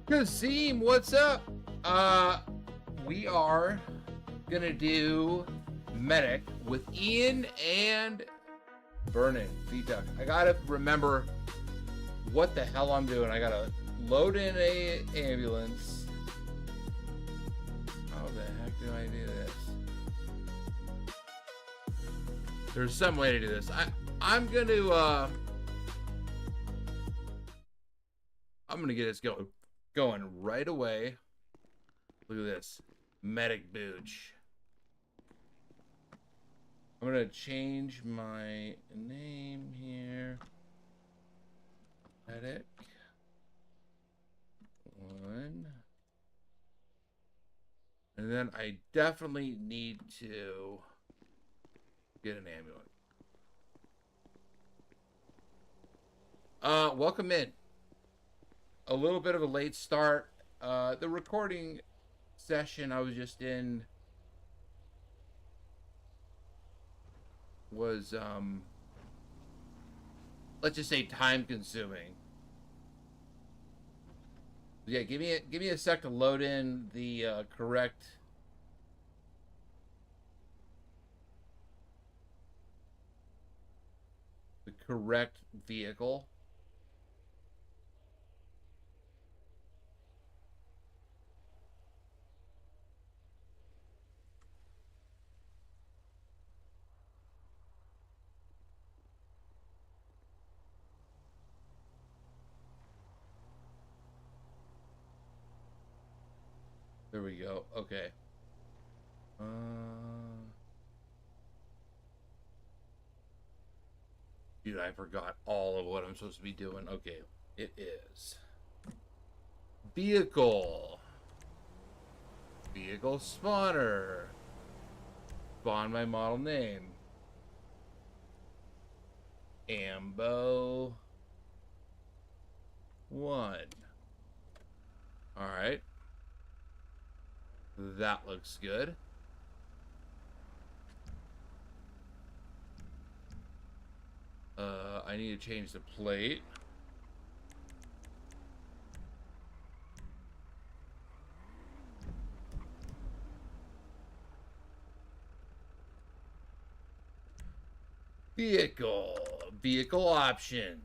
Kazim, what's up? We are gonna do medic with Ian and Vernon. VTech. I gotta remember what the hell I'm doing. I gotta load in a ambulance. How the heck do I do this? There's some way to do this. I'm gonna get this going right away. Look at this. Medic Booch. I'm gonna change my name here. Medic 1. And then I definitely need to get an ambulance. Welcome in. A little bit of a late start. The recording session I was just in was let's just say time consuming. Yeah, give me a sec to load in the correct vehicle. There we go. Okay. Dude, I forgot all of what I'm supposed to be doing. Okay, it is vehicle spawner. Spawn my model name. Ambo 1. All right. That looks good. I need to change the plate. Vehicle options.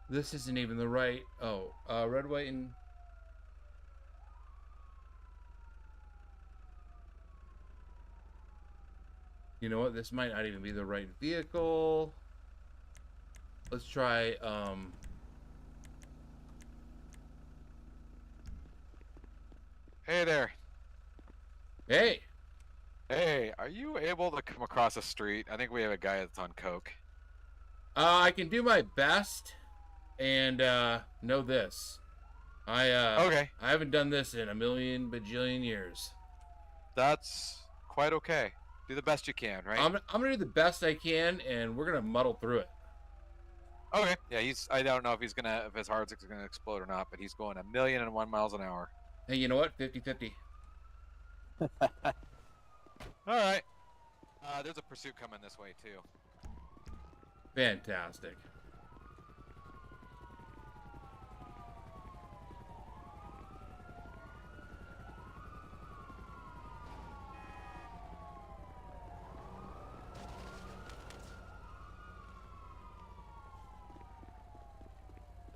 This isn't even the right. Oh, red, white, and you know what? This might not even be the right vehicle. Let's try. Hey there. Hey. Hey, are you able to come across the street? I think we have a guy that's on coke. I can do my best, and know this. Okay. I haven't done this in a million bajillion years. That's quite okay. Do the best you can, right? I'm gonna do the best I can, and we're gonna muddle through it. Okay. Yeah, I don't know if his heart's gonna explode or not, but he's going 1,000,001 miles an hour. Hey, you know what? 50-50. All right. There's a pursuit coming this way too. Fantastic.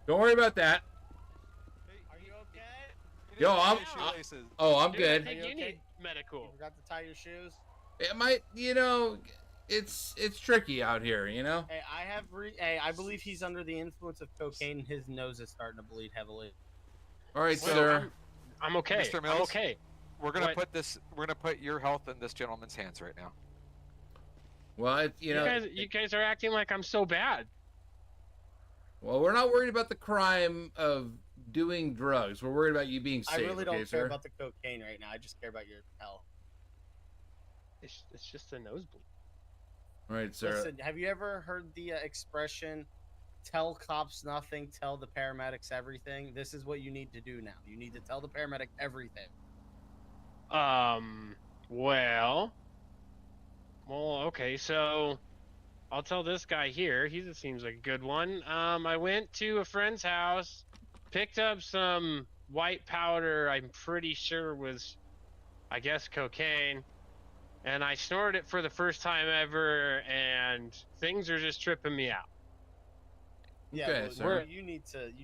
Don't worry about that. Are you okay? Yo, I'm Dude, I good. think Are you you okay? need medical. You forgot to tie your shoes? It might, it's tricky out here, Hey, hey, I believe he's under the influence of cocaine. And his nose is starting to bleed heavily. All right, Well, sir. I'm okay. Mr. I'm Mills? okay. We're gonna What? put this. We're gonna put your health in this gentleman's hands right now. Well, You guys are acting like I'm so bad. well, we're not worried about the crime of doing drugs. We're worried about you being safe. I really don't okay, care sir? about the cocaine right now. I just care about your health. It's just a nosebleed. All right, sir. Listen, have you ever heard the expression, tell cops nothing, tell the paramedics everything? This is what you need to do now. You need to tell the paramedic everything. Well, okay, so I'll tell this guy here. He seems like a good one. I went to a friend's house, picked up some white powder. I'm pretty sure was, I guess, cocaine, and I snorted it for the first time ever, and things are just tripping me out. Yeah, Okay, well, sir. you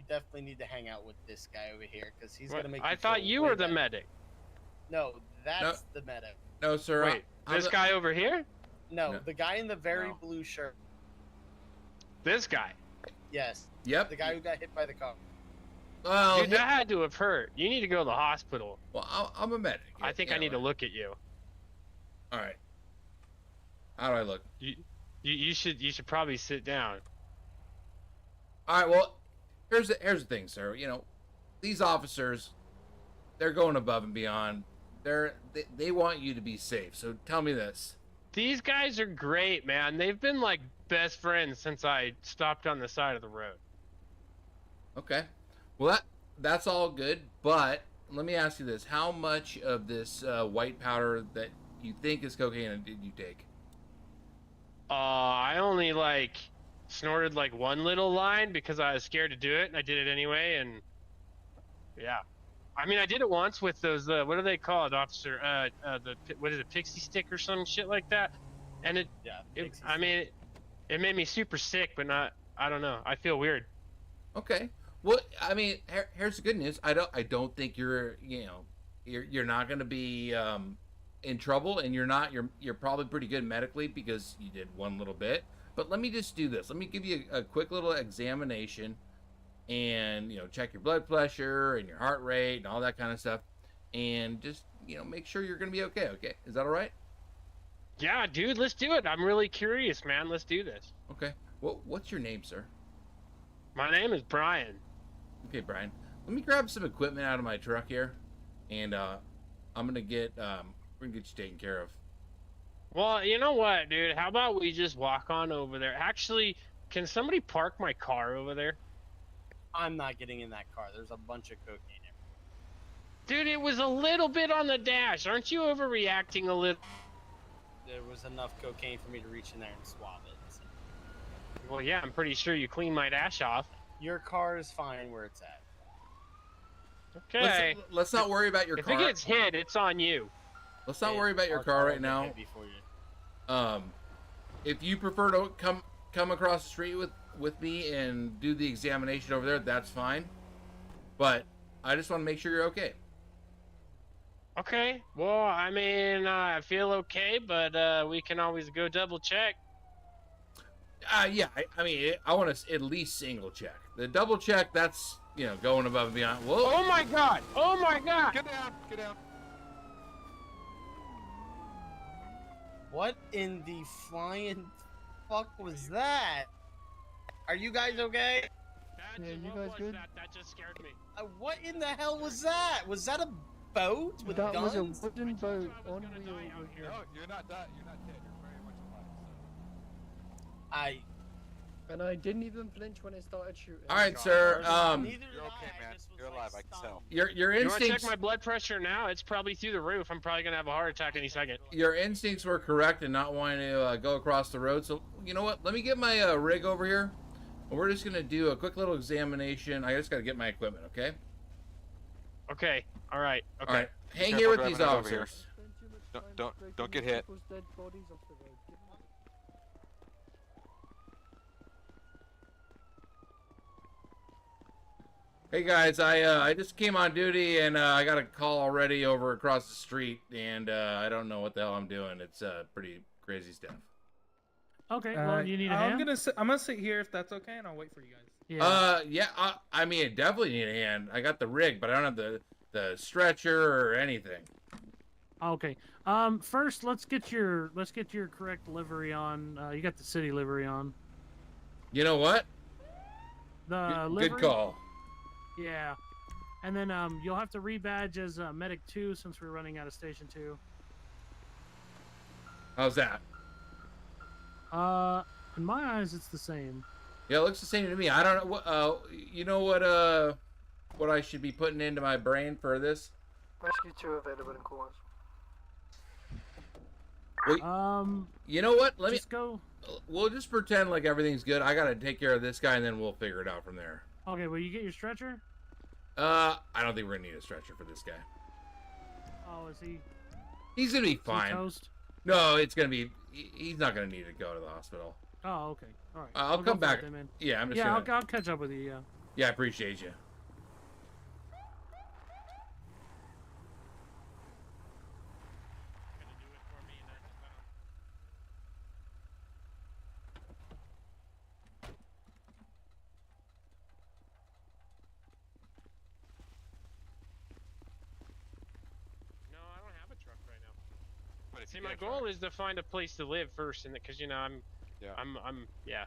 definitely need to hang out with this guy over here because he's What? gonna make. I you thought feel you way were the better. medic. No, that's the medic. No, sir. Wait, this guy over here? No, No. the guy in the very No. blue shirt. This guy. Yes, Yep. the guy who got hit by the car. Well, Dude, that had to have hurt. You need to go to the hospital. I'm a medic. I think I need to look at you. All right. How do I look? You should probably sit down. All right. Well, here's the thing, sir. These officers, they're going above and beyond. They want you to be safe. So tell me this. These guys are great, man. They've been like best friends since I stopped on the side of the road. Okay. Well, that's all good. But let me ask you this: how much of this white powder that you think is cocaine did you take? I only snorted one little line because I was scared to do it, and I did it anyway. And yeah, I mean, I did it once with those. What are they called, officer? What is it, pixie stick or some shit like that? And it made me super sick, but not. I don't know. I feel weird. Okay. Well, I mean, here's the good news. I don't think you're not going to be in trouble, and you're probably pretty good medically because you did one little bit. But let me just do this. Let me give you a quick little examination, and check your blood pressure and your heart rate and all that kind of stuff, and just make sure you're going to be okay. Okay, is that all right? Yeah, dude, let's do it. I'm really curious, man. Let's do this. Okay. Well, what's your name, sir? My name is Brian. Okay, Brian. Let me grab some equipment out of my truck here, and I'm gonna get we're gonna get you taken care of. Well, you know what, dude? How about we just walk on over there? Actually, can somebody park my car over there? I'm not getting in that car. There's a bunch of cocaine in Dude, it was a little bit on the dash. Aren't you overreacting a little? it. There was enough cocaine for me to reach in there and swab it. So. Well, yeah, I'm pretty sure you cleaned my dash off. Your car is fine where it's at. Okay. Let's not worry about your If car. it gets hit, it's on you. Let's not worry about your Our car will right get now. hit before you. If you prefer to come across the street with me and do the examination over there, that's fine. But I just want to make sure you're okay. Okay. Well, I mean, I feel okay, but we can always go double check. Yeah. I mean, I want to at least single check. The double check, that's going above and beyond. Whoa. Oh my god! Oh my god! Get down! Get down! What in the flying fuck was that? Are you guys okay? Yeah, you guys good? That just scared me. What in the hell was that? Was that a boat with That guns? was a wooden boat on gonna wheels. die out here. No, you're not dead. You're not dead. You're very much alive. I And I didn't even flinch when I started shooting. All right, God. sir. Neither did You're okay, I man. just was, You're like, alive, I can tell. stunned. Your You want to check instincts. my blood pressure now? It's probably through the roof. I'm probably gonna have a heart attack any second. Your instincts were correct in not wanting to go across the road. So you know what? Let me get my rig over here. We're just gonna do a quick little examination. I just gotta get my equipment. Okay. Okay. All right. Okay. All right. Hang Careful here with driving these it over here. officers. Don't get hit. Dead bodies off the road. Hey guys, I just came on duty and I got a call already over across the street, and I don't know what the hell I'm doing. It's pretty crazy stuff. Okay, well, you need a I'm hand? gonna sit here if that's okay, and I'll wait for you guys. Yeah. Yeah. I mean, I definitely need a hand. I got the rig, but I don't have the stretcher or anything. Okay. First, let's get your correct livery on. You got the city livery on. You know what? The Good livery. call. Yeah. And then you'll have to rebadge as medic 2 since we're running out of station 2. How's that? In my eyes, it's the same. Yeah, it looks the same to me. I don't know what. You know what I should be putting into my brain for this? Rescue 2 available in corners. Well, you know what? Just go. We'll just pretend like everything's good. I gotta take care of this guy, and then we'll figure it out from there. Okay, will you get your stretcher? I don't think we're gonna need a stretcher for this guy. Oh, is he? He's gonna be Is he fine. toast? No, it's gonna be. He's not gonna need to go to the hospital. Oh, okay. All right. I'll go come for it back. then, man. Yeah, I'm just. Yeah, gonna... I'll catch up with you. Yeah. Yeah, I appreciate you. No, I don't have a truck right now. But if See, you my get a goal truck- is to find a place to live first, and because Yeah. yeah.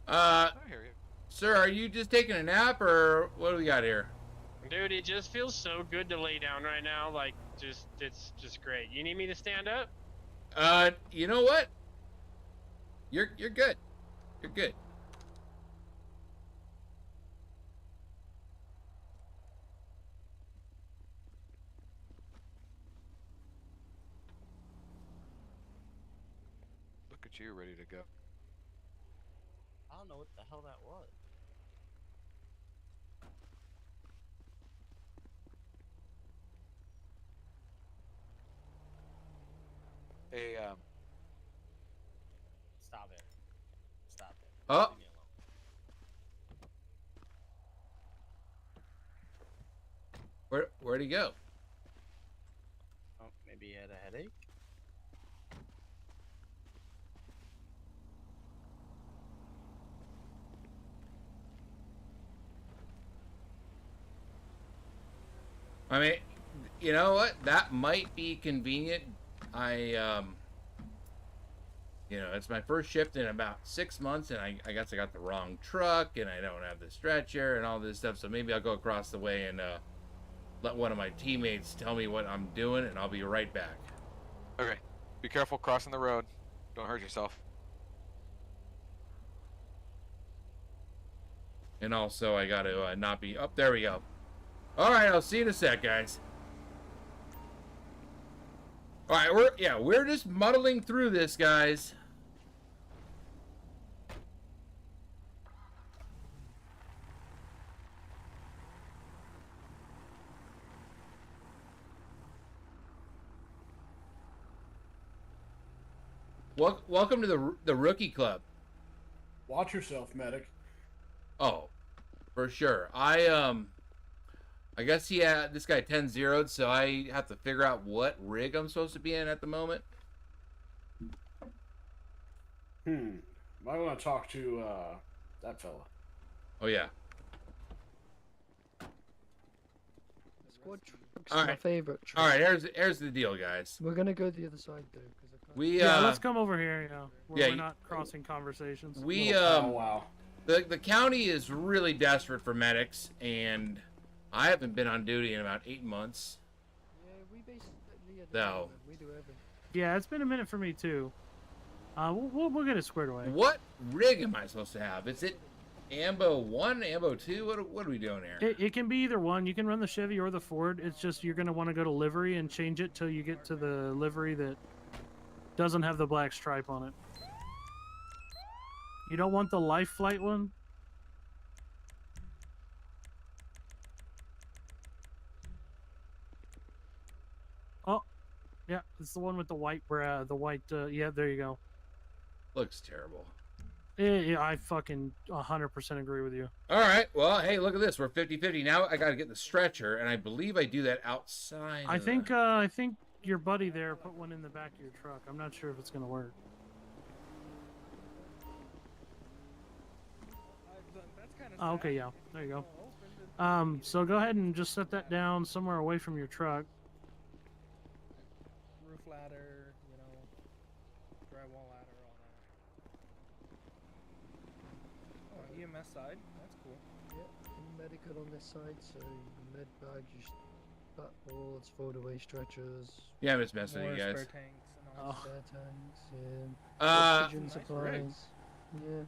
I hear you. Sir, are you just taking a nap, or what do we got here? Dude, it just feels so good to lay down right now. Like, it's just great. You need me to stand up? You know what? You're good. You're good. Look at you, ready to go. I don't know what the hell that was. Hey, Stop it. Stop it. Oh. Leave me alone. Where'd he go? Oh, maybe he had a headache. I mean, you know what? That might be convenient. You know, it's my first shift in about 6 months, and I guess I got the wrong truck, and I don't have the stretcher and all this stuff. So maybe I'll go across the way and let one of my teammates tell me what I'm doing, and I'll be right back. okay. Be careful crossing the road. Don't hurt yourself. And also, I got to not be up. There we go. All right, I'll see you in a sec, guys. All right, we're just muddling through this, guys. Welcome to the rookie club. Watch yourself, medic. Oh, for sure. I guess this guy 10-0'd, so I have to figure out what rig I'm supposed to be in at the moment. Might want to talk to that fella. Oh yeah. Squad truck's All my right. favorite truck. All right, here's the deal, guys. We're gonna go the other side though, because I can't. We Yeah, let's come over here. Yeah, yeah, we're not crossing conversations. we Oh wow. the county is really desperate for medics, and I haven't been on duty in about 8 months. Yeah, we basically No. we do everything. Yeah, it's been a minute for me too. We'll get it squared away. What rig am I supposed to have? Is it Ambo 1, Ambo 2? What are we doing here? It can be either one. You can run the Chevy or the Ford. It's just you're going to want to go to livery and change it till you get to the livery that doesn't have the black stripe on it. You don't want the life flight one? Oh, yeah, it's the one with the white yeah, there you go. Looks terrible. Yeah, I fucking 100% agree with you. All right. Well, hey, look at this. We're 50-50. Now I got to get the stretcher, and I believe I do that outside. I think your buddy there put one in the back of your truck. I'm not sure if it's gonna work. Oh, okay, yeah. There you go. So go ahead and just set that down somewhere away from your truck. Roof ladder, you know, drywall ladder, all that. Oh, EMS side, that's cool. Yep, medical on this side, so med bag, just butt boards, fold away stretchers, Yeah, I'm just messing with More you guys. spare tanks and all that. spare tanks, oxygen Nice supplies. rigs. Yeah.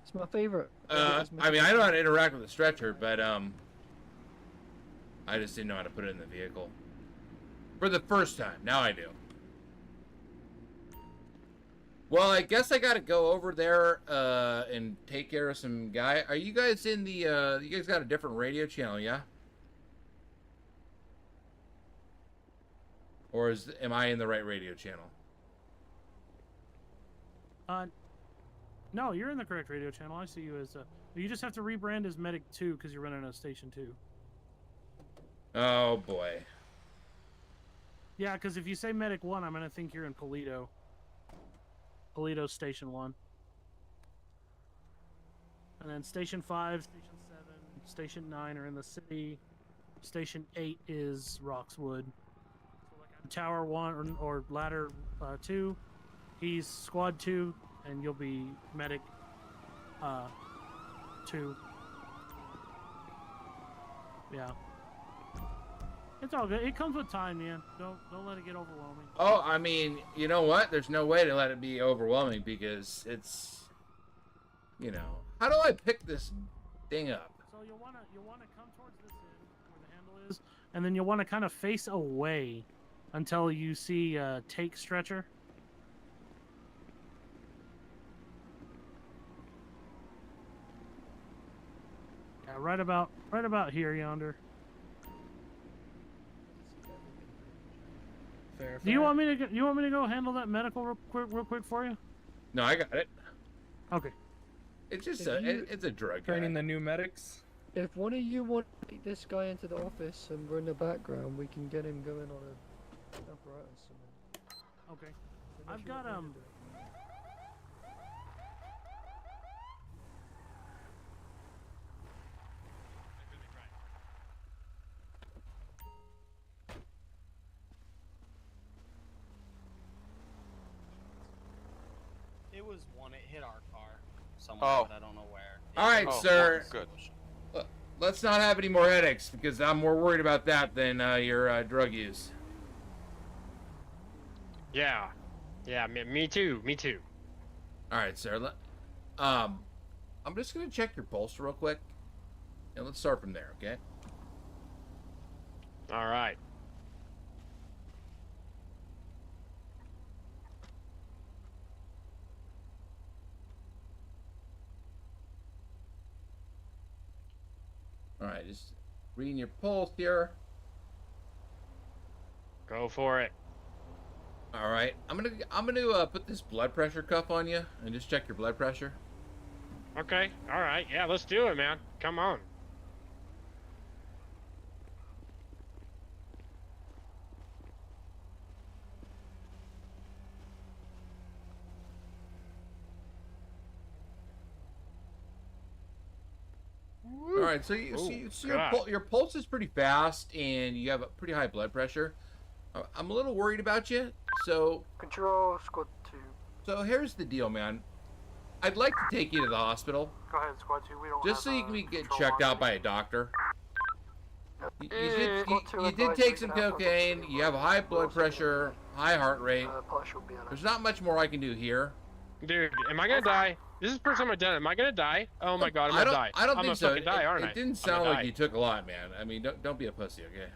It's my favorite. I mean, I know how to interact with the stretcher, but I just didn't know how to put it in the vehicle. For the first time. Now I do. Well, I guess I gotta go over there and take care of some guy. Are you guys in the you guys got a different radio channel, yeah? Or am I in the right radio channel? No, you're in the correct radio channel. I see you as you just have to rebrand as Medic 2 because you're running a Station 2. Oh boy. Yeah, because if you say Medic 1, I'm gonna think you're in Polito. Polito Station 1. And then Station 5, Station 7, Station 9 are in the city. Station 8 is Roxwood. So like on Tower 1 or Ladder 2, he's Squad 2, and you'll be Medic 2. Yeah. It's all good. It comes with time, man. Don't let it get overwhelming. Oh, I mean, you know what? There's no way to let it be overwhelming because it's, you know, how do I pick this thing up? So you'll wanna come towards this end where the handle is, and then you'll wanna kind of face away until you see take stretcher. Yeah, right about here yonder. Fair, Do you want me to go handle that medical real quick for you? No, I got it. Okay. It's just If you- it's a drug guy. Training the new medics. If one of you want to take this guy into the office and we're in the background, we can get him going on a apparatus. Okay. Unless I've you want got me to do it. It was one. It hit our car somewhere, Oh. but I don't know where. All right, Oh, sir. good. Let's not have any more headaches because I'm more worried about that than your drug use. Yeah. Yeah, me too. Me too. All right, sir. I'm just gonna check your pulse real quick, and let's start from there, okay? All right. All right, just reading your pulse here. Go for it. All right, I'm gonna put this blood pressure cuff on you and just check your blood pressure. Okay. All right. Yeah, let's do it, man. Come on. All right, so God. your pulse is pretty fast and you have a pretty high blood pressure. I'm a little worried about you. So Control, squad 2. So here's the deal, man. I'd like to take you to the hospital Go ahead, squad 2. We don't just so you can get checked out by a doctor. You did take some cocaine. You have a high blood pressure, high heart rate. There's not much more I can do here. Dude, am I gonna die? This is the first time I've done it. Am I gonna die? Oh my god, I'm gonna die. I don't I'm think gonna so. fucking die, aren't I? It didn't I'm sound gonna like die. you took a lot, man. I mean, don't be a pussy, okay?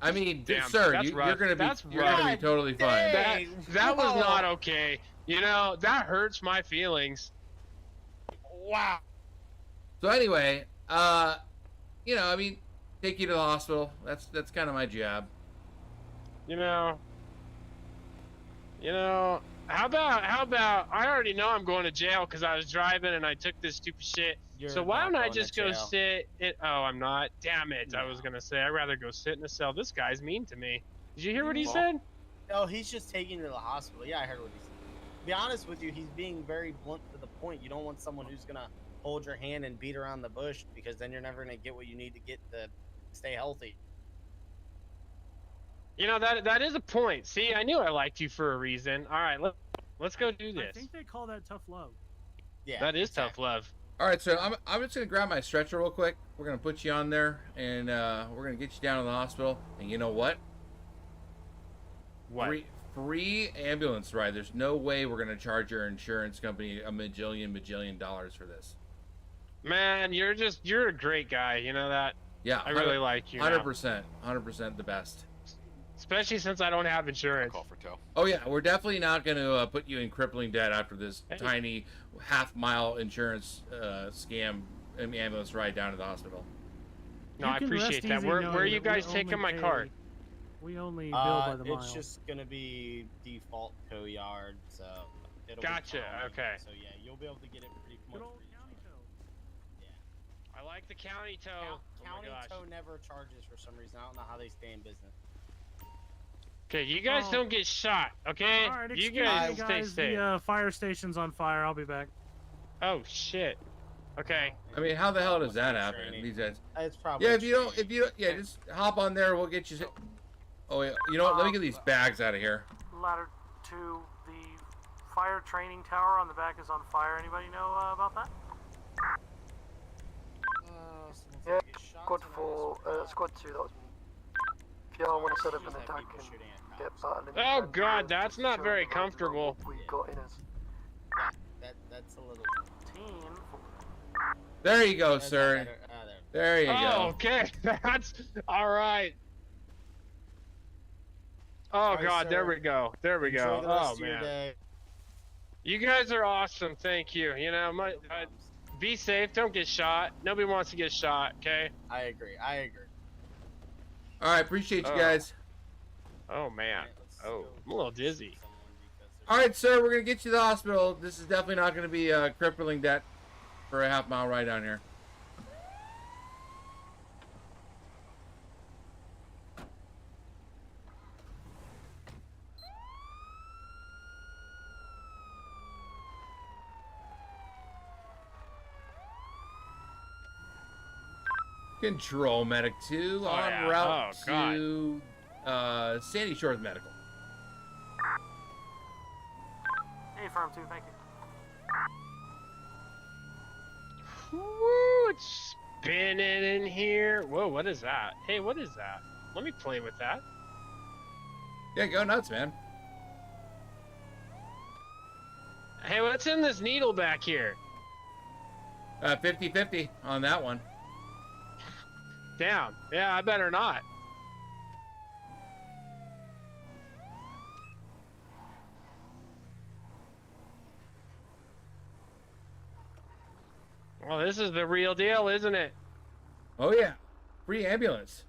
I mean, Damn, sir, that's you're rough. gonna be That's you're gonna rough. be totally fine. Dang. That was Whoa. not okay. You know, that hurts my feelings. Wow. So anyway, you know, I mean, take you to the hospital. That's kind of my job. You know, how about I already know I'm going to jail because I was driving and I took this stupid shit. You're So why not don't I going to just go jail. sit in, oh, I'm not. Damn it. I No. was going to say I'd rather go sit in a cell. This guy's mean to me. Did you hear what he Well, said? No, he's just taking you to the hospital. Yeah, I heard what he said. To be honest with you, he's being very blunt to the point. You don't want someone who's gonna hold your hand and beat around the bush, because then you're never gonna get what you need to get to stay healthy. You know, that is a point. See, I knew I liked you for a reason. All right, let's go do I this. think they call that tough love. Yeah, That is tough exactly. love. All right, so I'm just gonna grab my stretcher real quick. We're gonna put you on there, and we're gonna get you down to the hospital. And you know what? What? Free ambulance ride. There's no way we're gonna charge your insurance company a bajillion dollars for this. Man, you're a great guy. You know that? Yeah, I really like you. now. 100% the best. Especially since I don't have insurance. Call for tow. Oh yeah, we're definitely not gonna put you in crippling debt after this Hey. tiny half-mile insurance scam ambulance ride down to the hospital. No, You I can rest appreciate that. easy Where knowing are you that we guys taking only my pay- card? We only bill by the mile. It's just gonna be default tow yard, so it'll Gotcha, be common. okay. So yeah, you'll be able to get it pretty much. Good old free. county tow. I like the county tow. Oh my County gosh. tow never charges for some reason. I don't know how they stay in business. Okay, you guys Oh. don't get shot, okay? All right, you excuse guys me, stay guys. safe. The fire station's on fire. I'll be back. Oh shit. Okay. I mean, how the hell does Must that be happen? training. These guys. It's probably. Yeah, if you don't, training. yeah, just hop on there. We'll get you. Oh yeah, you know what? Let me get these bags out of here. Ladder 2, the fire training tower on the back is on fire. Anybody know about that? Someone's Yeah, gonna get shot squad tonight, 4, I swear. squad 2, that was me. If y'all want to set up an Seems like attack people and shooting at get cops. battling, Oh, then, God, that's not show very them comfortable. what we got in us. That's a little. Team. There you go, That's sir. better. There. There you Oh, go. okay. That's all right. Oh Alright, God, there sir. we go. There we go. Enjoy the rest Oh of your man, day. you guys are awesome. Thank you. You know, No problems. be safe. Don't get shot. Nobody wants to get shot. Okay. I agree. All right, appreciate you Oh. guys. Oh man. Alright, let's Oh, go I'm a little see dizzy. someone because there's- All right, sir, we're gonna get you to the hospital. This is definitely not gonna be a crippling debt for a half-mile ride down here. Control Medic 2 Oh, on yeah. route Oh, God. to Sandy Shores Medical. Hey, Firm 2, thank you. Woo! It's spinning in here. Whoa, what is that? Hey, what is that? Let me play with that. Yeah, go nuts, man. Hey, what's in this needle back here? 50-50 on that one. Damn. Yeah, I better not. Well, this is the real deal, isn't it? Oh yeah, free ambulance.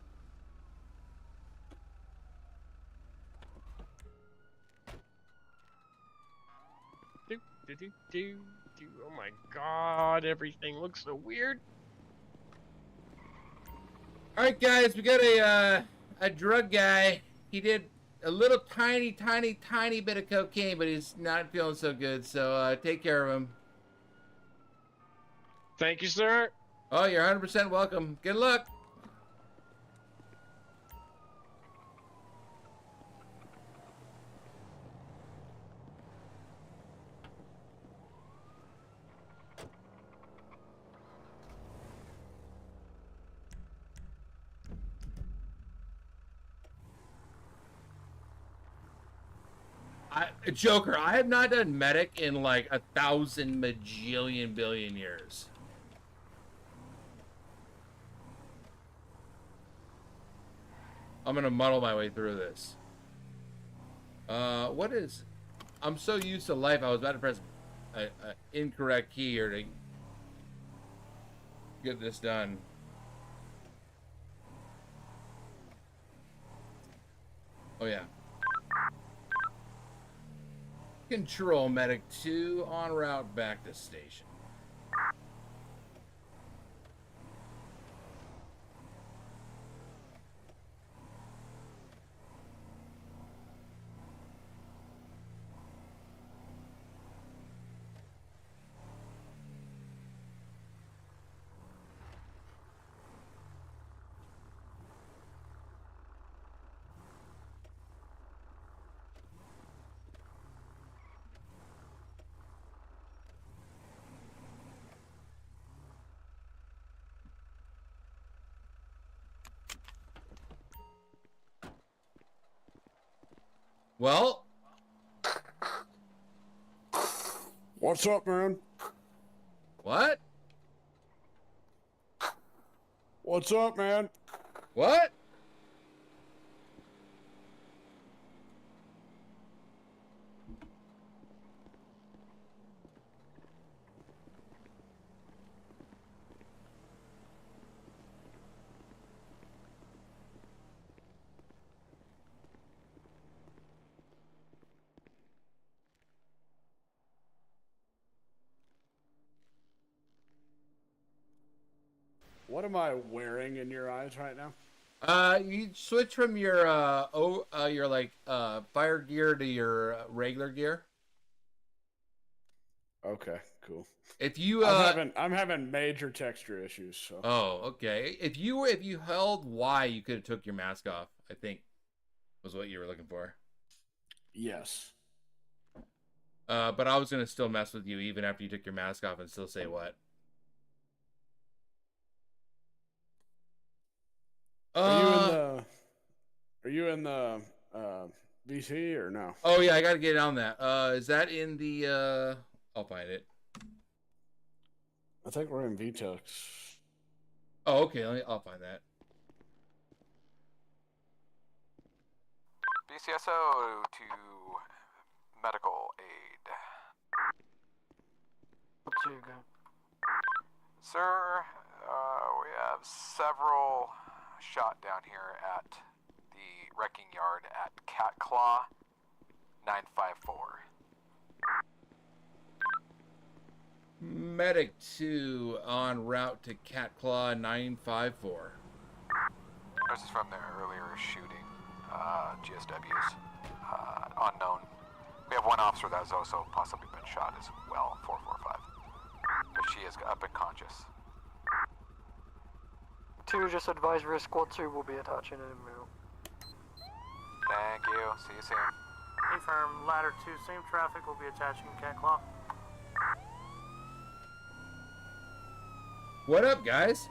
Do, do, do, do, do. Oh my God, everything looks so weird. All right, guys, we got a drug guy. He did a little tiny bit of cocaine, but he's not feeling so good. So take care of him. Thank you, sir. Oh, you're 100% welcome. Good luck. Joker, I have not done medic in like 1,000 majillion billion years. I'm gonna muddle my way through this. What is... I'm so used to life, I was about to press an incorrect key here to get this done. Oh yeah. Control medic 2 en route back to station. Well, What's up, man? what? What's up, man? What? What am I wearing in your eyes right now? You switch from your your like fire gear to your regular gear. Okay, cool. If you I'm having major texture issues, so. oh, okay. If you held Y, you could have took your mask off. I think was what you were looking for. Yes. But I was gonna still mess with you even after you took your mask off and still say what. Are you in the VC or no? Oh yeah, I gotta get on that. Is that in the I'll find it. I think we're in VTEX. Oh, okay, I'll find that. BCSO to medical aid. What's your go? Sir, we have several shot down here at the wrecking yard at Cat Claw 954. Medic 2 en route to Cat Claw 954. This is from the earlier shooting, GSWs, unknown. We have one officer that has also possibly been shot as well, 445. But she is up and conscious. 2, just advise risk squad 2 will be attaching in a minute. Thank you. See you soon. Confirm, ladder 2, same traffic will be attaching Cat Claw. What up, guys?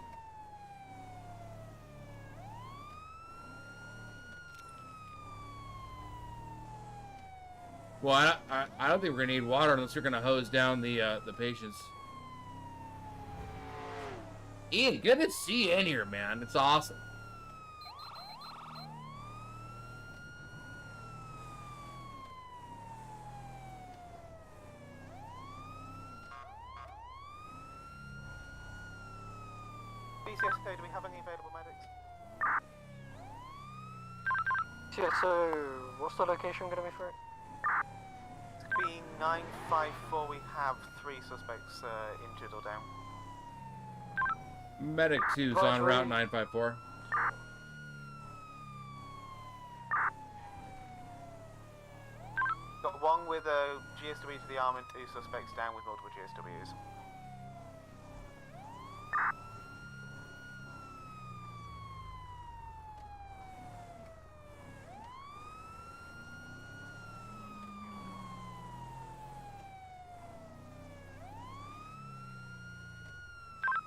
Well, I don't think we're gonna need water unless you're gonna hose down the patients. Ian, good to see you in here, man. It's awesome. BCSO, do we have any available medics? Yeah, so what's the location going to be for it? Being 954, we have 3 suspects injured or down. Medic 2's Roger. on route 954. Got 1 with a GSW to the arm and 2 suspects down with multiple GSWs.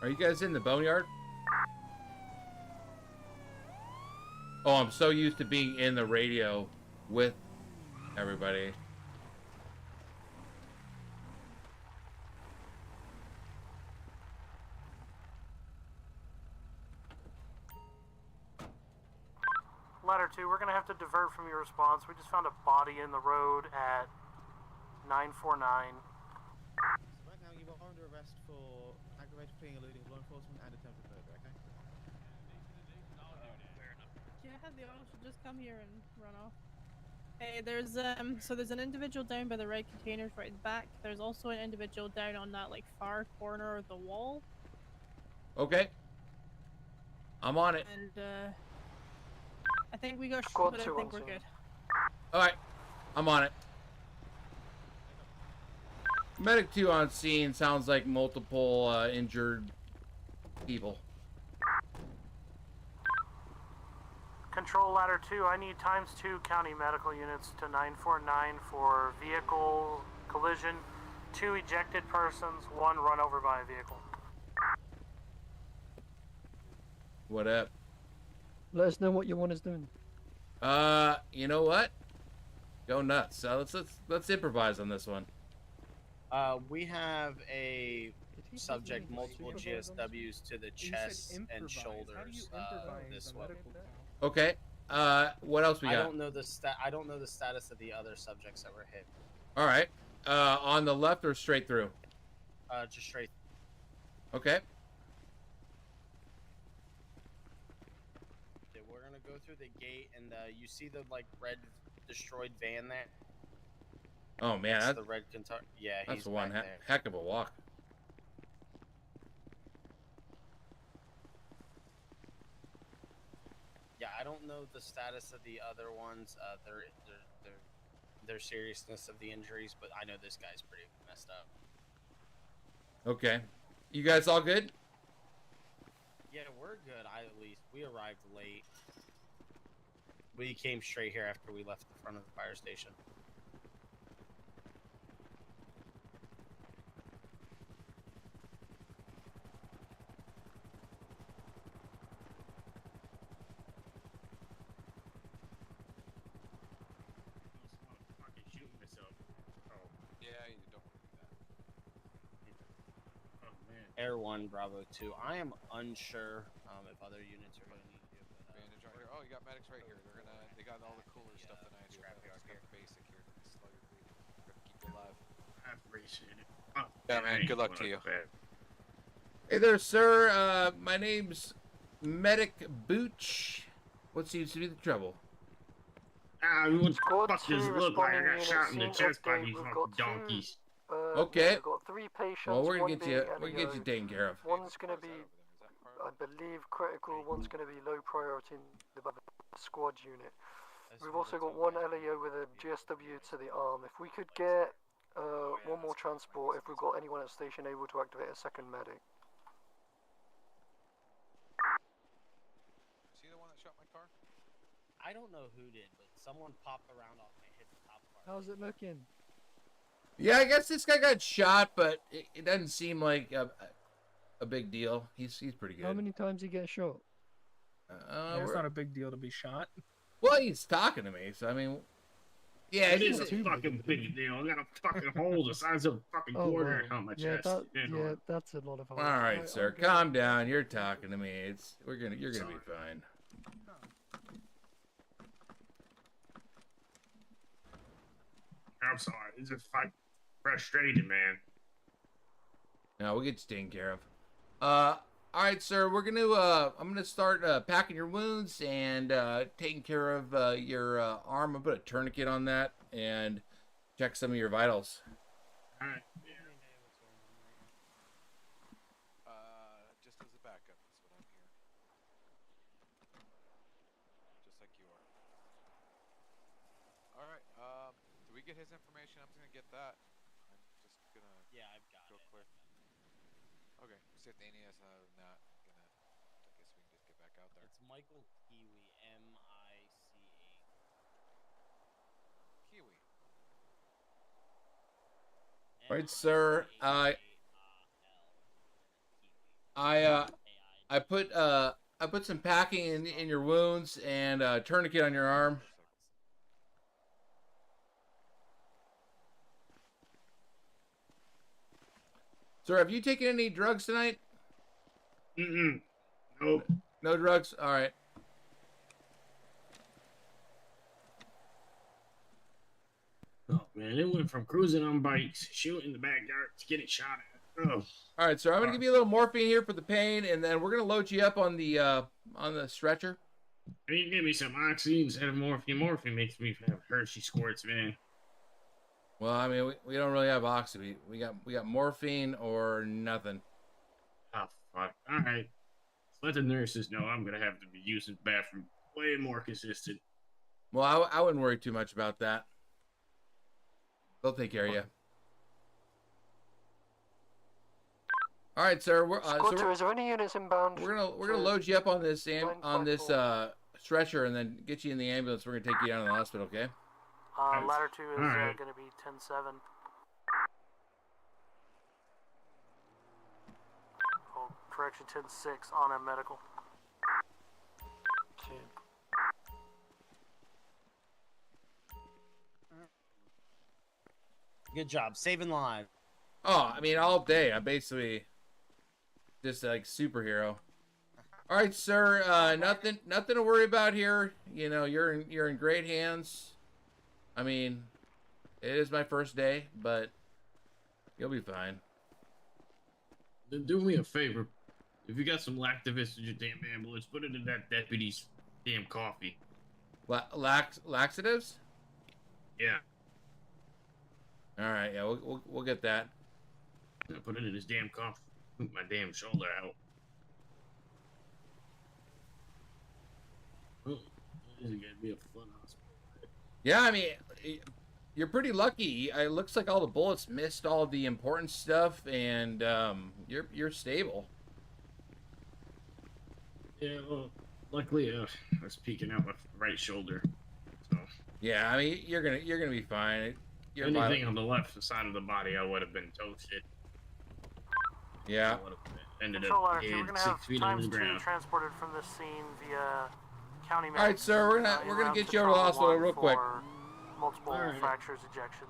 Are you guys in the boneyard? Oh, I'm so used to being in the radio with everybody. Ladder 2, we're going to have to divert from your response. We just found a body in the road at 949. Right now, you are under arrest for aggravated fleeing, eluding law enforcement, and attempted murder, okay? Yeah, the officer just come here and run off. Hey, there's so there's an individual down by the red containers right in the back. There's also an individual down on that like far corner of the wall. Okay. I'm on it. And I think we got Squad but I 2 think on we're scene. good. Alright. I'm on it. Medic 2 on scene sounds like multiple injured people. Control Ladder 2, I need ×2 county medical units to 949 for vehicle collision, 2 ejected persons, 1 run over by a vehicle. What up? Let us know what you want us doing. You know what? Go nuts. Let's improvise on this one. We have a subject multiple GSWs to the chest and shoulders. This weapon. Okay. What else we got? I don't know the status of the other subjects that were hit. All right. On the left or straight through? Just straight. Okay. Okay, we're gonna go through the gate, and you see the like red destroyed van there. Oh man, That's that's the red Kentucky. Yeah, that's he's one back there. heck of a walk. Yeah, I don't know the status of the other ones. Their seriousness of the injuries, but I know this guy's pretty messed up. Okay. You guys all good? Yeah, we're good. We arrived late. We came straight here after we left the front of the fire station. Yeah, you don't want to do that. Oh man. Air 1, Bravo 2. I am unsure if other units are going to need you. But, Bandage right here. Oh, you got medics right here. They got all the cooler stuff tonight. scrap Just here. got the basic here. Slow your bleed. We're gonna keep you alive. I appreciate it. Oh, Yeah, man. Good luck to you. Hey there, sir. My name's Medic Booch. What seems to be the trouble? What the Squad fuck does 2 it look like? I responding got shot in the unit chest by scene these update. We've fucking got donkeys. Okay. We've got 3 patients. Well, we're one gonna get being you LEO. taken care of. One's going to be, I believe, critical. One's going to be low priority in the squad unit. We've also got 1 LEO with a GSW to the arm. If we could get 1 more transport, if we've got anyone at station able to activate a second medic. See the one that shot my car? I don't know who did, but someone popped around off me, hit the top part. How's it looking? Yeah, I guess this guy got shot, but it doesn't seem like a big deal. He's pretty good. How many times he get shot? Yeah, it's not a big deal to be shot. Well, he's talking to me, so I mean, yeah, It it's is a just, fucking big deal. I got a fucking hole the size of a fucking quarter on my Yeah, chest. You know. yeah, that's a lot of. all right, sir. Calm down. You're talking to me. You're gonna be fine. I'm sorry. It's just like frustrating, man. No, we'll get you taken care of. All right, sir. We're gonna I'm gonna start packing your wounds and taking care of your arm. I'll put a tourniquet on that and check some of your vitals. All right. Just as a backup, is what I'm here. Just like you are. All right. Do we get his information? I'm just gonna get that. I'm just gonna. Yeah, I've got go it. clear. Okay. See if any of us not gonna. I guess we can just get back out there. It's Michael Kiwi, M-I-C-A. Kiwi. Right, sir. I put some packing in your wounds and a tourniquet on your arm. Sir, have you taken any drugs tonight? Mm-mm. Nope. No drugs? All right. Man, it went from cruising on bikes, shooting in the backyard, to getting shot at. Oh. All right, sir. I'm gonna give you a little morphine here for the pain, and then we're gonna load you up on the stretcher. Can you give me some oxy instead of morphine? Morphine makes me have Hershey squirts, man. Well, I mean, we don't really have oxy. We got morphine or nothing. Oh fuck! All right, let the nurses know I'm gonna have to be using the bathroom way more consistent. Well, I wouldn't worry too much about that. They'll take care of you. All right, sir. Squatter, is there any units inbound? We're gonna load you up on this stretcher and then get you in the ambulance. We're gonna take you down to the hospital, okay? Ladder 2 is going to be 10-7. Oh, correction, 10-6 on a medical. Good job, saving lives. Oh, I mean, all day. I'm basically just like superhero. All right, sir. Nothing to worry about here. You know, you're in great hands. I mean, it is my first day, but you'll be fine. Then do me a favor. If you got some Lactavis in your damn ambulance, put it in that deputy's damn coffee. Laxatives? Yeah. All right. Yeah, we'll get that. I put it in his damn coffee. Put my damn shoulder out. Oh, this is gonna be a fun hospital. Yeah, I mean, you're pretty lucky. It looks like all the bullets missed all the important stuff, and you're stable. Yeah, well, luckily, I was peeking out my right shoulder. So. Yeah, I mean, you're gonna be fine. Anything on the left side of the body, I would have been toasted. Yeah. Ended up dead 6 feet on the ground. Transported from this scene via county. All right, sir. We're gonna get you over to the hospital real quick. Multiple fractures, ejections.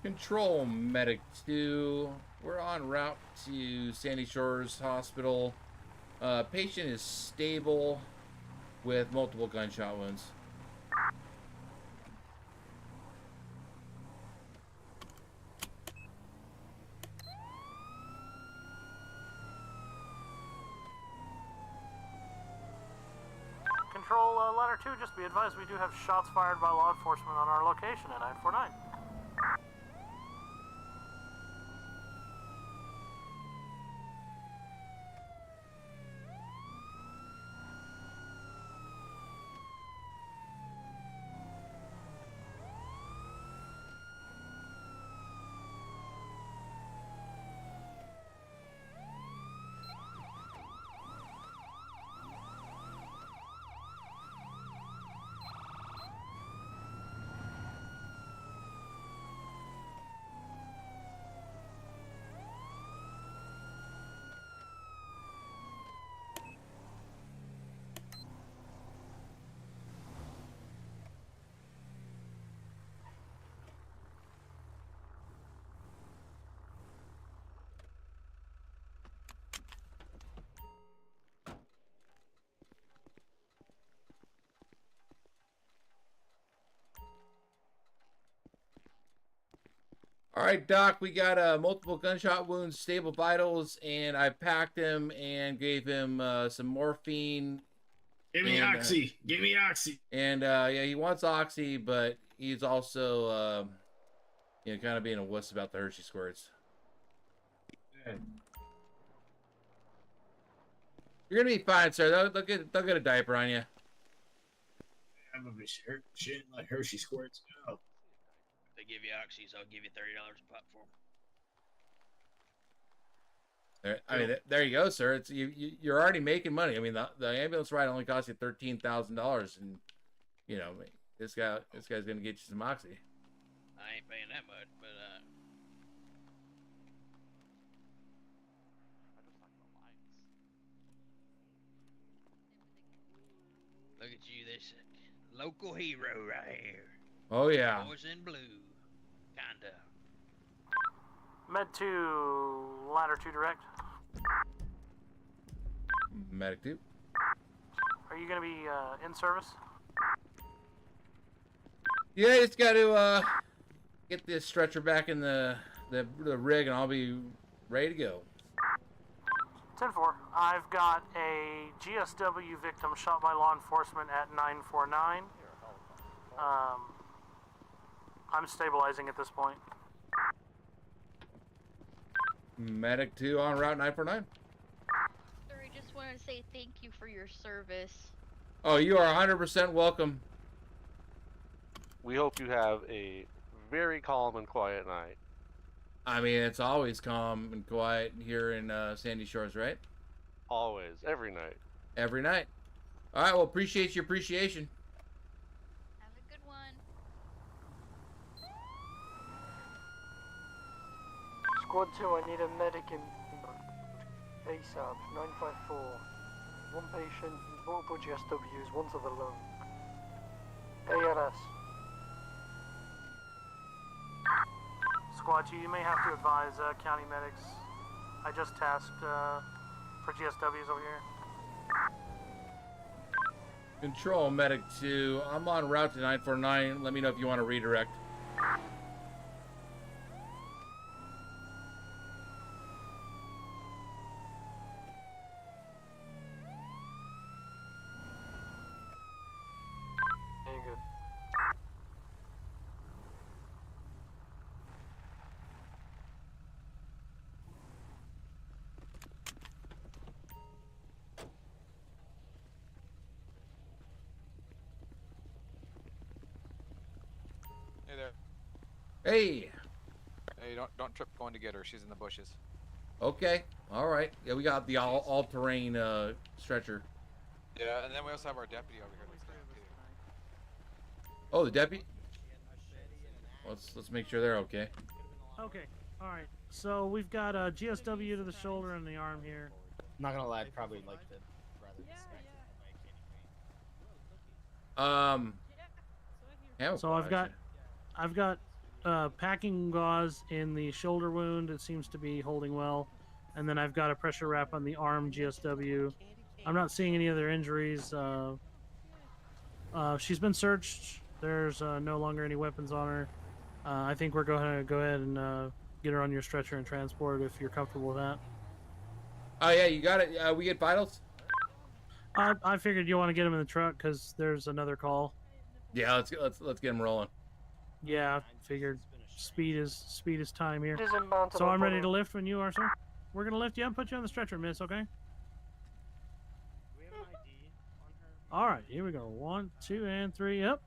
Control Medic 2. We're en route to Sandy Shores Hospital. Patient is stable with multiple gunshot wounds. Control, ladder 2, just be advised we do have shots fired by law enforcement on our location at 949. All right, Doc, we got multiple gunshot wounds, stable vitals, and I packed him and gave him some morphine. Give me oxy. Give me oxy. And yeah, he wants oxy, but he's also you know, kind of being a wuss about the Hershey squirts. Yeah. You're gonna be fine, sir. They'll get a diaper on you. I'm gonna be shit like Hershey squirts. Oh. They give you oxys, I'll give you $30 a pop for them. I mean, there you go, sir. It's you're already making money. I mean, the ambulance ride only cost you $13,000, and you know this guy's gonna get you some oxy. I ain't paying that much, but look at you, this local hero right here. Oh yeah. Boys in blue. Kinda. Med 2, ladder 2 direct. Medic 2. Are you gonna be in service? Yeah, just got to get this stretcher back in the rig, and I'll be ready to go. 10-4. I've got a GSW victim shot by law enforcement at 949. I'm stabilizing at this point. Medic 2 on route 949. Sir, I just wanted to say thank you for your service. Oh, you are 100% welcome. We hope you have a very calm and quiet night. I mean, it's always calm and quiet here in Sandy Shores, right? Always, every night. Every night. All right, well, appreciate your appreciation. Have a good one. Squad 2, I need a medic in ASAP, 954. One patient, multiple GSWs, one to the lung. ALS. Squad 2, you may have to advise county medics. I just tasked for GSWs over here. Control, Medic 2. I'm on route to 949. Let me know if you want to redirect. Very good. Hey there. Hey. Hey, don't trip going to get her. She's in the bushes. Okay. All right. Yeah, we got the all-terrain stretcher. Yeah, and then we also have our deputy over here that's down too. Oh, the deputy. Let's make sure they're okay. Okay. All right. So we've got a GSW to the shoulder and the arm here. I'm not gonna lie, I'd probably like to rather distract. So I've got packing gauze in the shoulder wound. It seems to be holding well, and then I've got a pressure wrap on the arm GSW. I'm not seeing any other injuries. She's been searched. There's no longer any weapons on her. I think we're going to go ahead and get her on your stretcher and transport if you're comfortable with that. Oh yeah, you got it. We get vitals. I figured you want to get him in the truck because there's another call. Yeah, let's get him rolling. Yeah, I figured speed is time here. It is inbound to So I'm ready Buffalo. to lift when you are, sir. We're gonna lift you up, put you on the stretcher, miss. Okay. All right, here we go. 1, 2, and 3. Up.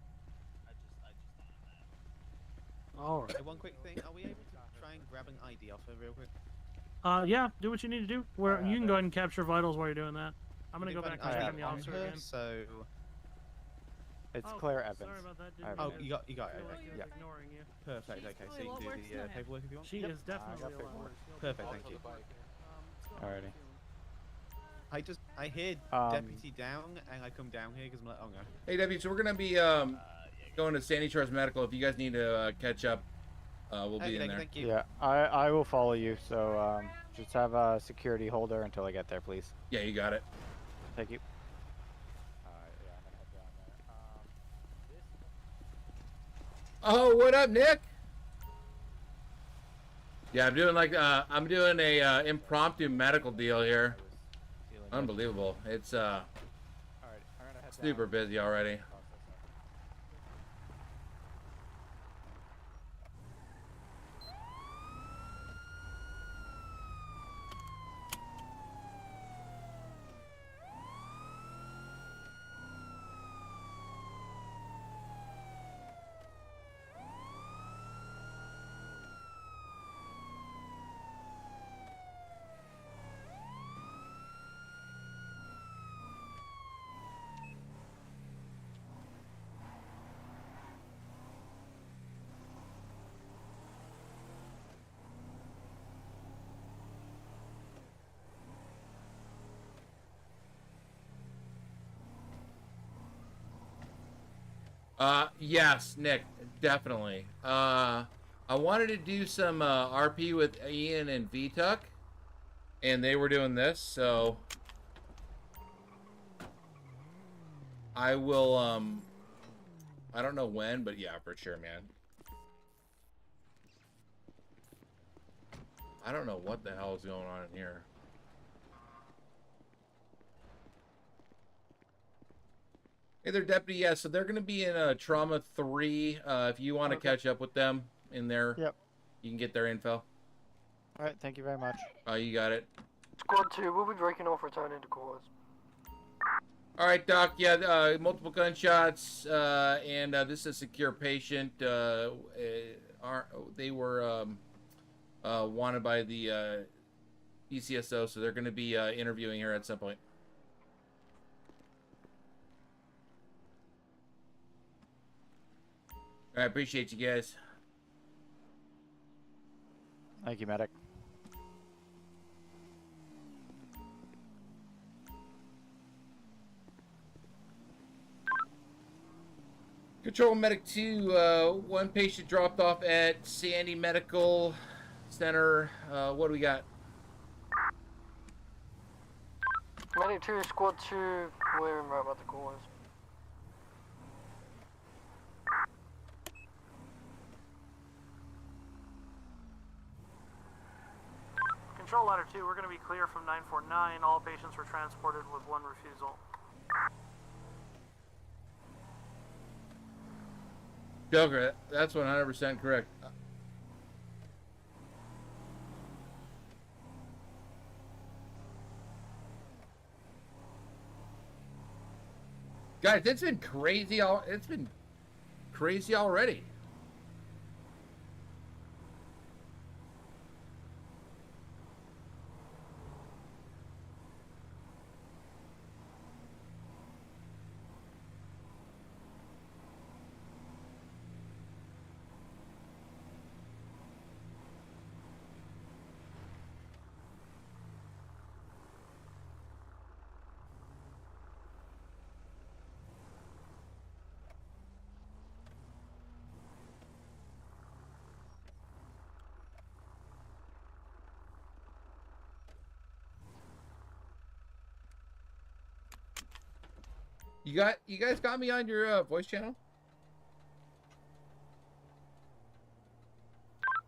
All right. Hey, one quick thing. Are we able to try and grab an ID off her real quick? Yeah, do what you need to do. You can go ahead and capture vitals while you're doing that. I'm gonna go back and check on the officer again. So. It's Oh, Claire Evans. Sorry about that. Alright. Oh, you got it. I feel Okay. like I Yeah. was ignoring you. Perfect. She's Okay, so probably you a lot can worse do than the him. paperwork if you want. She is definitely a lot worse. Perfect. Thank you. Alrighty. I hear Um, deputy down, and I come down here because I'm like, oh no. Hey, W. So we're gonna be going to Sandy Shores Medical. If you guys need to catch up, we'll be in there. Thank you. Yeah, I will follow you. So just have a security holder until I get there, please. Yeah, you got it. Thank you. Oh, what up, Nick? Yeah, I'm doing a impromptu medical deal here. Unbelievable. It's super busy already. Yes, Nick, definitely. I wanted to do some RP with Ian and VTuck, and they were doing this, so I will, I don't know when, but yeah, for sure, man. I don't know what the hell is going on in here. Hey there, Deputy. Yeah, so they're going to be in Trauma 3. If you want to catch up with them in there, Yep. you can get their info. All right, thank you very much. You got it. Squad 2, we'll be breaking off, returning to quarters. All right, Doc. Yeah, multiple gunshots, and this is a secure patient. They were wanted by the ECSO, so they're going to be interviewing her at some point. All right, appreciate you guys. Thank you, medic. Control Medic 2, one patient dropped off at Sandy Medical Center. What do we got? Medic 2, Squad 2, we're in right about the quarters. Control Ladder 2, we're going to be clear from 949. All patients were transported with one refusal. Joker, that's 100% correct. Guys, it's been crazy. It's been crazy already. You guys got me on your voice channel?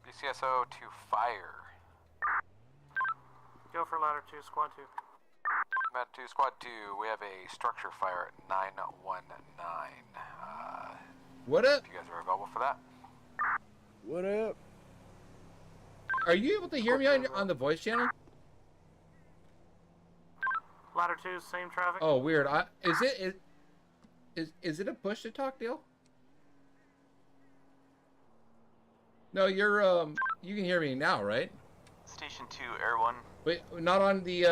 DCSO to fire. Go for Ladder 2, Squad 2. Med 2, Squad 2, we have a structure fire at 919. What up? If you guys are available for that. What up? Are you able to hear me on the voice channel? Ladder 2, same traffic. Oh, weird. Is it a push to talk deal? No, you're you can hear me now, right? Station 2, Air 1. Wait, not on the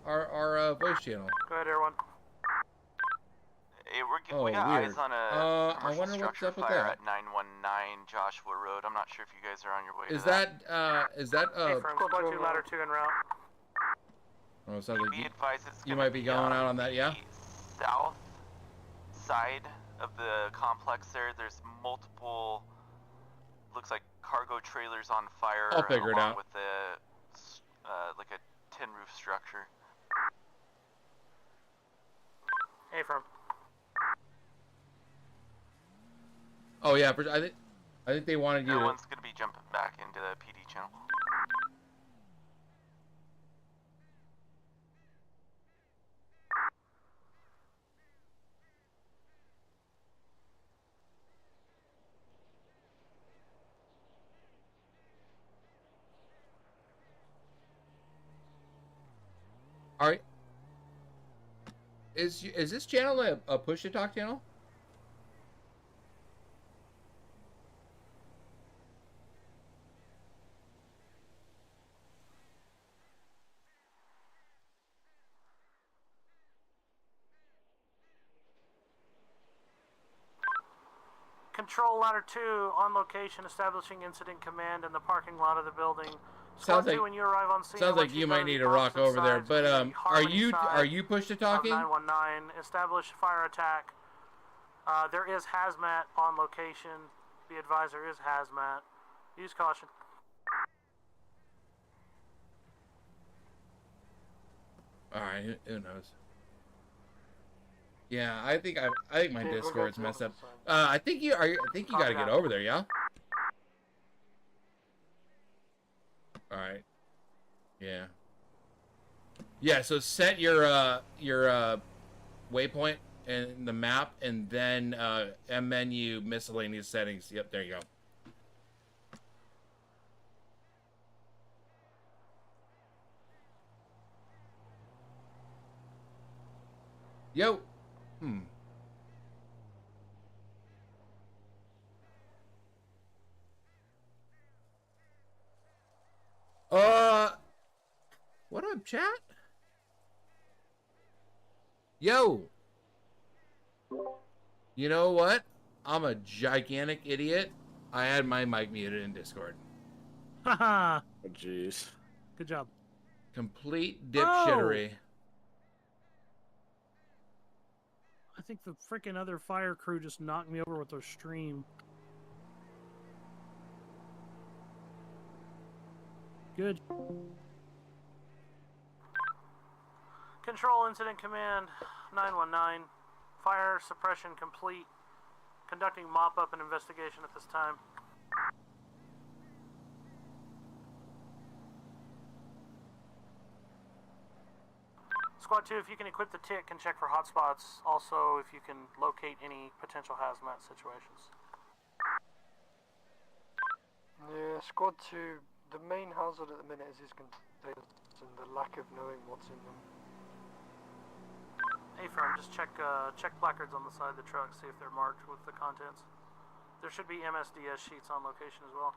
our voice channel. Go ahead, Air 1. Hey, Oh, we got weird. eyes on a I commercial wonder what's structure up with fire that. at 919 Joshua Road. I'm not sure if you guys are on your way Is to that. that Hey, from Squad 2, Ladder 2 en route. Oh, it sounds like Be advised it's you gonna might be going out on that, yeah? South side of the complex there. There's multiple, looks like cargo trailers on fire. I'll figure it along out. with the like a tin roof structure. Hey, from. Oh yeah, I think they wanted you to. Everyone's gonna be jumping back into the PD channel. All right. Is this channel a push to talk channel? Control Ladder 2, on location, establishing incident command in the parking lot of the building. Sounds Squad like 2, when you arrive on scene, sounds like you might need to rock over there. But are you push to talking? 919, establish fire attack. There is hazmat on location. Be advised, there is hazmat. Use caution. All right, who knows? Yeah, I think my Okay, we'll go Discord's to the messed up. other I think you got to get over there, yeah. All right. Yeah. Yeah. So set your waypoint in the map, and then M menu miscellaneous settings. Yep, there you go. Yo. What up, chat? Yo. You know what? I'm a gigantic idiot. I had my mic muted in Discord. Haha. Oh, jeez. Good job. Complete dipshittery. I think the freaking other fire crew just knocked me over with their stream. Good. Control Incident Command 919. Fire suppression complete. Conducting mop-up and investigation at this time. Squad 2, if you can equip the tick and check for hotspots. Also, if you can locate any potential hazmat situations. Yeah, Squad 2, the main hazard at the minute is his containers and the lack of knowing what's in them. A-firm, just check placards on the side of the truck, see if they're marked with the contents. There should be MSDS sheets on location as well.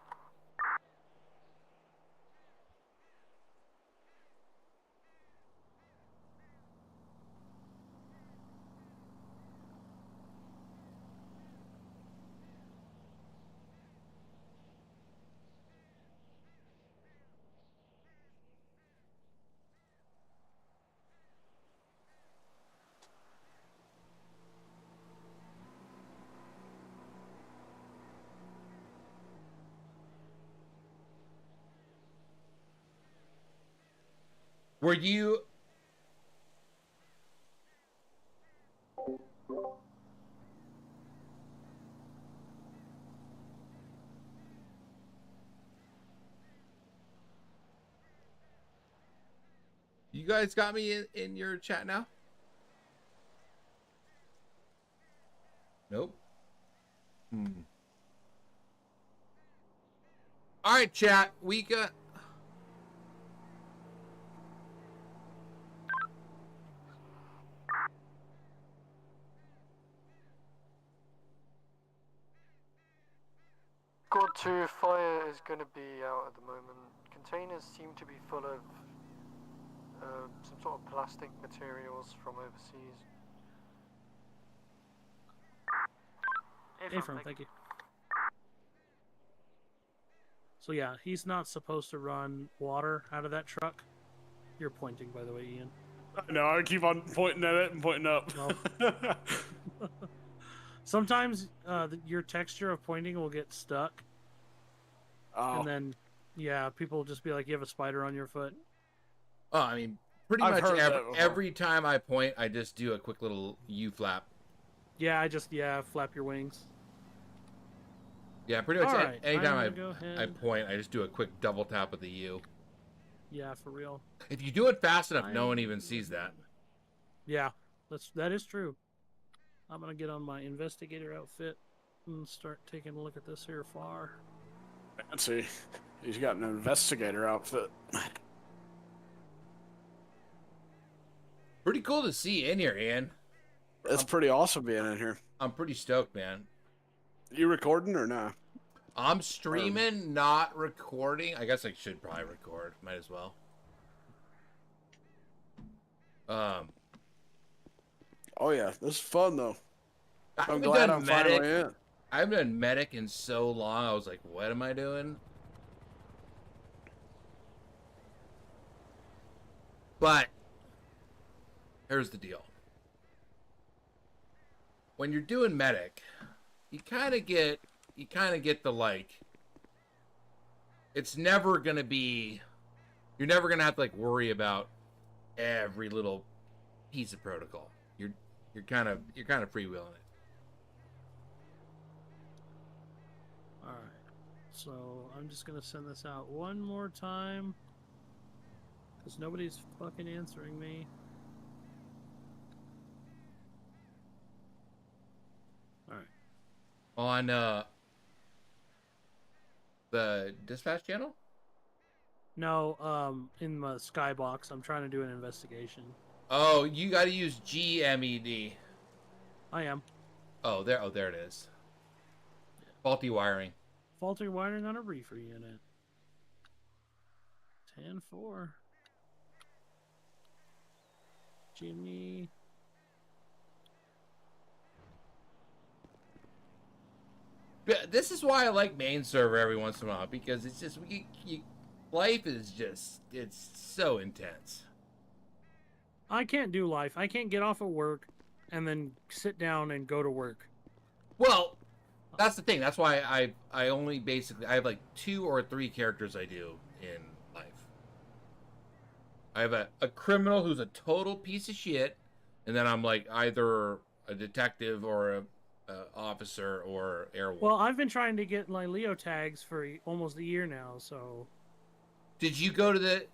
Were you... You guys got me in your chat now? Nope. All right, chat. We got... Squad 2, fire is going to be out at the moment. Containers seem to be full of some sort of plastic materials from overseas. A-firm, thank you. So yeah, he's not supposed to run water out of that truck. You're pointing, by the way, Ian. No, I keep on pointing at it and pointing up. Oh. Sometimes your texture of pointing will get stuck. Oh. And then, yeah, people will just be like, you have a spider on your foot. Oh, I mean, pretty I've much heard that before. every time I point, I just do a quick little U flap. Yeah, flap your wings. Yeah, pretty much Alright, anytime I point, I just do a quick double tap with the U. Yeah, for real. If you do it fast enough, no one even sees that. Yeah, that is true. I'm gonna get on my investigator outfit and start taking a look at this here far. Fancy. He's got an investigator outfit. Pretty cool to see you in here, Ian. It's pretty awesome being in here. I'm pretty stoked, man. You recording or not? I'm streaming, not recording. I guess I should probably record. Might as well. Oh yeah, this is fun though. I'm haven't glad done I'm finally medic. in. I haven't done medic in so long. I was like, what am I doing? But here's the deal. When you're doing medic, you kind of get the like, it's never going to be, you're never going to have to like worry about every little piece of protocol. You're kind of freewheeling it. All right. So I'm just gonna send this out one more time because nobody's fucking answering me. All right. On the dispatch channel? No, in my skybox, I'm trying to do an investigation. Oh, you got to use GMED. I am. Oh, there it is. Faulty wiring. Faulty wiring on a reefer unit. 10-4. Jimmy. But this is why I like main server every once in a while, because it's just life is just, it's so intense. I can't do life. I can't get off of work and then sit down and go to work. Well, that's the thing. That's why I only basically, I have like 2 or 3 characters I do in life. I have a criminal who's a total piece of shit, and then I'm like either a detective or a officer or airwolf. Well, I've been trying to get my Leo tags for almost a year now, so... Did you go to the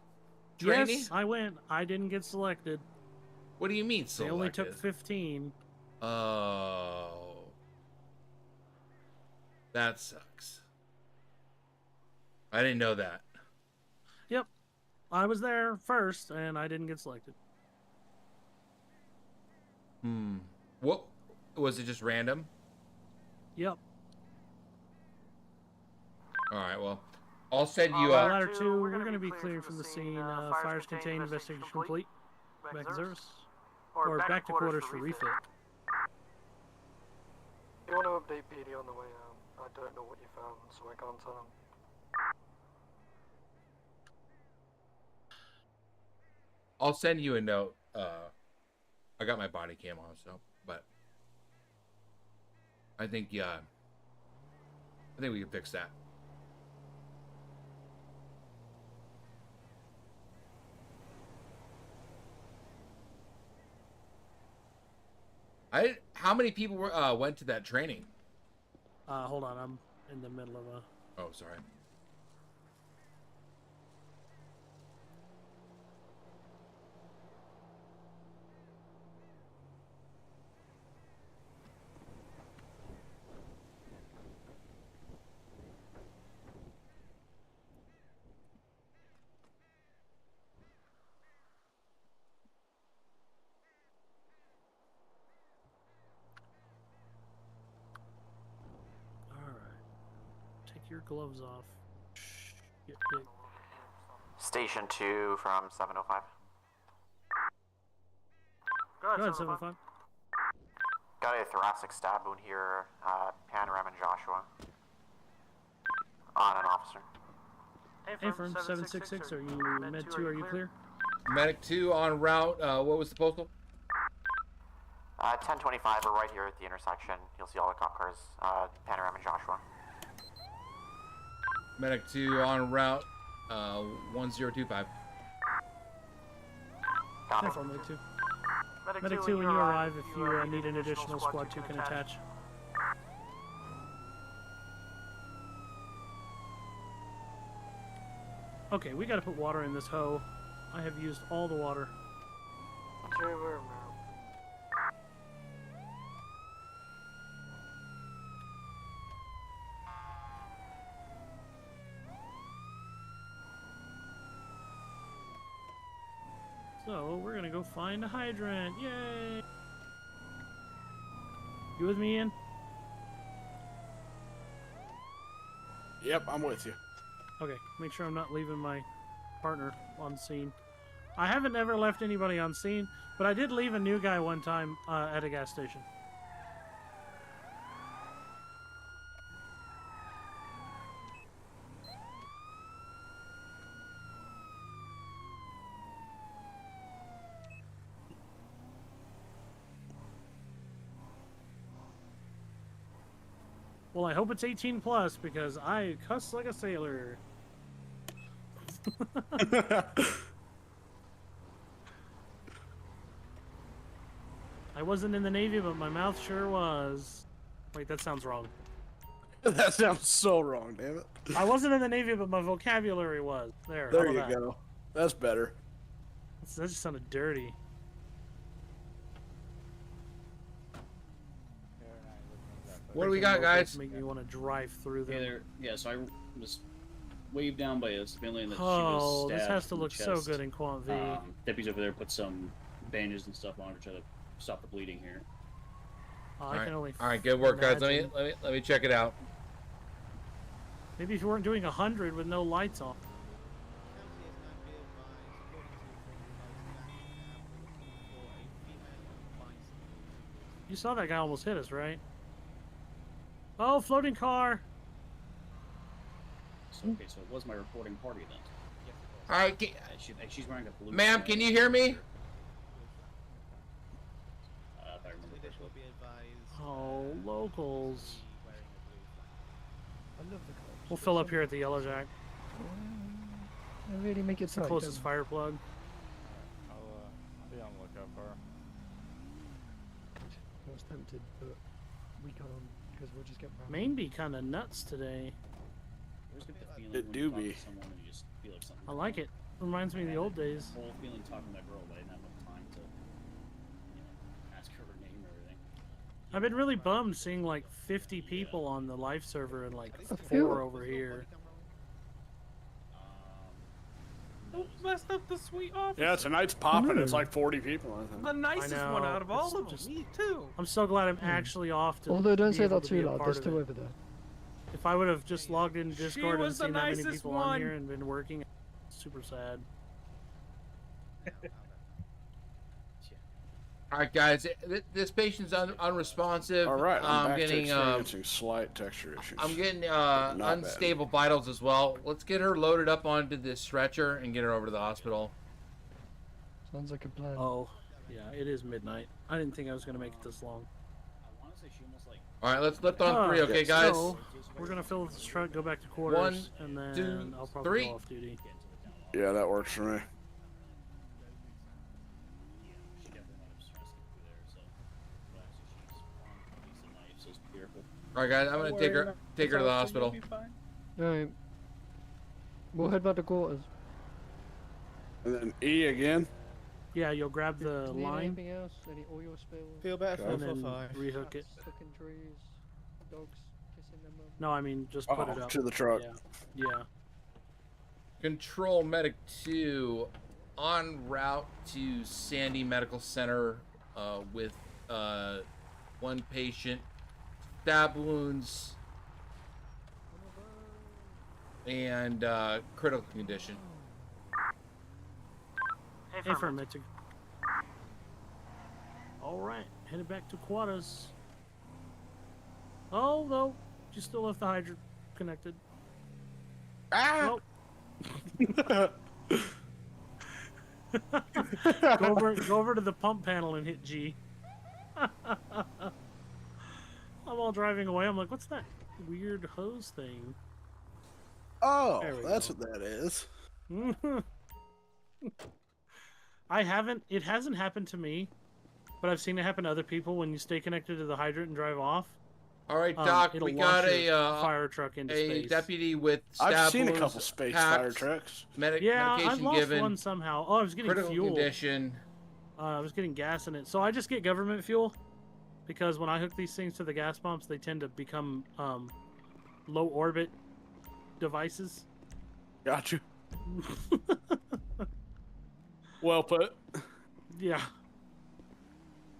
training? Yes, I went. I didn't get selected. What do you mean selected? They only took 15. Oh. That sucks. I didn't know that. Yep. I was there first, and I didn't get selected. What? Was it just random? Yep. Alright, well, I'll send you Ladder 2, we're going to be cleared from the scene. Fires contained, investigation complete. Back to service. Or back to quarters for refit. You want to update PD on the way out? I don't know what you found, so I can't tell him. I'll send you a note. I got my body cam on, so, but I think, yeah, I think we can fix that. How many people were went to that training? Hold on, I'm in the middle of a... Oh, sorry. Your gloves off. Get big. Station 2 from 705. Go ahead, 705. Got a thoracic stab wound here, Panorama and Joshua. On an officer. Hey, firm 766, are you med 2, are you clear? Medic 2 en route, what was the postal? 1025, we're right here at the intersection. You'll see all the cop cars, Panorama and Joshua. Medic 2 en route, 1025. Copy. Medic 2. Medic 2, when you arrive, if you need an additional squad 2 can attach. Okay, we gotta put water in this hoe. I have used all the water. So, we're gonna go find a hydrant. Yay! You with me, Ian? Yep, I'm with you. Okay, make sure I'm not leaving my partner on scene. I haven't ever left anybody on scene, but I did leave a new guy one time at a gas station. Well, I hope it's 18 plus because I cuss like a sailor. I I wasn't in the Navy, but my mouth sure was. Wait, that sounds wrong. That sounds so wrong, damn it. I wasn't in the Navy, but my vocabulary was. There. There how you about that? go. That's better. That just sounded dirty. What do we got, guys? Make me want to drive through them. Yeah, so I was waved down by a civilian that she Oh, was this stabbed has to in the look so chest. good in Quant V. Deputies over there put some bandages and stuff on her to try to stop the bleeding here. I can only. All right, good work, guys. imagine. Let me check it out. Maybe if you weren't doing 100 with no lights on. You saw that guy almost hit us, right? Oh, floating car! So, okay, so it was my reporting party then. All right, she's wearing a blue. ma'am, can you hear me? If I remember correctly. Oh, locals. We'll fill up here at the Yellow Jack. I really make it It's the tight, closest don't fire plug. I'll be on the lookout for her. I was tempted, but we can't because we'll just get round. Maine be kind of nuts today. It do be. I like it. Reminds me of the old days. Whole feeling talking to that girl, but I didn't have enough time to, you know, ask her her name and everything. I've been really bummed seeing like 50 people on the live server and like feel- 4 over here. Oh, messed up the sweet officer. Yeah, tonight's popping. It's like 40 people, I think. The nicest one know. out of all It's of them. just- Me too. I'm so glad I'm actually off to. Although don't be say able that to be too a loud. part There's of two it. over there. If I would have just logged in Discord and was the seen that many nicest people one. on here and been working, super sad. All right, guys. This patient's unresponsive. All right, I'm back getting to experiencing slight texture issues. I'm getting Not bad. unstable vitals as well. Let's get her loaded up onto this stretcher and get her over to the hospital. Sounds like a plan. Oh, yeah, it is midnight. I didn't think I was gonna make it this long. All right, let's lift on 3, okay, guys? So, we're gonna fill this truck, go back to quarters, 1, and then 2, I'll probably 3. go off duty. Yeah, that works for me. All right, guys. I'm gonna take her to the hospital. Alright. We'll head back to quarters. And then E again. Yeah, you'll grab the Do we need line anything else? Any oil spills? Feel better and for then 4-5. rehook it. Fucking trees. Dogs kissing them. No, I mean just put it Oh, up to the truck. Yeah. Yeah. Control Medic 2 en route to Sandy Medical Center with 1 patient, stab wounds, and critical condition. Affirmative. All right, headed back to quarters. Oh no, you still left the hydrant connected. Ah! Nope. go over to the pump panel and hit G. I'm all driving away. I'm like, what's that weird hose thing? Oh, There we that's go. what that is. It hasn't happened to me, but I've seen it happen to other people when you stay connected to the hydrant and drive off. All right, Doc, it'll we got launch a your fire truck into space. deputy with stab I've seen a wounds, couple space packed, fire trucks. Yeah, I've medication lost given, one somehow. Oh, I was getting critical fuel. condition. I was getting gas in it. So I just get government fuel because when I hook these things to the gas pumps, they tend to become low orbit devices. Got you. Well put. Yeah.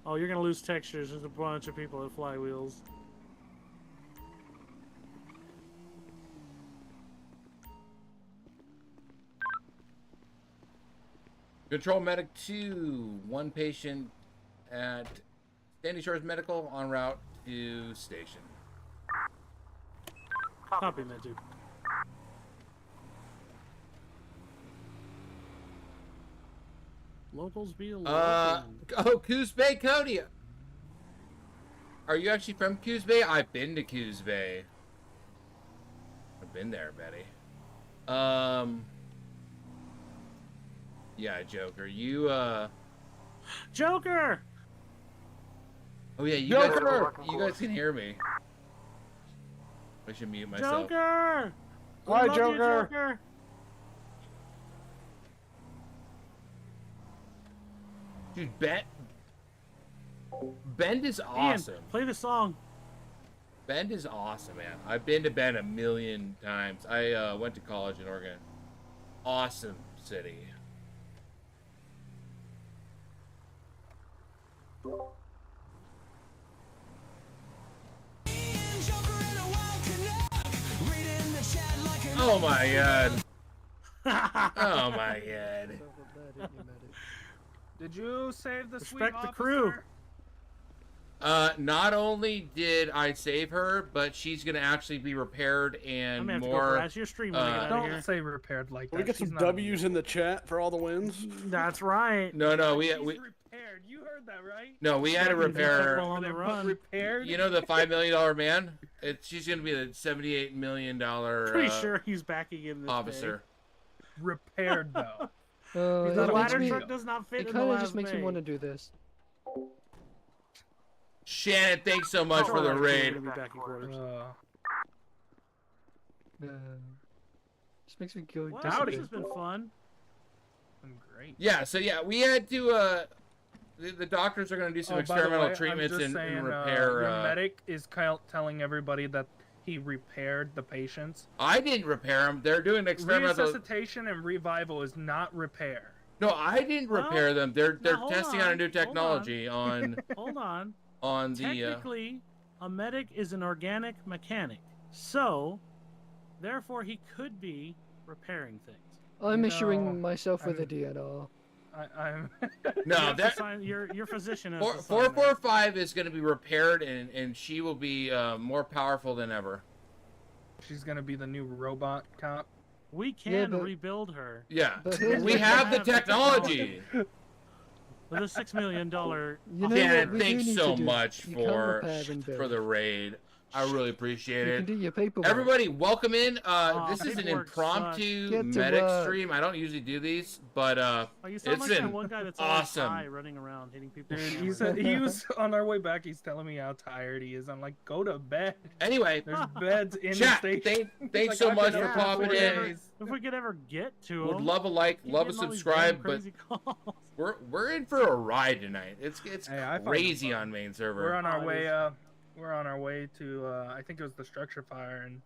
Oh, you're gonna lose textures. There's a bunch of people at flywheels. Control Medic 2, 1 patient at Sandy Shores Medical en route to station. Copy, Metu. Locals be local. Coos Bay, Cody. Are you actually from Coos Bay? I've been to Coos Bay. I've been there, Betty. Yeah, Joker. You, Joker! Oh yeah, you guys can hear me. I should mute myself. Joker! Hi, Love you, Joker. Joker! Dude, Bend is awesome. Ian, play the song. Bend is awesome, man. I've been to Bend a million times. I went to college in Oregon. Awesome city. Oh my god. Oh my god. Did you save the sweet Respect the officer? crew. Not only did I save her, but she's gonna actually be repaired and I'm gonna have more. to go harass your stream when we get out of here. Don't say repaired like Can that. we get She's some not a- W's in the chat for all the wins? That's right. No, we repaired. You heard that, right? no, we had to repair. On the run. Repaired. You know the $5 million man? She's gonna be the $78 million. Pretty sure he's backing in this officer. Repaired though. The That ladder makes me- truck does not fit It in the kind of last just makes me bay. want to do this. Shannon, thanks so much for the raid. Just makes me go. Wow, this has been fun. Great. Yeah, so yeah, we had to. The doctors are gonna do some experimental way, treatments I'm just and saying, repair. Your medic is telling everybody that he repaired the patients. I didn't repair them. They're doing experimental. Resuscitation and revival is not repair. No, I didn't repair them. They're hold testing out a on, new technology on Hold on. on the. Technically, a medic is an organic mechanic, so therefore he could be repairing things. I'm issuing myself with a DNR. I'm No, that your physician. Has 445 is going to be repaired, and she will be more powerful than ever. She's gonna be the new robot cop. We can rebuild her. Yeah, we have the technology. With a $6 million. Dan, thanks so much for the raid. I really appreciate You it. can do your paperwork. Everybody, welcome in. This is an paperwork impromptu sucks. Get to medic work. stream. I don't usually do these, but You sound it's like an that one guy that's awesome. always high running around hitting people. Dude, with cameras. he was on our way back. He's telling me how tired he is. I'm like, go to bed. Anyway, There's beds in chat, the station. thanks Like, so I've much been for up popping 4 in. days. If we could ever get to Would him. love a like, Keep love a getting all these subscribe, damn but crazy calls. we're in for a ride tonight. It's Hey, I find it crazy fun. on main server. We're on our way. We're on our way to. I think it was the structure fire, and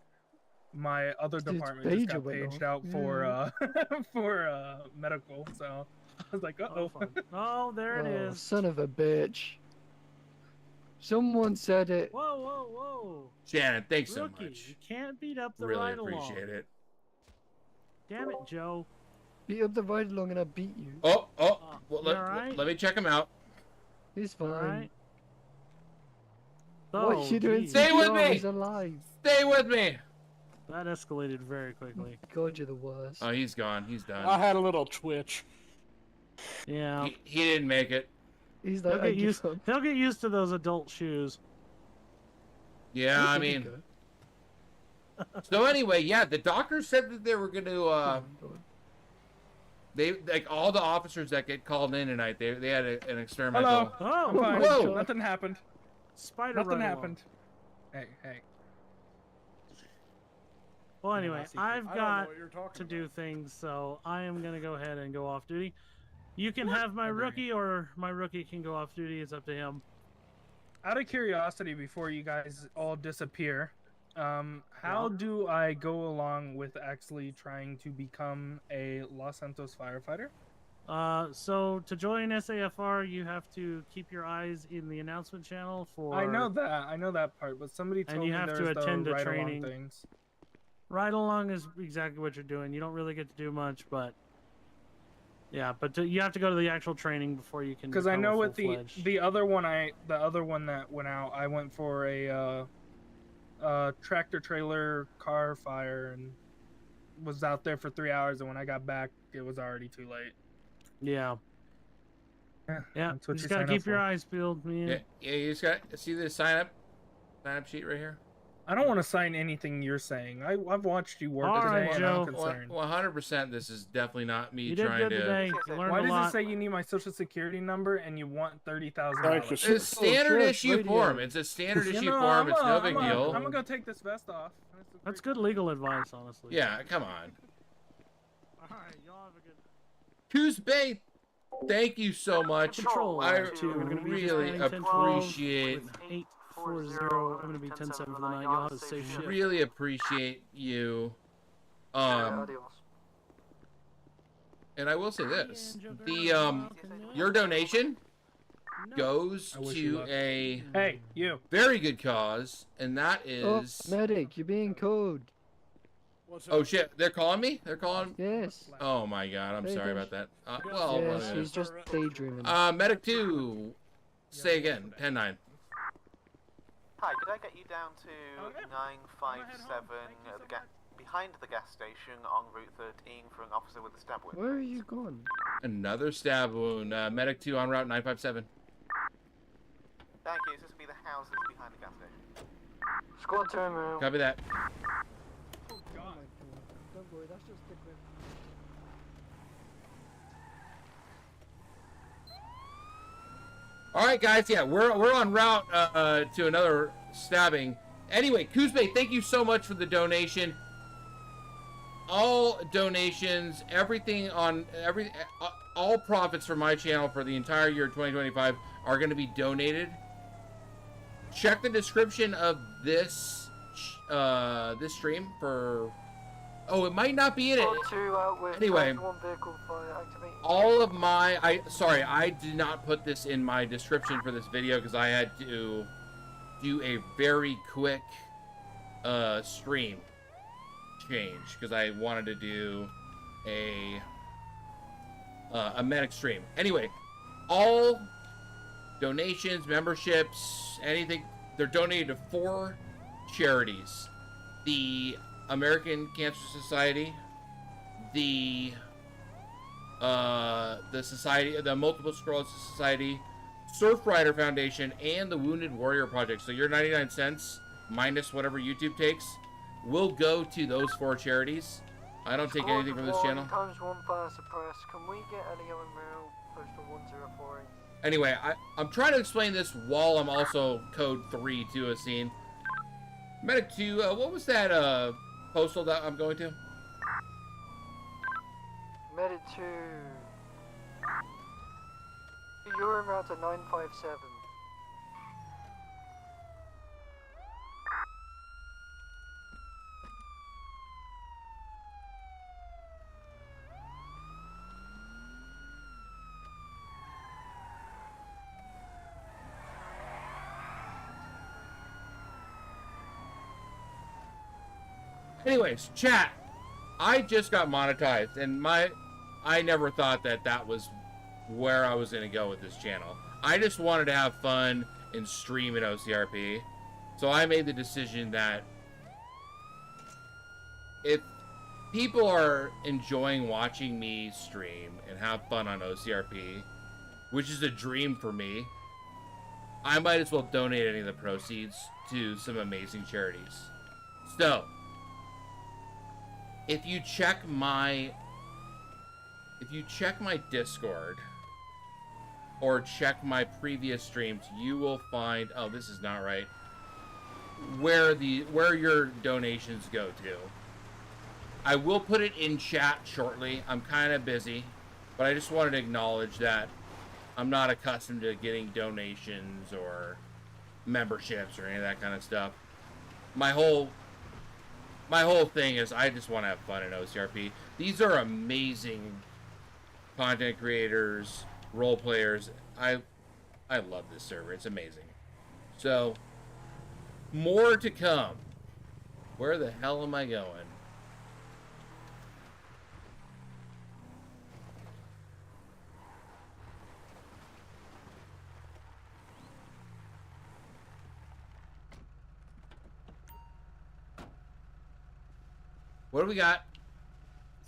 my other Dude's department just got pager went paged off. out for for medical. So I was like, uh-oh. Oh, there it Oh, is. son of a bitch. Someone said it. Whoa, whoa, whoa. Shannon, thanks so Rookie, much. you can't beat up the Really ride appreciate along. it. Damn it, Joe. Beat up the ride along and I beat you. Oh, well, you alright? let me check him out. He's fine. Alright. What you doing? geez. Stay with CPR? me! He's alive. Stay with me! That escalated very quickly. God, you're the worst. Oh, he's gone. He's done. I had a little twitch. Yeah. He didn't make it. He's He'll like, get used to those adult shoes. Yeah, I mean. So anyway, yeah, the doctors said that they were going to. They like all the officers that get called in tonight. They had an experimental. Hello. I'm fine. Whoa! Nothing happened. Spider Nothing ride along. happened. Hey, hey. Well, anyway, I've I don't know got what you're talking to do things, so I am going to go ahead and go off duty. You can have my rookie, or my rookie can go off duty. It's up to him. Out of curiosity, before you guys all disappear, how do I go along with actually trying to become a Los Santos firefighter? So to join SAFR, you have to keep your eyes in the announcement channel for. I know that part, but somebody told and you me have there's to the attend a ride-along training. things. Ride along is exactly what you're doing. You don't really get to do much, but yeah, but you have to go to the actual training before you can. Because I know with full-fledged. the other one that went out, I went for a tractor trailer car fire and was out there for 3 hours, and when I got back, it was already too late. Yeah. Yeah. You That's what just you gotta sign up keep your for. eyes peeled, man. Yeah, you just got see the sign up sheet right here. I don't want to sign anything you're saying. I've watched you work All today, right, and Joe. I'm concerned. 100%. This is definitely not me You did trying good to. today. You learned Why a does lot. it say you need my social security number and you want $30,000? Thank you, It's standard issue form. It's a standard issue form. It's no big deal. I'm gonna go take this vest off. That's good legal advice, honestly. Yeah, come on. All right, y'all have a good. Tuesday, thank you so much. Control. I We're gonna be really just 10-12 appreciate. with 840. I'm gonna be 10-7 for the night. Y'all have a safe shift. Really appreciate you. And I will say this: the your donation goes to a very good cause, and that is medic, you're being called. Oh shit! They're calling me. They're calling. Yes. Oh my god! I'm Hey, sorry there's- about that. Well, yes, he's just daydreaming. medic 2. Say again. 10-9. Hi, could I get you down to 957 behind the gas station on Route 13 for an officer with a stab wound? Where are you going? Another stab wound. Medic 2 en route 957. Thank you. This will be the houses behind the gas station. Squad 2 move. Copy that. Oh god. Don't worry, that's just the grip. All right, guys. Yeah, we're en route to another stabbing. Anyway, Kuzbe, thank you so much for the donation. All donations, everything on all profits from my channel for the entire year 2025 are going to be donated. Check the description of this this stream for. Oh, it might not be in it. Anyway, all of my I did not put this in my description for this video because I had to do a very quick stream change because I wanted to do a medic stream. Anyway, all donations, memberships, anything, they're donated to 4 charities: the American Cancer Society, the Society, the Multiple Sclerosis Society, Surfrider Foundation, and the Wounded Warrior Project. So your 99 cents minus whatever YouTube takes will go to those 4 charities. I don't take anything from this channel. Times 1 fire suppress. Can we get Elio and Meryl postal 104? Anyway, I'm trying to explain this while I'm also code 3 to a scene. Medic 2, what was that postal that I'm going to? Medic 2. You're en route to 957. Anyways, chat. I just got monetized, and I never thought that was where I was going to go with this channel. I just wanted to have fun and stream at OCRP. So I made the decision that if people are enjoying watching me stream and have fun on OCRP, which is a dream for me, I might as well donate any of the proceeds to some amazing charities. So, if you check my Discord or check my previous streams, you will find, oh, this is not right, where your donations go to. I will put it in chat shortly. I'm kind of busy, but I just wanted to acknowledge that I'm not accustomed to getting donations or memberships or any of that kind of stuff. My whole thing is I just want to have fun in OCRP. These are amazing content creators, role players. I love this server. It's amazing. So, more to come. Where the hell am I going? What do we got?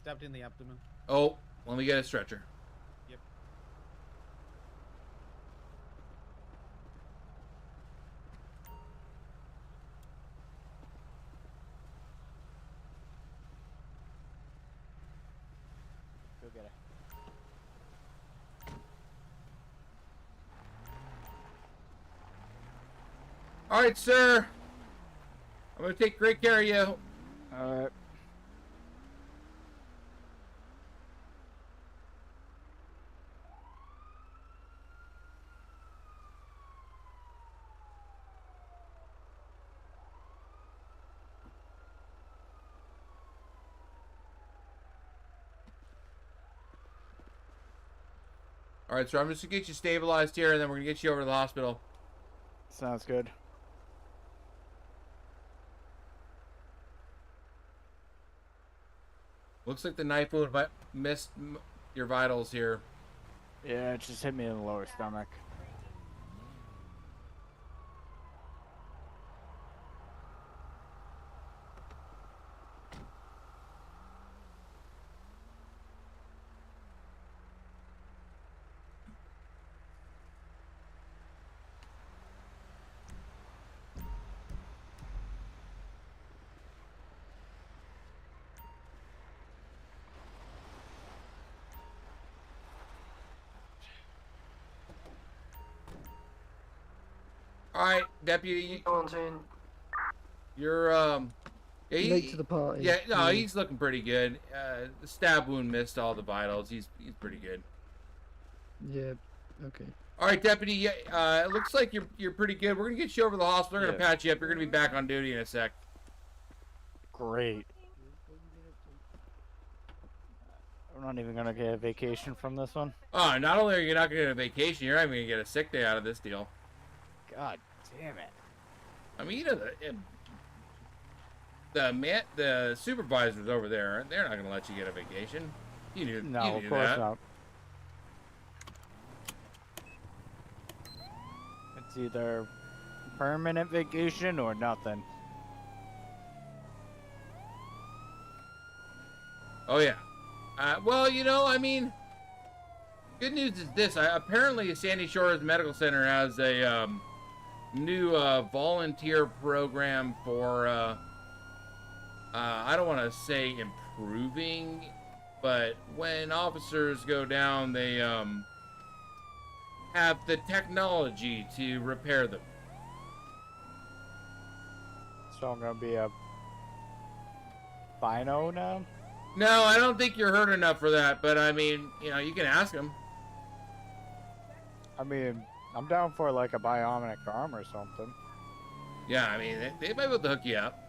Stabbed in the abdomen. Oh, let me get a stretcher. Yep. get it. All right, sir. I'm gonna take great care of you. All right. All right, sir. I'm just gonna get you stabilized here, and then we're gonna get you over to the hospital. Sounds good. Looks like the knife wound missed your vitals here. Yeah, it just hit me in the lower stomach. All right, deputy. You're yeah, Late to the party. Yeah, no, he's looking pretty good. The stab wound missed all the vitals. He's pretty good. Yeah. Okay. All right, deputy. Yeah, it looks like you're pretty good. We're gonna get you over to the hospital. We're gonna patch you up. You're gonna be back on duty in a sec. Great. I'm not even gonna get a vacation from this one. Oh, not only are you not gonna get a vacation, you're not even gonna get a sick day out of this deal. God damn it. I mean, you know, the supervisors over there, they're not gonna let you get a vacation. You knew, No, you knew of course that. not. It's either permanent vacation or nothing. Oh yeah. Well, you know, I mean, good news is this. Apparently, Sandy Shores Medical Center has a new volunteer program for, I don't want to say improving, but when officers go down, they have the technology to repair them. So I'm gonna be a Bino now? No, I don't think you're hurt enough for that, but I mean, you know, you can ask them. I mean, I'm down for like a bionic arm or something. Yeah, I mean, they might be able to hook you up.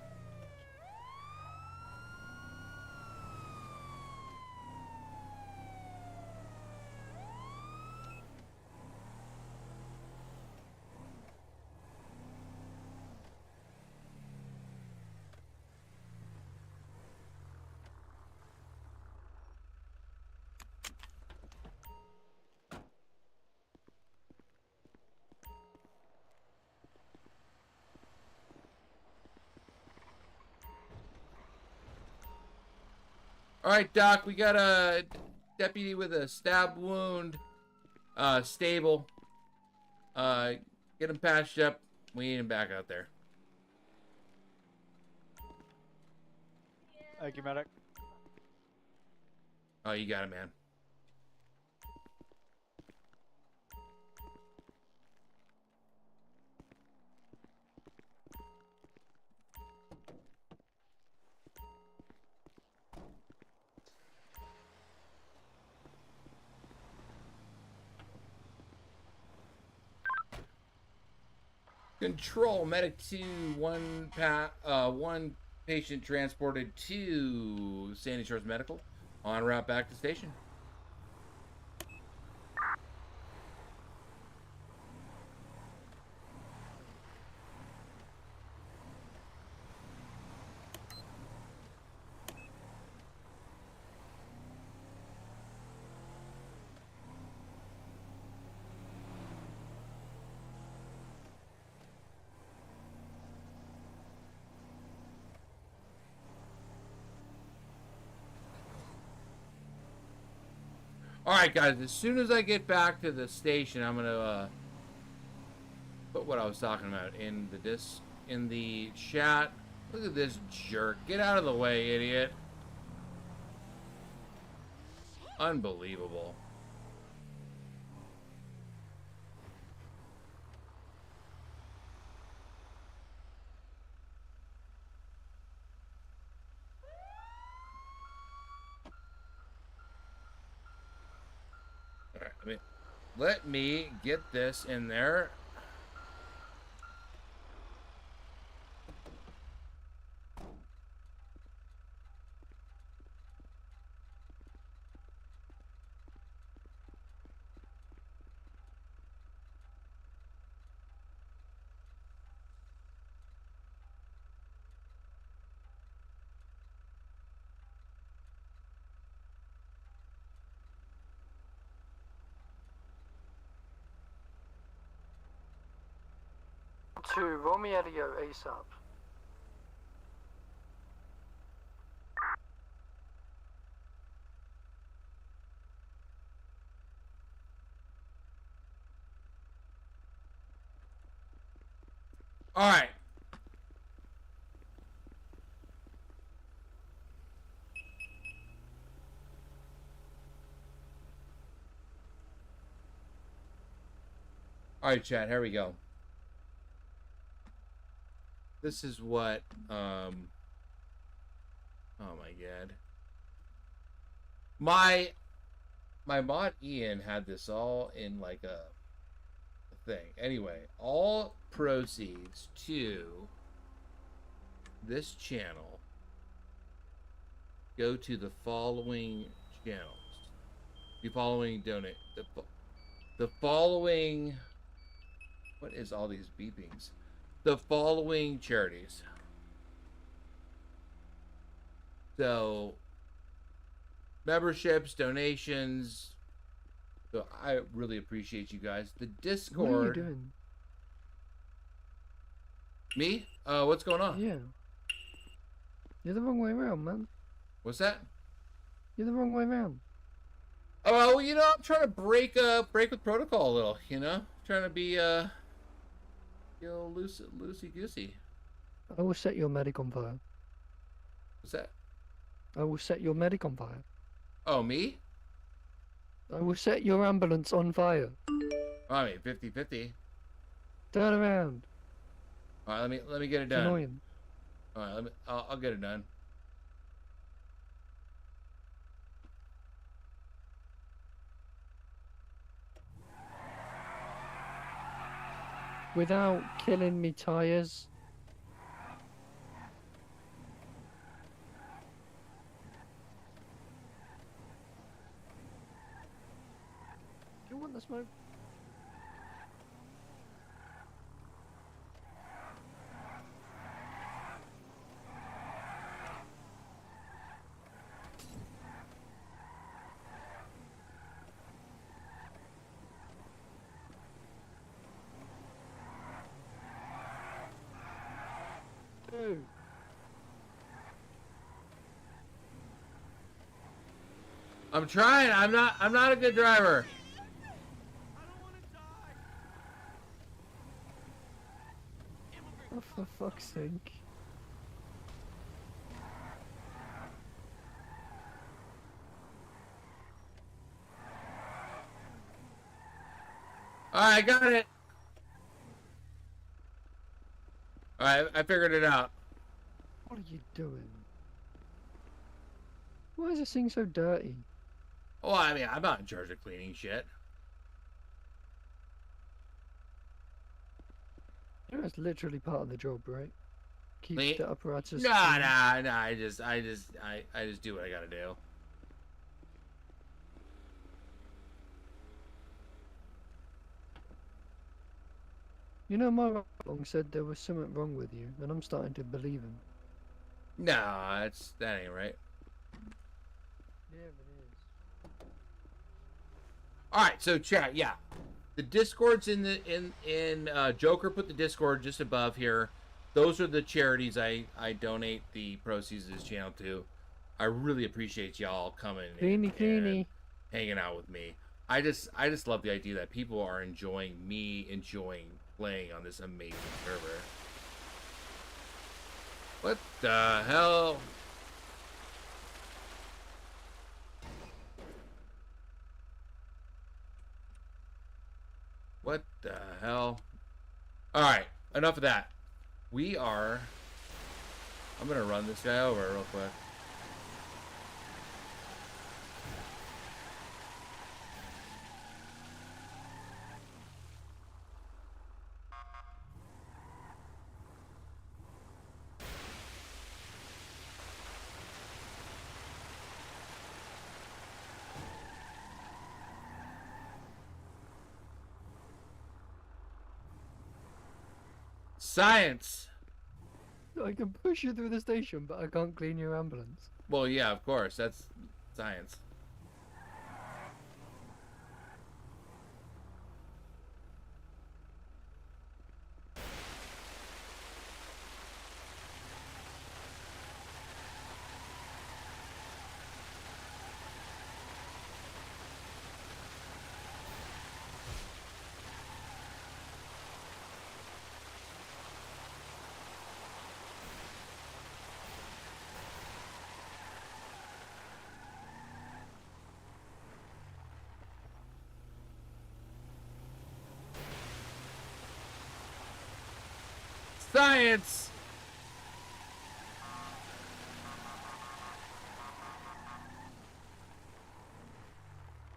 All right, Doc, we got a deputy with a stab wound, stable. Get him patched up. We need him back out there. Thank you, medic. Oh, you got it, man. Control, medic 2, one patient transported to Sandy Shores Medical, en route back to station. Alright guys, as soon as I get back to the station, I'm gonna put what I was talking about in the chat. Look at this jerk. Get out of the way, idiot. Unbelievable. All right, let me get this in there. To Romy Elio ASAP. All right. All right, chat, here we go. This is what, oh my God. My mod Ian had this all in like a thing. Anyway, all proceeds to this channel go to the following channels. The following donate, the following, what is all these beepings? The following charities. So, memberships, donations. So I really appreciate you guys. The Discord. What are you doing? Me? What's going on? Yeah. You're the wrong way around, man. What's that? You're the wrong way around. Oh, well, you know, I'm trying to break with protocol a little, you know? Trying to be, you know, loosey goosey. I will set your medic on fire. What's that? I will set your medic on fire. Oh, me? I will set your ambulance on fire. I mean, 50-50. Turn around. All right, let me get it It's done. annoying. All right, I'll get it done. Without killing me tires. Do you want the smoke? Dude. I'm trying. I'm not a good driver. Oh, for fuck's sake. All right, I got it. All right, I figured it out. What are you doing? Why is this thing so dirty? Well, I mean, I'm not in charge of cleaning shit. You know, it's literally part of the job, right? Keep Clean? the apparatus. Nah. clean. I just do what I gotta do. You know, my long said there was something wrong with you, and I'm starting to believe him. Nah, that ain't right. Yeah, it is. All right, so chat, yeah, the Discord's in Joker put the Discord just above here. Those are the charities I donate the proceeds of this channel to. I really appreciate y'all coming and hanging out with me. I just love the idea that people are enjoying playing on this amazing server. What the hell? What the hell? Alright, enough of that. I'm gonna run this guy over real quick. Science! I can push you through the station, but I can't clean your ambulance. Well, yeah, of course. That's science. Science!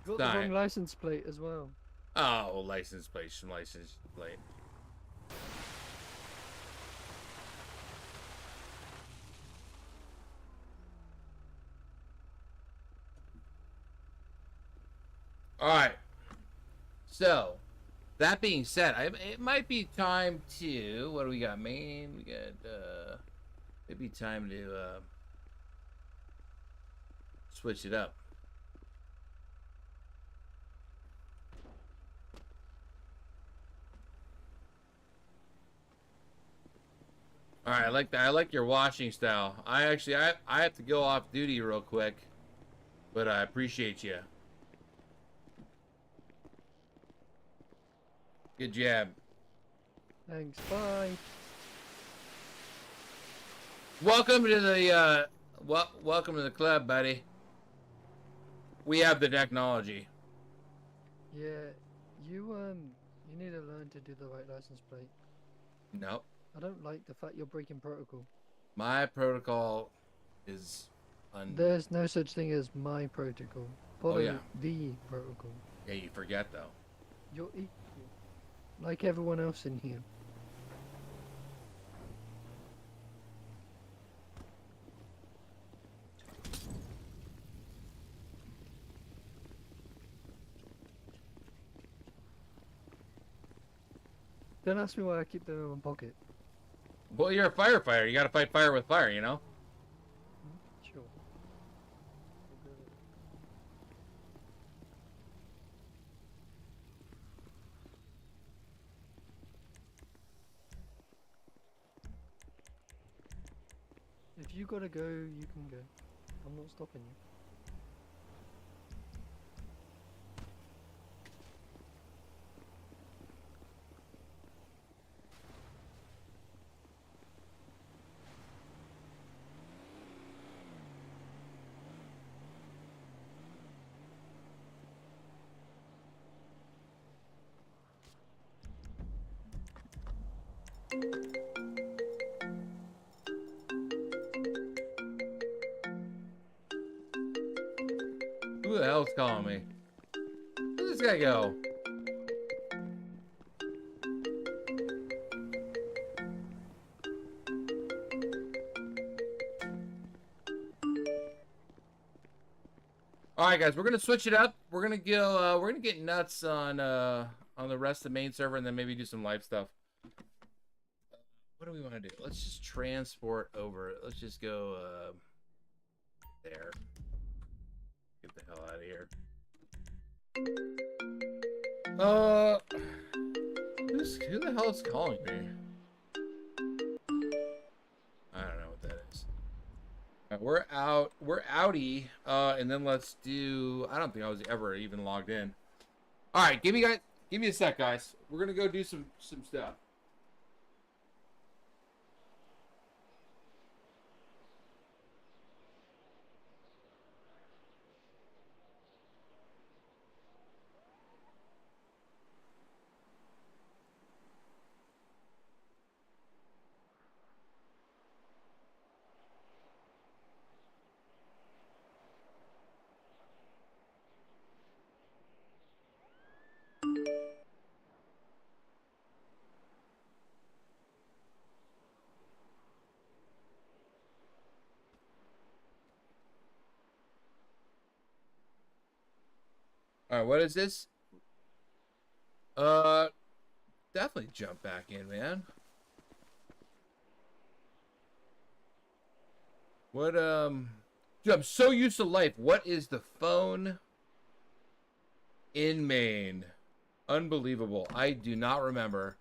Got the wrong license plate as well. Oh, license plate. Alright. So, that being said, it might be time to... What do we got? Main? We got, it'd be time to, switch it up. Alright, I like that. I like your watching style. I have to go off duty real quick. But I appreciate you. Good job. Thanks, bye. Welcome to the, welcome to the club, buddy. We have the technology. Yeah, you need to learn to do the right license plate. Nope. I don't like the fact you're breaking protocol. My protocol is There's no such thing as my protocol. Follow yeah. the protocol. Yeah, you forget though. You're equal, like everyone else in here. Don't ask me why I keep them in my pocket. Well, you're a firefighter. You gotta fight fire with fire, you know? Sure. If you gotta go, you can go. I'm not stopping you. Who the hell's calling me? Where'd this guy go? Alright guys, we're gonna switch it up. We're gonna go we're gonna get nuts on the rest of the main server and then maybe do some live stuff. What do we want to do? Let's just transport over. Let's just go there. Get the hell out of here. Who the hell is calling me? I don't know what that is. We're out. We're outie. And then let's do. I don't think I was ever even logged in. All right, give me a sec, guys. We're gonna go do some stuff. All right, what is this? Definitely jump back in, man. What, dude, I'm so used to life. What is the phone in Maine? Unbelievable. I do not remember.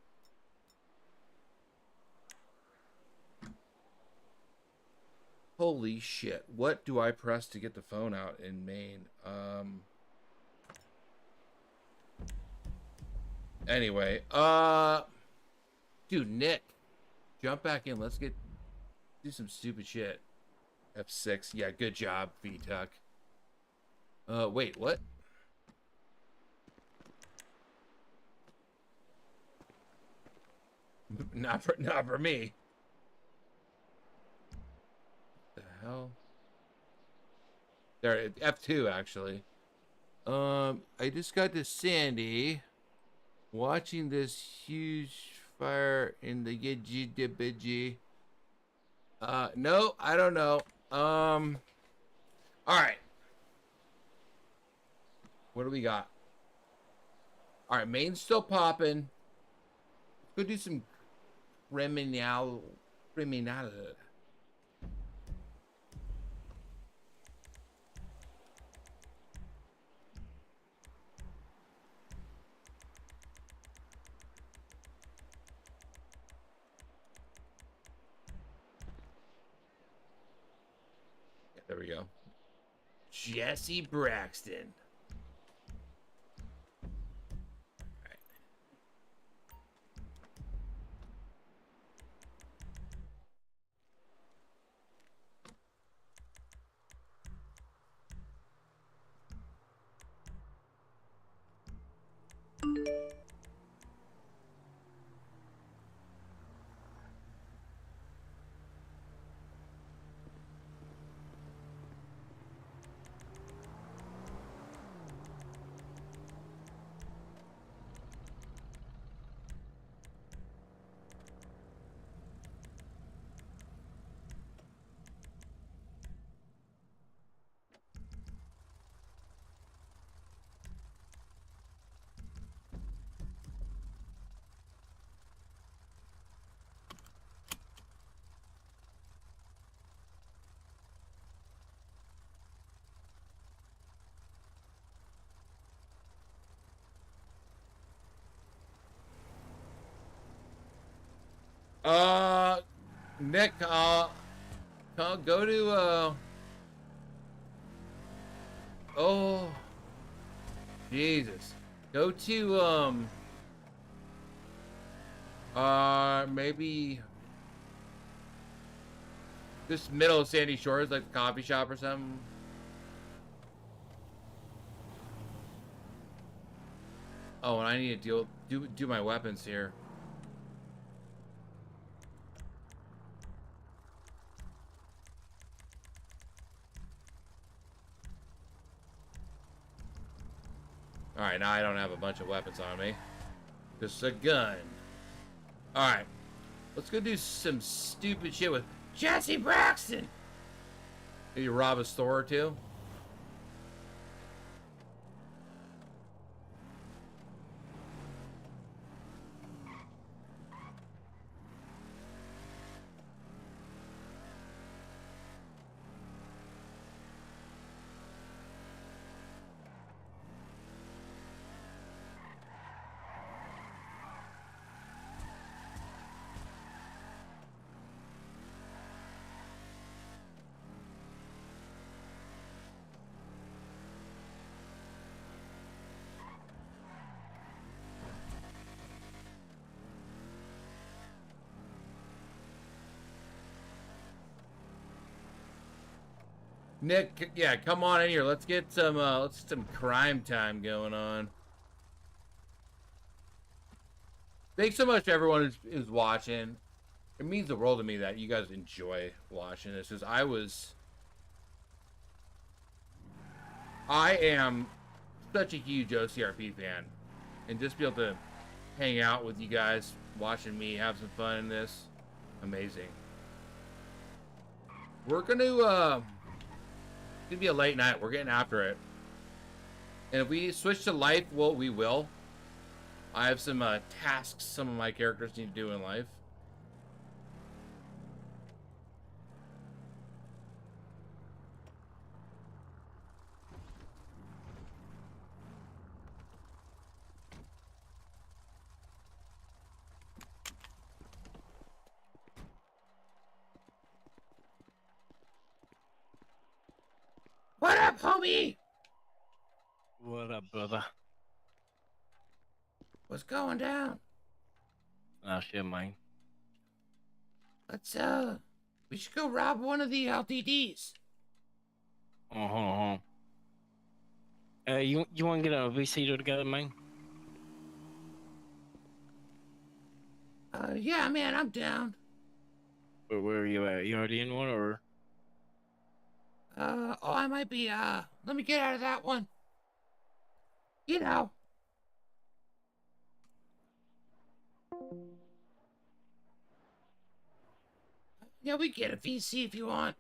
Holy shit. What do I press to get the phone out in Maine? Anyway, dude, Nick, jump back in. Let's do some stupid shit. F6. Yeah, good job, V-Tuck. Wait, what? Not for me. The hell? There, F2 actually. I just got to Sandy, watching this huge fire in the GTARP. No, I don't know. All right. What do we got? All right, Maine's still popping. Let's go do some criminal. Yeah, there we go. Jesse Braxton. Nick, go to, oh, Jesus. Go to, maybe this middle of Sandy Shores, like the coffee shop or something. Oh, and I need to do my weapons here. Alright, now I don't have a bunch of weapons on me. Just a gun. Alright. Let's go do some stupid shit with Jesse Braxton! Maybe rob a store or two? Nick, yeah, come on in here. Let's get some crime time going on. Thanks so much to everyone who's watching. It means the world to me that you guys enjoy watching this, because I am such a huge OCRP fan, and just be able to hang out with you guys, watching me have some fun in this, amazing. We're gonna be a late night. We're getting after it. And if we switch to life, well, we will. I have some tasks some of my characters need to do in life. What up, homie? What up, brother? What's going down? Oh shit, man. Let's we should go rob one of the LTDs. You want to get a VC together, man? Yeah, man, I'm down. Where are you at? You already in one, or? Oh, I might be, let me get out of that one. You know. Yeah, we get a VC if you want.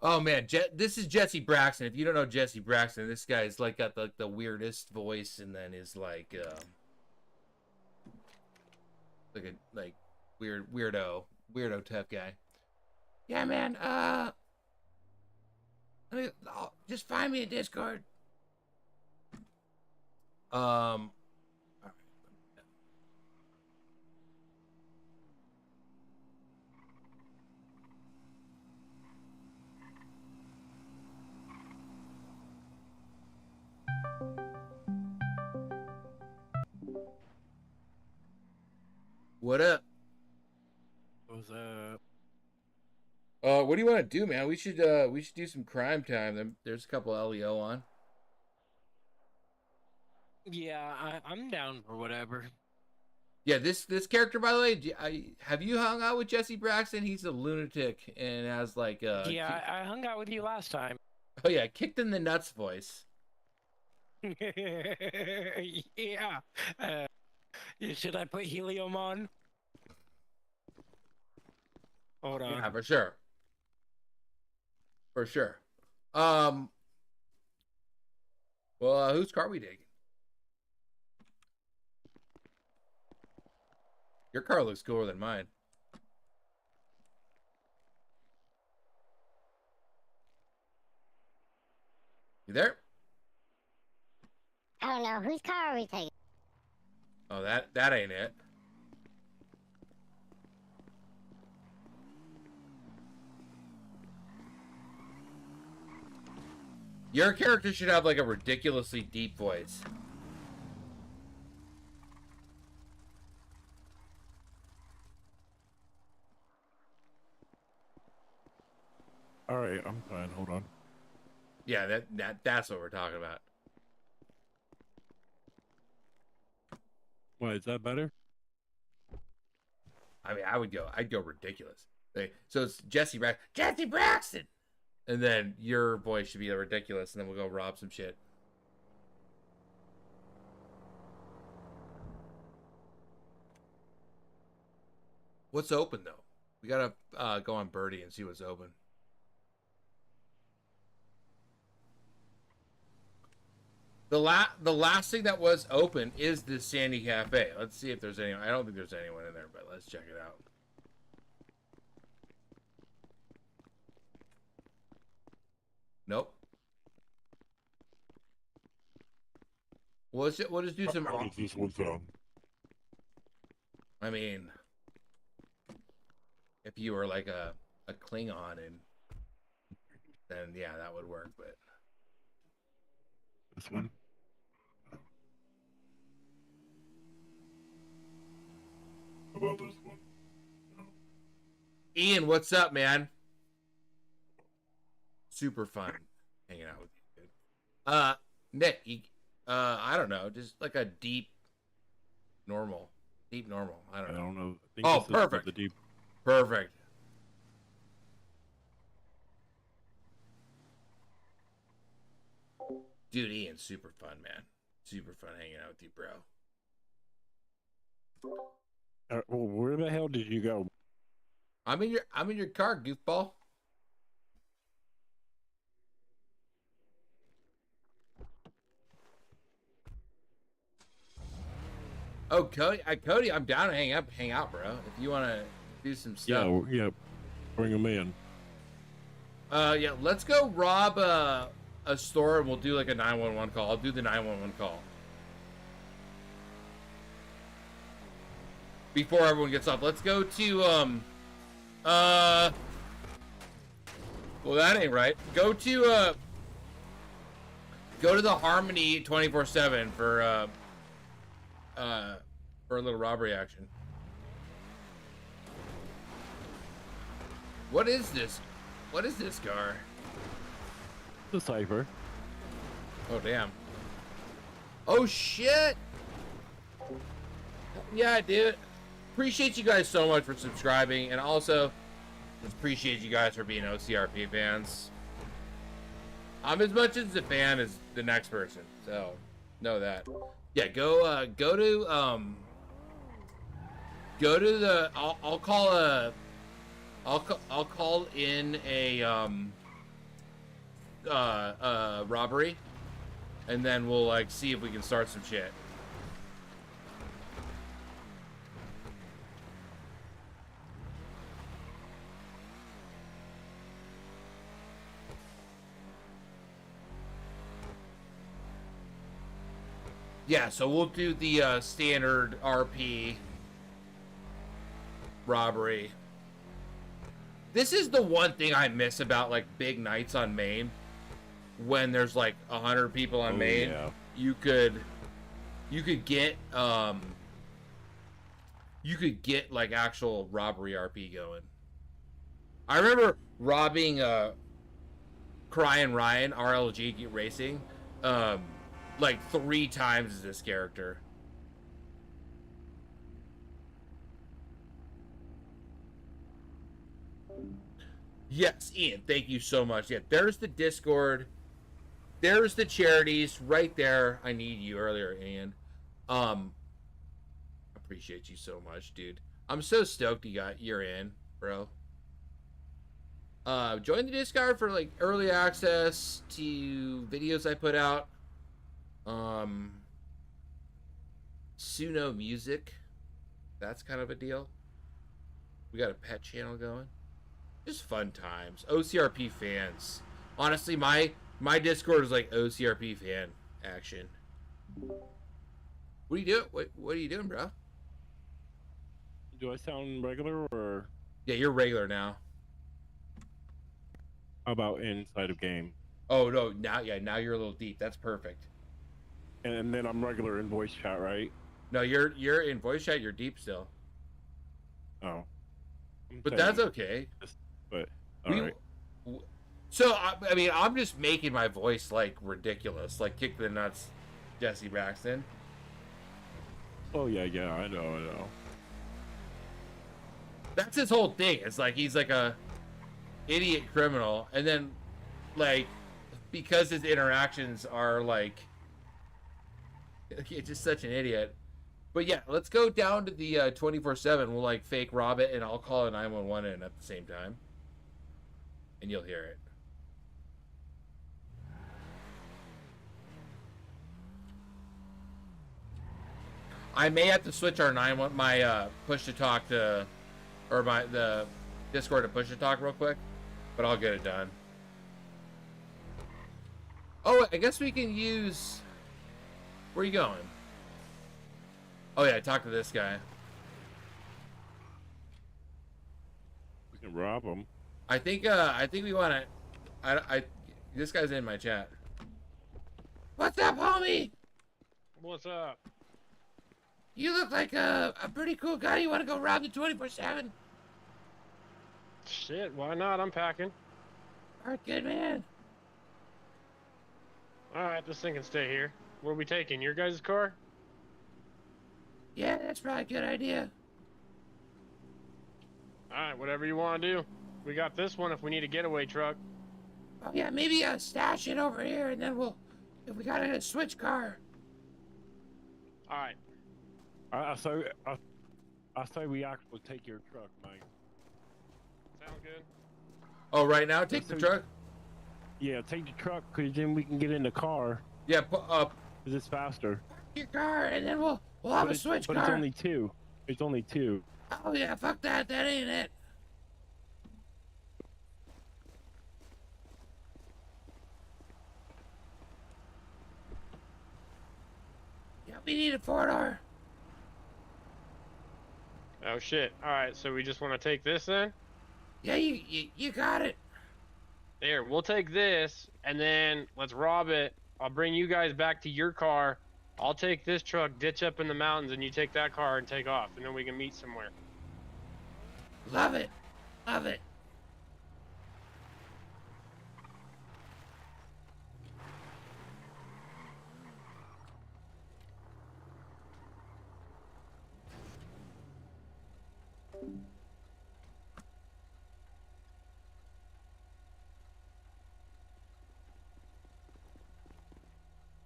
Oh man, this is Jesse Braxton. If you don't know Jesse Braxton, this guy's like got the weirdest voice, and then is like a weirdo tough guy. Yeah, man. Just find me a Discord. What up? What's up? What do you want to do, man? We should do some crime time. There's a couple LEO on. Yeah, I'm down for whatever. Yeah, this character, by the way, have you hung out with Jesse Braxton? He's a lunatic and has like Yeah, I hung out with you last time. Oh yeah, kicked in the nuts voice. Yeah. Should I put helium on? Hold on. Yeah, for sure. For sure. Well, whose car we taking? Your car looks cooler than mine. You there? I don't know. Whose car are we taking? Oh, that ain't it. Your character should have like a ridiculously deep voice. All right, I'm fine. Hold on. Yeah, that's what we're talking about. Why, is that better? I mean, I'd go ridiculous. So it's Jesse Braxton, and then your voice should be ridiculous, and then we'll go rob some shit. What's open though? We gotta go on Birdie and see what's open. The last thing that was open is the Sandy Cafe. Let's see if there's anyone. I don't think there's anyone in there, but let's check it out. Nope. We'll just do some. How does this one sound? I mean, if you were like a Klingon, and then yeah, that would work. But this one. How about this one? Ian, what's up, man? Super fun hanging out with you, dude. Nick, I don't know, just like a deep normal. I don't know. I think Oh, this is perfect. The deep. Perfect. Dude, Ian's super fun, man. Super fun hanging out with you, bro. Well, where the hell did you go? I'm in your car, goofball. Oh, Cody, I'm down to hang out, bro. If you want to do some stuff. Yeah, bring him in. Yeah, let's go rob a store and we'll do like a 911 call. I'll do the 911 call. Before everyone gets off, let's go to, well, that ain't right. Go to the Harmony 24/7 for a little robbery action. What is this? What is this car? The Cypher. Oh, damn. Oh, shit! Yeah, dude. Appreciate you guys so much for subscribing, and also just appreciate you guys for being OCRP fans. I'm as much as a fan as the next person, so know that. Yeah, go to the. I'll call in a robbery, and then we'll like see if we can start some shit. Yeah, so we'll do the standard RP robbery. This is the one thing I miss about like big nights on Main. When there's like 100 people on Main, yeah. you could get like actual robbery RP going. I remember robbing Crying Ryan RLG Racing like 3 times as this character. Yes, Ian, thank you so much. Yeah, there's the Discord. There's the charities right there. I need you earlier, Ian. Appreciate you so much, dude. I'm so stoked you're in, bro. Join the Discord for like early access to videos I put out. Suno Music. That's kind of a deal. We got a pet channel going. Just fun times. OCRP fans. Honestly, my Discord is like OCRP fan action. What are you doing? What are you doing, bro? Do I sound regular or? Yeah, you're regular now. How about inside of game? Oh no, now you're a little deep. That's perfect. And then I'm regular in voice chat, right? No, you're in voice chat. You're deep still. Oh. But that's okay. But alright. So I mean, I'm just making my voice like ridiculous, like kick the nuts, Jesse Braxton. Oh yeah, I know. That's his whole thing. It's like he's like a idiot criminal, and then like because his interactions are like he's just such an idiot. But yeah, let's go down to the 24/7. We'll like fake rob it, and I'll call a 911 in at the same time, and you'll hear it. I may have to switch our my push to talk to, or the Discord to push to talk real quick, but I'll get it done. Oh, I guess we can use. Where are you going? Oh yeah, talk to this guy. We can rob him. I think we want to. This guy's in my chat. What's up, homie? What's up? You look like a pretty cool guy. You want to go rob the 24/7? Shit, why not? I'm packing. Alright, good man. Alright, this thing can stay here. What are we taking? Your guys' car? Yeah, that's probably a good idea. Alright, whatever you want to do. We got this one if we need a getaway truck. Oh yeah, maybe stash it over here, and then if we got a switch car. Alright. I say we actually take your truck, mate. Sound good? Oh, right now, take the truck. Yeah, take the truck, cause then we can get in the car. Yeah, put up. Cause it's faster. Your car, and then We'll have But a switch but car. it's only two. It's only two. Oh yeah, fuck that. That ain't it. Yeah, we need a 4-door. Oh shit! All right, so we just want to take this then? Yeah, you got it. Here, we'll take this, and then let's rob it. I'll bring you guys back to your car. I'll take this truck, ditch up in the mountains, and you take that car and take off, and then we can meet somewhere. Love it. Love it.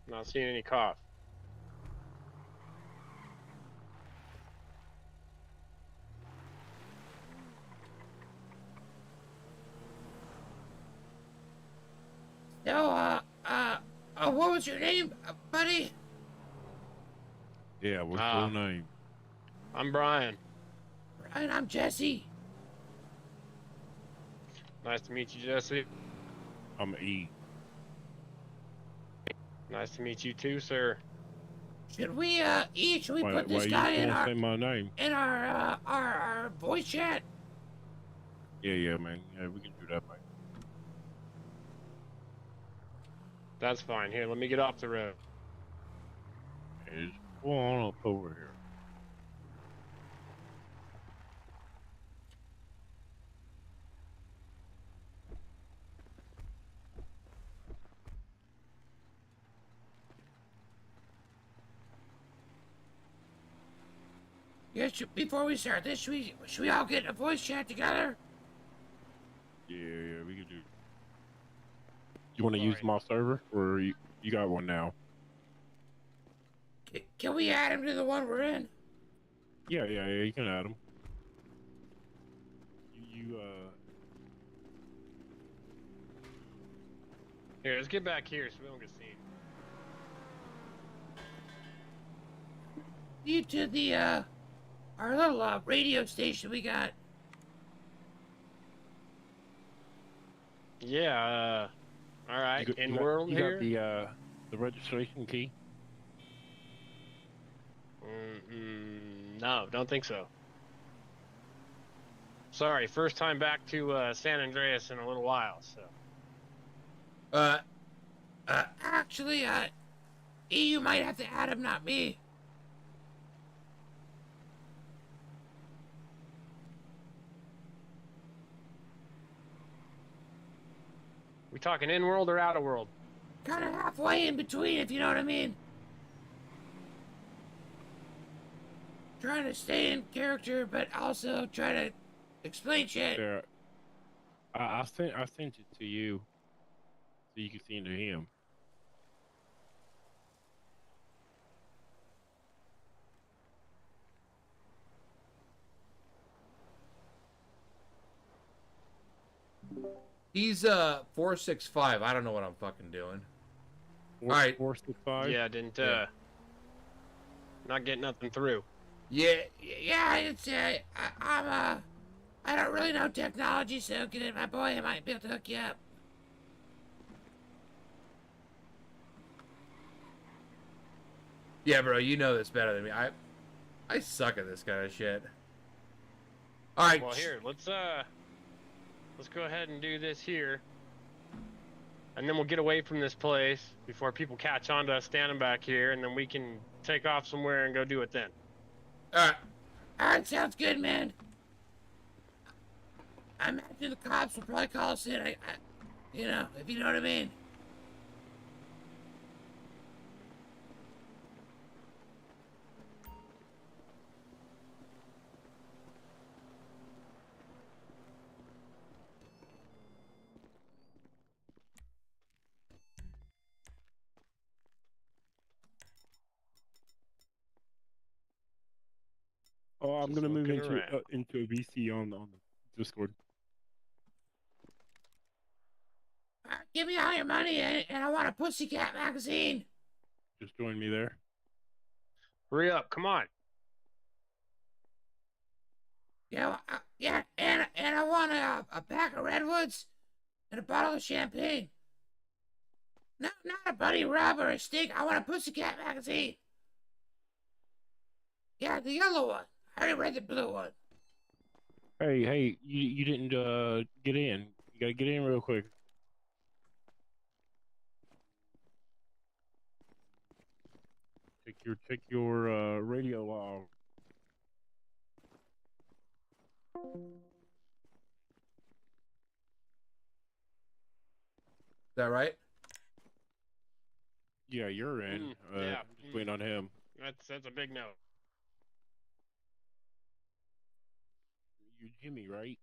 Not seeing any cops. So, what was your name, buddy? Yeah, what's your name? I'm Brian. Brian, I'm Jesse. Nice to meet you, Jesse. I'm E. Nice to meet you too, sir. Should we put this why guy you in gonna say my name? our voice chat? Yeah, man. Yeah, we can do that, man. That's fine. Here, let me get off the road. Hey, just go on up over here. Yeah, before we start this, should we all get a voice chat together? Yeah, we can do. You want to use my server, or you got one now? Can we add him to the one we're in? Yeah, you can add them. You Here, let's get back here so we don't get seen. You to the our little radio station we got. Yeah. All right. In world you here. got the registration key. No, don't think so. Sorry, first time back to San Andreas in a little while, so. Actually, you might have to add him, not me. We talking in world or out of world? Kind of halfway in between, if you know what I mean. Trying to stay in character, but also try to explain shit. Yeah. I sent it to you, so you can send it to him. He's 465. I don't know what I'm fucking doing. All right. 465. Yeah, didn't not get nothing through. Yeah, it's I don't really know technology, so get in my boy. I might be able to hook you up. Yeah, bro, you know this better than me. I suck at this kind of shit. All right. Well, here, let's go ahead and do this here, and then we'll get away from this place before people catch on to us standing back here, and then we can take off somewhere and go do it then. All right, sounds good, man. I imagine the cops will probably call us in. You know, if you know what I mean. Oh, I'm Just gonna move looking into a VC on the Discord. Give me all your money, and I want a Pussycat magazine. Just join me there. Hurry up, come on. Yeah, yeah, and I want a pack of Redwoods and a bottle of champagne. Not a bunny rub or a stick. I want a Pussycat magazine. Yeah, the yellow one. I already read the blue one. Hey, you didn't get in. You gotta get in real quick. Check your radio off. Is that right? Yeah, you're in. Yeah. I'm just waiting on him. That's a big no. You're Jimmy, right?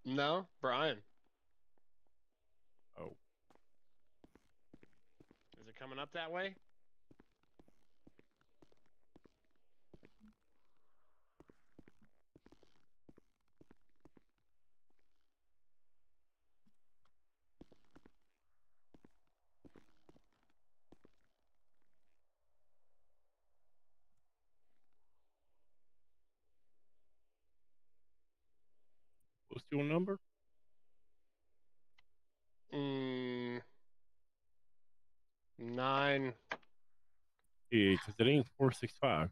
No, Brian. Oh. Is it coming up that way? What's your number? 9. Yeah, because it ain't 465.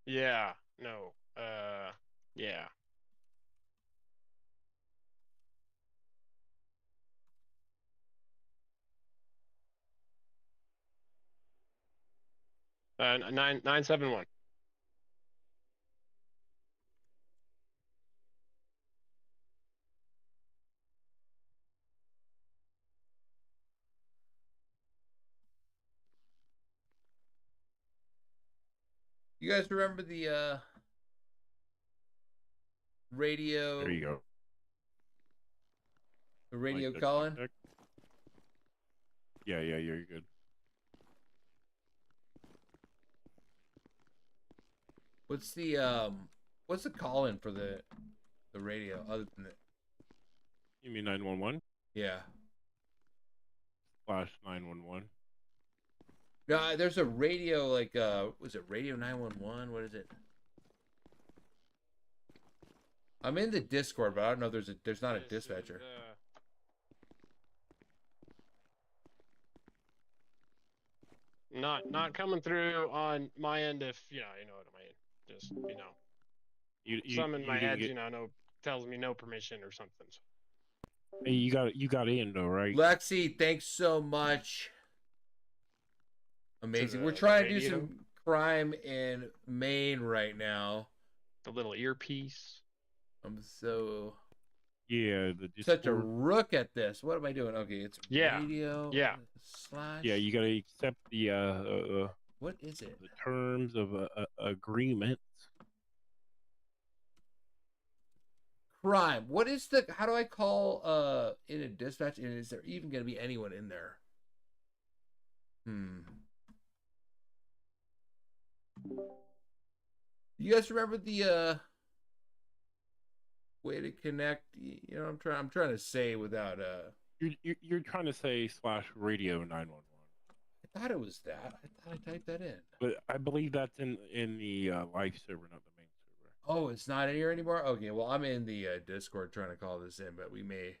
Yeah. No. Yeah. Uh, 971. You guys remember the radio? There you go. The radio Check. calling? Yeah, you're good. What's the call-in for the radio other than the... You mean 911? Yeah. /911. No, there's a radio like was it Radio 911? What is it? I'm in the Discord, but I don't know if there's not a dispatcher. Not coming through on my end. If you know what I mean. Just some in my head, tells me no permission or something. So. Hey, you got in though, right? Lexi, thanks so much. Amazing. We're trying to do some crime in Maine right now. The little earpiece. I'm so such a rook at this. What am I doing? Okay, it's radio. Yeah. Slash. Yeah, you gotta accept the what is it? The terms of agreement. Crime. What is how do I call in a dispatch? And is there even gonna be anyone in there? You guys remember the way to connect? You know, I'm trying to say without You're trying to say /radio 911. I thought it was that. I thought I typed that in. But I believe that's in the live server, not the main server. Oh, it's not in here anymore? Okay, well, I'm in the Discord trying to call this in, but we may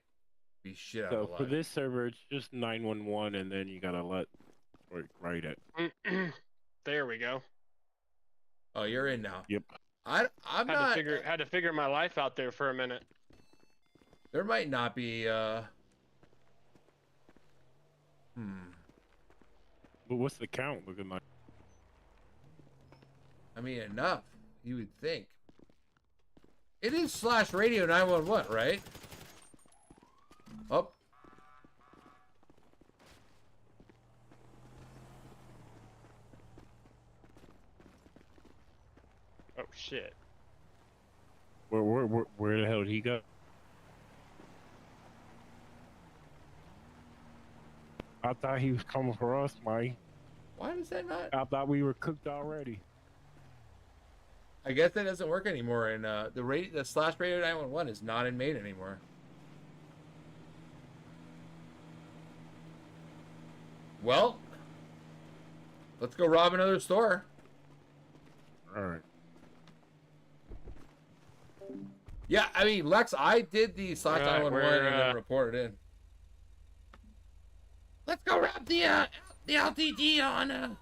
be shit out of luck. So for this server, it's just 911, and then you gotta write it. There we go. Oh, you're in now. Yep. I'm not. Had to figure my life out there for a minute. There might not be. But what's the count looking like? I mean, enough. You would think. It is /radio 911, right? Oh. Oh shit. Where the hell did he go? I thought he was coming for us, Mike. Why does that not? I thought we were cooked already. I guess that doesn't work anymore, and the /radio 911 is not in Maine anymore. Well, let's go rob another store. All right. Yeah, I mean, Lex, I did the slash Alright, 911 and then reported in. Let's go rob the LTD on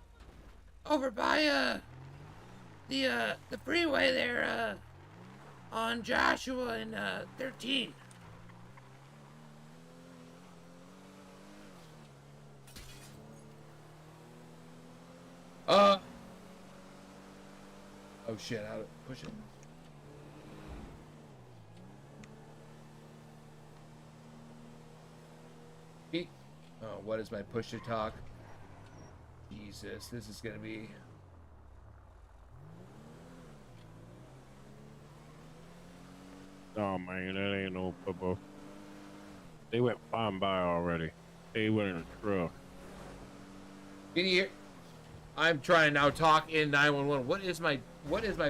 over by the freeway there on Joshua and 13. Oh shit, how to push it. Oh, what is my push to talk? Jesus, this is gonna be. Oh man, that ain't no football. They went flying by already. They went in a truck. Can you hear? I'm trying to now talk in 911. What is my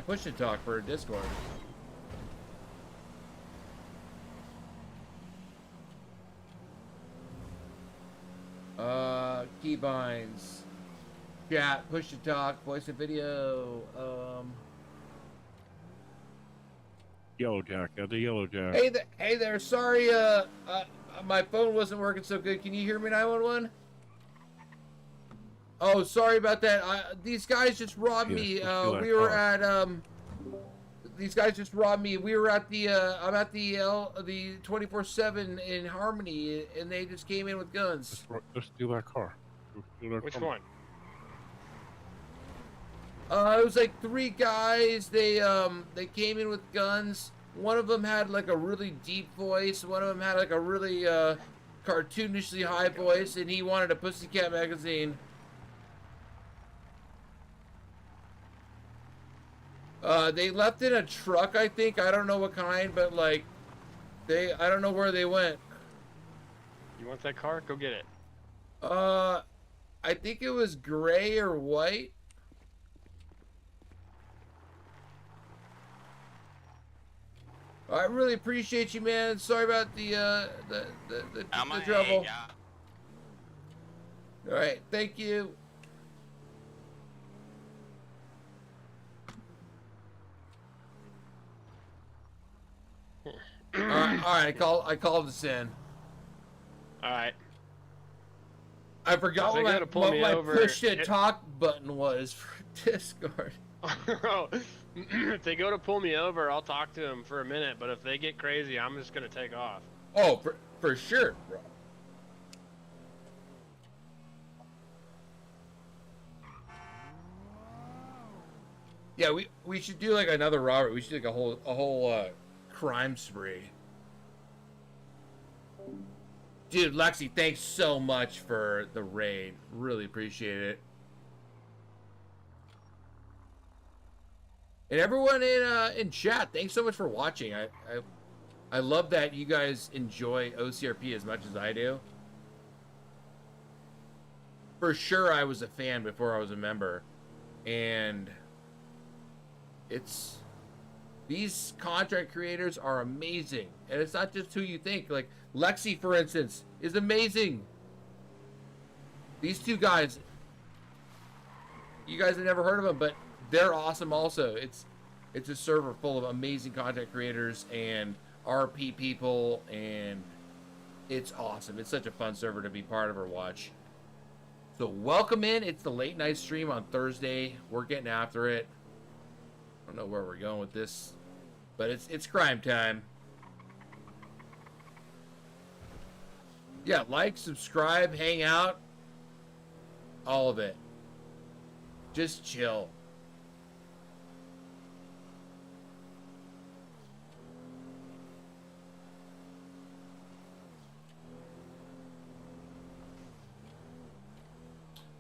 push to talk for Discord? Keybinds, chat, push to talk, voice and video. Yellow Jack, the Yellow Jack. Hey there. Sorry, my phone wasn't working so good. Can you hear me, 911? Oh, sorry about that. These guys just robbed me. We were at these guys just robbed me. We were at the I'm at the 24/7 in Harmony, and they just came in with guns. Let's steal that car. Which one? It was like 3 guys. They came in with guns. One of them had like a really deep voice. One of them had like a really cartoonishly high voice, and he wanted a Pussycat magazine. They left in a truck, I think. I don't know what kind, but like, I don't know where they went. You want that car? Go get it. I think it was gray or white. I really appreciate you, man. Sorry about the trouble. All right, thank you. All right. I called this in. All right. I forgot They gotta pull what me my over. push to talk button was for Discord. If they go to pull me over, I'll talk to them for a minute. But if they get crazy, I'm just gonna take off. Oh, for sure, bro. Yeah, we should do like another robbery. We should do like a whole crime spree. Dude, Lexi, thanks so much for the raid. Really appreciate it. And everyone in chat, thanks so much for watching. I love that you guys enjoy OCRP as much as I do. For sure, I was a fan before I was a member, and these content creators are amazing, and it's not just who you think. Like Lexi, for instance, is amazing. These 2 guys, you guys have never heard of them, but they're awesome also. It's a server full of amazing content creators and RP people, and it's awesome. It's such a fun server to be part of or watch. So welcome in. It's the late night stream on Thursday. We're getting after it. I don't know where we're going with this, but it's crime time. Yeah, like, subscribe, hang out, all of it. Just chill.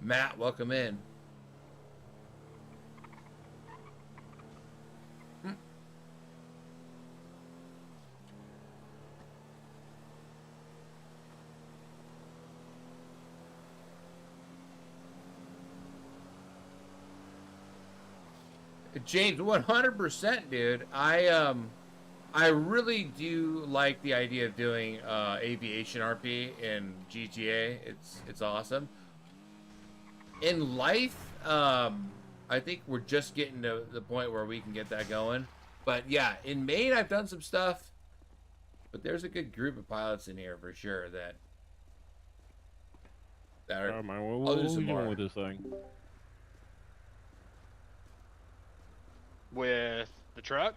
Matt, welcome in. James, 100%, dude. I really do like the idea of doing aviation RP in GTA. It's awesome. In life, I think we're just getting to the point where we can get that going. But yeah, in Maine, I've done some stuff. But there's a good group of pilots in here for sure that are. Oh man, what are we doing with this thing? With the truck?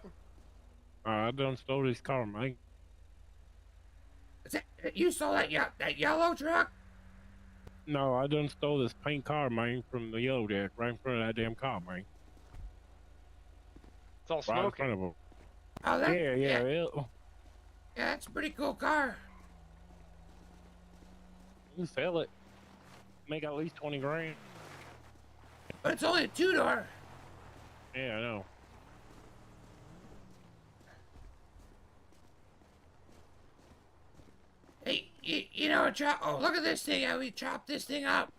I done stole this car, man. You stole that yellow truck? No, I done stole this pink car, man, from the yellow jack right in front of that damn car, man. It's all Right in smoking. front of him. Oh, that, Yeah. Yeah, that's a pretty cool car. You sell it. Make at least 20 grand. But it's only a 2-door. Yeah, I know. Hey, you know, oh, look at this thing. How we chopped this thing up.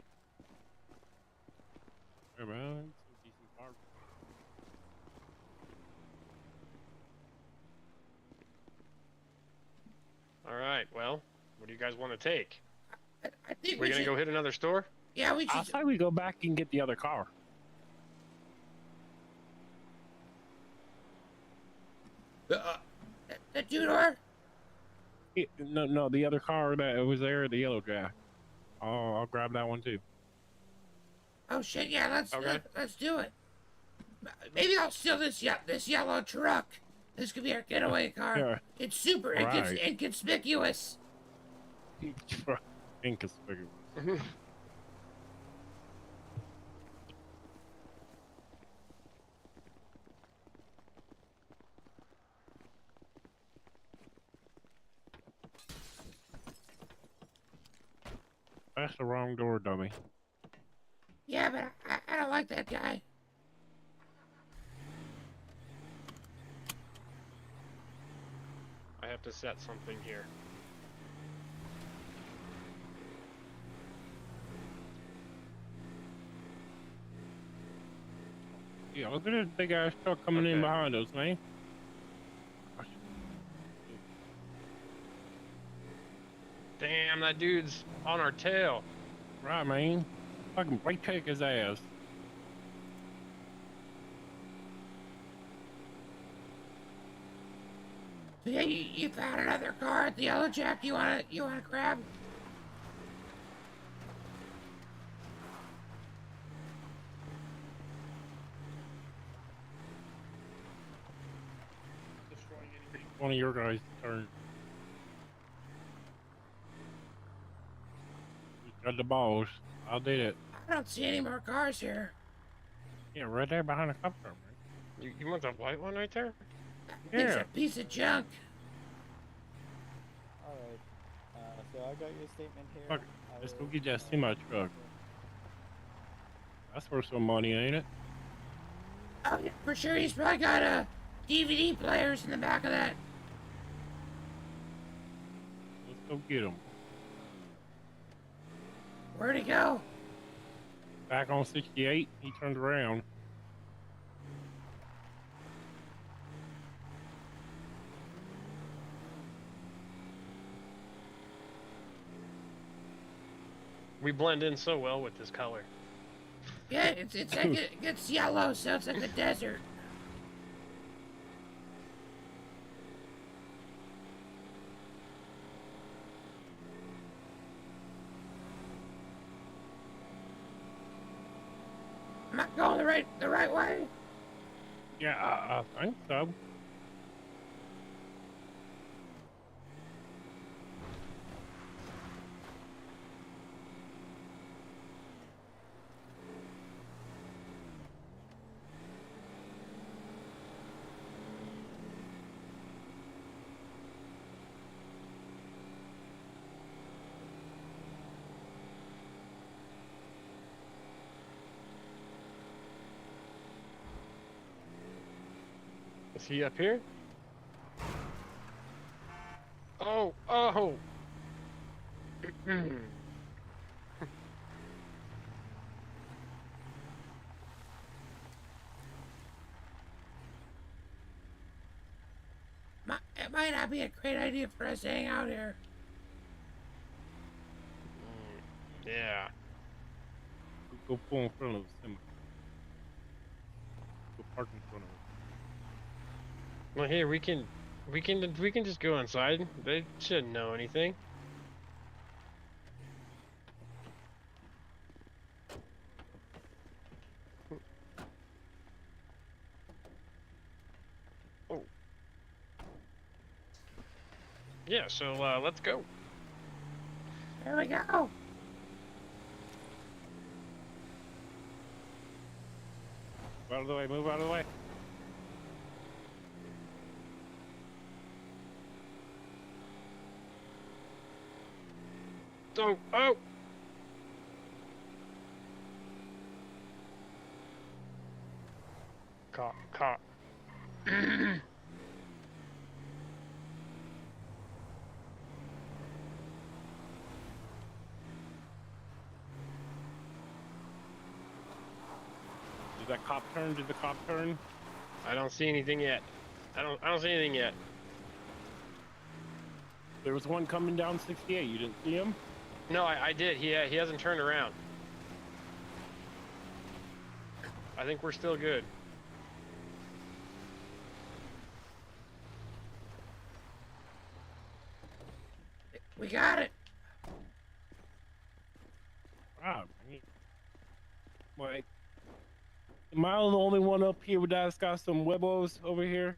Hey, man, some decent car. All right. Well, what do you guys want to take? I think We're gonna go hit another store. Yeah, we should. I say we go back and get the other car. The 2-door? No, the other car that was there, the yellow jack. I'll grab that one too. Oh shit! Yeah, let's do it. Maybe I'll steal this yellow truck. This could be our getaway car. Yeah. It's super inconspicuous. Inconspicuous. That's the wrong door, dummy. Yeah, but I don't like that guy. I have to set something here. Yeah, look at this big ass truck coming in behind us, man. Damn, that dude's on our tail. Right, man. Fucking brake check his ass. So yeah, you found another car at the Yellow Jack. You wanna grab? One of your guys' turn. You got the balls. I did it. I don't see any more cars here. Yeah, right there behind the cop car, man. You want the white one right there? It's a piece of junk. Alright. So I got your statement here. Fuck, let's go get that semi truck. That's worth some money, ain't it? Oh yeah, for sure. He's probably got DVD players in the back of that. Let's go get him. Where'd he go? Back on 68, he turned around. We blend in so well with this color. Yeah, it's like it's yellow, so it's like a desert. Am I going the right way? Yeah, I think so. Is he up here? Oh! It might not be a great idea for us to hang out here. Yeah. Go pull in front of the semi. Go park in front of it. Well, here we can just go inside. They shouldn't know anything. Oh. Yeah, so let's go. Here we go. Move out of the way, move out of the way. Oh! Caught. Did that cop turn? Did the cop turn? I don't see anything yet. I don't see anything yet. There was one coming down 68. You didn't see him? No, I did. He hasn't turned around. I think we're still good. We got it. Wow. Like, am I the only one up here that's got some huevos over here?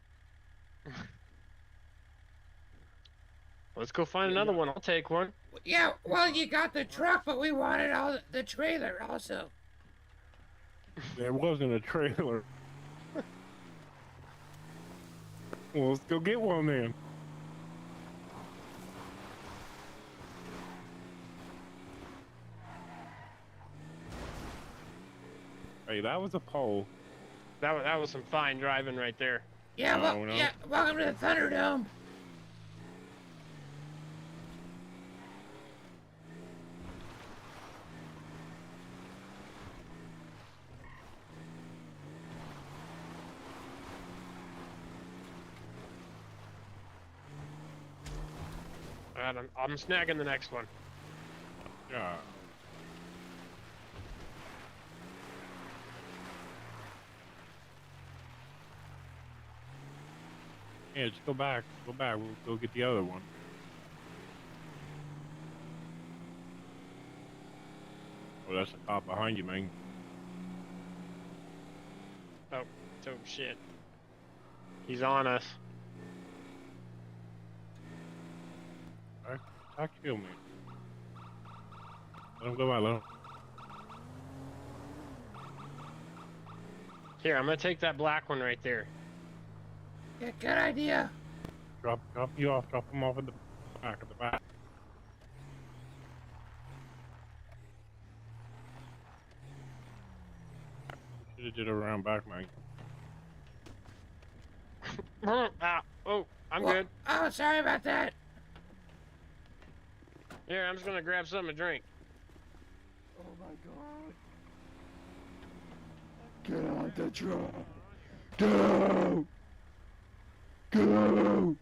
Let's go find another one. I'll take one. Yeah, well, you got the truck, but we wanted all the trailer also. There wasn't a trailer. Well, let's go get one then. Hey, that was a pole. That was some fine driving right there. Yeah, well, no. yeah. Welcome to the Thunderdome. Alright, I'm snagging the next one. Yeah. Yeah, just go back. Go back. We'll go get the other one. Oh, that's a cop behind you, man. Oh shit. He's on us. I kill me. Let him go out, let him. Here, I'm gonna take that black one right there. Yeah, good idea. Drop you off. Drop him off at the back of the back. Should have did a round back, man. Oh, I'm Well, good. Oh, sorry about that. Here, I'm just gonna grab something to drink. Oh my god. Get out the truck. Go! Go!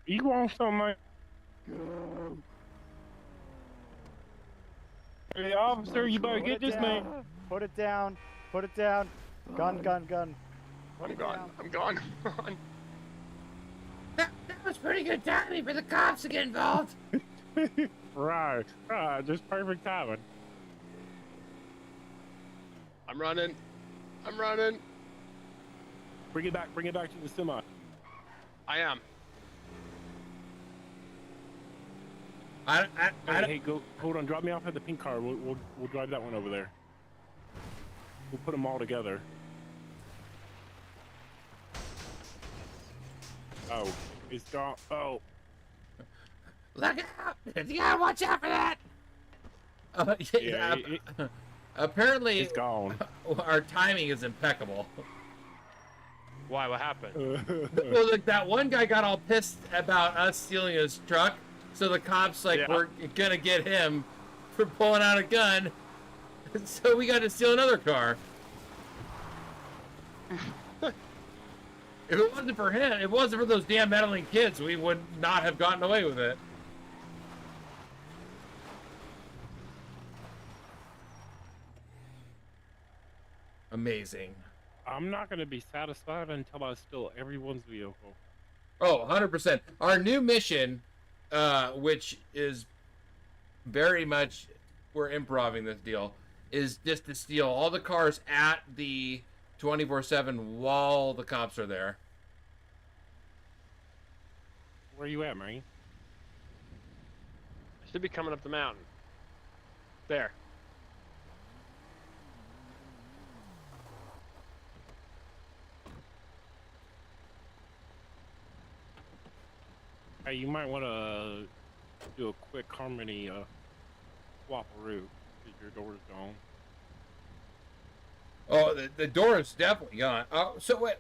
You want something, man? Go! Hey, officer, you better get this man. Put it down. Put it down. Gun, gun, gun. I'm gone. I'm gone. That was pretty good timing for the cops to get involved. Right. Just perfect timing. I'm running. I'm running. Bring it back to the semi. I am. Hey, go. Hold on. Drop me off at the pink car. We'll drive that one over there. We'll put them all together. Oh, it's gone. Oh. Look out! You gotta watch out for that. Apparently, it's gone. Our timing is impeccable. Why? What happened? Well, look, that one guy got all pissed about us stealing his truck, so the cops we're gonna get him for pulling out a gun. So we got to steal another car. If it wasn't for him, if it wasn't for those damn meddling kids, we would not have gotten away with it. Amazing. I'm not gonna be satisfied until I steal everyone's vehicle. Oh, 100%. Our new mission, which is very much, we're improvising this deal, is just to steal all the cars at the 24/7 while the cops are there. Where you at, man? Should be coming up the mountain. There. Hey, you might want to do a quick harmony swap route because your door's gone. Oh, the door is definitely gone. Oh, so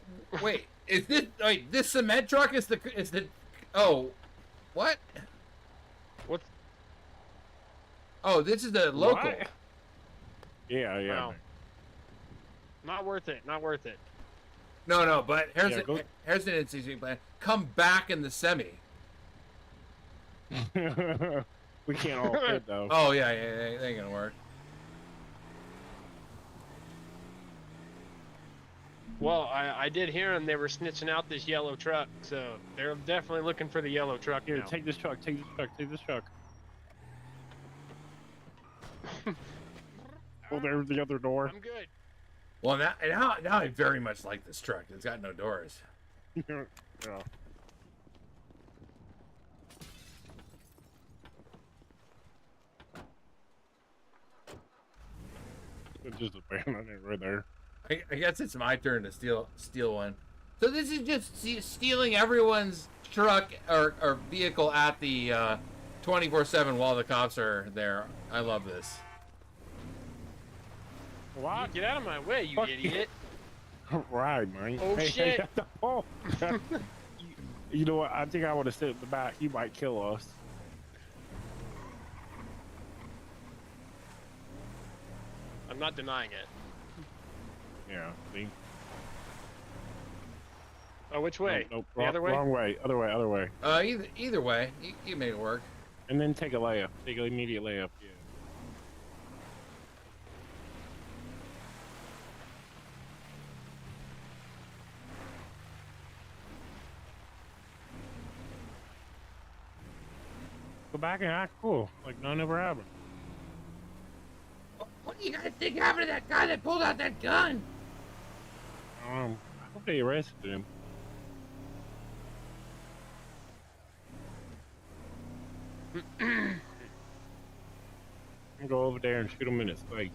wait, is this this cement truck is the oh, what? What's? Oh, this is the local. What? Yeah. No. Not worth it. Not worth it. No, but here's an interesting plan. Come back in the semi. We can't all fit though. Oh yeah, it ain't gonna work. Well, I did hear them. They were snitching out this yellow truck, so they're definitely looking for the yellow truck. Here, now. take this truck. Take this truck. Take this truck. Oh, there's the other door. I'm good. Well, now I very much like this truck. It's got no doors. Yeah. It's just abandoned it right there. I guess it's my turn to steal one. So this is just stealing everyone's truck or vehicle at the 24/7 while the cops are there. I love this. What? Get out of my way, you idiot! Right, man. Oh shit! Oh. You know what? I think I want to sit in the back. You might kill us. I'm not denying it. Yeah. See. Oh, which way? Nope. The other way? Wrong way. Other way. Either way, you made it work. And then take a layup. Take an immediate layup. Yeah. Go back and act cool, like none ever happened. What do you guys think happened to that guy that pulled out that gun? I hope they arrested him. I'm gonna go over there and shoot him in his face.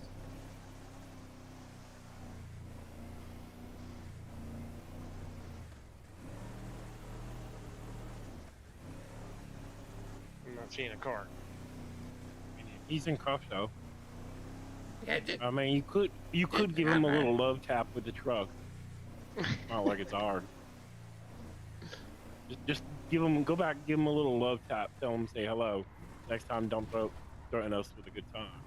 I'm not seeing a car. He's in cuffs though. Yeah, I mean, you could give him a little love tap with the truck. Not like it's hard. Just go back, give him a little love tap. Tell him say hello. Next time, don't threaten us with a good time.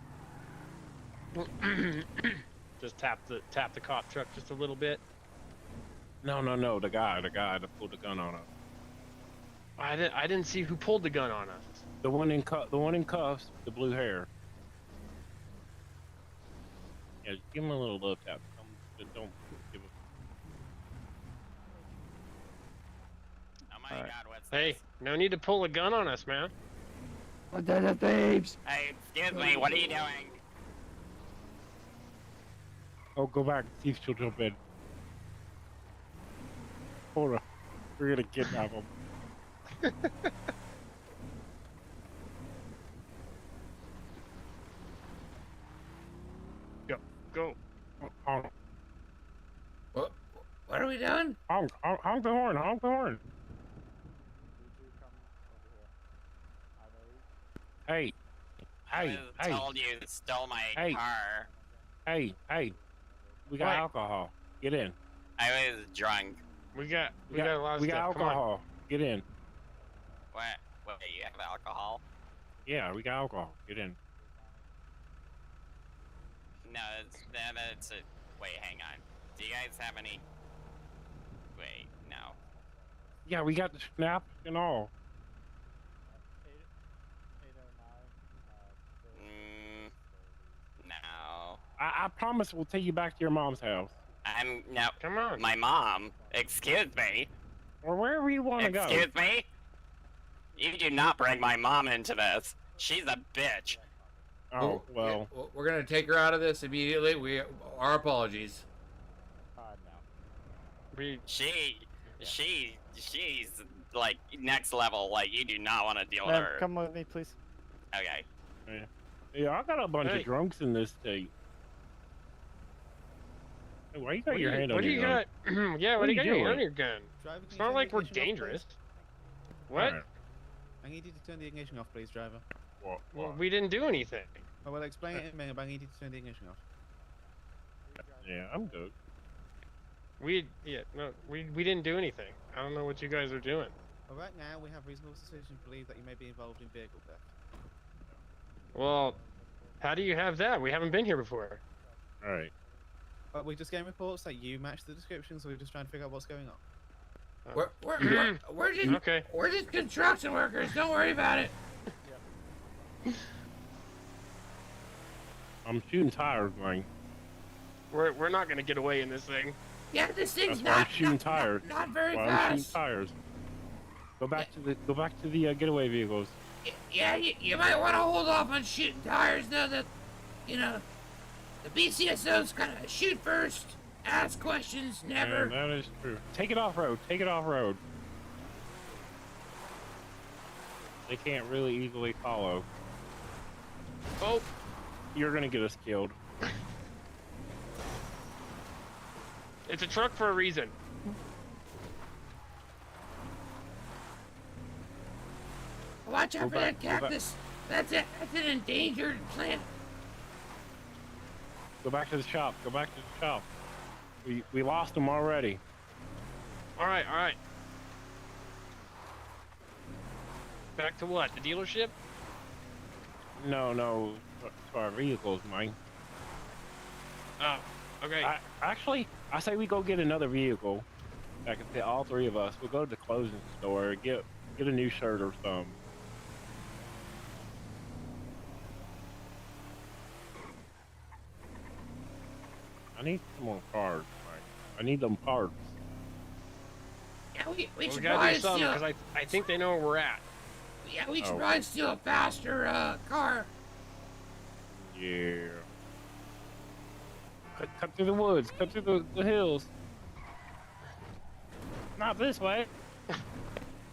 Just tap the cop truck just a little bit. No. The guy that pulled the gun on us. I didn't see who pulled the gun on us. The one in cuffs, the blue hair. Yeah, just give him a little love tap. Don't give a. Oh my God, what's Hey, this? no need to pull a gun on us, man. They're the thieves. Hey, excuse me, what are you doing? Oh, go back. See if she'll jump in. Hold on. We're gonna kidnap him. Go. Honk. What are we doing? Honk the horn. Honk the horn. Hey. I told you to stole my car. Hey. We got alcohol. Get in. I was drunk. We got a lot of we got stuff. Come on. alcohol. Get in. What? Wait, you have alcohol? Yeah, we got alcohol. Get in. No, it's a... Wait, hang on. Do you guys have any... Wait, no. Yeah, we got the snap and all. No. I promise we'll take you back to your mom's house. No. Come on. My mom. Excuse me. Or wherever you want to go. Excuse me. You do not bring my mom into this. She's a bitch. Oh well. We're gonna take her out of this immediately. Our apologies. No. She's like next level. Like you do not want to deal with Ma'am, her. come with me, please. Okay. Yeah, I got a bunch of drunks in this state. Hey, why you got your hand on your gun? Yeah, what do you got doing? on your gun? Driver, It's not like we're dangerous. What? Alright. I need you to turn the ignition off, please, driver. What? Well, we didn't do anything. I will explain it in a minute, but I need you to turn the ignition off. Yeah, I'm good. We didn't do anything. I don't know what you guys are doing. Well, right now, we have reasonable suspicion to believe that you may be involved in vehicle theft. Well, how do you have that? We haven't been here before. Alright. But we're just getting reports that you match the description, so we're just trying to figure out what's going on. We're just construction workers. Don't worry about it. I'm shooting tires, man. We're not gonna get away in this thing. Yeah, this thing's That's why I'm shooting tires. not very I'm fast. shooting tires. Go back to the getaway vehicles. Yeah, you might want to hold off on shooting tires, though. That, you know, the BCSO's kind of shoot first, ask questions, never. Yeah, that is true. Take it off road. Take it off road. They can't really easily follow. Oh, you're gonna get us killed. It's a truck for a reason. Watch out for that cactus. That's an endangered plant. Go back to the shop. Go back to the shop. We lost them already. All right. Back to what? The dealership? No, to our vehicles, man. Oh, okay. Actually, I say we go get another vehicle that can fit all three of us. We'll go to the clothing store, get a new shirt or something. I need some more parts, man. I need them parts. Yeah, we should gotta probably do something steal. because I think they know where we're at. Yeah, we should probably steal a faster car. Yeah. Cut through the woods. Cut through the hills. Not this way.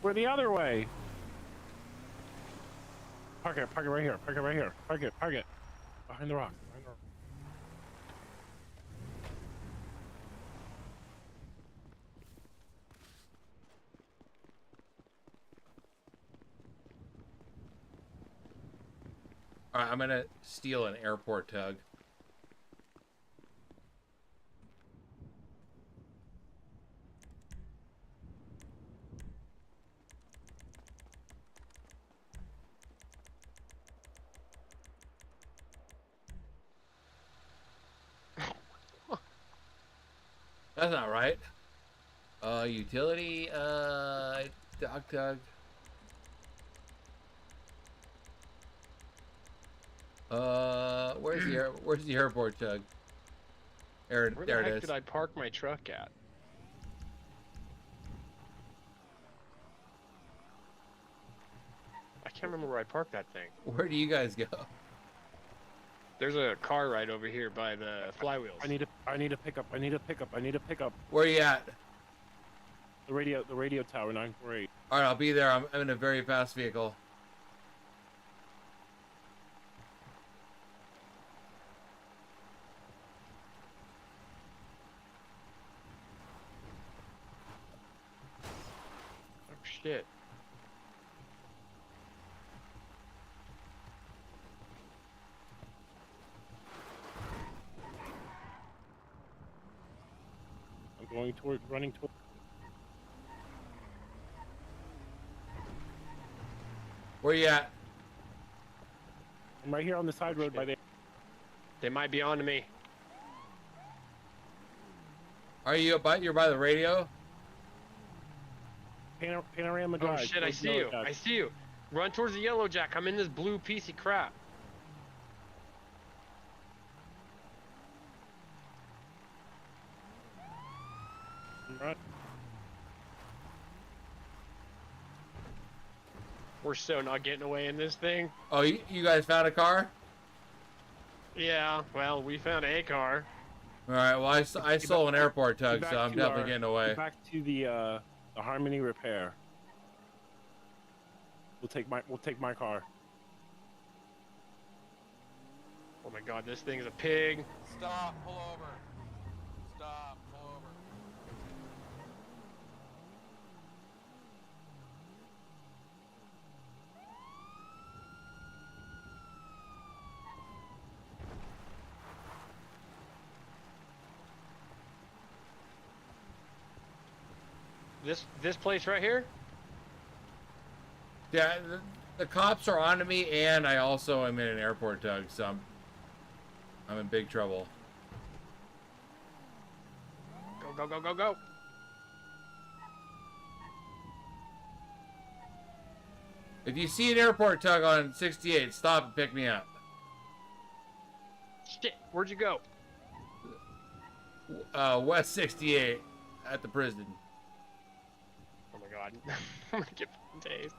We're the other way. Park it right here. Park it right here. Park it. Behind the rock. All right, I'm gonna steal an airport tug. That's not right. Utility, dog tug. Where's the airport tug? There Where it the heck is. did I park my truck at? I can't remember where I parked that thing. Where do you guys go? There's a car right over here by the flywheels. I need a pickup. Where you at? The radio tower 948. All right, I'll be there. I'm in a very fast vehicle. Oh shit. I'm running toward. Where you at? I'm right here on the side road by the. They might be on to me. Are you you're by the radio? Panorama Drive. Oh shit, I see you. I see you. Run towards the yellow jack. I'm in this blue piece of crap. Right. We're so not getting away in this thing. Oh, you guys found a car? Yeah, well, we found a car. All right. Well, I stole an airport tug, Get so back I'm to definitely our- getting away. Get back to the Harmony repair. We'll take my car. Oh my god, this thing's a pig. Stop, pull over. Stop, pull over. This place right here? Yeah, the cops are onto me, and I also am in an airport tug, so I'm in big trouble. Go, go, go, go, go. If you see an airport tug on 68, stop and pick me up. Shit, where'd you go? West 68 at the prison. Oh my god. I'm gonna get tased.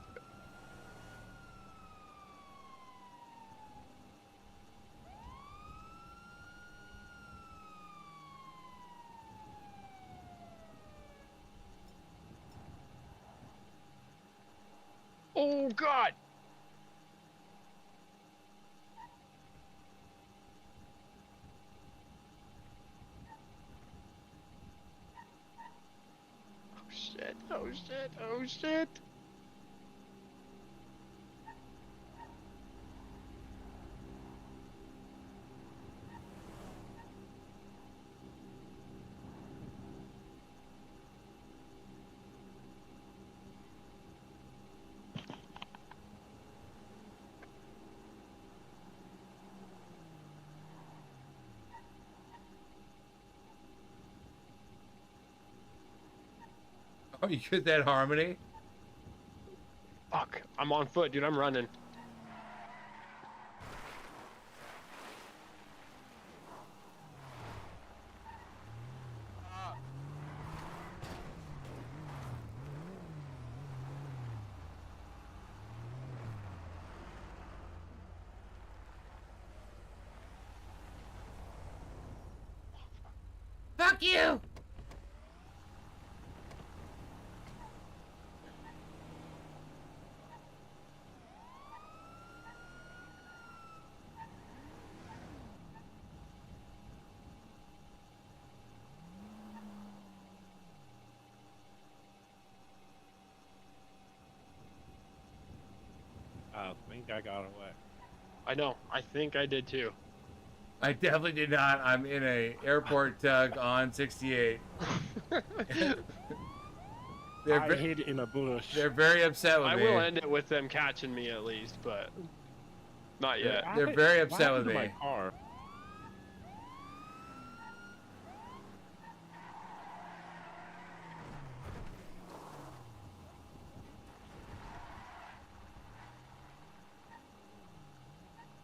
Oh god! Oh shit, oh shit, oh shit! Oh, you get that Harmony? Fuck, I'm on foot, dude, I'm running. Fuck you! I think I got away. I know, I think I did too. I definitely did not. I'm in a airport tug on 68. I hid in a bush. They're very upset with I me. will end it with them catching me at least, but not yet. They're very upset What with happened me. to my car?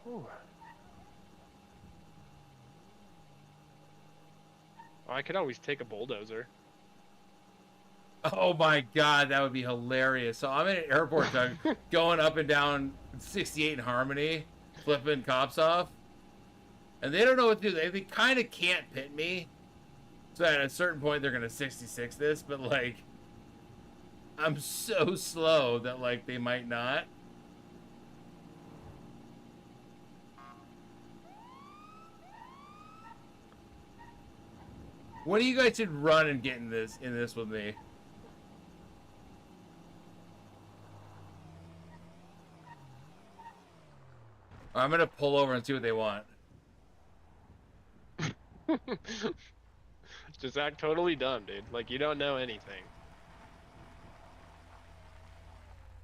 Ooh. I could always take a bulldozer. Oh my god, that would be hilarious. So I'm in an airport tug going up and down 68 in Harmony, flipping cops off. And they don't know what to do. They kind of can't pit me. So at a certain point, they're going to 66 this. But, like, I'm so slow that, like, they might not. What do you guys should run and get in this with me? I'm gonna pull over and see what they want. Just act totally dumb, dude. Like you don't know anything.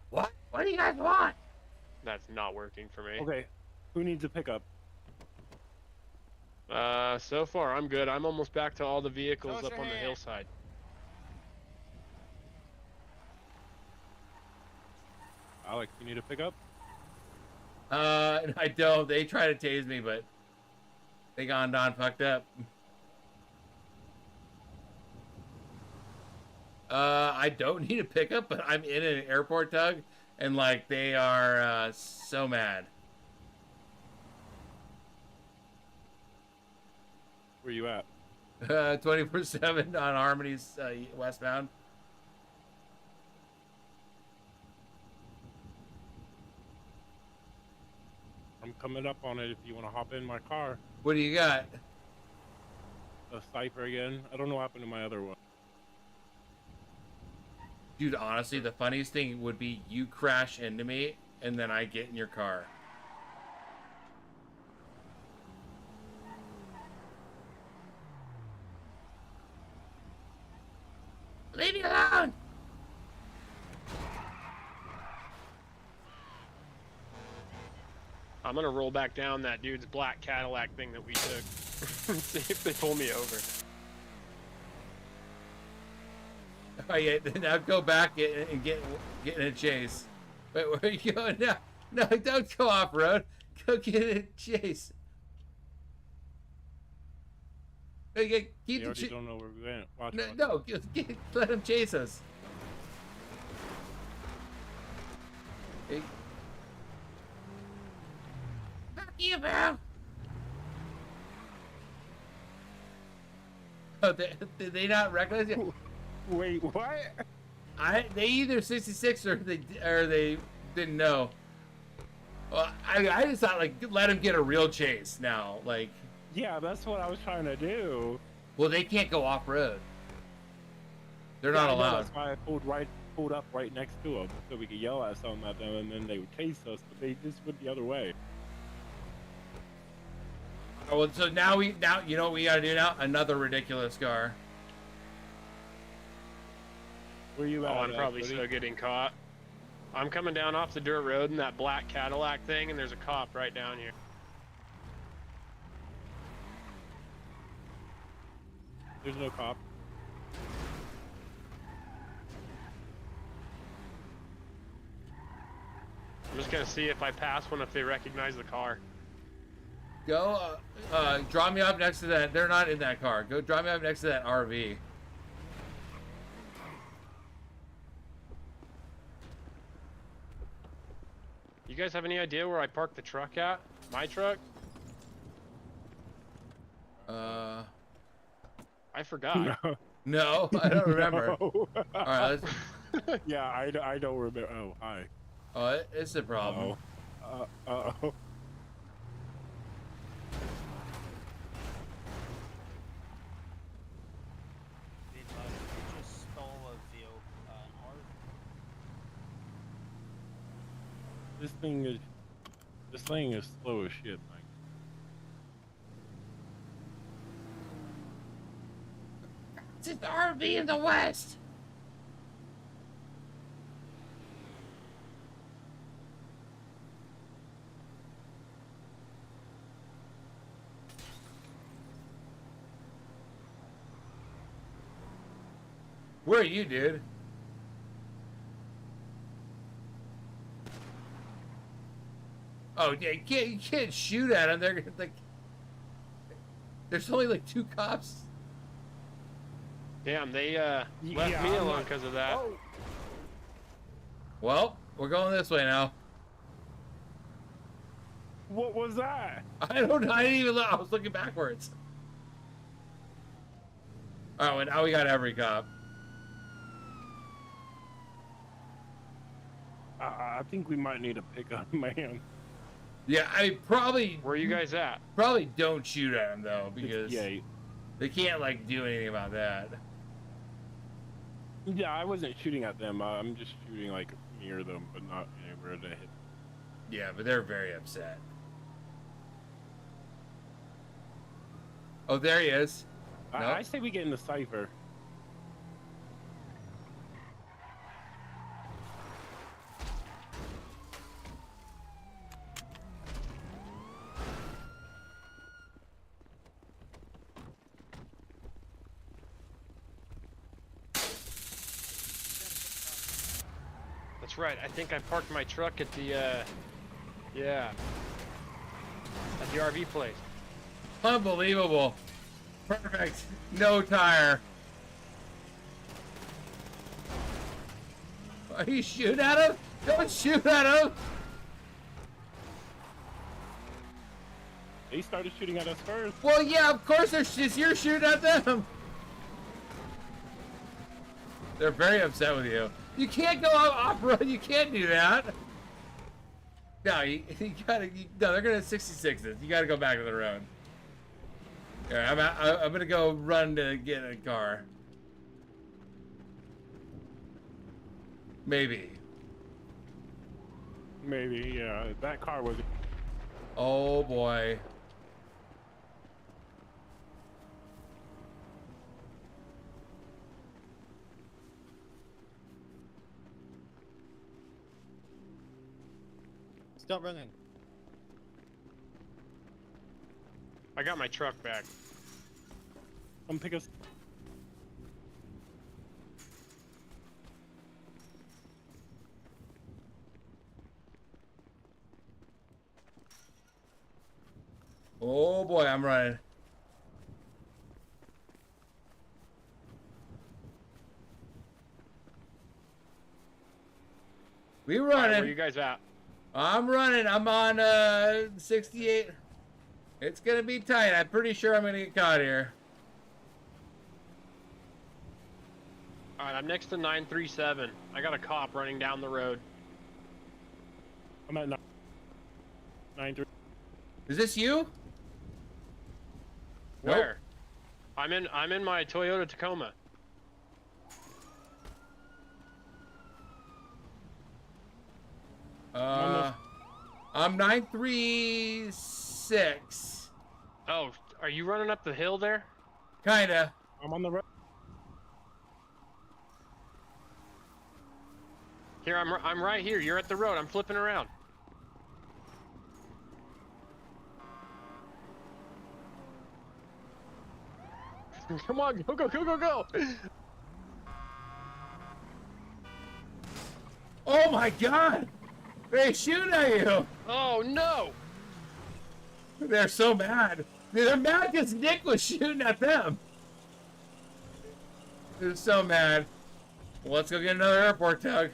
What? What do you guys want? That's not working for me. Okay, who needs a pickup? So far I'm good. I'm almost back to all the vehicles Show us up your on the hand. hillside. Alex, you need a pickup? I don't. They try to tase me, but they gone fucked up. I don't need a pickup, but I'm in an airport tug, and like they are so mad. Where you at? 24/7 on Harmony's westbound. I'm coming up on it if you want to hop in my car. What do you got? A Cypher again. I don't know what happened to my other one. Dude, honestly, the funniest thing would be you crash into me, and then I get in your car. Leave me alone! I'm gonna roll back down that dude's black Cadillac thing that we took. See if they pull me over. Oh yeah, now go back and get in a chase. Wait, where are you going now? No, don't go off road. Go get in a chase. Hey, keep They already don't know where we went. Watch, no, let him chase us. Hey. Fuck you, bro. Oh, they not recognize you? Wait, what? They either 66 or they didn't know. Well, I just thought, like, let him get a real chase now, like. Yeah, that's what I was trying to do. Well, they can't go off road. They're not allowed. That's why I pulled up right next to them so we could yell at something at them, and then they would chase us, but they just went the other way. Oh, well, so now you know what we gotta do now? Another ridiculous car. Where you at? Oh, I'm probably still getting caught. I'm coming down off the dirt road in that black Cadillac thing, and there's a cop right down here. There's no cop. I'm just gonna see if I pass one if they recognize the car. Go, drop me up next to that. They're not in that car. Go drop me up next to that RV. You guys have any idea where I parked the truck at? My truck? I forgot. No, I don't remember. No. All right, let's. Yeah, I don't remember. Oh, hi. Oh, it's a problem. Uh-oh. Just stole a vehicle, This thing is slow as shit, Mike. It's an RV in the west. Where are you, dude? Oh yeah, you can't shoot at them. They're like, there's only like 2 cops. Damn, they left me alone because of that. Oh. Well, we're going this way now. What was that? I don't know. I didn't even look. I was looking backwards. All right, well, now we got every cop. I think we might need a pickup, man. Yeah, I probably. Where are you guys at? Probably don't shoot at them though, because Yeah. they can't like do anything about that. Yeah, I wasn't shooting at them. I'm just shooting like near them, but not anywhere to hit. Yeah, but they're very upset. Oh, there he is. No? I say we get in the Cypher. That's right. I think I parked my truck at the, yeah, at the RV place. Unbelievable. Perfect. No tire. Are you shooting at him? Don't shoot at him! They started shooting at us first. Well, yeah, of course you're shooting at them. They're very upset with you. You can't go off-road. You can't do that. No, you gotta. No, they're gonna 66 this. You gotta go back to the road. Here, I'm gonna go run to get a car. Maybe. Maybe, yeah. That car was. Oh boy. Stop running. I got my truck back. Come pick us. Oh boy, I'm running. We running. Right, where you guys at? I'm running. I'm on 68. It's gonna be tight. I'm pretty sure I'm gonna get caught here. Alright, I'm next to 937. I got a cop running down the road. I'm at 93. Is this you? Where? I'm in my Toyota Tacoma. I'm 936. Oh, are you running up the hill there? Kinda. I'm on the road. Here, I'm right here. You're at the road. I'm flipping around. Come on, go, go, go, go, go! Oh my god! They shoot at you! Oh no! They're so mad. They're mad because Nick was shooting at them. They're so mad. Well, let's go get another airport tug.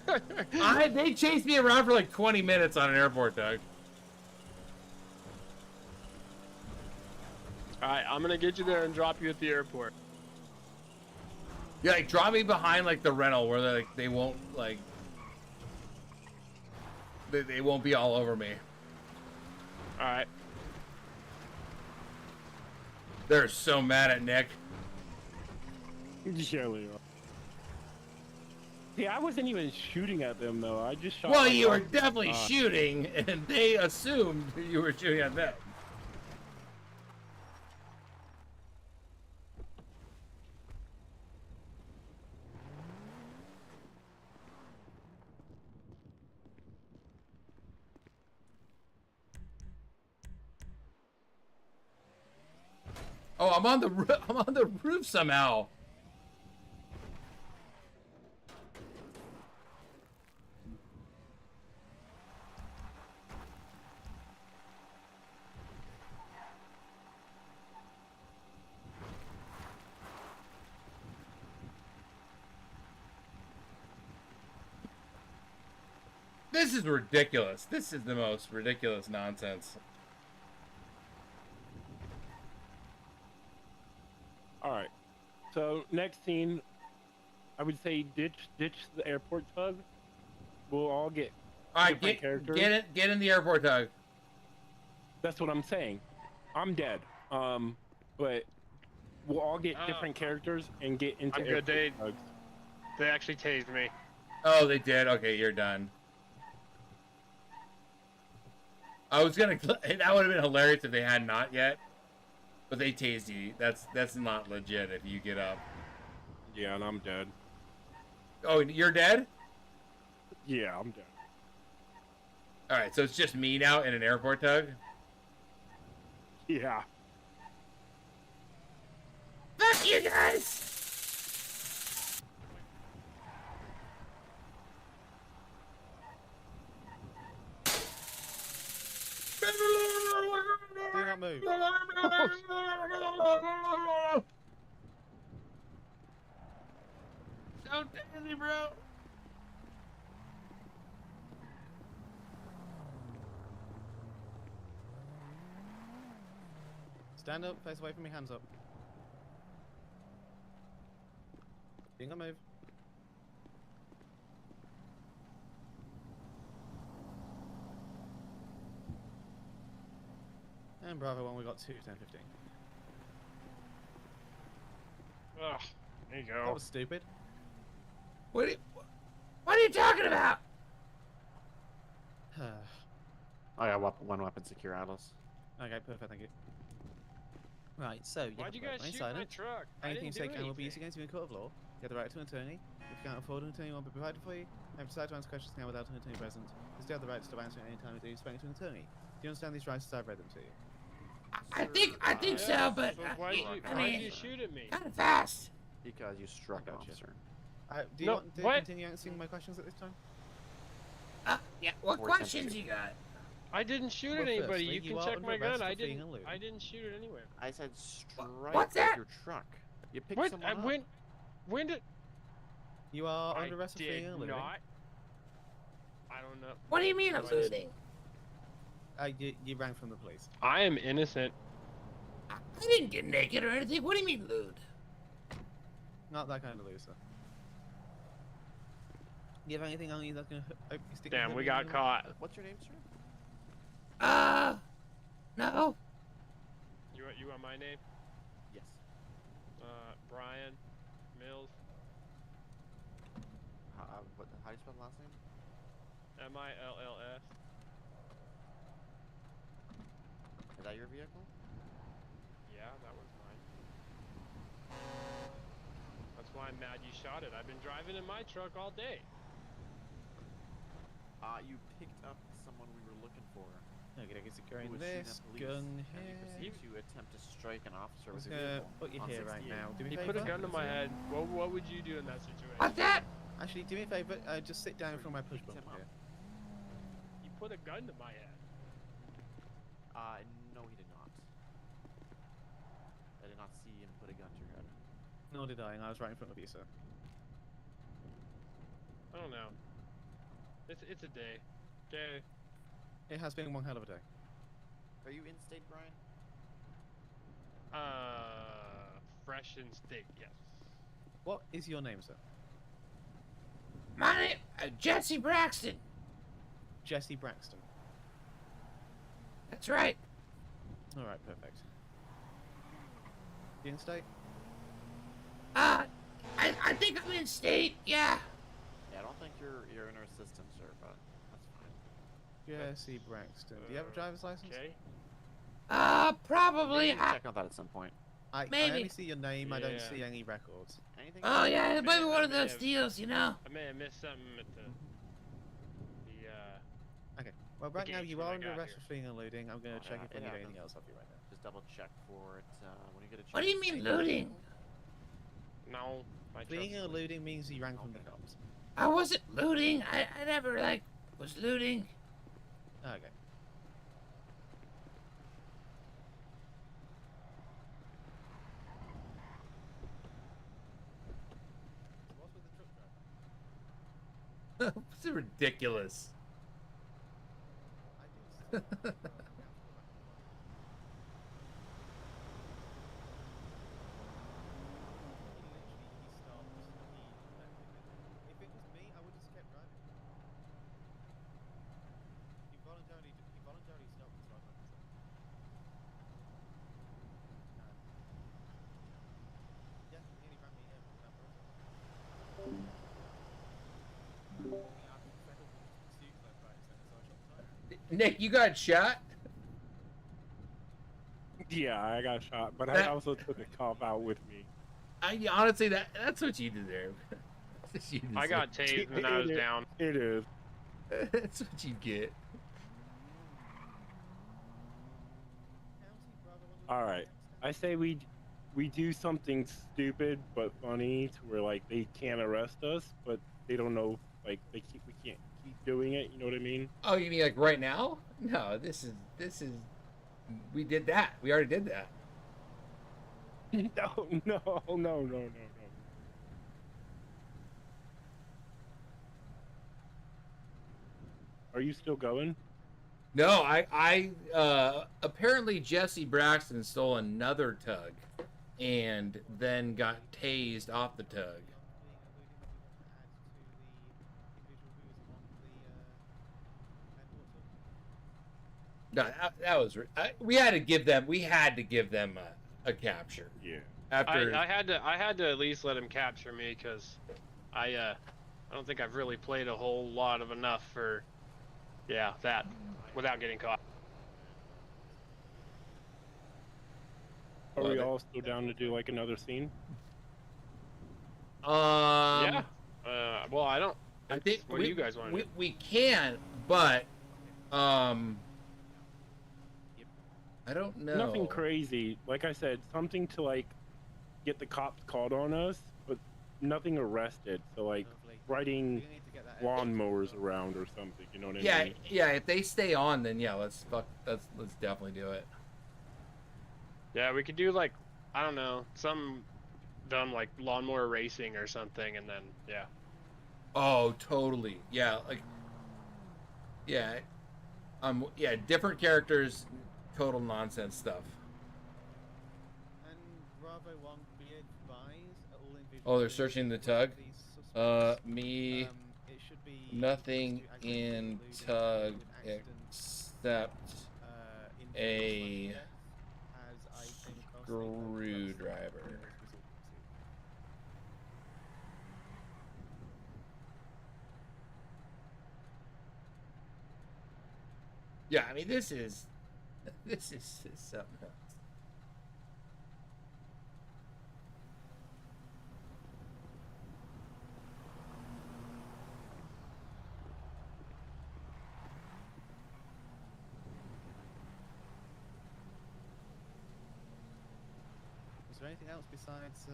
They chased me around for like 20 minutes on an airport tug. Alright, I'm gonna get you there and drop you at the airport. Yeah, like drop me behind like the rental where they won't like they won't be all over me. Alright. They're so mad at Nick. Surely. See, I wasn't even shooting at them though. I just shot. Well, you were definitely shooting, and they assumed you were shooting at them. Oh, I'm on the roof somehow. This is ridiculous. This is the most ridiculous nonsense. All right. So next scene, I would say ditch the airport tug. We'll all get. All right, get in the airport tug. That's what I'm saying. I'm dead. But we'll all get different characters and get into. I'm good. Tugs. They actually tased me. Oh, they did. Okay, you're done. I was gonna. That would have been hilarious if they had not yet. But they tased you. That's not legit if you get up. Yeah, and I'm dead. Oh, you're dead? Yeah, I'm dead. Alright, so it's just me now in an airport tug? Yeah. Fuck you guys! Do not move. I'm dizzy, bro. Stand up, face away from me, hands up. Think I move. And Bravo 1, we got 2, 10, 15. Ugh, there you That go. was stupid. What are you talking about? I got one weapon secure, Atlas. Okay, perfect, thank you. Right, so you Why'd have you the right guys to shoot my silent. truck? I Anything you didn't say do can will be used anything. against you in court of law. You have the right to an attorney. If you can't afford an attorney, one will be provided for you. And if you decide to answer questions now without an attorney present, you still have the right to stop answering any time you do speaking to an attorney. Do you understand these rights as I've read them to you? I think so, but So why'd you shoot at me? kind of fast. Because you struck an officer. Do you No, want to what? continue answering my questions at this time? Yeah. What questions you got? I didn't shoot Well, at anybody. firstly, You you can are check under my gun. arrest I for fleeing didn't. and looting. I didn't shoot it anywhere. I said strike What's with that? your truck. You picked What? someone up. When did? You are I under arrest for fleeing did and looting. not. I don't know. What do you mean I'm What? looting? You ran from the police. I am innocent. I didn't get naked or anything. What do you mean loot? Not that kind of loser. Do you have anything on you that's gonna stick? Damn, we got caught. What's your name, sir? No. You want my name? Yes. Brian Mills. How do you spell the last name? Mills. Is that your vehicle? Yeah, that was mine. That's why I'm mad you shot it. I've been driving in my truck all day. You picked up someone we were looking for. Okay, securing who was shooting this at police, gun and here. you proceeded to attempt to strike an officer with Let's your vehicle. put you on here right 68. now. Do me He a put a favour. gun to my head. What would you do in that situation? What's that? Actually, do me a favour. Just sit down from my push picked button him up. here. You put a gun to my head. No, he did not. I did not see him put a gun to your head. Nor did I, and I was right in front of you, sir. I don't know. It's a day. Okay. It has been one hell of a day. Are you in state, Brian? Fresh in state, yes. What is your name, sir? My name, Jesse Braxton. Jesse Braxton. That's right. All right, perfect. You in state? I think I'm in state. Yeah. Yeah, I don't think you're in our system, sir, but that's fine. Jesse Braxton. Do you have a driver's license? Okay. Probably. Maybe check on that at some point. I Maybe. only see your name. I don't Yeah. see any records. Anything? Oh yeah, it might be one of I may those have- deals, you know. I may have missed something at the Okay. Well, right now gate you when are I under got arrest here. for fleeing and looting. I'm going to check yeah, if I it need happens. anything else off you right now. Just double check for it when you get a chance. What do you mean looting? No. My Fleeing truck's and looting means you ran from the cops. I wasn't looting. I never like was looting. Okay. What's with the truck driver? This is ridiculous. If it was me, I would have just kept driving. He voluntarily stopped as far as I'm concerned. Yeah, he nearly ran me over with that person. Nick, you got shot? Yeah, I got shot, but I That- also took a cop out with me. Honestly, that's what you deserve. That's what you I got deserve. tased and I was down. It is. That's what you get. All right, I say we do something stupid but funny to where like they can't arrest us, but they don't know like we can't keep doing it. You know what I mean? Oh, you mean like right now? No, this is. We did that. We already did that. No. Are you still going? No, apparently Jesse Braxton stole another tug and then got tased off the tug. No, that was we had to give them a capture. Yeah. After I had to at least let him capture me because I don't think I've really played a whole lot of enough for that without getting caught. Are we all still down to do like another scene? Yeah. Well, I don't. I think what do you guys want to do? We can, but I don't know. Nothing crazy. Like I said, something to like get the cops called on us, but nothing arrested. So like riding lawnmowers around or something. You know what I mean? Yeah. If they stay on, then let's definitely do it. Yeah, we could do like, I don't know, some dumb like lawnmower racing or something, and then Oh, totally. Yeah, like different characters, total nonsense stuff. And Bravo 1, be advised, all individuals. Oh, they're searching the tug. Me. It should be Nothing in tug except a screwdriver. Yeah, I mean this is something else. Is there anything else besides?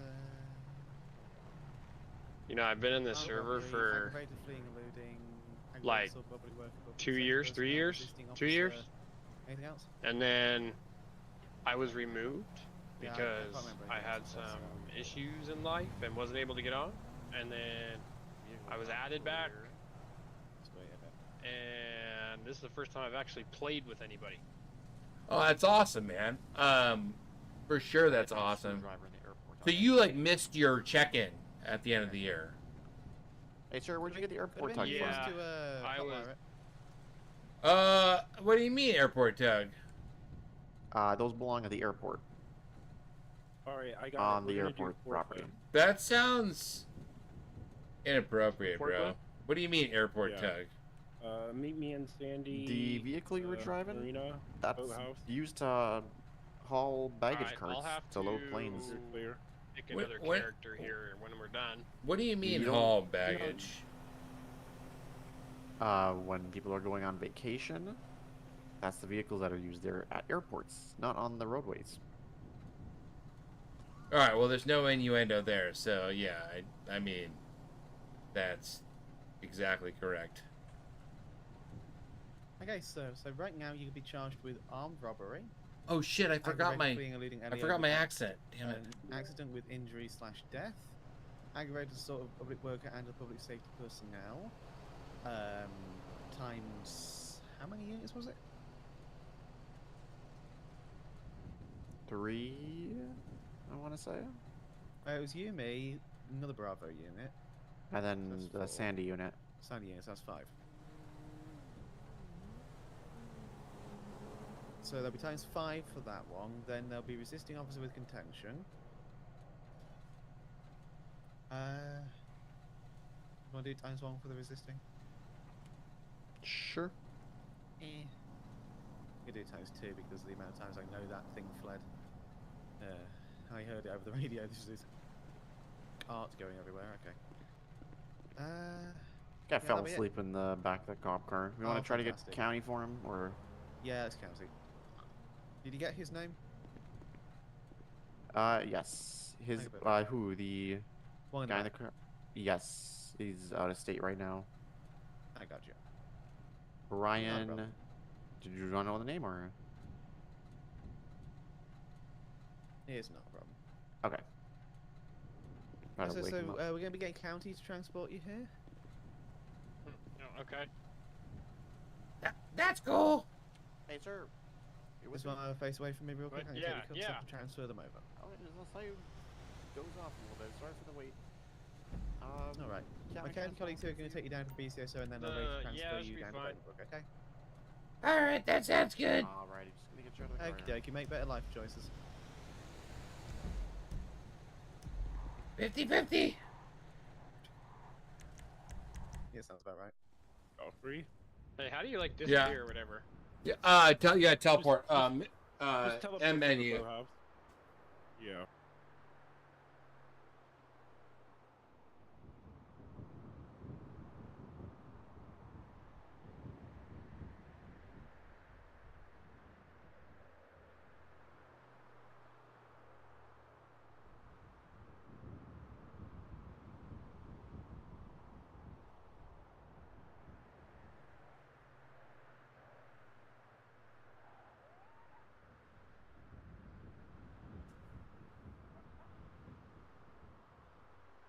I've been in this server for like 2 years, 3 years, 2 years. Anything else? And then I was removed because I had some issues in life and wasn't able to get on. And then I was added back. And this is the first time I've actually played with anybody. Oh, that's awesome, man. For sure, that's awesome. So you like missed your check-in at the end of the year. Hey, sir, where'd you get the airport tug from? I was. What do you mean airport tug? Those belong at the airport. All right, I got on the airport property. That sounds inappropriate, bro. What do you mean airport tug? Meet me in Sandy. The vehicle you were driving? Marina, that's used to haul baggage I'll carts have to load planes. Pick another character here when we're done. What do you mean haul baggage? When people are going on vacation, that's the vehicles that are used there at airports, not on the roadways. All right. Well, there's no innuendo there, so yeah. I mean, that's exactly correct. Okay, so right now you can be charged with armed robbery. Oh shit! I forgot my accent. Damn it! Accident with injury/death. Aggravated assault of public worker and a public safety personnel. Times how many units was it? 3, I want to say. It was you, me, another Bravo unit, and then the Sandy unit. Sandy units. That's 5. So there'll be times 5 for that one. Then there'll be resisting officer with contention. You want to do times 1 for the resisting? Sure. You can do times 2 because of the amount of times I know that thing fled. I heard it over the radio. This is art going everywhere. Okay. Guy fell asleep in the back of the cop car. We want to try to get county for him, or? Yeah, it's county. Did you get his name? Yes. His who the guy in the car? Yes, he's out of state right now. I got you. Brian. Did you want to know the name or? It's not a problem. Okay. So we're gonna be getting county to transport you here. Okay. That's cool. Hey, sir. Just want to face away from me real quick. I can take your cups up and transfer them over. Alright, the same goes off a little bit. Sorry for the wait. Alright. yeah, My I guess colleagues here are going to take you down to BCO, sir, and then I'll transfer you down to Bolingbrook, okay? Alright, that sounds good. Alrighty, just gonna get you out of the car. Okie dokie, make better life choices. 50-50. Yeah, sounds about right. All free? Hey, how do you like disappear or whatever? Yeah, teleport. Just teleport M to the menu. boathouse. Yeah.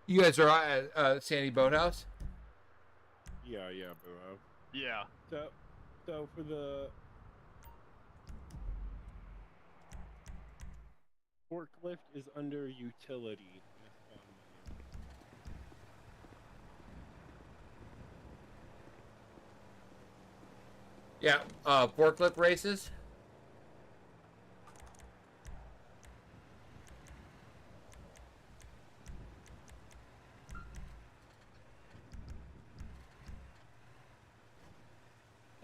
You guys are at Sandy Boathouse? Yeah, boathouse. Yeah. So for the forklift is under utility. Yeah, forklift races.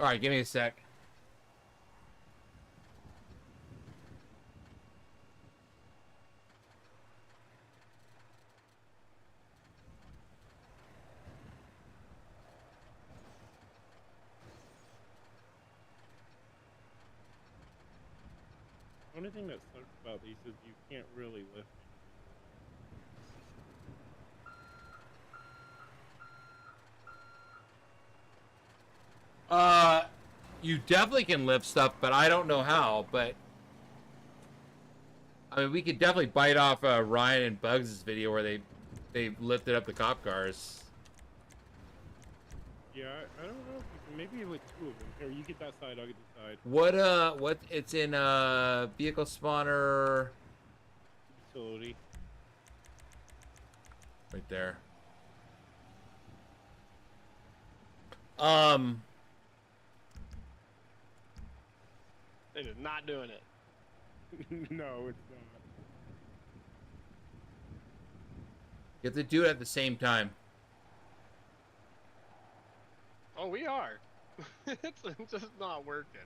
All right, give me a sec. Only thing that sucks about these is you can't really lift. You definitely can lift stuff, but I don't know how. But I mean, we could definitely bite off Ryan and Bugs' video where they lifted up the cop cars. Yeah, I don't know if you can. Maybe like two of them. Here, you get that side. I'll get the side. What? It's in vehicle spawner. Utility. Right there. It is not doing it. No, it's not. You have to do it at the same time. Oh, we are. It's just not working.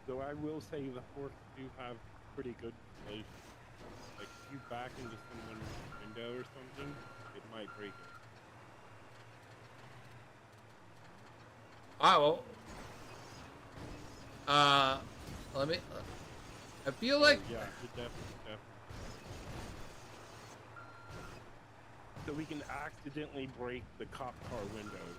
Though I will say the forks do have pretty good relation. Like if you back into someone's window or something, it might break it. Well. Let me. I feel like. Yeah, it definitely. So we can accidentally break the cop car windows.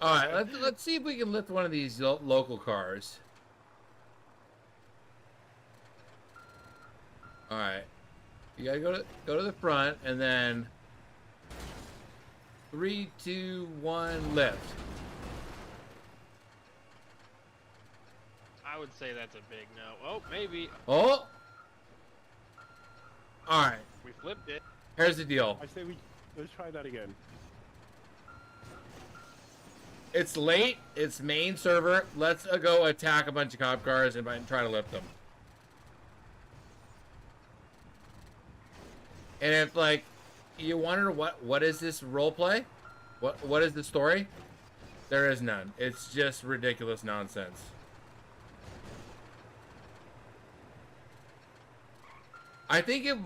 All right, let's see if we can lift one of these local cars. All right, you gotta go to the front, and then 3, 2, 1, lift. I would say that's a big no. Oh, maybe. Oh. All right. We flipped it. Here's the deal. I say let's try that again. It's late. It's main server. Let's go attack a bunch of cop cars and try to lift them. And if like you wonder what is this role play? What is the story? There is none. It's just ridiculous nonsense. I think if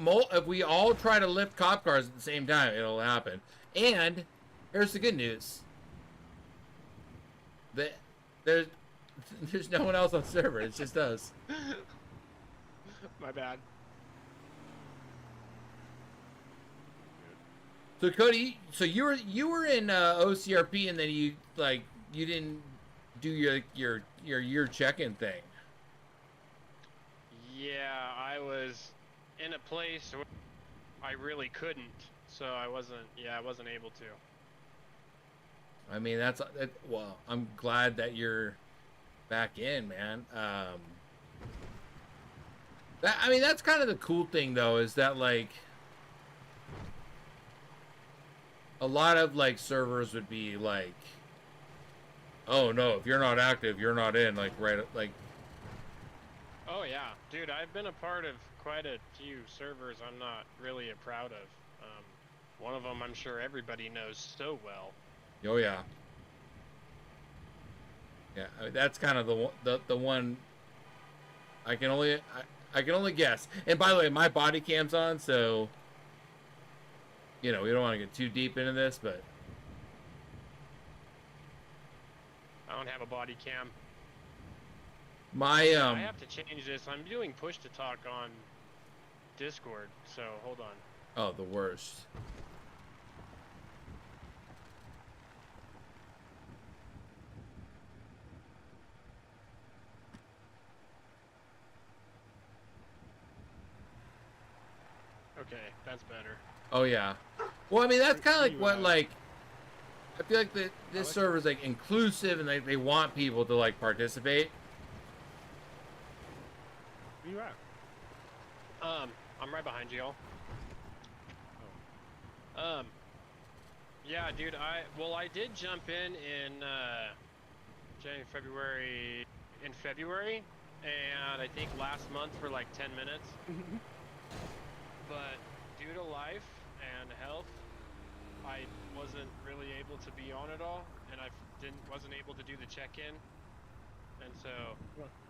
we all try to lift cop cars at the same time, it'll happen. And here's the good news. There's no one else on server. It's just us. My bad. So Cody, so you were in OCRP, and then you didn't do your year check-in thing. Yeah, I was in a place where I really couldn't, so I wasn't able to. I mean, well, I'm glad that you're back in, man. I mean, that's kind of the cool thing, though, is that, like, a lot of, like, servers would be like, oh, no, if you're not active, you're not in, like, right, like... Oh, yeah. Dude, I've been a part of quite a few servers I'm not really proud of. One of them I'm sure everybody knows so well. Oh, yeah. Yeah, I mean, that's kind of the one I can only guess. And by the way, my body cam's on, so you know, we don't want to get too deep into this, but I don't have a body cam. My I have to change this. I'm doing push to talk on Discord, so hold on. Oh, the worst. Okay, that's better. Oh yeah. Well, I mean, that's kind of like what, like, I feel like this server is like inclusive, and they want people to like participate. Where you at? I'm right behind you all. Yeah, dude, I did jump in January, February, and I think last month for like 10 minutes. But due to life and health, I wasn't really able to be on it all, and I wasn't able to do the check-in, and so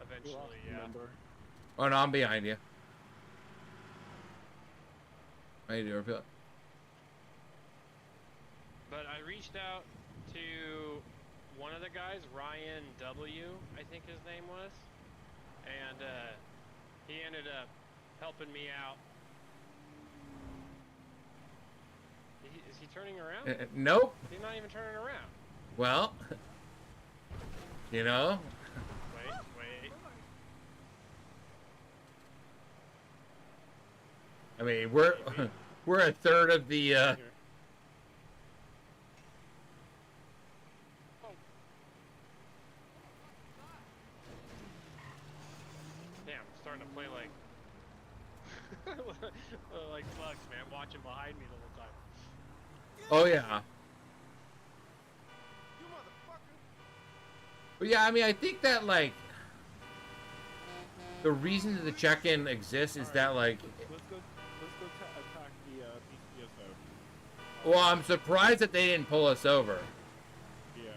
eventually, yeah. Oh no, I'm behind you. How you doing, Phil? But I reached out to one of the guys, Ryan W, I think his name was, and he ended up helping me out. Is he turning around? Nope. He's not even turning around. Well, you know. Wait. I mean, we're a third of the. Damn, I'm starting to play like like slugs, man, watching behind me the whole time. Oh yeah. But yeah, I mean, I think that like the reason that the check-in exists is that like. Let's go attack the BCSO. Well, I'm surprised that they didn't pull us over. Yeah.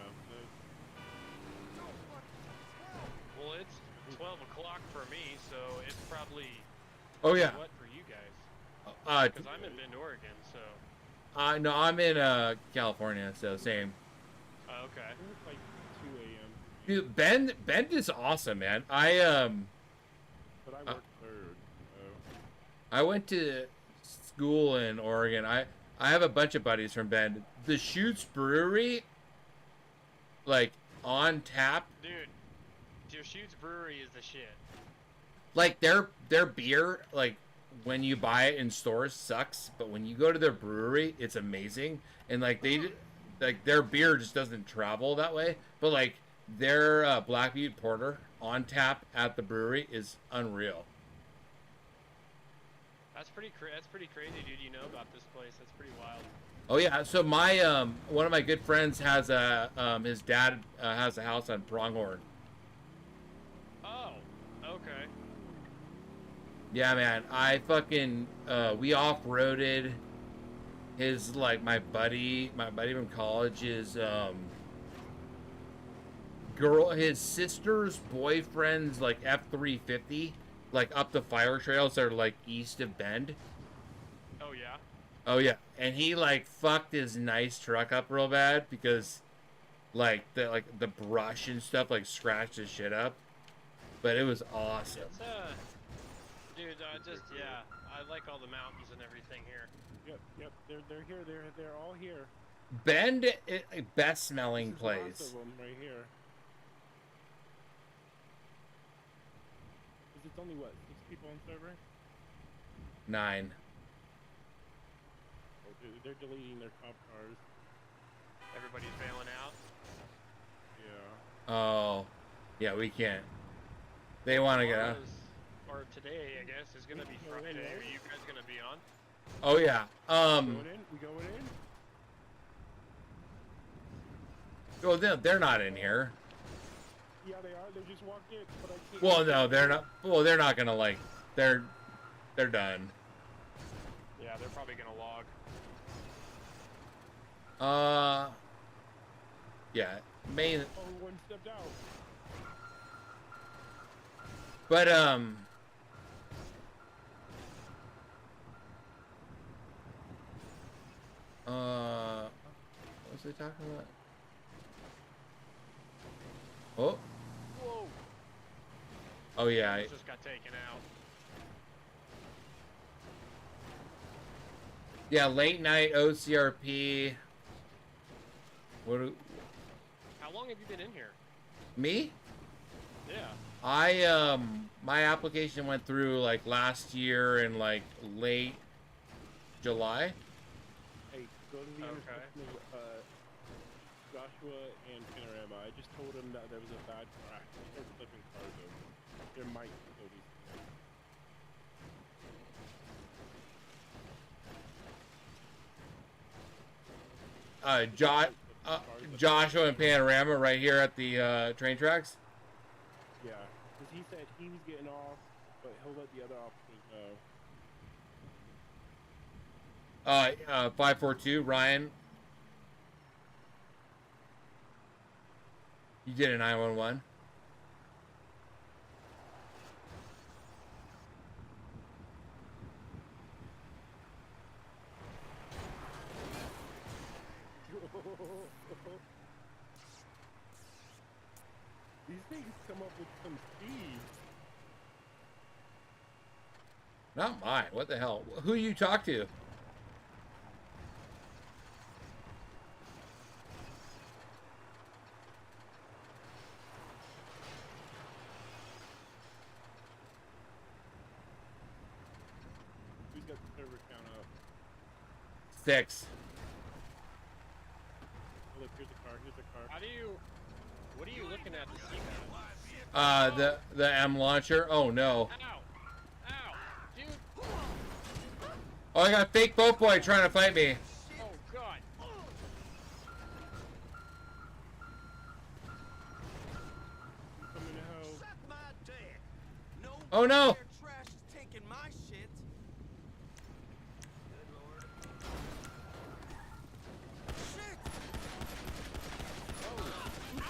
Well, it's 12 o'clock for me, so it's probably. Oh yeah. What for you guys? Because I'm in Bend, Oregon, so. No, I'm in California, so same. Okay. It's like 2 a.m. Dude, Bend is awesome, man. But I work third. I went to school in Oregon. I have a bunch of buddies from Bend. The Chutes Brewery, like on tap. Dude, Chutes Brewery is the shit. Like their beer, like when you buy it in stores, sucks, but when you go to their brewery, it's amazing. And like their beer just doesn't travel that way. But like their Black Butte Porter on tap at the brewery is unreal. That's pretty crazy, dude. You know about this place? That's pretty wild. Oh yeah, so my one of my good friends has his dad has a house on Pronghorn. Oh, okay. Yeah, man, I fucking we off-roaded his, like, my buddy from college's his sister's boyfriend's like F-350, like up the fire trails that are like east of Bend. Oh yeah. Oh yeah, and he like fucked his nice truck up real bad because like the brush and stuff like scratched his shit up, but it was awesome. dude, just yeah, I like all the mountains and everything here. Yep, they're here. They're all here. Bend, best smelling This is lots place. of them right here. Is it only what 6 people on server? 9. Oh, they're deleting their cop cars. Everybody's bailing out. Yeah. Oh, yeah, we can't. They want to get out. Or today, I guess, is gonna be Friday. Are you guys gonna be on? Oh yeah. We going in? Well, they're not in here. Yeah, they are. They just walked in, but I can't. Well, no, they're not. Well, they're not gonna like. They're done. Yeah, they're probably gonna log. Yeah, main. Oh, one stepped out. But what was they talking about? Oh. Whoa. Oh yeah. It just got taken out. Yeah, late night OCRP. How long have you been in here? Me? Yeah. I my application went through like last year in like late July. Hey, go to the intersection of Joshua and Panorama. I just told him that there was a bad crash. They're flipping cars over. There might still be Joshua and Panorama right here at the train tracks. Yeah, because he said he was getting off, but he'll let the other officers know. 542 Ryan. You did a 911. These things come up with some speed. Not mine. What the hell? Who you talk to? Who's got the server count up? 6. Oh, look, here's a car. Here's a car. How do you? What are you looking at to see that? The M launcher. Oh no. Ow! Ow! Dude! Oh, I got fake boat boy trying to fight me. Oh God! Oh no.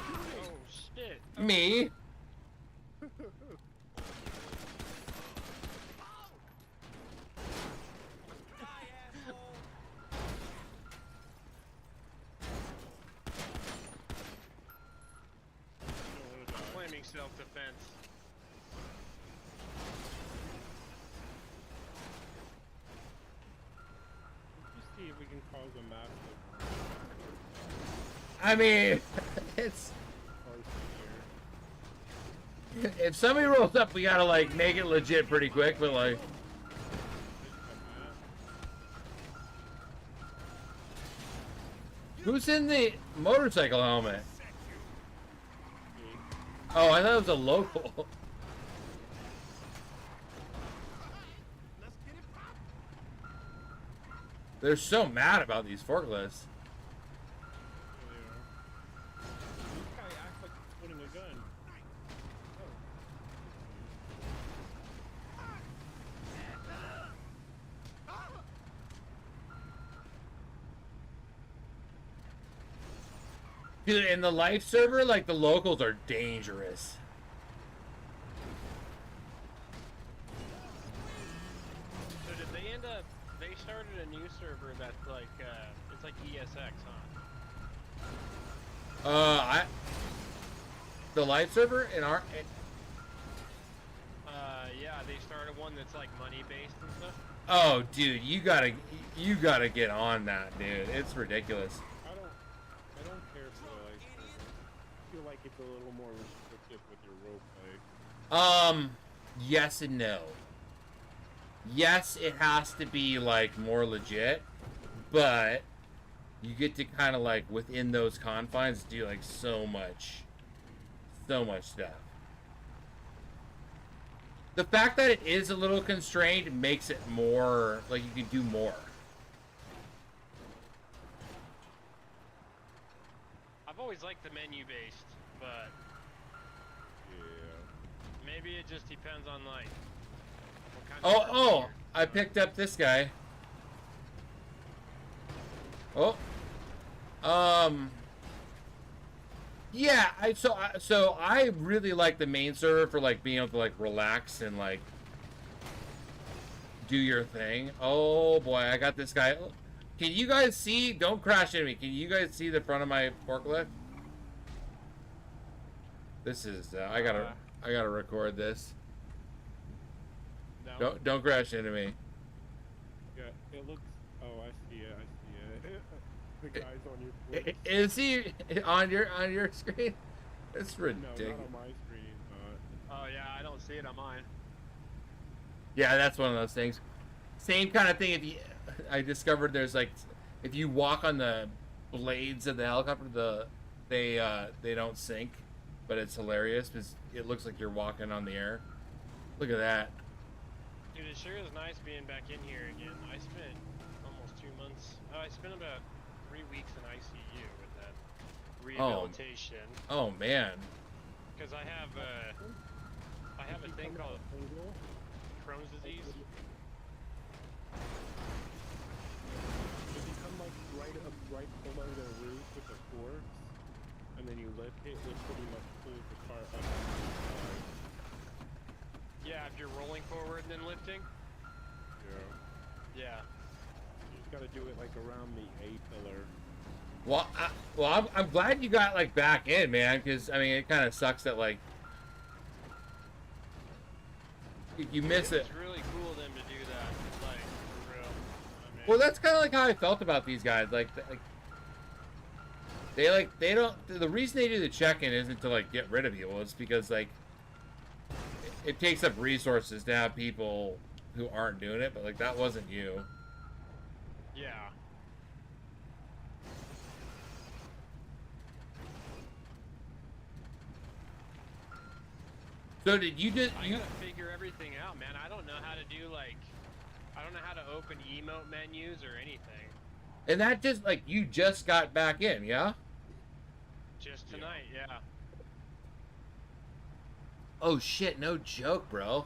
Oh shit! Me. Claiming self-defense. Let's see if we can cause a massive. I mean, it's. If somebody rolls up, we gotta like make it legit pretty quick. But like, who's in the motorcycle helmet? Oh, I thought it was a local. They're so mad about these forklifts. This guy acts like he's holding a gun. Dude, in the life server, like the locals are dangerous. So did they end up? They started a new server that's like it's like ESX, huh? The live server in our. Yeah, they started one that's like money based and stuff? Oh, dude, you gotta get on that, dude. It's ridiculous. I don't care for the life service. I feel like it's a little more restrictive with your roleplay. Yes and no. Yes, it has to be like more legit, but you get to kind of like within those confines do like so much stuff. The fact that it is a little constrained makes it more like you can do more. I've always liked the menu based, but yeah, maybe it just depends on like what kind of Oh, I picked up this guy. Oh. Yeah, so I really like the main server for like being able to like relax and like do your thing. Oh boy, I got this guy. Can you guys see? Don't crash into me. Can you guys see the front of my forklift? This is I gotta record this. No. Don't crash into me. Yeah, it looks. Oh, I see it. The guy's on your Twitch. Is he on your screen? It's ridiculous. No, not on my screen. Oh yeah, I don't see it on mine. Yeah, that's one of those things. Same kind of thing. I discovered there's like, if you walk on the blades of the helicopter, they don't sink, but it's hilarious because it looks like you're walking on the air. Look at that. Dude, it sure is nice being back in here again. I spent almost 2 months. I spent about 3 weeks in ICU with that rehabilitation. Oh man. Because I have a thing called Crohn's disease. If you come like right below the roof with the corpse, and then you lift it, it pretty much pulls the car up. Yeah, if you're rolling forward and then lifting. Yeah. Yeah. You just gotta do it like around the A pillar. Well, I'm glad you got like back in, man, because I mean it kind of sucks that like you miss it. It's really cool of them to do that, like for real. I mean, Well, that's kind of like how I felt about these guys. They don't. The reason they do the check-in isn't to like get rid of you. It's because like it takes up resources to have people who aren't doing it. But like that wasn't you. yeah. So did you just I gotta figure everything out, man. I don't know how to do like, I don't know how to open emote menus or anything. And that just like you just got back in, yeah? Just tonight, yeah. Oh shit, no joke, bro.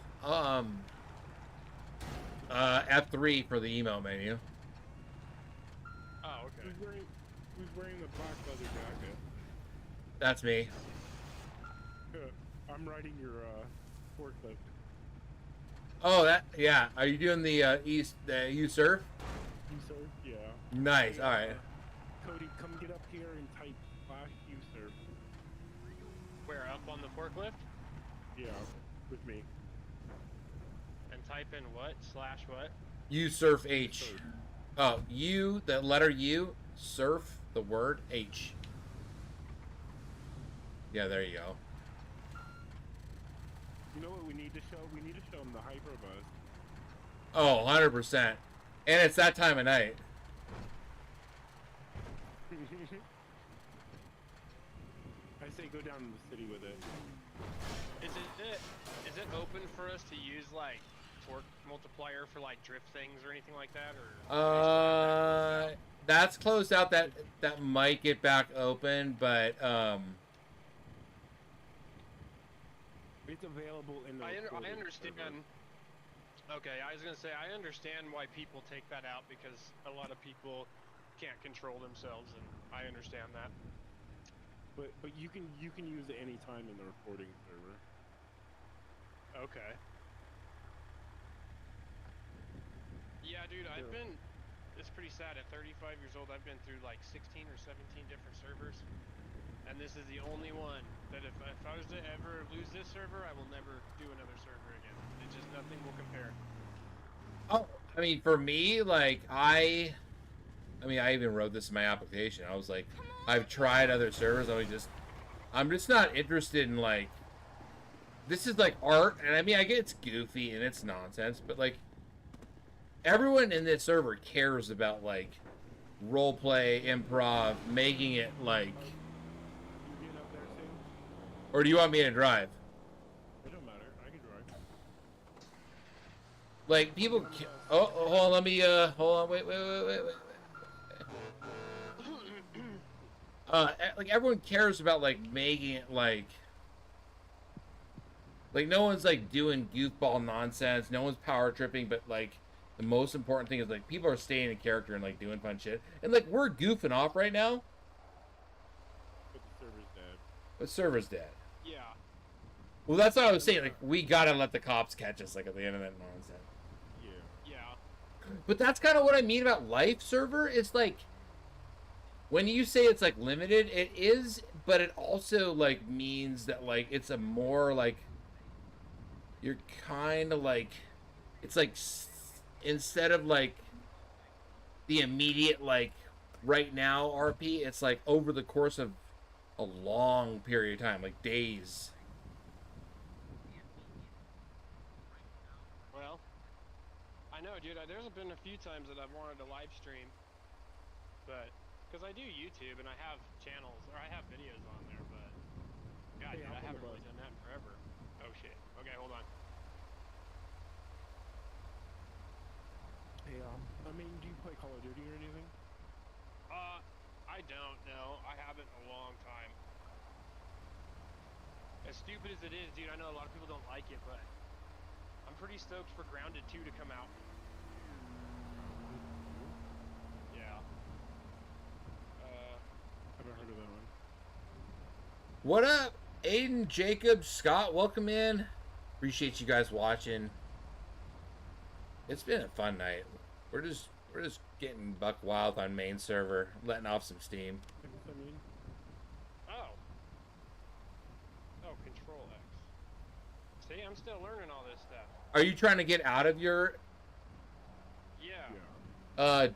F3 for the email menu. Oh, okay. Who's wearing the black leather jacket? That's me. I'm riding your forklift. Oh, yeah. Are you doing the you surf? You surf? Yeah. Nice. Hey, All right. Cody, come get up here and type /you surf. Where, up on the forklift? Yeah, with me. And type in what? / what? You surf H. Oh, you, the letter U, surf the word H. Yeah, there you go. You know what we need to show? We need to show them the hyperbus. Oh, 100%. And it's that time of night. I say go down to the city with it. Is it open for us to use like torque multiplier for like drift things or anything like that, or? That's closed out. That might get back open, but It's available in the. I understand. Okay, I was gonna say I understand why people take that out because a lot of people can't control themselves, and I understand that. But you can use it anytime in the recording server. Okay. Yeah, dude, I've been. It's pretty sad. At 35 years old, I've been through like 16 or 17 different servers. And this is the only one that if I was to ever lose this server, I will never do another server again. It's just nothing will compare. Oh, I mean, for me, like, I even wrote this in my application. I was like, I've tried other servers. I'm just not interested in, like, this is like art, and I mean, I get it's goofy and it's nonsense, but like, everyone in this server cares about like roleplay, improv, making it like. Or do you want me to drive? It don't matter. I can drive. Like people. Oh, hold on. Let me. Hold on. Wait. Like everyone cares about like making it like. Like no one's like doing goofball nonsense. No one's power tripping, but like the most important thing is like people are staying in character and like doing fun shit. And like we're goofing off right now. But the server's dead. The server's dead. Yeah. Well, that's what I was saying. Like we gotta let the cops catch us. Like at the end of that nonsense. Yeah. But that's kind of what I mean about life server. It's like when you say it's like limited, it is, but it also like means that like it's a more like. You're kind of like, it's like, instead of like the immediate like right now RP, it's like over the course of a long period of time, like days. Well, I know, dude. There's been a few times that I've wanted to live stream, but because I do YouTube and I have channels or I have videos on there, but God, dude, I haven't really done that in forever. Oh shit. Okay, hold on. Hey, I mean, do you play Call of Duty or anything? I don't know. I haven't in a long time. As stupid as it is, dude, I know a lot of people don't like it, but I'm pretty stoked for Grounded 2 to come out. Yeah. Haven't heard of that one. What up, Aiden, Jacob, Scott? Welcome in. Appreciate you guys watching. It's been a fun night. We're just getting buck wild on main server, letting off some steam. Oh. Oh, Control X. See, I'm still learning all this stuff. Are you trying to get out of your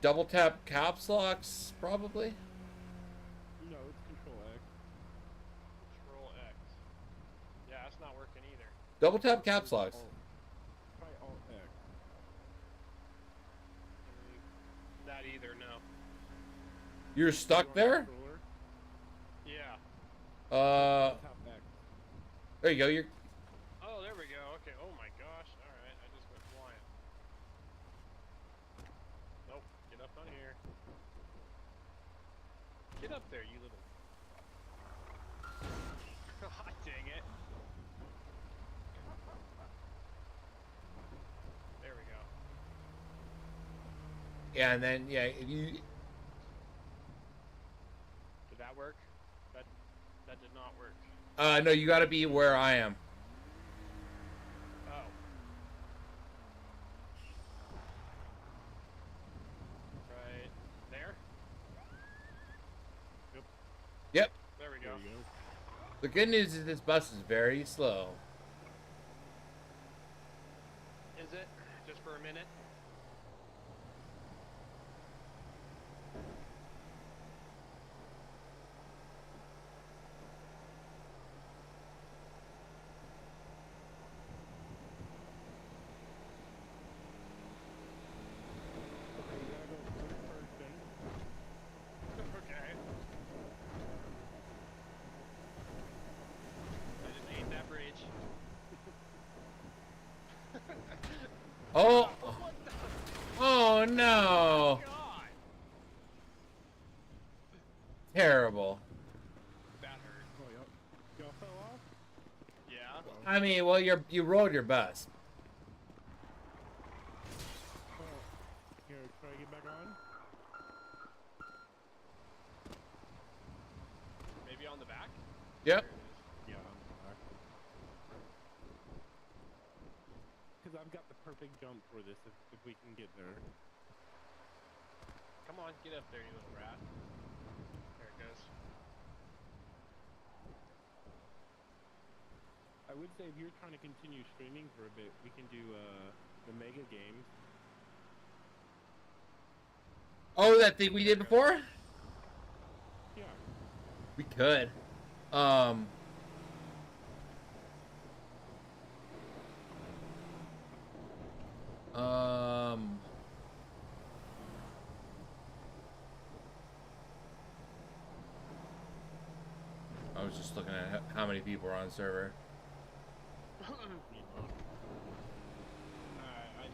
double tap caps locks probably? No, it's Control X. Control X. Yeah, that's not working either. Double tap caps locks. Try Alt X. That either, no. You're stuck there? Yeah. There you go. You're. Oh, there we go. Okay. Oh my gosh. All right. I just went flying. Nope. Get up on here. Get up there, you little. God dang it. There we go. Yeah, and then if you. Did that work? That did not work. No, you got to be where I am. Oh. Right there? Yep. There we go. The good news is this bus is very slow. Is it? Just for a minute? Okay. I just ate that bridge. Oh. Oh no. Terrible. That hurt. Oh, y'all fell off? Yeah. I mean, well, you rode your bus. Oh, here, try to get back on? Maybe on the back? Yep. Yeah, on the back. Because I've got the perfect jump for this if we can get there. Come on, get up there, you little rat. There it goes. I would say if you're trying to continue streaming for a bit, we can do the mega games. Oh, that thing we did before? Yeah. We could. I was just looking at how many people are on the server. I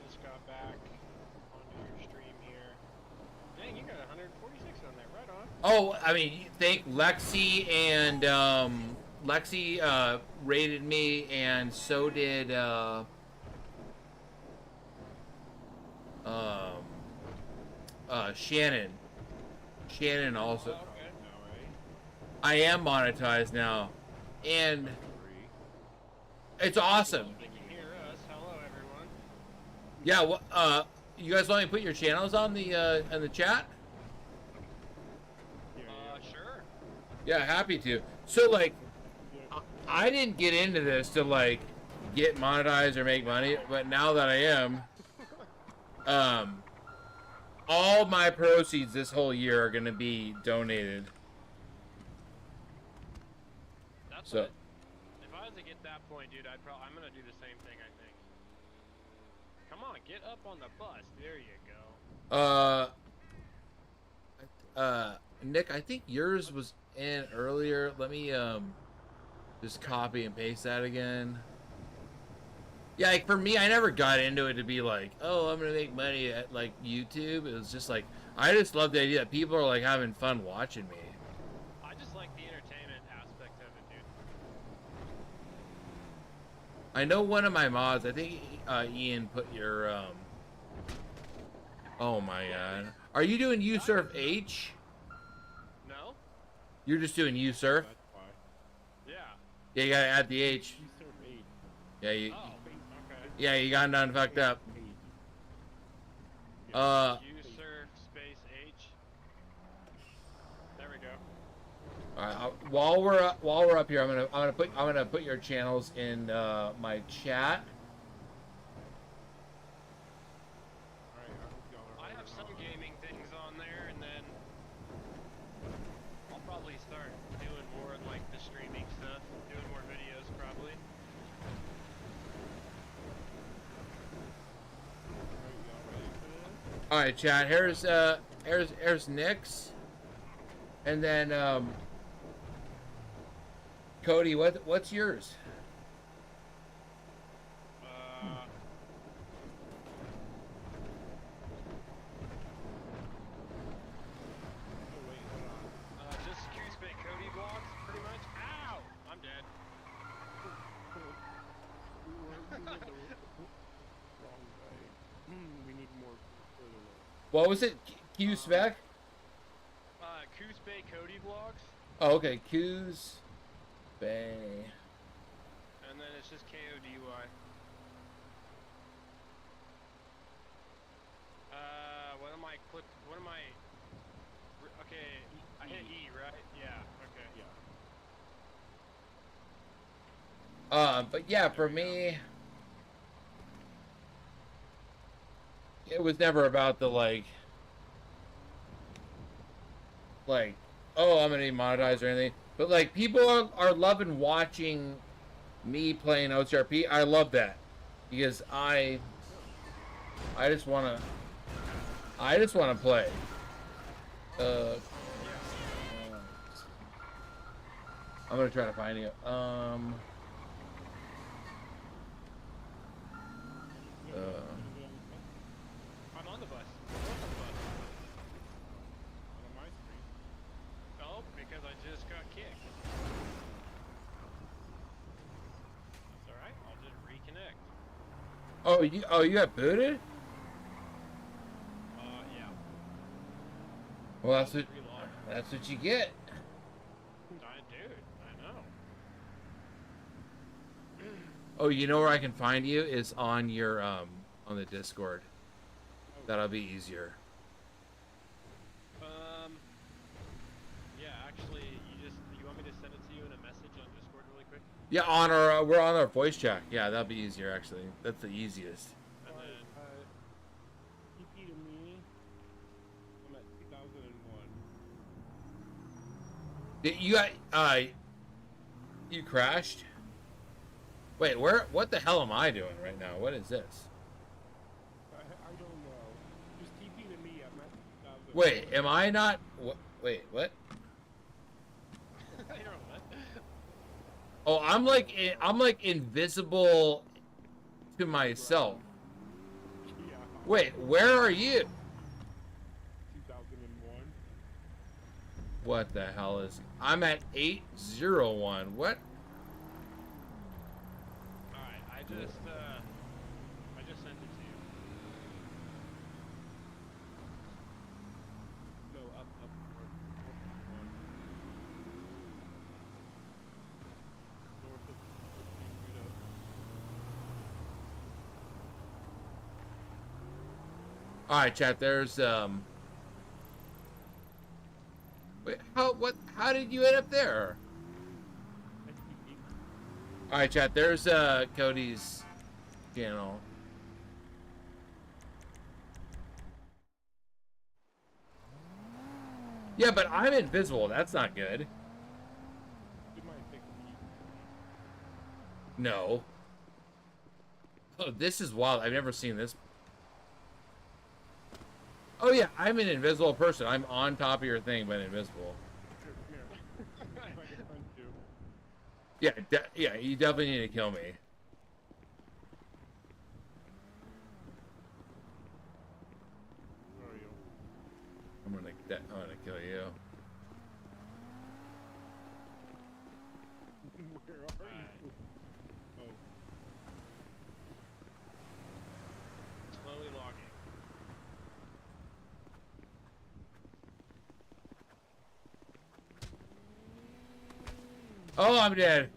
just got back onto your stream here. Dang, you got 146 on there. Right on. Oh, I mean, you think Lexi and Lexi rated me, and so did Shannon. Shannon also. Okay. I am monetized now, and it's awesome. They can hear us. Hello, everyone. Yeah, you guys want me to put your channels on the in the chat? Sure. Yeah, happy to. So like, I didn't get into this to like get monetized or make money, but now that I am, all my proceeds this whole year are gonna be donated. That's So. it. If I was to get that point, dude, I'm gonna do the same thing. I think. Come on, get up on the bus. There you go. Nick, I think yours was in earlier. Let me just copy and paste that again. Yeah, like for me, I never got into it to be like, oh, I'm gonna make money at like YouTube. It was just like, I just love the idea that people are like having fun watching me. I just like the entertainment aspect of it, dude. I know one of my mods, I think Ian put your oh my god. Are you doing USurf H? No. You're just doing USurf? Yeah. Yeah, you gotta add the H. Yeah, you. Okay. Yeah, you got done fucked up. USurf space H. There we go. All right. While we're up here, I'm gonna put your channels in my chat. I have some gaming things on there, and then I'll probably start doing more of like the streaming stuff, doing more videos probably. All right, chat. Here's Nick's, and then Cody, what's yours? Just Q-Spay Cody vlogs, pretty much. Ow! I'm dead. We need more. What was it? Q spec? Q-Spay Cody vlogs, Oh, okay. Q's Bay. and then it's just K-O-D-Y. What am I? Okay, I hit E, right? Yeah. Okay. Yeah. But yeah, for me, it was never about the like, oh, I'm gonna be monetized or anything. But like, people are loving watching me playing OCRP. I love that because I just wanna play. I'm gonna try to find you. I'm on the bus. I'm on the bus. On my screen. Oh, because I just got kicked. That's alright, I'll just reconnect. Oh, you got booted? Yeah. Well, that's what you get. Dude, I know. Oh, you know where I can find you is on your on the Discord. That'll be easier. Yeah, actually, you want me to send it to you in a message on Discord really quick? Yeah, on our we're on our voice chat. Yeah, that'll be easier actually. That's the easiest. And then, TP to me. I'm at 2001. You got you crashed? Wait, where? What the hell am I doing right now? What is this? I don't know. Just TP to me. I'm at 2001. Wait, am I not? Wait, what? Oh, I'm like invisible to myself. Yeah. Wait, where are you? 2001. What the hell is? I'm at 801. What? Alright, I just sent it to you. No, up, north, one. North of straight up. All right, chat. There's Wait, how did you end up there? All right, chat. There's Cody's channel. Yeah, but I'm invisible. That's not good. No. Oh, this is wild. I've never seen this. Oh yeah, I'm an invisible person. I'm on top of your thing, but invisible. Yeah, yeah. You definitely need to kill me. Where are you? I'm gonna kill you. Where are you? Oh. Slowly logging. Oh, I'm dead.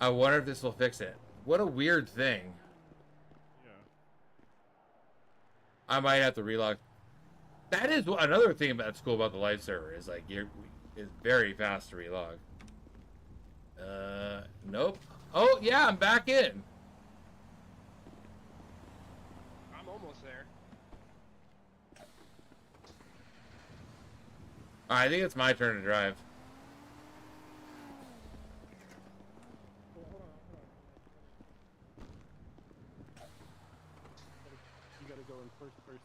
I wonder if this will fix it. What a weird thing. Yeah. I might have to relog. That is another thing that's cool about the live server is like it's very fast to relog. Nope. Oh yeah, I'm back in. I'm almost there. All right, I think it's my turn to drive. You gotta go in first person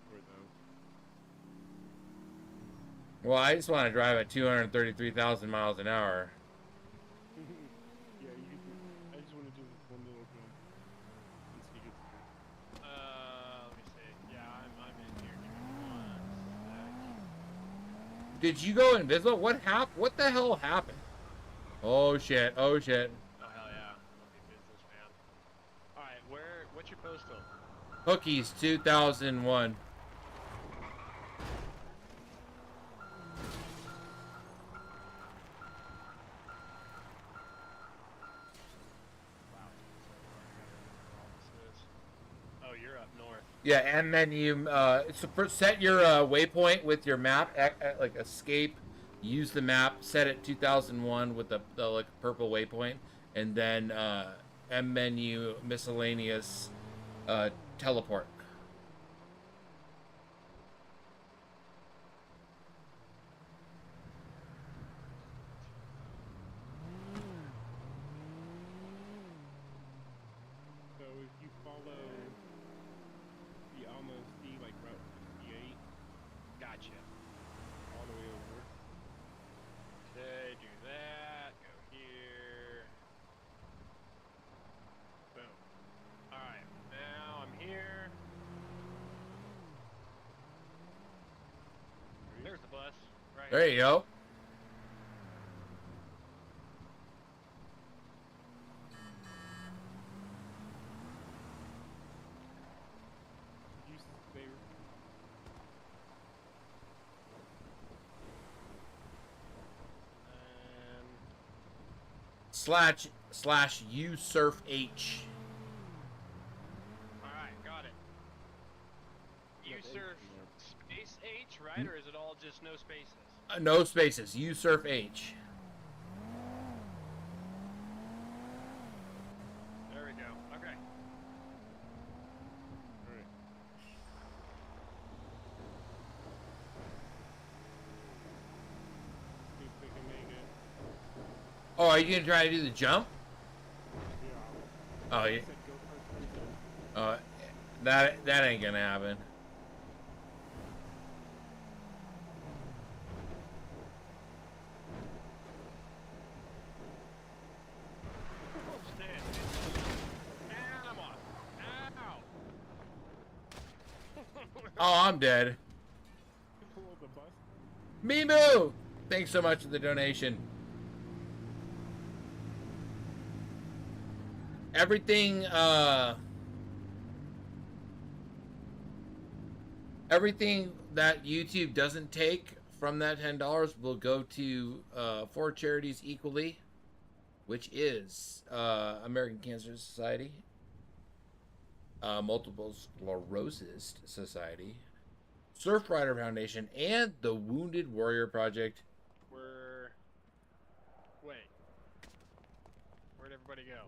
for those. Well, I just want to drive at 233,000 miles an hour. Yeah, you can. I just want to do this one little jump and see it. Let me see. Yeah, I'm in here. Give me one sec. Did you go invisible? What happened? What the hell happened? Oh shit! Oh shit! Oh hell yeah! I'll be business, man. All right, what's your postal? Cookies 2001. Oh, you're up north. Yeah, and then you set your waypoint with your map, like escape. Use the map, set it 2001 with the like purple waypoint, and then M menu miscellaneous teleport. So if you follow the almost see like Route 68, Gotcha. all the way over. Okay, do that. Go here. Boom. All right, now I'm here. There's the bus. Right. There you go. You stay. Slash U surf H. All right, got it. You surf space H, right, or is it all just no spaces? No spaces. U surf H. are you gonna try to do the jump? Oh, yeah. That ain't gonna happen. Oh, I'm dead. Mimu! Thanks so much for the donation. Everything that YouTube doesn't take from that $10 will go to 4 charities equally, which is American Cancer Society, Multiple Sclerosis Society, Surfrider Foundation, and the Wounded Warrior Project. Wait. Where'd everybody go?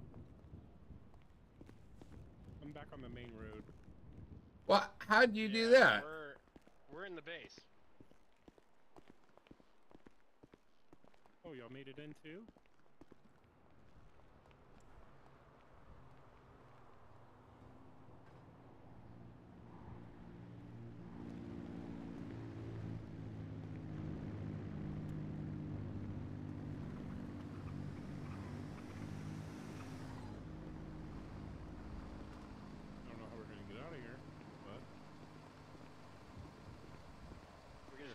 I'm back on the main road. What? How'd you do that? We're in the base. Oh, y'all made it in too?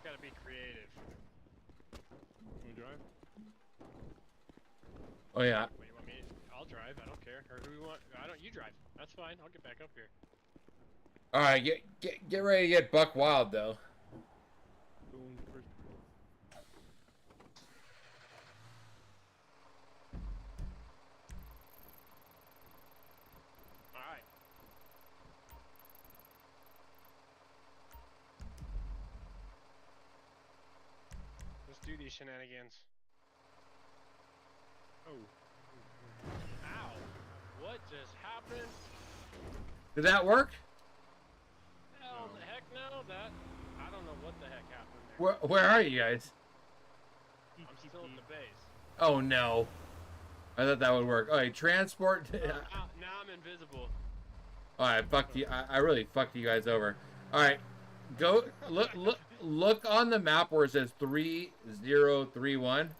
Gotta be creative. Can we drive? Oh yeah. Wait, you want me? I'll drive. I don't care. Or who you want? I don't. You drive. That's fine. I'll get back up here. All right, get ready to get buck wild though. All right. Let's do these shenanigans. Oh. Ow! What just happened? Did that work? Hell, the heck no! I don't know what the heck happened there. Where are you guys? I'm still in the base. Oh no. I thought that would work. All right, transport. Now I'm invisible. All right, fucked you. I really fucked you guys over. All right, go look on the map where it says 3031,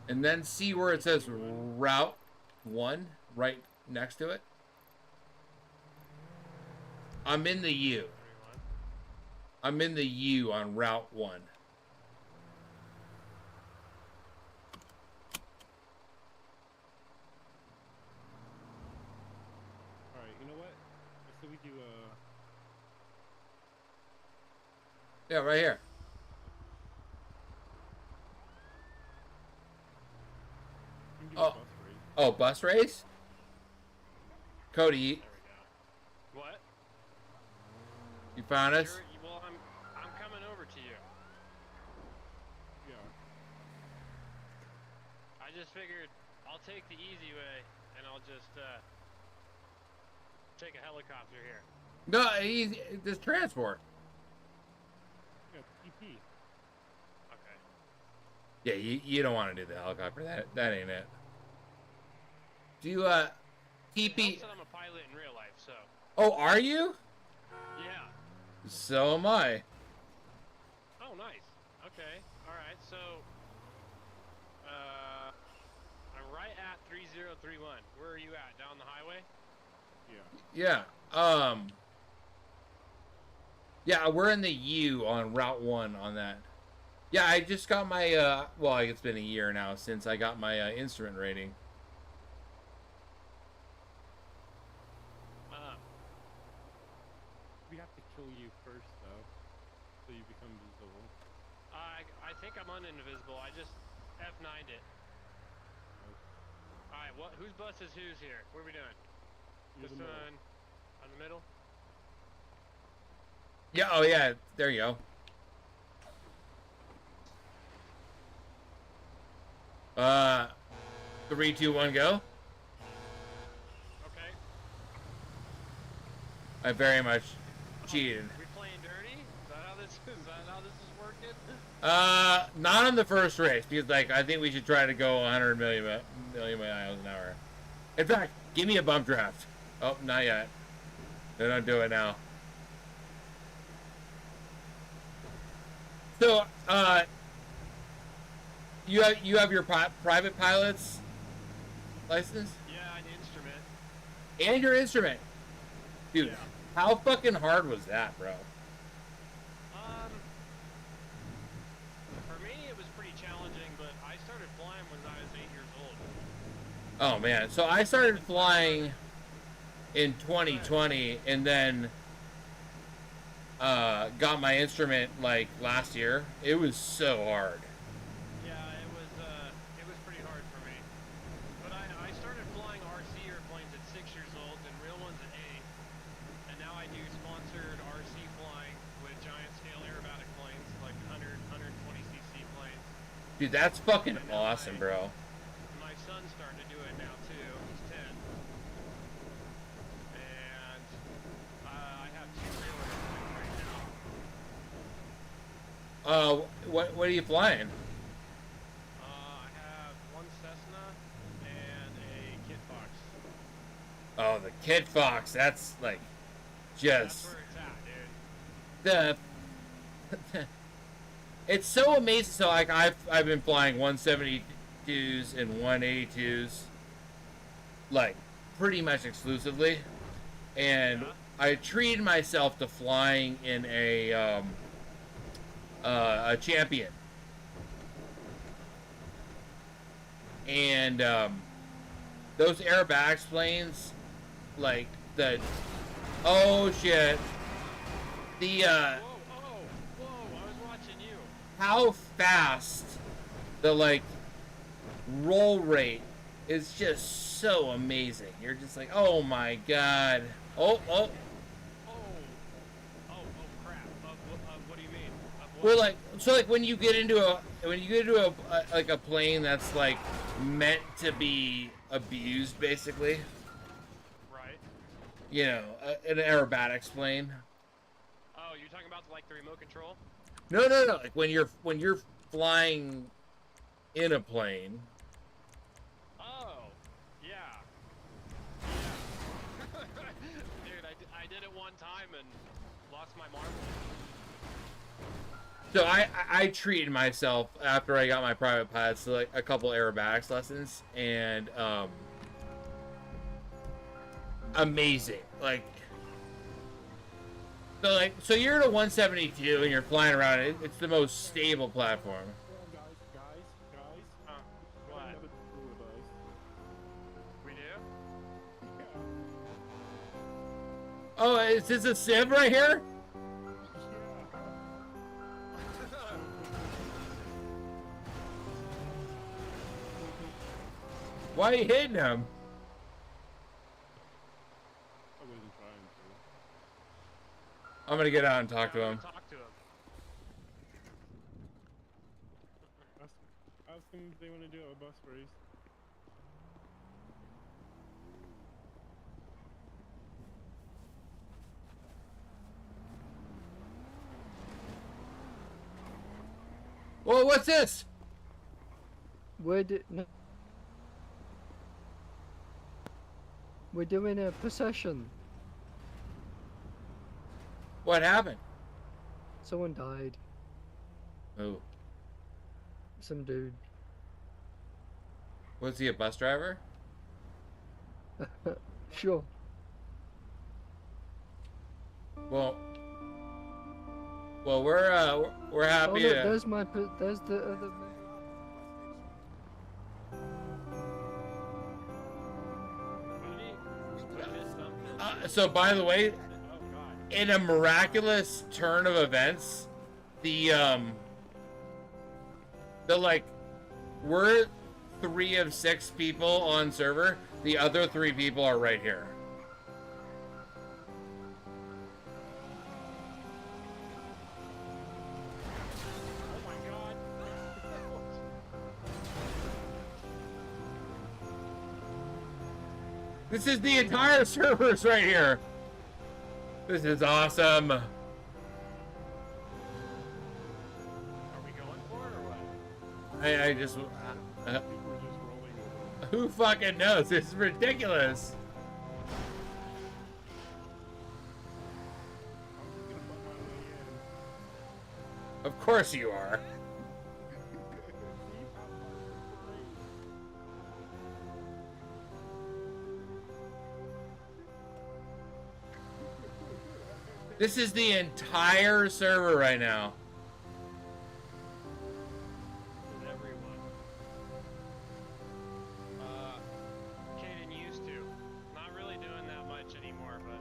and then see where it says Route 1 right next to it. I'm in the U. I'm in the U on Route 1. Alright, you know what? Let's say we do Yeah, right here. Oh, bus race? Cody, What? you found us? Well, I'm coming over to you. Yeah. I just figured I'll take the easy way, and I'll just take a helicopter here. No, this transport. Yeah, TP. Okay. Yeah, you don't want to do the helicopter. That ain't it. Do you TP? I'm a pilot in real life, so. Oh, are you? Yeah. So am I. Oh, nice. Okay. All right. So, I'm right at 3031. Where are you at? Down the highway? Yeah. Yeah, we're in the U on Route 1 on that. Yeah, I just got my well, it's been a year now since I got my instrument rating. We have to kill you first, though, so you become visible. I think I'm uninvisible. I just F9'd it. All right. Whose bus is whose here? What are we doing? This one on the middle. Yeah. Oh yeah. There you go. 3, 2, 1, go. Okay. I very much cheated. We playing dirty? Is that how this Is that how this is working? Not on the first race because like I think we should try to go 100 million miles an hour. In fact, give me a bump draft. Oh, not yet. They don't do it now. So, you have your private pilot's license? Yeah, an instrument. And your instrument. Dude, Yeah. how fucking hard was that, bro? For me, it was pretty challenging, but I started flying when I was 8 years old. Oh, man. So I started flying in 2020 and then got my instrument, like, last year. It was so hard. Yeah, it was pretty hard for me. But I started flying RC airplanes at 6 years old and real ones at 8. And now I do sponsored RC flying with giant scale aerobatic planes, like 120cc planes. Dude, that's fucking awesome, bro. My son's starting to do it now too. He's 10. And I have 2 real airplanes right now. What are you flying? I have 1 Cessna and a Kit Fox. Oh, the Kit Fox. That's like just That's where it's at, dude. It's so amazing. So like I've been flying 172s and 182s, like pretty much exclusively, and I treated myself to flying in a Champion, and those aerobatics planes, like the oh shit, the Whoa, I was watching you. how fast the like roll rate is just so amazing. You're just like, oh my god. Oh crap. What do you mean? well, like so like when you get into a like a plane that's like meant to be abused, basically. Right. You know, an aerobatics plane. Oh, you're talking about like the remote control? No. Like when you're flying in a plane. Oh, yeah. Dude, I did it one time and lost my marbles. So I treated myself after I got my private pilot to like a couple aerobatics lessons, and amazing. Like so you're at a 172 and you're flying around. It's the most stable platform. What? We do? Oh, is this a sieve right here? Why are you hitting him? I wasn't trying to. I'm gonna get out and talk to him. Talk to him. Ask them if they want to do a bus race. Whoa, what's this? We're doing a procession. What happened? Someone died. Who? Some dude. Was he a bus driver? Sure. Well, we're happy. Oh, look, there's the other. So by the way, in a miraculous turn of events, the like we're 3 of 6 people on server. The other 3 people are right here. This is the entire servers right here. This is awesome. I just. Who fucking knows? This is ridiculous. Of course you are. This is the entire server right now. Everyone. Kaden used to. Not really doing that much anymore, but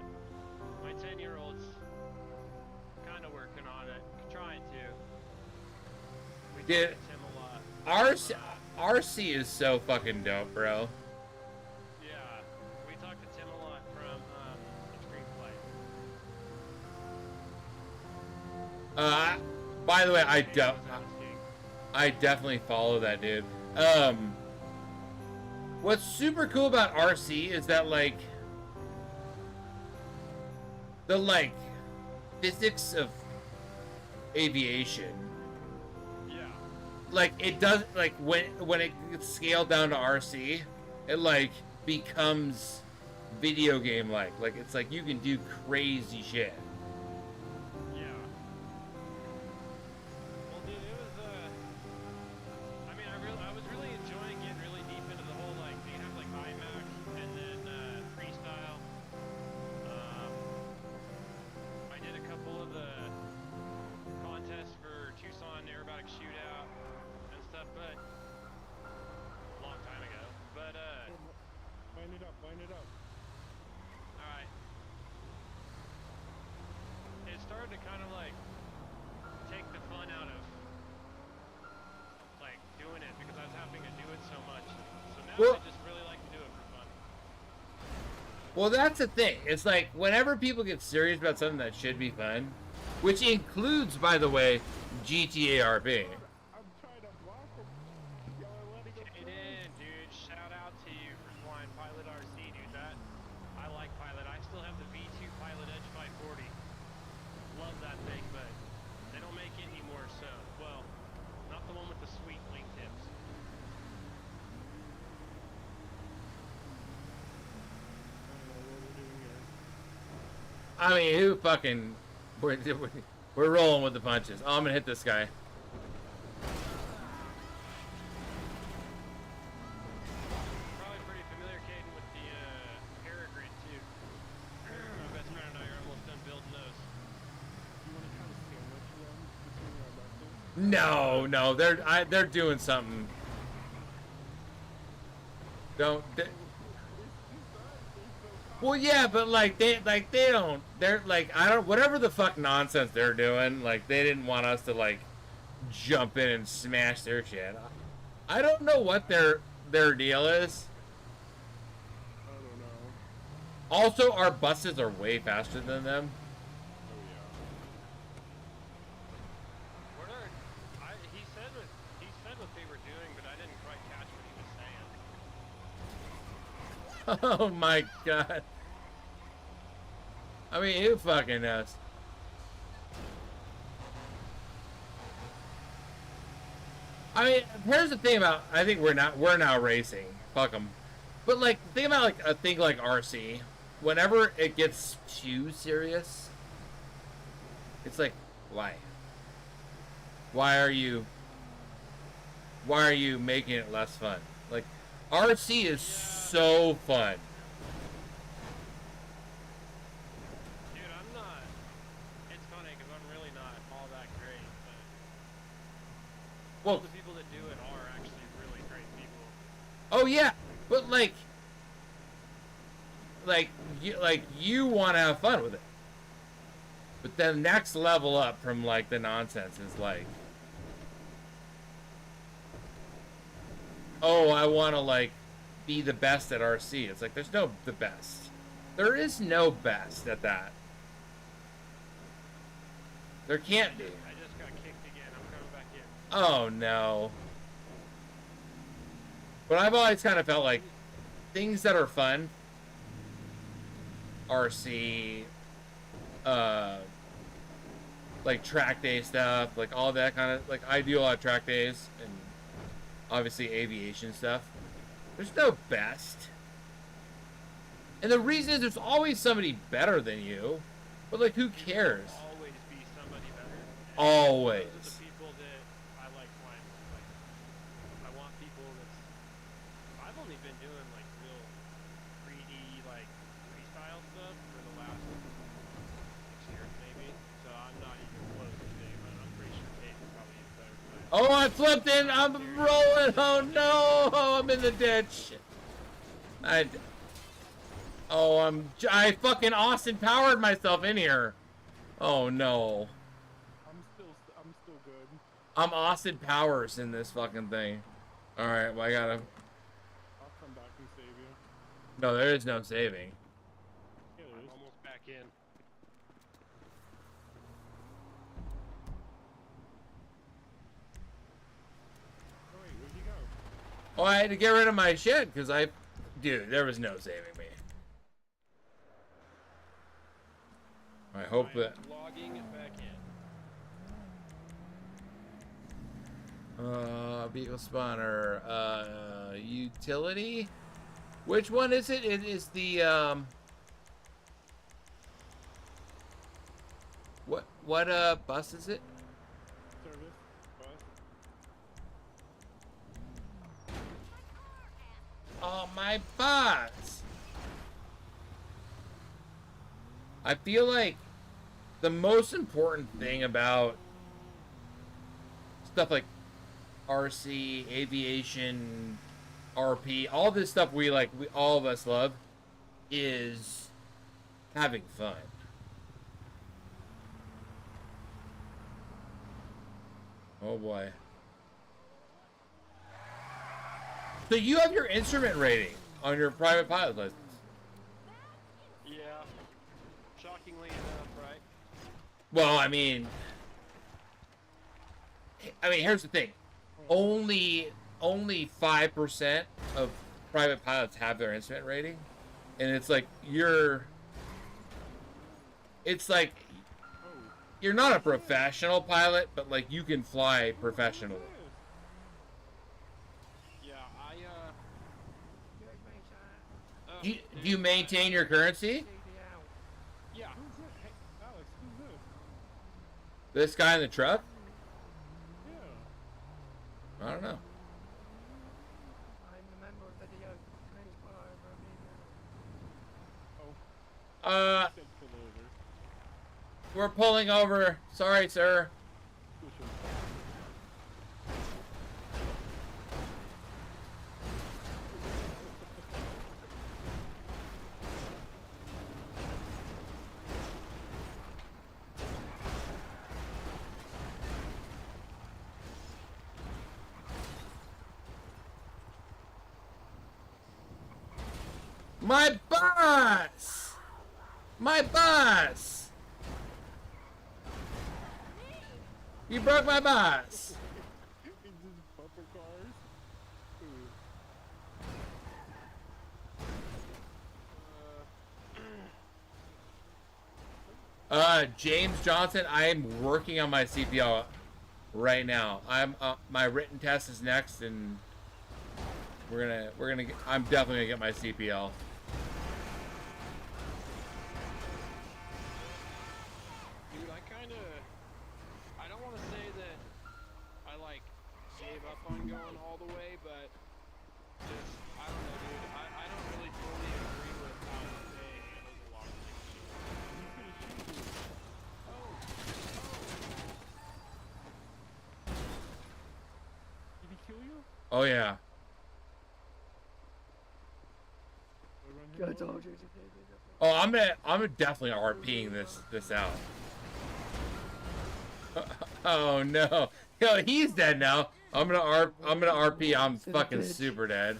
my 10-year-old's kind of working on it, trying to. We Dude, talk to him a lot. RC is so fucking dope, bro. Yeah, we talk to Tim a lot from Extreme Flight. By the way, I definitely follow that dude. What's super cool about RC is that like the physics of aviation. Yeah. Like it does like when it gets scaled down to RC, it like becomes video game like. Like it's like you can do crazy shit. Line it up. Alright. It started to kind of like take the fun out of like doing it because I was having to do it so much. So now Well- I just really like to do it for fun. Well, that's the thing. It's like whenever people get serious about something that should be fun, which includes, by the way, GTARP. Kaden, dude, shout out to you for flying Pilot RC, dude. That I like Pilot. I still have the V2 Pilot Edge 540. Love that thing, but they don't make it anymore. So, well, not the one with the sweet wingtips. I mean, who fucking... We're rolling with the punches. Oh, I'm gonna hit this guy. Probably pretty familiar, Caden, with the Peregrine too. My best friend and I are almost done building those. No, they're doing something. Well, yeah, but they don't. They're like, I don't, whatever the fuck nonsense they're doing. Like, they didn't want us to like jump in and smash their shit. I don't know what their deal is. I don't know. Also, our buses are way faster than them. He said what they were doing, but I didn't quite catch what he was saying. Oh my god. I mean, who fucking knows? I mean, here's the thing about, I think we're now racing. Fuck them. But like, the thing about like a thing like RC, whenever it gets too serious, it's like, why? Why are you making it less fun? Like, RC is so fun. Dude, I'm not. It's funny because I'm really not all that great. But all the people that do it are actually really great people. Oh yeah, but you want to have fun with it. But then next level up from like the nonsense is like, oh, I want to like be the best at RC. It's like there's no the best. There is no best at that. There can't be. I just got kicked again. I'm coming back in. Oh no. But I've always kind of felt like things that are fun, RC, like track day stuff, like all that kind of, like I do a lot of track days, and obviously aviation stuff. There's no best. And the reason is there's always somebody better than you. But like, who cares? Always be somebody better. Always. Those are the people that I like flying with. Like, I want people that's. I've only been doing like real 3D like freestyle stuff for the last 6 years maybe. So I'm not even close to Dave. I'm pretty sure Dave is probably even better than I am. Oh, I flipped in. I'm rolling. Oh no! I'm in the ditch. I fucking Austin powered myself in here. Oh no. I'm still good. I'm Austin Powers in this fucking thing. All right, well I gotta. I'll come back and save you. No, there is no saving. Yeah, there I'm is. almost back in. Oh, wait, where'd you go? Oh, I had to get rid of my shit because dude, there was no saving me. I hope that. Logging back in. Vehicle spawner, utility. Which one is it? It is the What bus is it? Service bus. Oh, my bus. I feel like the most important thing about stuff like RC, aviation, RP, all this stuff we all of us love, is having fun. Oh boy. So you have your instrument rating on your private pilot license. Yeah. Shockingly enough, right? Well, I mean, here's the thing. Only 5% of private pilots have their instrument rating, and it's like you're not a professional pilot, but like you can fly professionally. Yeah, Do you maintain your currency? Yeah. Hey, Alex, who's this? This guy in the truck? Yeah. I don't know. I'm a member of the DO. Please pull over Oh. Uh, Said pull over. we're pulling over. Sorry, sir. My bus! My bus! You broke my bus! Is this bumper cars? James Johnson, I am working on my CPL right now. My written test is next, and I'm definitely gonna get my CPL. Dude, I don't want to say that I gave up on going all the way, but just, I don't know, dude. I don't really fully agree with how they handled a lot of things. Did he kill you? Oh yeah. Oh, I'm definitely RPing this out. Oh no. Yo, he's dead now. I'm gonna RP. I'm fucking super dead.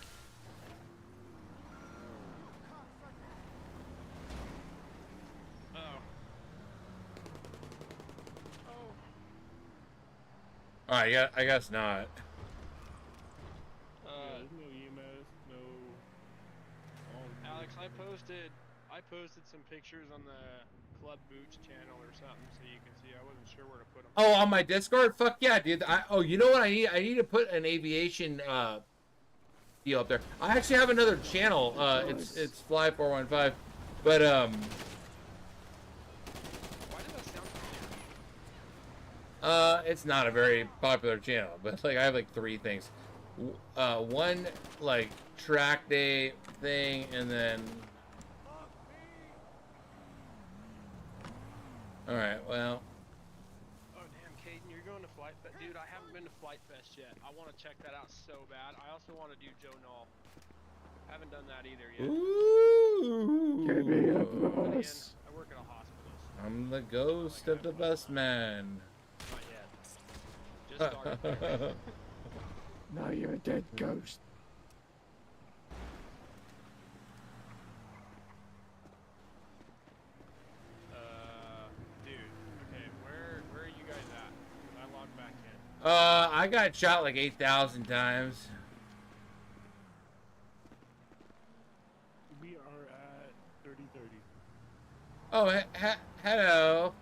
Alright, yeah, I guess not. There's no EMS, no... Alex, I I posted some pictures on the Club Booch channel or something so you can see. I wasn't sure where to put them. Oh, on my Discord? Fuck yeah, dude. You know what I need? I need to put an aviation deal up there. I actually have another channel. It's Fly415, but Why does that sound it's not a very popular channel, but like I have like 3 things. One like track day thing, and then. All right, well. Oh damn, Caden, you're going to Flight Fest, dude. I haven't been to Flight Fest yet. I want to check that out so bad. I also want to do Joe Knoll. Haven't done that either yet. Ooh. Give me a But again, bus. I work at a hospital. I'm the ghost of the bus man. Not yet. Just started. Now you're a dead ghost. Dude. Okay, where are you guys at? 'Cause I logged back in. I got shot like 8,000 times. We are at 30-30. Oh, hello.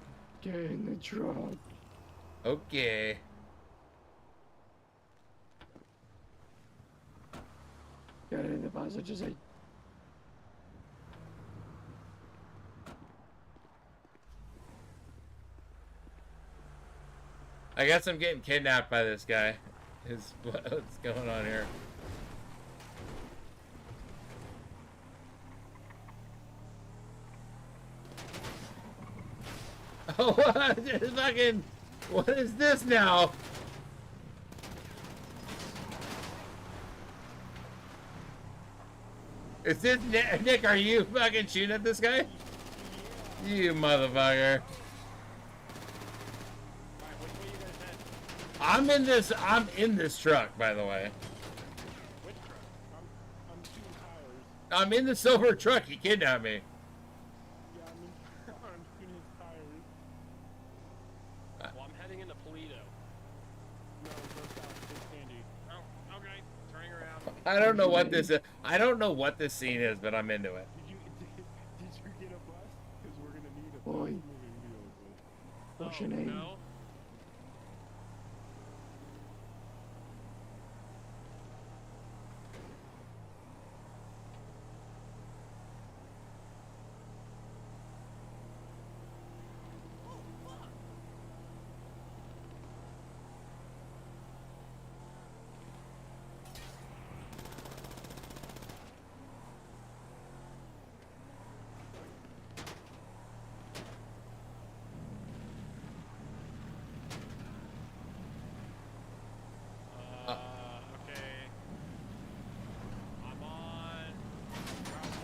Get in the truck. Okay. Get in the passenger seat. I guess I'm getting kidnapped by this guy. What's going on here? Oh, what is this now? Is this Nick? Are you fucking shooting at this guy? You motherfucker! I'm in this truck, by the way. Which truck? I'm shooting tires. I'm in the silver truck. He kidnapped me. Yeah, I'm shooting his tires. Well, I'm heading into Toledo. No, go south. It's Sandy. Oh, okay. Turning around. I don't know what this is. I don't know what this scene is, but I'm into it. Did you get a bus? Because we're gonna need a Boy. fast moving vehicle. What's your name? No. Okay. I'm on Route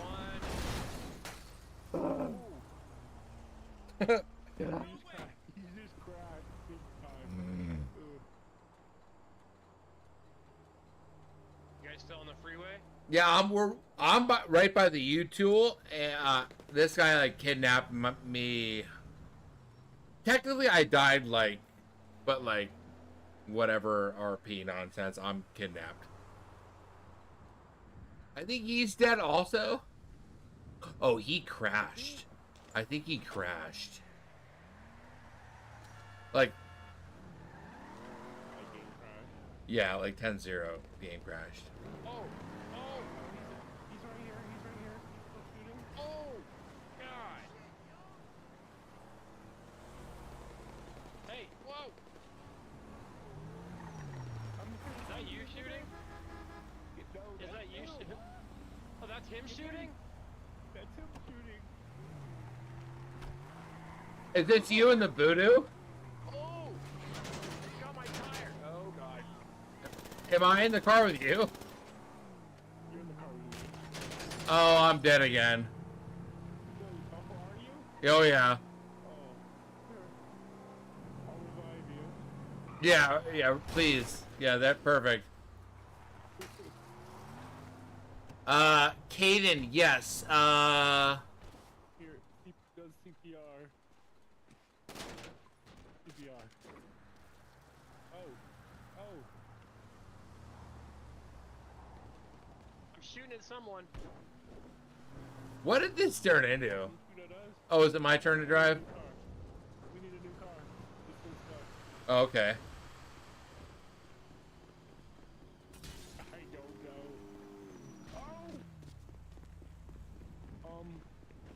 1. Get out. He just crashed big time. You guys still on the freeway? Yeah, I'm right by the U-Tool, and this guy like kidnapped me. Technically, I died but whatever RP nonsense. I'm kidnapped. I think he's dead also. Oh, he crashed. I think he crashed. Like, yeah, like 10-0 game crashed. Oh, he's right here. He's right here. He's still shooting. Oh, God. Hey, whoa. Is that you shooting? Is that you shooting? Oh, that's him shooting? That's him shooting. Is this you in the voodoo? Oh, he got my tire. Oh, God. Am I in the car with you? You're in the car with me. Oh, I'm dead again. Are you? Oh yeah. I'll revive you. Yeah, please. Yeah, that's perfect. Caden, yes. Here, does CPR. CPR. Oh. I'm shooting at someone. What did this turn into? Oh, is it my turn to drive? We need a new car. This one's stuck. Oh, okay. I don't know. Oh!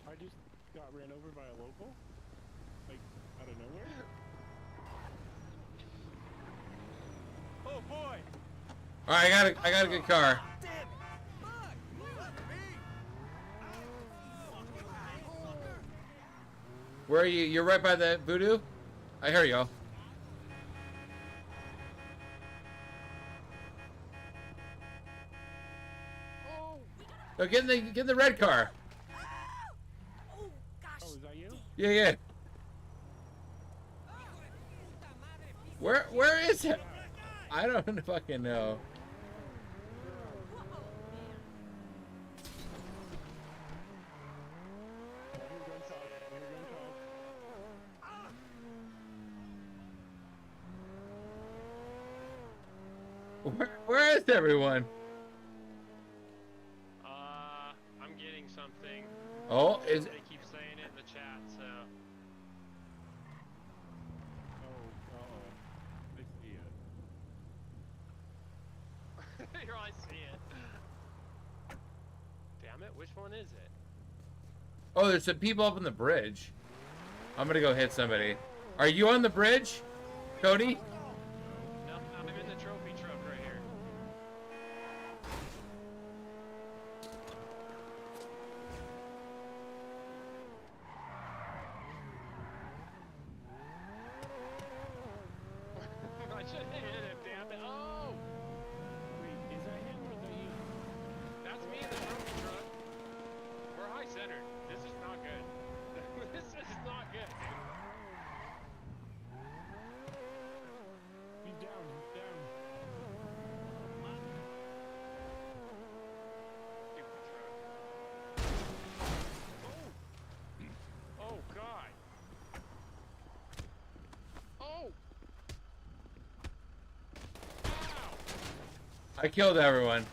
I just got ran over by a local. Like, out of nowhere. Oh boy! Alright, I got a good car. Where are you? You're right by the voodoo? I hear you. Oh, get in the red car. Oh, is that you? Yeah. Where is it? I don't fucking know. Where is everyone? I'm getting something. Oh, is They keep saying it in the chat, so. I see it. Here, I see it. Damn it, which one is it? Oh, there's some people up on the bridge. I'm gonna go hit somebody. Are you on the bridge, Cody? No, I'm in the trophy truck right here. I should have hit him, damn it. Oh! Wait, is that him or is that you? That's me in the trophy truck. We're high centered. This is not good. This is not good. He's down, Stupid truck. Oh! Oh, God. Oh! I killed everyone.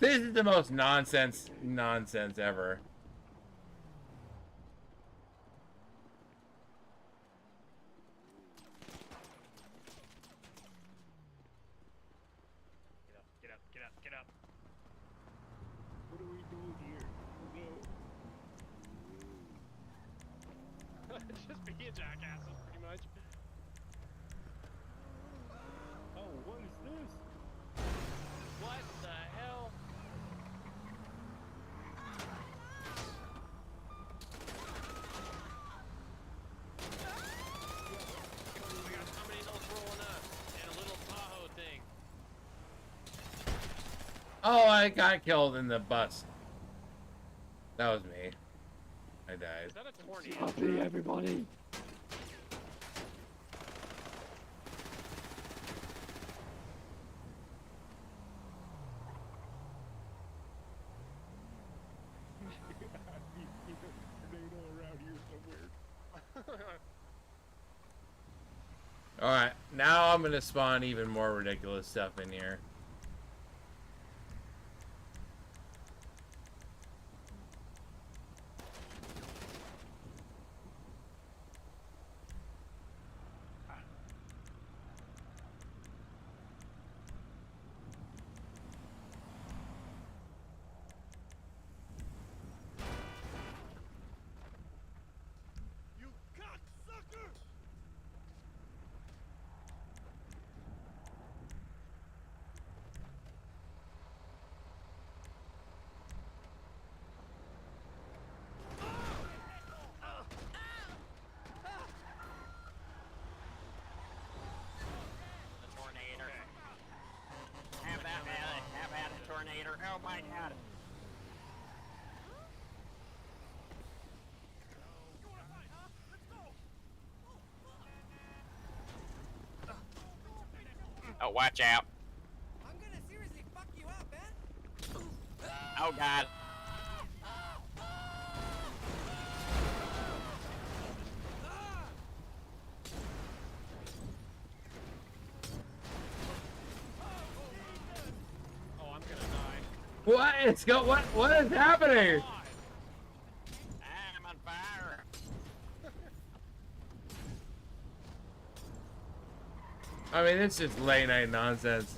This is the most nonsense ever. Get up. What are we doing here? No. Just be a jackasses, pretty much. Oh, what is this? What the hell? We got somebody else rolling up in a little Tahoe thing. Oh, I got killed in the bus. That was me. I died. Is that a tornado? Happy, everybody. Around here somewhere. Alright, now I'm gonna spawn even more ridiculous stuff in here. The tornado. Have that a tornado. Oh my god. Oh, watch out. I'm gonna seriously fuck you up, man. Oh god. Oh, I'm gonna What is what is happening? I'm on fire. I mean, it's just late night nonsense.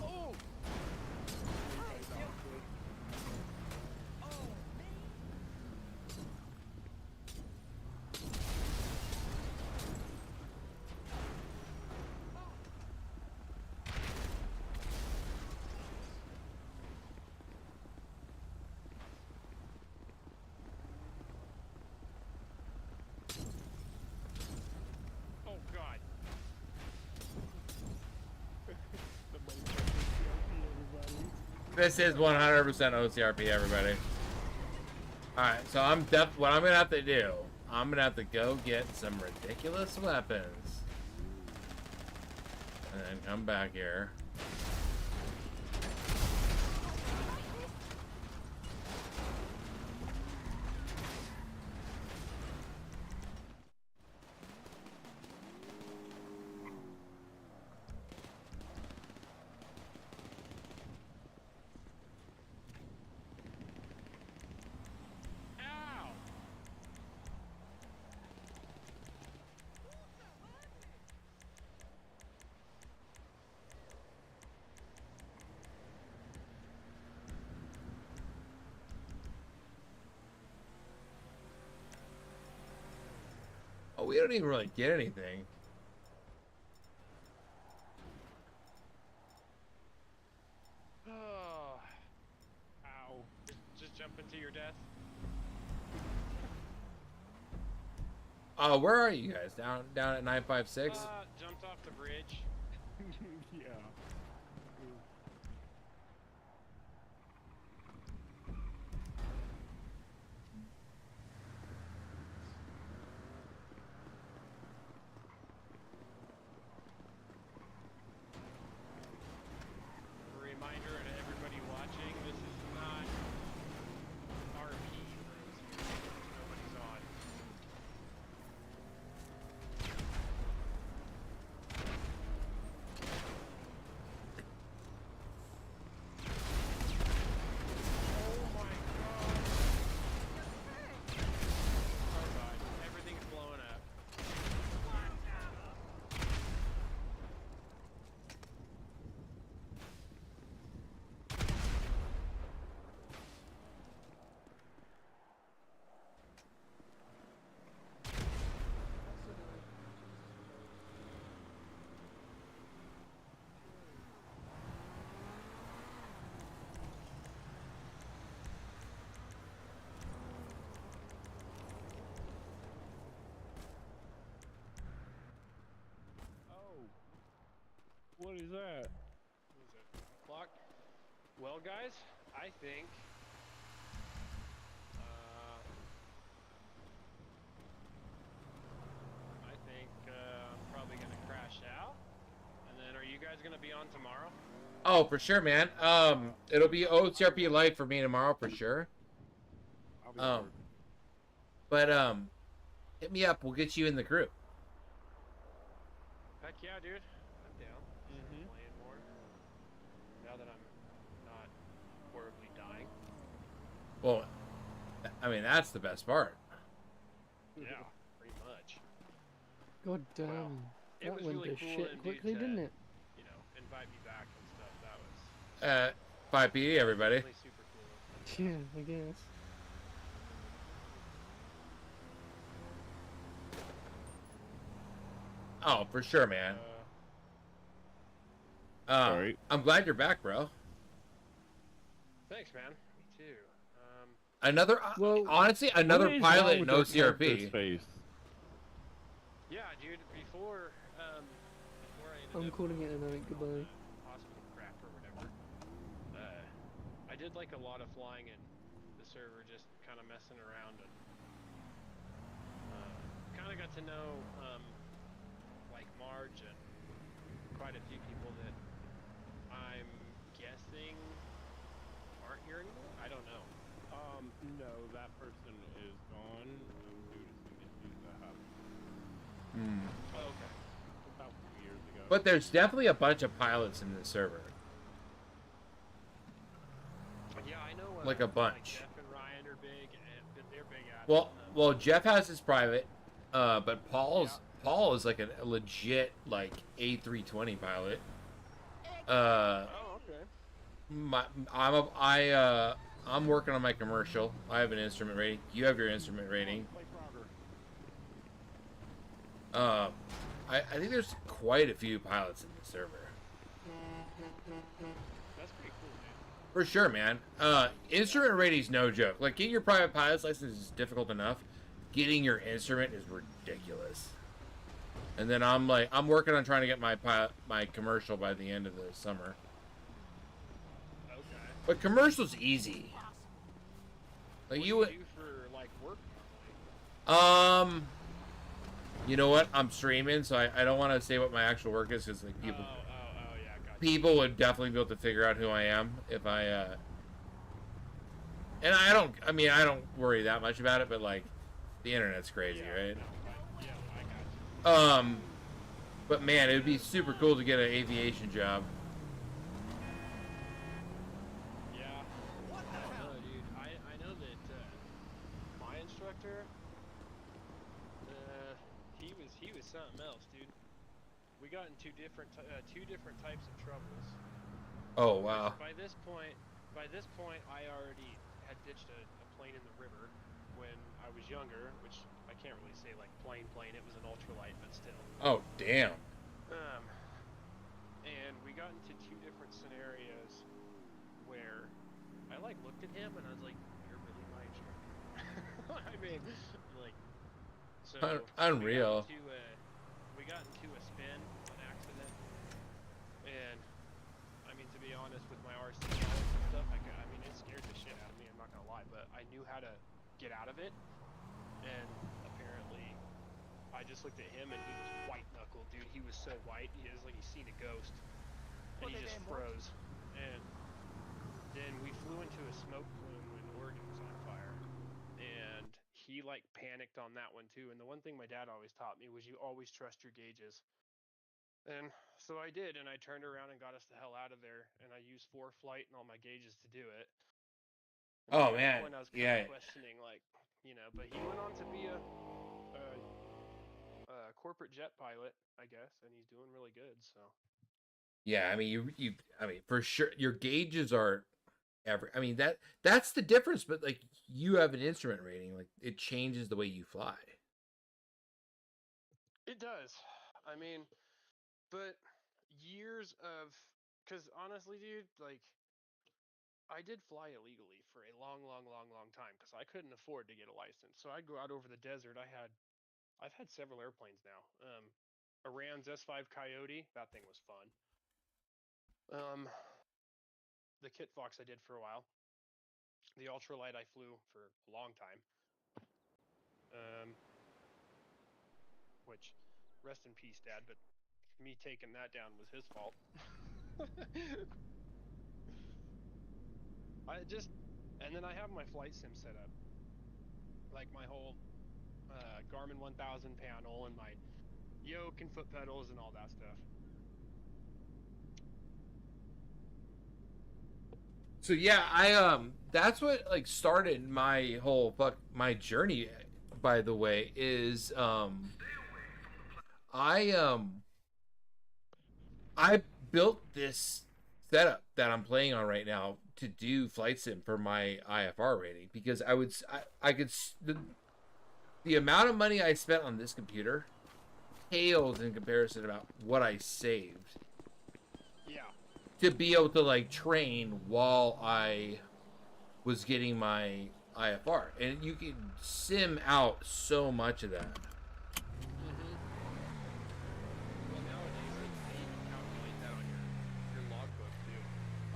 Oh God. This is 100% OCRP, everybody. Alright, so what I'm gonna have to do, I'm gonna have to go get some ridiculous weapons. And then come back here. Oh, we don't even really get anything. Oh. Ow. Just jump into your death. Where are you guys? Down at 956? Jumped off the bridge. Yeah. A reminder to everybody watching, this is not RP for those nobody's on. What is that? What is it? Clock? Well, guys, I think I'm probably gonna crash out. And then, are you guys gonna be on tomorrow? Oh, for sure, man. It'll be OCRP live for me tomorrow for sure. But hit me up. We'll get you in the group. Heck yeah, dude. I'm down. Start playing more. Now that I'm not horribly dying. Well, I mean, that's the best part. Yeah, pretty much. God damn. Well, it That was went really to cool shit of you quickly, to, didn't it? You know, invite me back and stuff. That was 5 PD, everybody. really super cool. Yeah, I guess. Oh, for sure, man. I'm glad you're back, bro. Thanks, man. Me too. Another, honestly, another pilot in OCRP. Yeah, dude. Before I I'm calling it a night. Goodbye. hospital crap or whatever, I did like a lot of flying in the server, just kind of messing around, and kind of got to know like Marge and quite a few people that I'm guessing aren't here anymore. I don't know. No, that person is gone due to some issues that happened. Oh, okay. About 2 years ago. But there's definitely a bunch of pilots in the server. Yeah, I know. like a bunch. Jeff and Ryan are big, and they're big at it. Well, Jeff has his private, but Paul is like a legit like A320 pilot. Oh, okay. I'm working on my commercial. I have an instrument rating. You have your instrument rating. I think there's quite a few pilots in the server. That's pretty cool, man. For sure, man. Instrument rating's no joke. Like, getting your private pilot's license is difficult enough. Getting your instrument is ridiculous. And then I'm working on trying to get my commercial by the end of the summer. Okay. But commercial's easy. Like, what do you do for like work normally? You know what? I'm streaming, so I don't want to say what my actual work is, because like people, people would definitely be able to figure out who I am if I. And I don't worry that much about it, but like, the internet's crazy, right? But man, it would be super cool to get an aviation job. Yeah. What the hell? Dude, I know that my instructor, he was something else, dude. We got in two different types of troubles. Oh wow. By this point, I already had ditched a plane in the river when I was younger, which I can't really say like plane. It was an ultralight, but still. Oh damn. And we got into two different scenarios where I like looked at him and I was like, "You're really my instructor." I mean, like, so unreal. We got into a spin on accident, and I mean, to be honest, with my RC knowledge and stuff, I mean, it scared the shit out of me. I'm not gonna lie, but I knew how to get out of it, and apparently, I just looked at him and he was white knuckled, dude. He was so white, he was like he's seen a ghost, and he just froze. And then we flew into a smoke plume when Oregon was on fire, and he like panicked on that one too. And the one thing my dad always taught me was you always trust your gauges. And so I did, and I turned around and got us the hell out of there, and I used ForeFlight and all my gauges to do it. And Oh at that man, point I was yeah. questioning, like, you know, but he went on to be a corporate jet pilot, I guess, and he's doing really good. So Yeah, I mean, I mean, for sure, your gauges are I mean, that's the difference. But like, you have an instrument rating, like it changes the way you fly. it does. I mean, but years of, because honestly, dude, like, I did fly illegally for a long time because I couldn't afford to get a license. So I'd go out over the desert. I've had several airplanes now. A Rams S5 Coyote, that thing was fun. The Kit Fox I did for a while. The ultralight I flew for a long time. Which, rest in peace, Dad, but me taking that down was his fault. And then I have my flight sim set up. Like my whole Garmin 1000 panel and my yoke and foot pedals and all that stuff. So yeah, that's what like started my whole my journey. By the way, is I built this setup that I'm playing on right now to do flight sim for my IFR rating, because I could the amount of money I spent on this computer pales in comparison about what I saved. Yeah. To be able to like train while I was getting my IFR, and you can sim out so much of that.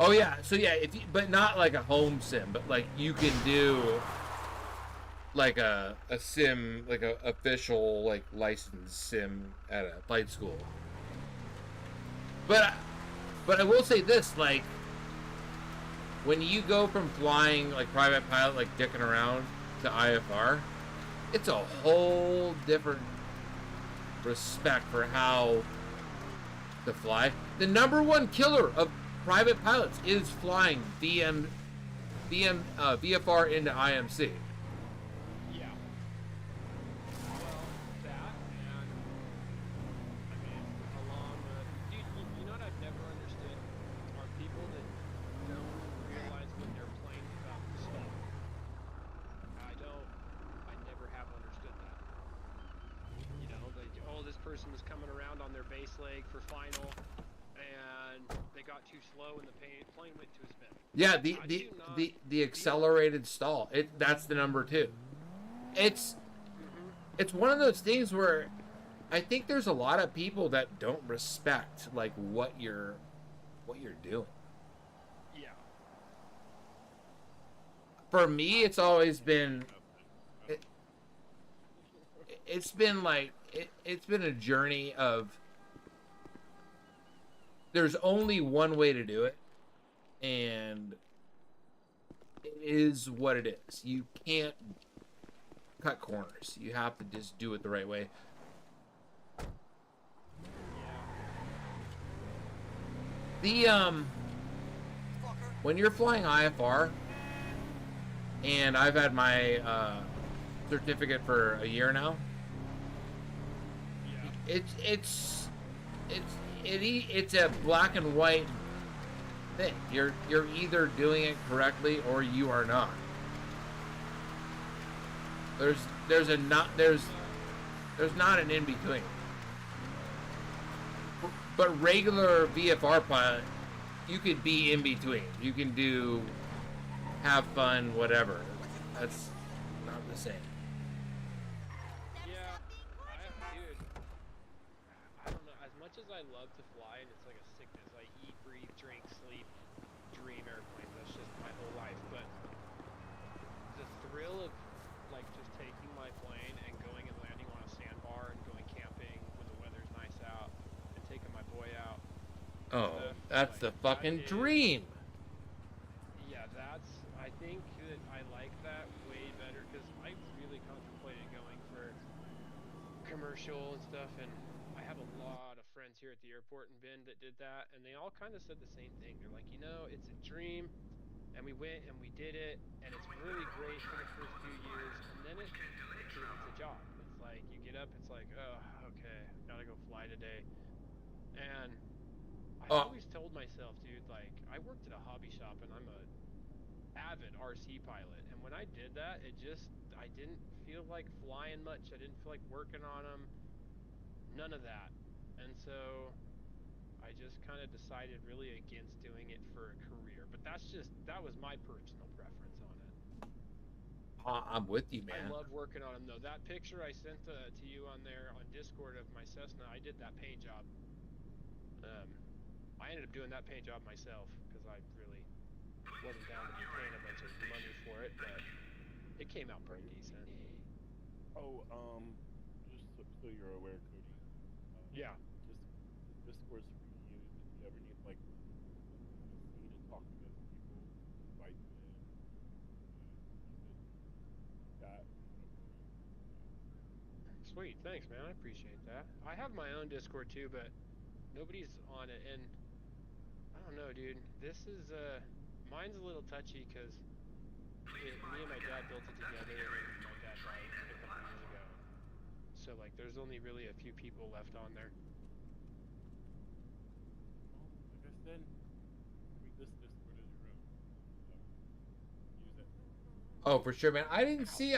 Oh yeah, so yeah, but not like a home sim, but like you can do like a sim, like a official like licensed sim at a flight school. But I will say this, like, when you go from flying like private pilot, like dicking around, to IFR, it's a whole different respect for how to fly. The #1 killer of private pilots is flying VFR into IMC. Yeah. Well, that and I mean, along the you know what I've never understood are people that don't realize when they're playing about the stall. I never have understood that. You know, like, oh, this person was coming around on their base leg for final, and they got too slow, and the plane went to a spin. Yeah, the accelerated stall. That's the number 2. It's one of those things where I think there's a lot of people that don't respect like what you're doing. Yeah. For me, it's always been it's been like it's been a journey of there's only one way to do it, and it is what it is. You can't cut corners. You have to just do it the right way. When you're flying IFR, and I've had my certificate for a year now, it's a black and white thing. You're either doing it correctly or you are not. There's not an in between. But regular VFR pilot, you could be in between. You can do have fun, whatever. That's not the same. Yeah, dude, I don't know. As much as I love to fly, and it's like a sickness, I eat, breathe, drink, sleep, dream airplanes. That's just my whole life. But the thrill of like just taking my plane and going and landing on a sandbar and going camping when the weather's nice out and taking my boy out. Oh, that's the fucking dream. Yeah, I think that I like that way better because I really contemplated going for commercial and stuff, and I have a lot of friends here at the airport in Bend that did that, and they all kind of said the same thing. They're like, you know, it's a dream, and we went and we did it, and it's really great for the first few years, and then it's a job. It's like you get up, it's like, oh, okay, gotta go fly today, and I always told myself, dude, like, I worked at a hobby shop and I'm a avid RC pilot, and when I did that, I didn't feel like flying much. I didn't feel like working on them, none of that. And so I just kind of decided really against doing it for a career. But that was my personal preference on it. I'm with you, man. I love working on them though. That picture I sent to you on there on Discord of my Cessna, I did that paint job. I ended up doing that paint job myself because I really wasn't down to be paying a bunch of money for it, but it came out pretty decent. Oh, just so you're aware, Cody. Yeah. Discord's free to use. If you ever need like need to talk to other people, invite them in. Use it. Chat. Sweet, thanks, man. I appreciate that. I have my own Discord too, but nobody's on it, and I don't know, dude. This is mine's a little touchy because me and my dad built it together, and then my dad died a couple years ago. So like, there's only really a few people left on there. Well, like I said, treat this Discord as your own. Use it. Oh, for sure, man. I didn't see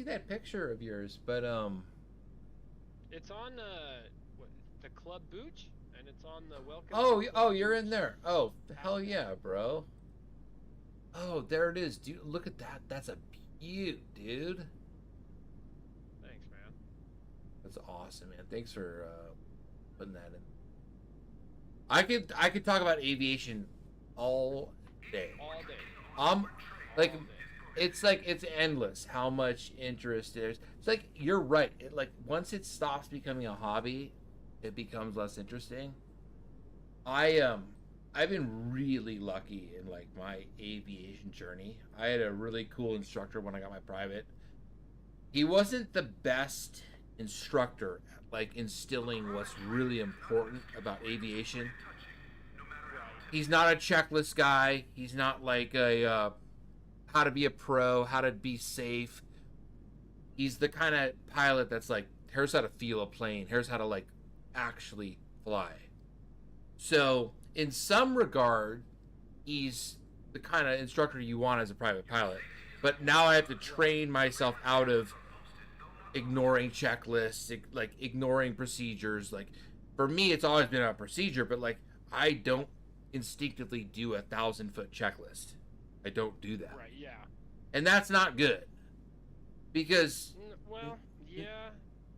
that picture of yours, but It's on the Club Booch, and it's on the welcome. Oh, you're in there. Oh, hell yeah, bro. Oh, there it is, dude. Look at that. That's a beaut, dude. Thanks, man. That's awesome, man. Thanks for putting that in. I could talk about aviation all day. All day. Like, it's endless how much interest there's. It's like, you're right. It, like, once it stops becoming a hobby, it becomes less interesting. I've been really lucky in like my aviation journey. I had a really cool instructor when I got my private. He wasn't the best instructor at like instilling what's really important about aviation. He's not a checklist guy. He's not like a how to be a pro, how to be safe. He's the kind of pilot that's like, here's how to feel a plane. Here's how to like actually fly. So in some regard, he's the kind of instructor you want as a private pilot. But now I have to train myself out of ignoring checklists, like ignoring procedures. Like for me, it's always been a procedure, but like I don't instinctively do 1,000-foot checklist. I don't do that. Right. Yeah. And that's not good. Because well, yeah.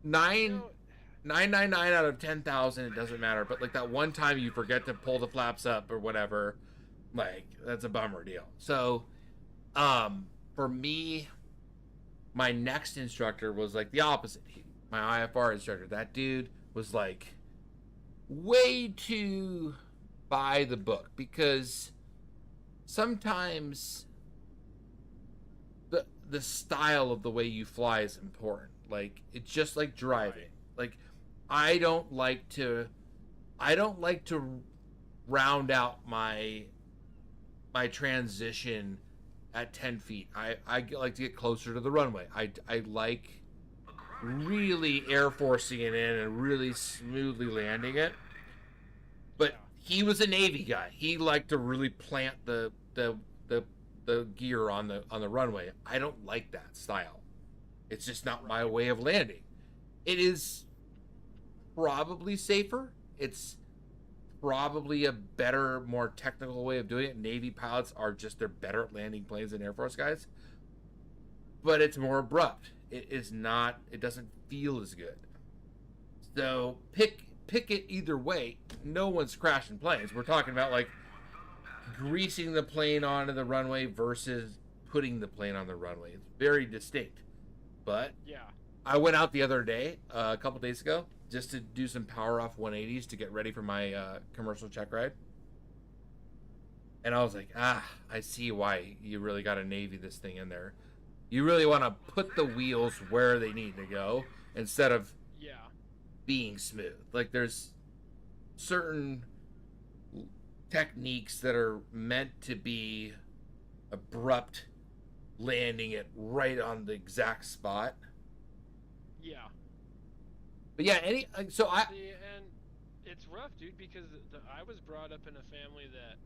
999 out of 10,000, it doesn't matter. But like that one time you forget to pull the flaps up or whatever, like that's a bummer deal. So, for me, my next instructor was like the opposite. My IFR instructor, that dude was like way too by the book, because sometimes the style of the way you fly is important. Like it's just like driving. Like I don't like to round out my transition at 10 feet. I like to get closer to the runway. I like really air forcing it in and really smoothly landing it. But he was a Navy guy. He liked to really plant the gear on the runway. I don't like that style. It's just not my way of landing. It is probably safer. It's probably a better, more technical way of doing it. Navy pilots are just, they're better at landing planes than Air Force guys. But it's more abrupt. It is not, it doesn't feel as good. So pick it either way. No one's crashing planes. We're talking about like greasing the plane onto the runway versus putting the plane on the runway. It's very distinct. But yeah, I went out the other day, a couple days ago, just to do some power off 180s to get ready for my commercial check ride. And I was like, I see why you really got to Navy this thing in there. You really want to put the wheels where they need to go instead of being smooth. Like there's certain techniques that are meant to be abrupt, landing it right on the exact spot. Yeah. But yeah, and it's rough, dude, because I was brought up in a family that,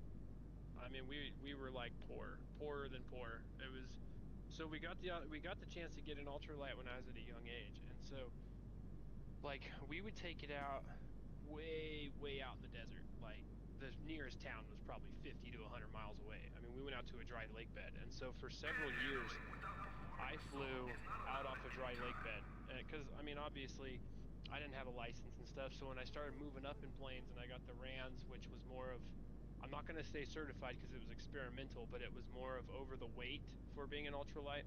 I mean, we were like poorer than poor. It was, so we got the chance to get an ultralight when I was at a young age, and so like we would take it out way out in the desert. Like the nearest town was probably 50 to 100 miles away. I mean, we went out to a dry lake bed, and so for several years I flew out off a dry lake bed because I mean, obviously I didn't have a license and stuff. So when I started moving up in planes and I got the RANs, which was more of, I'm not going to say certified because it was experimental, but it was more of over the weight for being an ultralight.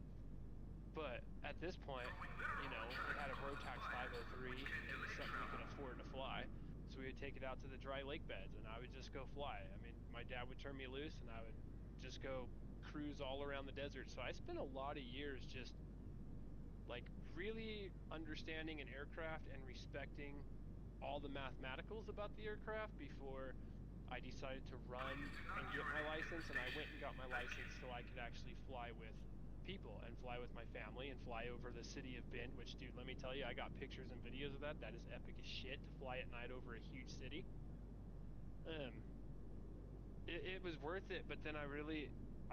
But at this point, you know, we had a Rotax 503. It was something we could afford to fly. So we would take it out to the dry lake beds and I would just go fly. I mean, my dad would turn me loose and I would just go cruise all around the desert. So I spent a lot of years just like really understanding an aircraft and respecting all the mathematicals about the aircraft before I decided to run and get my license. And I went and got my license so I could actually fly with people and fly with my family and fly over the city of Bend, which, dude, let me tell you, I got pictures and videos of that. That is epic as shit to fly at night over a huge city. It was worth it, but then I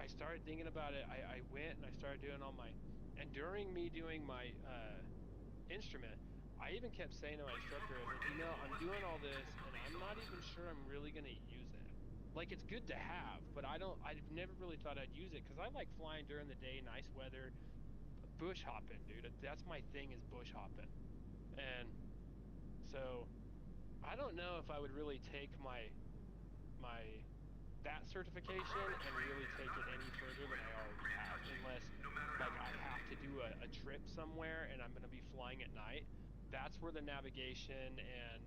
started thinking about it. I went and I started doing all my, and during me doing my instrument, I even kept saying to my instructor, you know, I'm doing all this and I'm not even sure I'm really going to use it. Like, it's good to have, but I've never really thought I'd use it because I like flying during the day, nice weather, bush hopping, dude. That's my thing, is bush hopping. And so I don't know if I would really take that certification and really take it any further than I already have, unless like I have to do a trip somewhere and I'm going to be flying at night. That's where the navigation and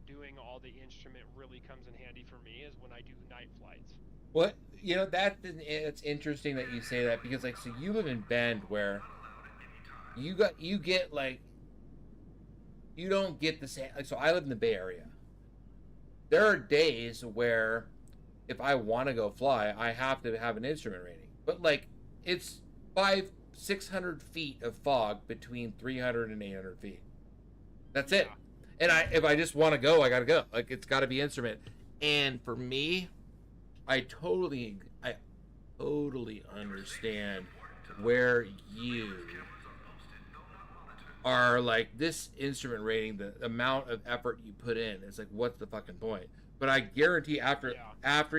doing all the instrument really comes in handy for me, is when I do night flights. What, you know, it's interesting that you say that, because like, so you live in Bend where you get like, you don't get the same, like, so I live in the Bay Area. There are days where if I want to go fly, I have to have an instrument rating. But like, it's 600 feet of fog between 300 and 800 feet. That's it. And if I just want to go, I gotta go. Like, it's got to be instrument. And for me, I totally understand where you are, like, this instrument rating, the amount of effort you put in. It's like, what's the fucking point? But I guarantee after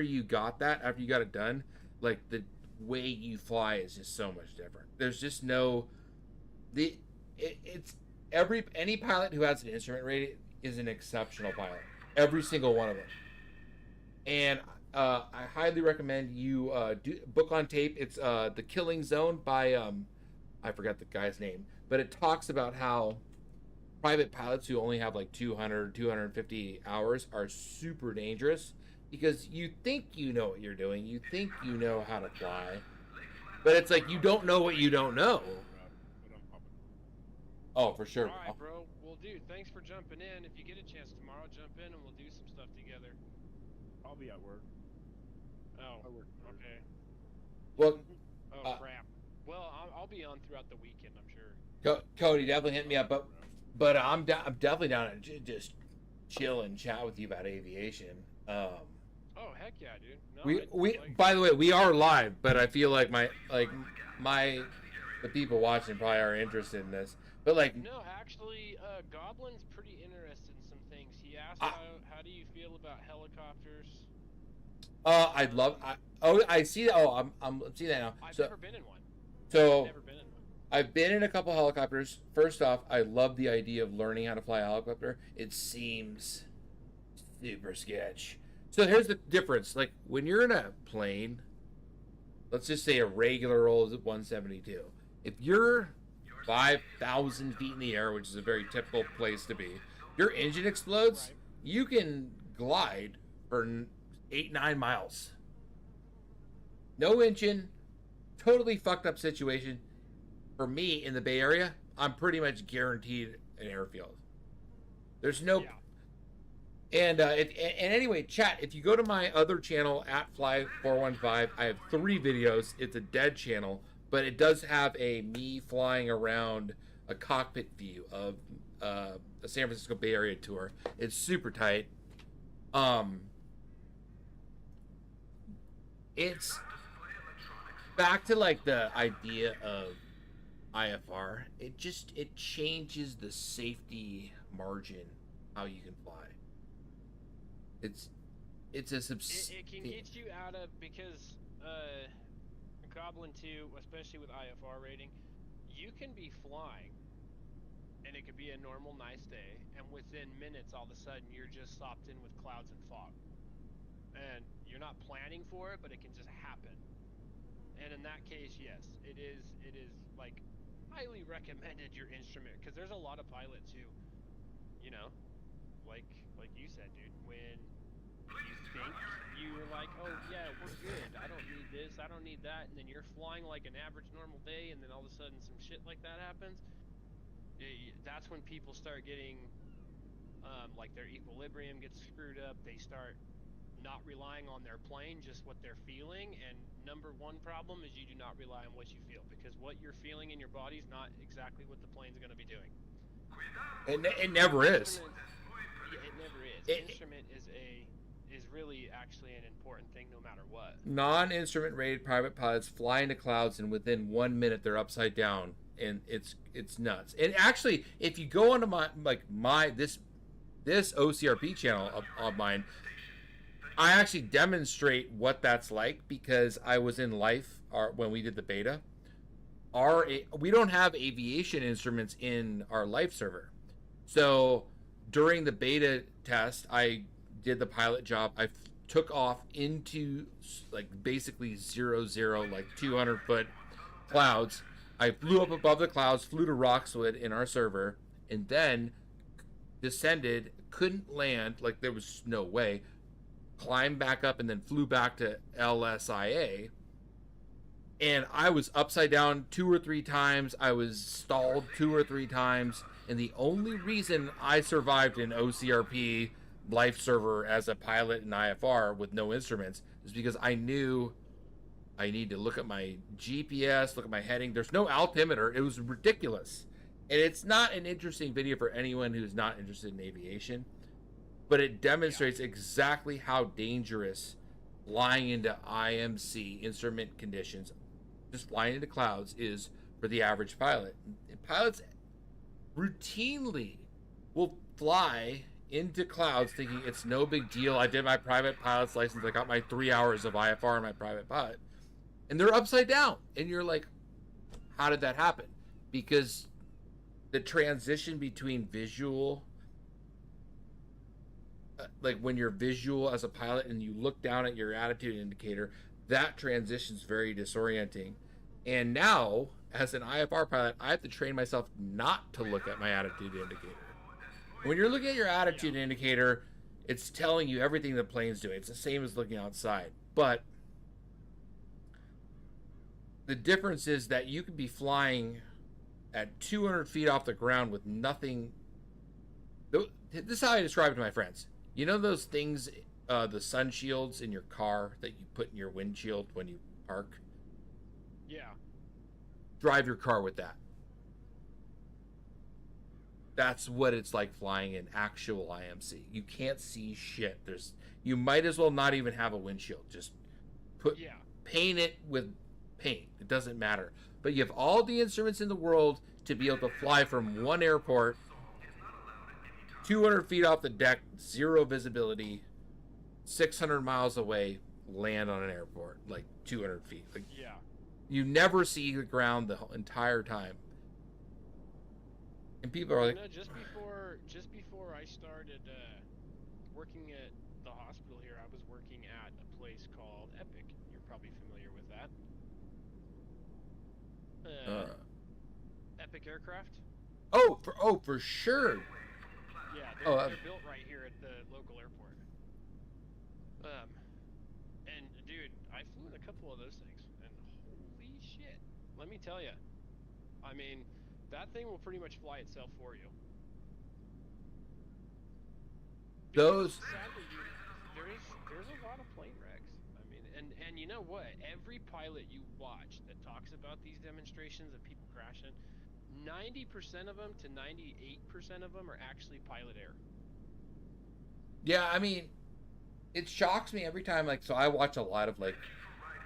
you got it done, like, the way you fly is just so much different. There's just no any pilot who has an instrument rating is an exceptional pilot. Every single one of them. And I highly recommend you book on tape. It's The Killing Zone by I forgot the guy's name, but it talks about how private pilots who only have like 250 hours are super dangerous, because you think you know what you're doing, you think you know how to fly, but it's like you don't know what you don't know. Oh, for sure. All right, bro. Well, dude, thanks for jumping in. If you get a chance tomorrow, jump in and we'll do some stuff together. I'll be at work. Oh, I work. Okay. Well, crap. Well, I'll be on throughout the weekend, I'm sure. Cody, definitely hit me up, but I'm definitely down to just chill and chat with you about aviation. Oh, heck yeah, dude. No, by the way, we are live, but I feel like the people watching probably are interested in this. But like, no, actually, Goblin's pretty interested in some things. He asked how do you feel about helicopters? I'd love. I see that. Oh, I'm seeing that now. I've never been in one. So I've been in a couple helicopters. First off, I love the idea of learning how to fly a helicopter. It seems super sketch. So here's the difference. Like, when you're in a plane, let's just say a regular old 172. If you're 5,000 feet in the air, which is a very typical place to be, your engine explodes, you can glide for 8-9 miles. No engine, totally fucked up situation. For me, in the Bay Area, I'm pretty much guaranteed an airfield. There's no... Yeah. And anyway, chat, if you go to my other channel, at Fly415, I have 3 videos. It's a dead channel, but it does have me flying around a cockpit view of a San Francisco Bay Area tour. It's super tight. It's back to like the idea of IFR. It changes the safety margin, how you can fly. It's a It can get you out of, because Goblin 2, especially with IFR rating, you can be flying and it could be a normal nice day, and within minutes all of a sudden you're just stopped in with clouds and fog, and you're not planning for it, but it can just happen. And in that case, yes, it is like highly recommended your instrument, because there's a lot of pilots who, you know, like you said, dude, when you think you're like, oh yeah, we're good, I don't need this, I don't need that, and then you're flying like an average normal day, and then all of a sudden some shit like that happens. That's when people start getting like their equilibrium gets screwed up. They start not relying on their plane, just what they're feeling. And number one problem is you do not rely on what you feel, because what you're feeling in your body is not exactly what the plane's going to be doing. It never is. It never is. Instrument is really actually an important thing, no matter what. Non-instrument rated private pilots fly into clouds, and within 1 minute they're upside down, and it's nuts. And actually, if you go onto this OCRP channel of mine, I actually demonstrate what that's like, because I was in Life when we did the beta. We don't have aviation instruments in our Life server, so during the beta test, I did the pilot job. I took off into like basically 0-0, like 200-foot clouds. I flew up above the clouds, flew to Roxwood in our server, and then descended, couldn't land, like there was no way, climbed back up, and then flew back to LSIA. And I was upside down 2 or 3 times. I was stalled 2 or 3 times. And the only reason I survived in OCRP Life server as a pilot in IFR with no instruments is because I knew I need to look at my GPS, look at my heading. There's no altimeter. It was ridiculous. And it's not an interesting video for anyone who's not interested in aviation, but it demonstrates exactly how dangerous flying into IMC, instrument conditions, just flying into clouds, is for the average pilot. And pilots routinely will fly into clouds thinking it's no big deal. I did my private pilot's license. I got my 3 hours of IFR in my private pilot. And they're upside down. And you're like, how did that happen? Because the transition between visual, like when you're visual as a pilot and you look down at your attitude indicator, that transition's very disorienting. And now, as an IFR pilot, I have to train myself not to look at my attitude indicator. When you're looking at your attitude indicator, it's telling you everything the plane's doing. It's the same as looking outside. But the difference is that you could be flying at 200 feet off the ground with nothing. This is how I describe it to my friends. You know those things, the sun shields in your car that you put in your windshield when you park? Yeah. Drive your car with that. That's what it's like flying in actual IMC. You can't see shit. You might as well not even have a windshield. Just paint it with paint. It doesn't matter. But you have all the instruments in the world to be able to fly from one airport 200 feet off the deck, zero visibility, 600 miles away, land on an airport, like 200 feet. Like, you never see the ground the entire time. And people are like, just before I started working at the hospital here, I was working at a place called Epic. You're probably familiar with that. Epic Aircraft. For sure. Yeah, they're built right here at the local airport. And dude, I flew in a couple of those things, and holy shit, let me tell you, I mean, that thing will pretty much fly itself for you. Sadly, there's a lot of plane wrecks. I mean, and you know what? Every pilot you watch that talks about these demonstrations of people crashing, 90% of them to 98% of them are actually pilot error. Yeah, I mean, it shocks me every time. Like, so I watch a lot of like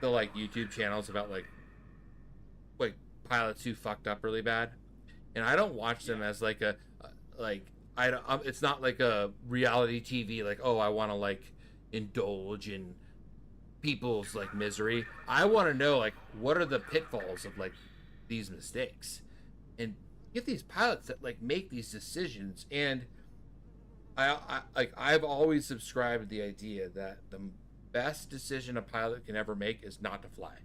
the YouTube channels about like pilots who fucked up really bad, and I don't watch them as like it's not like a reality TV. Like, oh, I want to like indulge in people's like misery. I want to know like what are the pitfalls of like these mistakes. And get these pilots that like make these decisions. And I've always subscribed to the idea that the best decision a pilot can ever make is not to fly.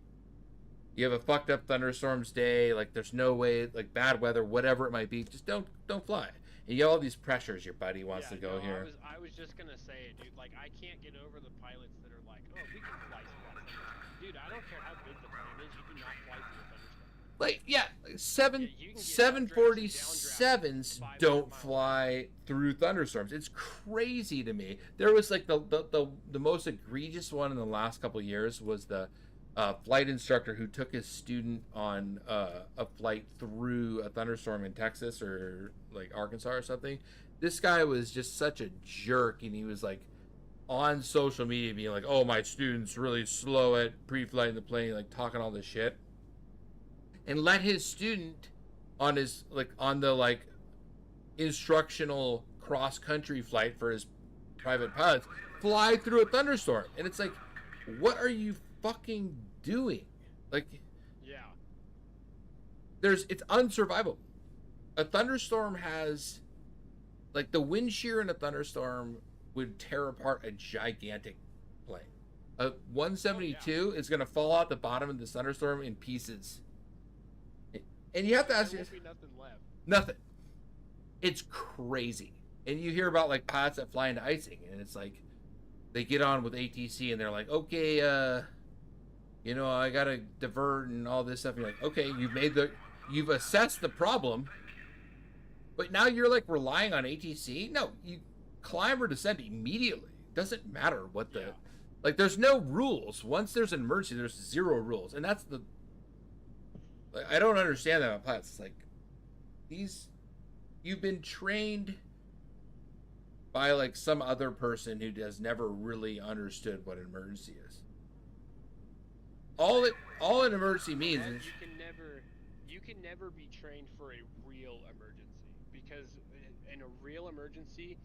You have a fucked up thunderstorms day, like there's no way, like bad weather, whatever it might be, just don't fly. And you have all these pressures. Your buddy wants to go here. I was just gonna say it, dude. Like, I can't get over the pilots that are like, oh, we can fly squats. Dude, I don't care how big the plane is, you do not fly through a thunderstorm. Like, 747s don't fly through thunderstorms. It's crazy to me. There was like the most egregious one in the last couple of years was the flight instructor who took his student on a flight through a thunderstorm in Texas or like Arkansas or something. This guy was just such a jerk, and he was like on social media being like, oh, my student's really slow at pre-flighting the plane, like talking all this shit. And let his student on his on the instructional cross country flight for his private pilots fly through a thunderstorm. And it's like, what are you fucking doing? Like, it's unsurvivable. A thunderstorm has like the wind shear in a thunderstorm would tear apart a gigantic plane. A 172 is going to fall out the bottom of the thunderstorm in pieces. And you have to ask yourself, nothing left. Nothing. It's crazy. And you hear about like pilots that fly into icing, and it's like they get on with ATC and they're like, okay, I gotta divert and all this stuff. And you're like, okay, you've assessed the problem, but now you're like relying on ATC. No, you climb or descend immediately. It doesn't matter what the Like, there's no rules. Once there's an emergency, there's 0 rules, and that's the. Like, I don't understand that about pilots. It's like, you've been trained by like some other person who has never really understood what an emergency is. All an emergency means is you can never be trained for a real emergency, because in a real emergency,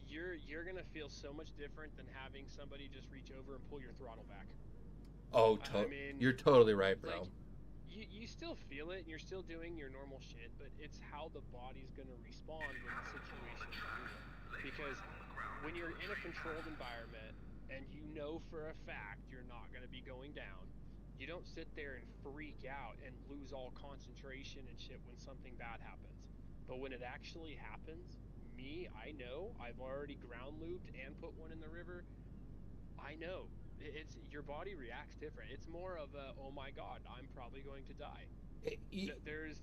you're gonna feel so much different than having somebody just reach over and pull your throttle back. Oh, I mean, you're totally right, bro. Like, you still feel it and you're still doing your normal shit, but it's how the body's gonna respond when the situation is real. Because when you're in a controlled environment and you know for a fact you're not gonna be going down, you don't sit there and freak out and lose all concentration and shit when something bad happens. But when it actually happens, I know, I've already ground looped and put one in the river. I know. It's your body reacts different. It's more of a, oh my god, I'm probably going to die. There's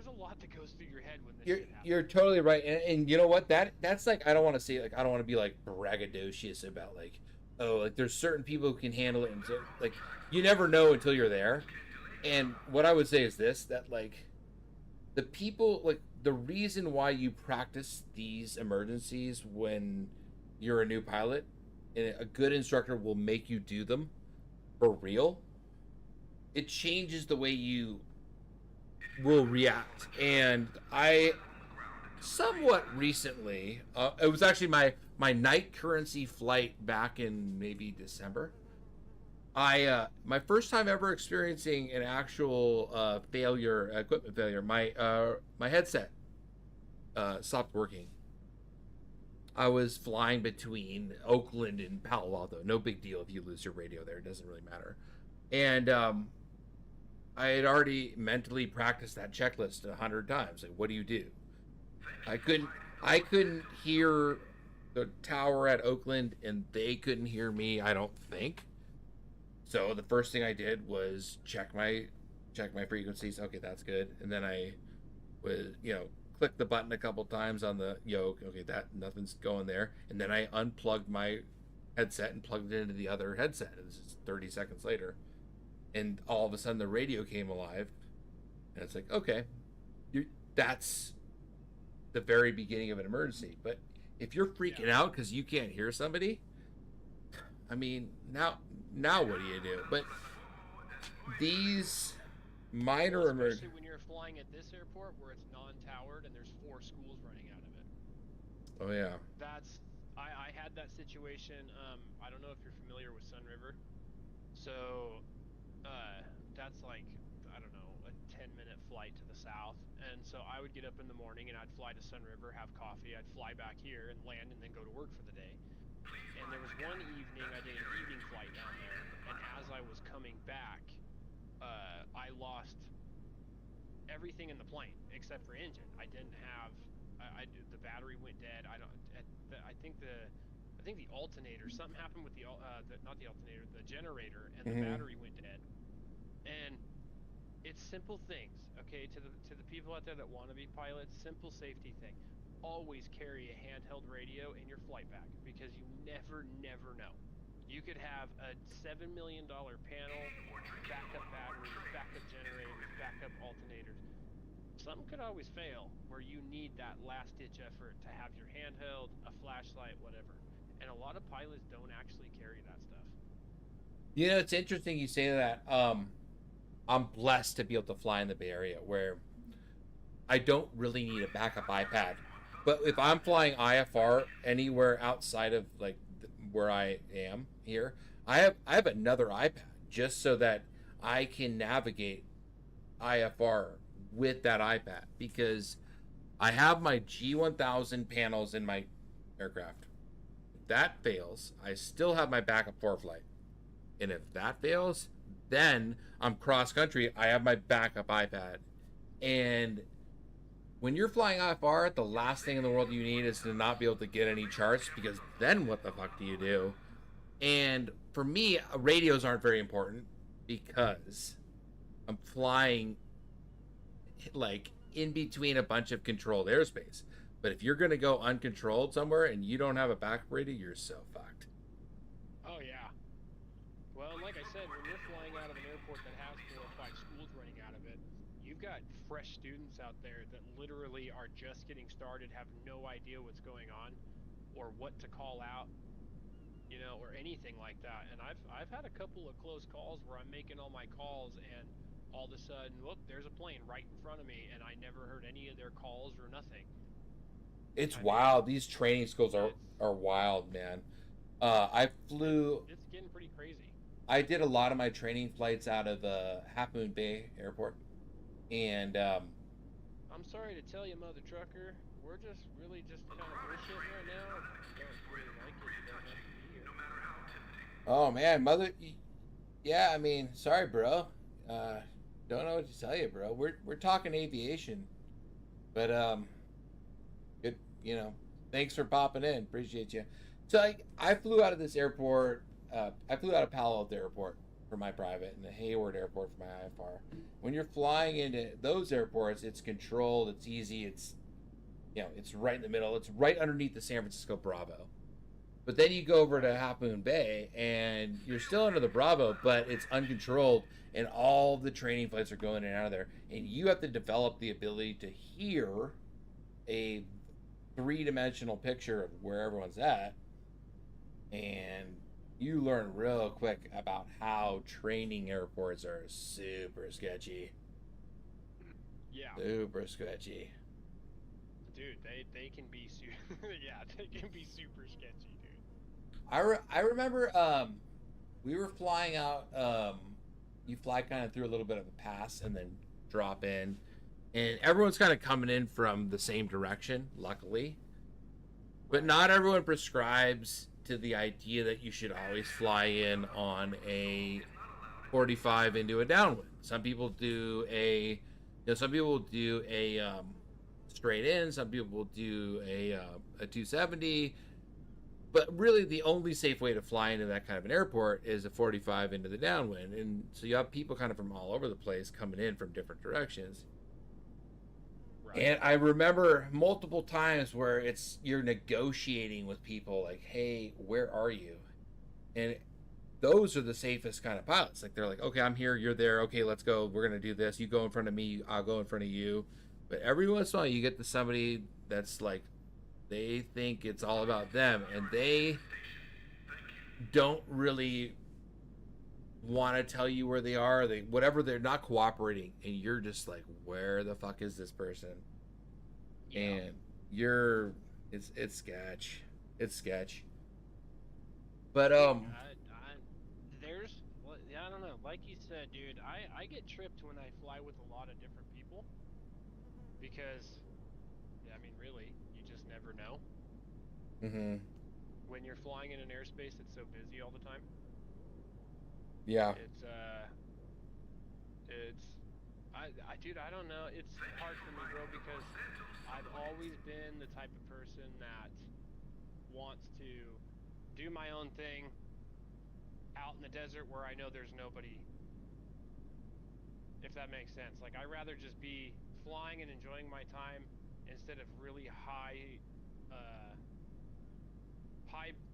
a lot that goes through your head when this shit happens. You're totally right, and you know what? That's like, I don't want to say, like, I don't want to be like braggadocious about like, oh, like there's certain people who can handle it, and so, like, you never know until you're there. And what I would say is this: that like the people, like the reason why you practice these emergencies when you're a new pilot, and a good instructor will make you do them for real, it changes the way you will react. And I somewhat recently, it was actually my night currency flight back in maybe December. My first time ever experiencing an actual equipment failure. My headset stopped working. I was flying between Oakland and Palo Alto. No big deal if you lose your radio there. It doesn't really matter. And I had already mentally practiced that checklist 100 times. Like, what do you do? I couldn't hear the tower at Oakland, and they couldn't hear me, I don't think. So the first thing I did was check my frequencies. Okay, that's good. And then I was, click the button a couple times on the yoke. Okay, that nothing's going there. And then I unplugged my headset and plugged it into the other headset. It was just 30 seconds later. And all of a sudden the radio came alive. And it's like, okay, that's the very beginning of an emergency. But if you're freaking out because you can't hear somebody, I mean, now what do you do? But these minor emergencies. Especially when you're flying at this airport where it's non-towered and there's 4 schools running out of it. Oh yeah. I had that situation. I don't know if you're familiar with Sun River. So that's like, I don't know, a 10-minute flight to the south. And so I would get up in the morning and I'd fly to Sun River, have coffee. I'd fly back here and land and then go to work for the day. And there was one evening I did an evening flight down there, and as I was coming back, I lost everything in the plane except for engine. I didn't have, the battery went dead. I think the alternator, something happened with not the alternator, the generator, and the battery went dead. And it's simple things, okay, to the people out there that want to be pilots, simple safety thing. Always carry a handheld radio in your flight bag, because you never know. You could have a $7 million panel, backup batteries, backup generators, backup alternators. Something could always fail where you need that last-ditch effort to have your handheld, a flashlight, whatever. And a lot of pilots don't actually carry that stuff. You know, it's interesting you say that. I'm blessed to be able to fly in the Bay Area where I don't really need a backup iPad. But if I'm flying IFR anywhere outside of like where I am here, I have another iPad just so that I can navigate IFR with that iPad, because I have my G1000 panels in my aircraft. If that fails, I still have my backup ForeFlight. And if that fails, then I'm cross country, I have my backup iPad. And when you're flying IFR, the last thing in the world you need is to not be able to get any charts, because then what the fuck do you do? And for me, radios aren't very important because I'm flying like in between a bunch of controlled airspace. But if you're going to go uncontrolled somewhere and you don't have a backup radio, you're so fucked. fresh students out there that literally are just getting started, have no idea what's going on, or what to call out, you know, or anything like that. And I've had a couple of close calls where I'm making all my calls, and all of a sudden, whoop, there's a plane right in front of me, and I never heard any of their calls or nothing. It's wild. These training schools are wild, man. I flew. It's getting pretty crazy. I did a lot of my training flights out of Half Moon Bay Airport, and I'm sorry to tell you, mother trucker, we're just really just kind of bullshitting right now. If you don't really like it, you don't have to be here. oh man, mother. Yeah, I mean, sorry, bro. Don't know what to tell you, bro. We're talking aviation, but good. You know, thanks for popping in. Appreciate you. So I flew out of this airport. I flew out of Palo Alto Airport for my private and the Hayward Airport for my IFR. When you're flying into those airports, it's controlled, it's easy, it's, you know, it's right in the middle, it's right underneath the San Francisco Bravo. But then you go over to Half Moon Bay and you're still under the Bravo, but it's uncontrolled, and all the training flights are going in and out of there, and you have to develop the ability to hear a three-dimensional picture of where everyone's at, and you learn real quick about how training airports are super sketchy. Yeah. Super sketchy. Dude, they can be yeah, they can be super sketchy, dude. I remember we were flying out, you fly kind of through a little bit of a pass and then drop in, and everyone's kind of coming in from the same direction, luckily. But not everyone prescribes to the idea that you should always fly in on a 45 into a downwind. Some people do a straight in, some people do a 270, but really the only safe way to fly into that kind of an airport is a 45 into the downwind. And so you have people kind of from all over the place coming in from different directions. And I remember multiple times where you're negotiating with people like, hey, where are you? And those are the safest kind of pilots. Like, they're like, okay, I'm here, you're there, okay, let's go, we're gonna do this, you go in front of me, I'll go in front of you. But every once in a while you get to somebody that's like, they think it's all about them, and they don't really want to tell you where they are, they're not cooperating, and you're just like, where the fuck is this person? Yeah. And it's sketch, but there's, well, I don't know, like you said, dude, I get tripped when I fly with a lot of different people, because I mean, really, you just never know. When you're flying in an airspace that's so busy all the time. Yeah. Dude, I don't know. It's hard for me, bro, because I've always been the type of person that wants to do my own thing out in the desert where I know there's nobody. If that makes sense. Like, I'd rather just be flying and enjoying my time instead of really high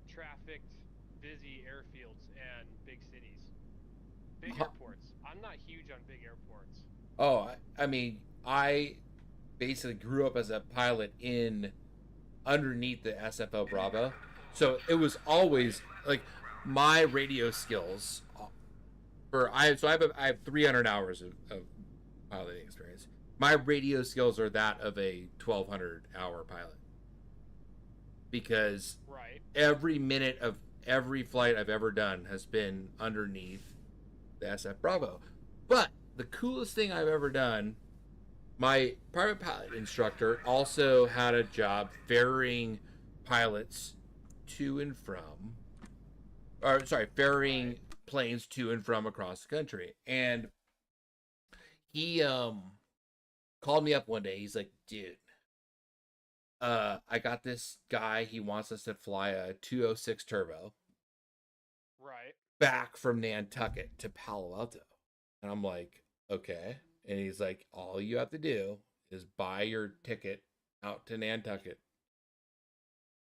trafficked, busy airfields and big cities. Big airports. I'm not huge on big airports. Oh, I mean, I basically grew up as a pilot underneath the SFO Bravo, so it was always like my radio skills. I have 300 hours of piloting experience. My radio skills are that of a 1,200-hour pilot, because every minute of every flight I've ever done has been underneath the SF Bravo. But the coolest thing I've ever done, my private pilot instructor also had a job ferrying pilots to and from, ferrying planes to and from across the country. And he called me up one day. He's like, dude, I got this guy, he wants us to fly a 206 turbo back from Nantucket to Palo Alto. And I'm like, okay. And he's like, all you have to do is buy your ticket out to Nantucket,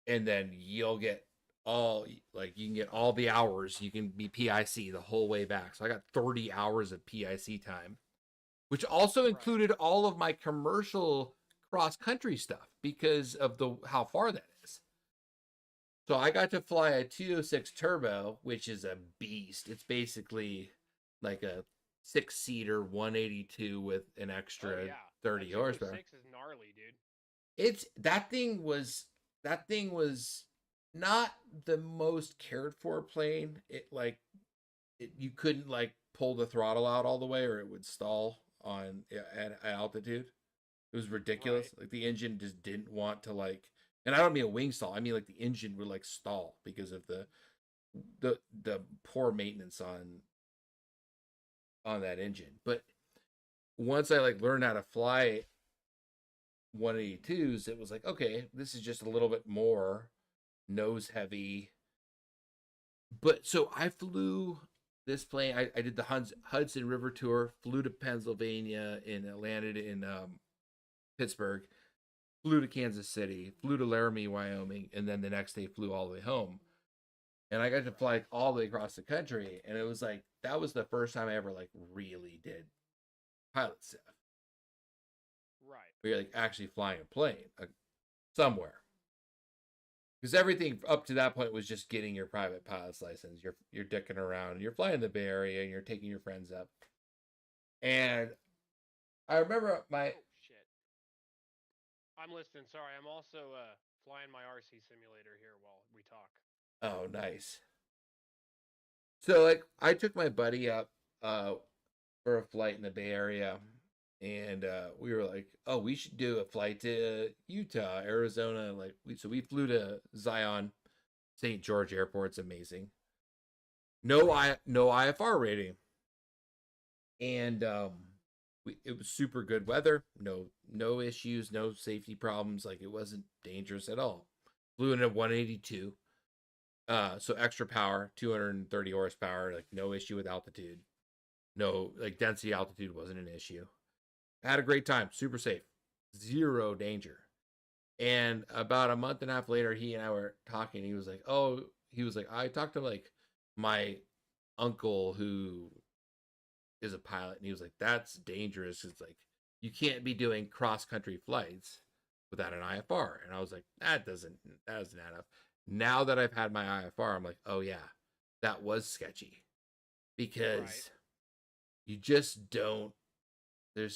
and then you'll get you can get all the hours. You can be PIC the whole way back. So I got 30 hours of PIC time which also included all of my commercial cross-country stuff because of how far that is. So I got to fly a 206 Turbo, which is a beast. It's basically like a 6-seater 182 with an extra 30 horsepower. 206 is gnarly, dude. That thing was not the most cared for plane. You couldn't like pull the throttle out all the way or it would stall at altitude. It was ridiculous. Like the engine just didn't want to and I don't mean a wing stall. I mean like the engine would like stall because of the poor maintenance on that engine. But once I learned how to fly 182s, it was like, okay, this is just a little bit more nose heavy. But so I flew this plane. I did the Hudson River tour, flew to Pennsylvania and landed in Pittsburgh, flew to Kansas City, flew to Laramie, Wyoming, and then the next day flew all the way home. And I got to fly all the way across the country, and it was like that was the first time I ever really did pilot stuff. Right. Where you're actually flying a plane somewhere. Because everything up to that point was just getting your private pilot's license. You're dicking around. You're flying the Bay Area, and you're taking your friends up. And I remember my... Oh, shit. I'm listening. Sorry, I'm also flying my RC simulator here while we talk. Oh, nice. So, I took my buddy up for a flight in the Bay Area, and we were like, oh, we should do a flight to Utah, Arizona. So we flew to Zion, St. George Airport. It's amazing. No IFR rating. And it was super good weather. No issues, no safety problems. It wasn't dangerous at all. Flew in a 182. So extra power, 230 horsepower, no issue with altitude. No, density altitude wasn't an issue. I had a great time, super safe, zero danger. And about a month and a half later, he and I were talking. He was like, I talked to my uncle who is a pilot, and he was like, that's dangerous. It's you can't be doing cross-country flights without an IFR. And I was like, that doesn't add up. Now that I've had my IFR, I'm like, oh yeah, that was sketchy. Because you just don't, you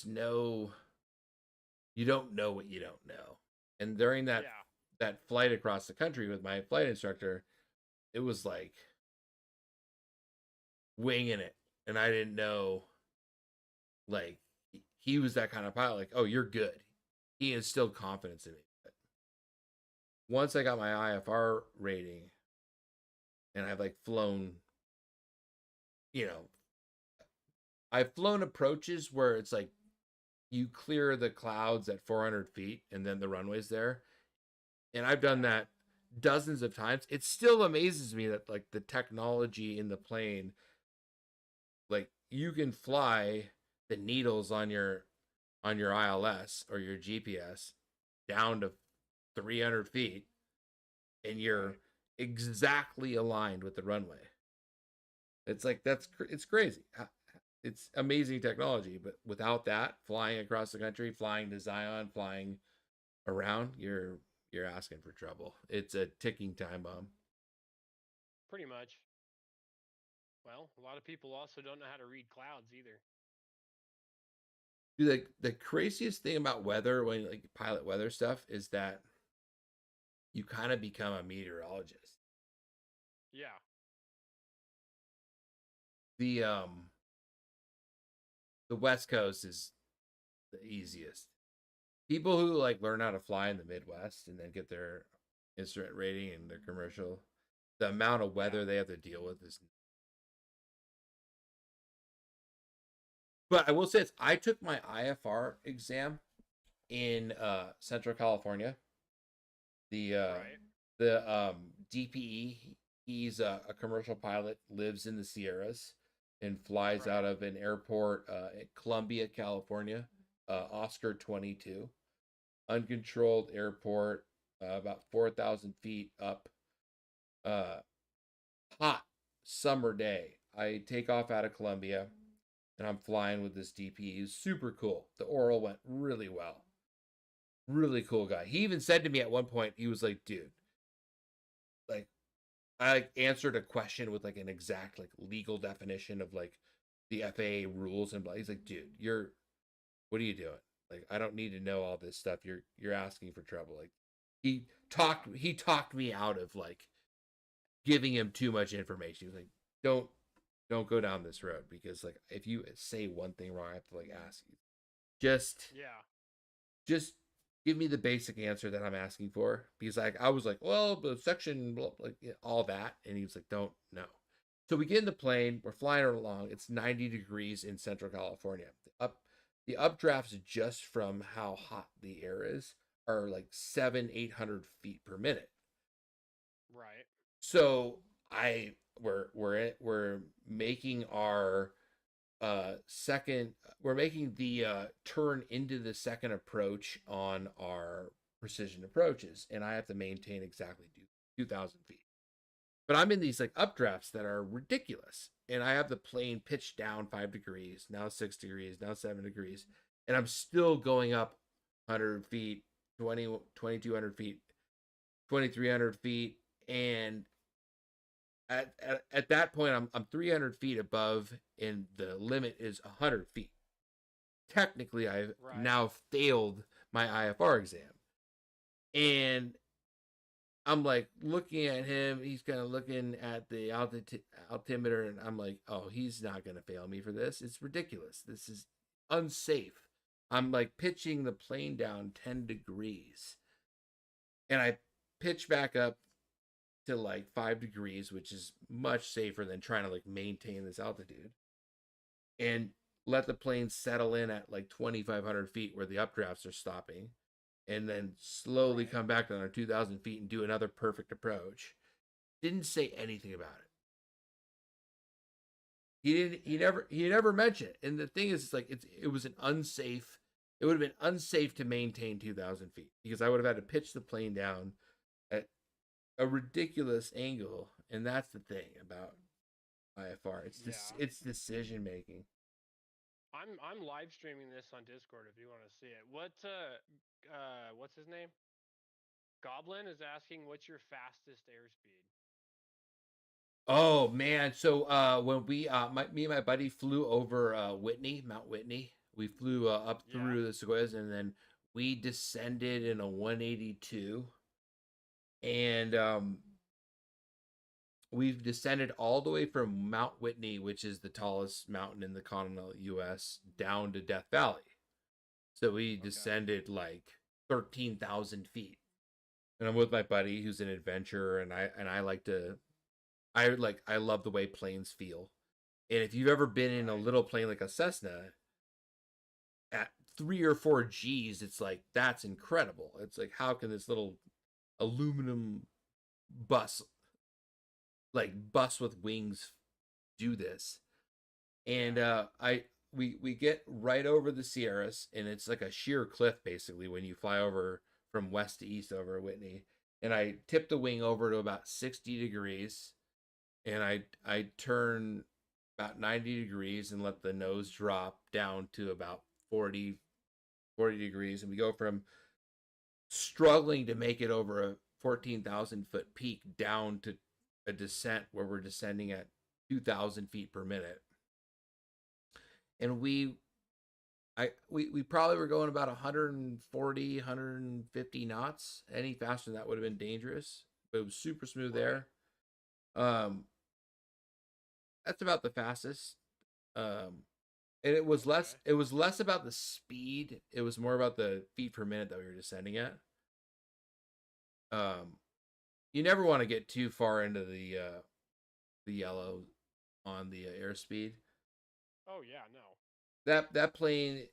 don't know what you don't know. And during that flight across the country with my flight instructor, it was winging it. And I didn't know, he was that kind of pilot, oh, you're good. He instilled confidence in me. But once I got my IFR rating and I've flown, I've flown approaches where it's you clear the clouds at 400 feet and then the runway's there. And I've done that dozens of times. It still amazes me that the technology in the plane, you can fly the needles on your ILS or your GPS down to 300 feet and you're exactly aligned with the runway. It's it's crazy. It's amazing technology, but without that, flying across the country, flying to Zion, flying around, you're asking for trouble. It's a ticking time bomb. Pretty much. Well, a lot of people also don't know how to read clouds either. Dude, the craziest thing about weather, when you pilot weather stuff, is that you kind of become a meteorologist. Yeah. The West Coast is the easiest. People who learn how to fly in the Midwest and then get their instrument rating and their commercial, the amount of weather they have to deal with is. But I will say this, I took my IFR exam in Central California. The DPE, he's a commercial pilot, lives in the Sierras and flies out of an airport at Columbia, California, Oscar 22, uncontrolled airport, about 4,000 feet up, hot summer day. I take off out of Columbia, and I'm flying with this DP. He's super cool. The oral went really well. Really cool guy. He even said to me at one point, he was like, dude, like, I like answered a question with like an exact like legal definition of like the FAA rules and blah. He's like, dude, what are you doing? Like, I don't need to know all this stuff. You're asking for trouble. Like, he talked me out of like giving him too much information. He was like, don't go down this road, because like if you say one thing wrong, I have to like ask you. Just give me the basic answer that I'm asking for, because like I was like, well, the section, like all that, and he was like, don't know. So we get in the plane, we're flying along. It's 90 degrees in Central California. The updrafts just from how hot the air is are like 800 feet per minute. Right. So we're making our we're making the turn into the second approach on our precision approaches, and I have to maintain exactly 2,000 feet. But I'm in these like updrafts that are ridiculous, and I have the plane pitched down 5 degrees, now 6 degrees, now 7 degrees, and I'm still going up 100 feet, 2,200 feet, 2,300 feet, and at that point I'm 300 feet above, and the limit is 100 feet. Technically, I've now failed my IFR exam, and I'm like looking at him. He's kind of looking at the altimeter, and I'm like, oh, he's not going to fail me for this. It's ridiculous. This is unsafe. I'm like pitching the plane down 10 degrees, and I pitch back up to like 5 degrees, which is much safer than trying to like maintain this altitude, and let the plane settle in at like 2,500 feet where the updrafts are stopping, and then slowly come back down to 2,000 feet and do another perfect approach. Didn't say anything about it. He never mentioned it. And the thing is, it's like it was an unsafe. It would have been unsafe to maintain 2,000 feet, because I would have had to pitch the plane down at a ridiculous angle, and that's the thing about IFR. It's decision making. I'm live streaming this on Discord if you want to see it. What's his name? Goblin is asking, what's your fastest airspeed? Oh man, so when we me and my buddy flew over Mount Whitney. We flew up through the Sequoias, and then we descended in a 182, and we've descended all the way from Mount Whitney, which is the tallest mountain in the continental U.S., down to Death Valley. So we descended like 13,000 feet, and I'm with my buddy who's an adventurer, and I love the way planes feel. And if you've ever been in a little plane like a Cessna at 3 or 4 G's, it's like, that's incredible. It's like, how can this little aluminum bus with wings do this? And we get right over the Sierras, and it's like a sheer cliff basically when you fly over from west to east over Whitney. And I tip the wing over to about 60 degrees, and I turn about 90 degrees and let the nose drop down to about 40 degrees, and we go from struggling to make it over a 14,000 foot peak down to a descent where we're descending at 2,000 feet per minute. And we probably were going about 140, 150 knots. Any faster than that would have been dangerous, but it was super smooth there. That's about the fastest. And it was less about the speed. It was more about the feet per minute that we were descending at. You never want to get too far into the yellow on the airspeed. Oh yeah, no. That plane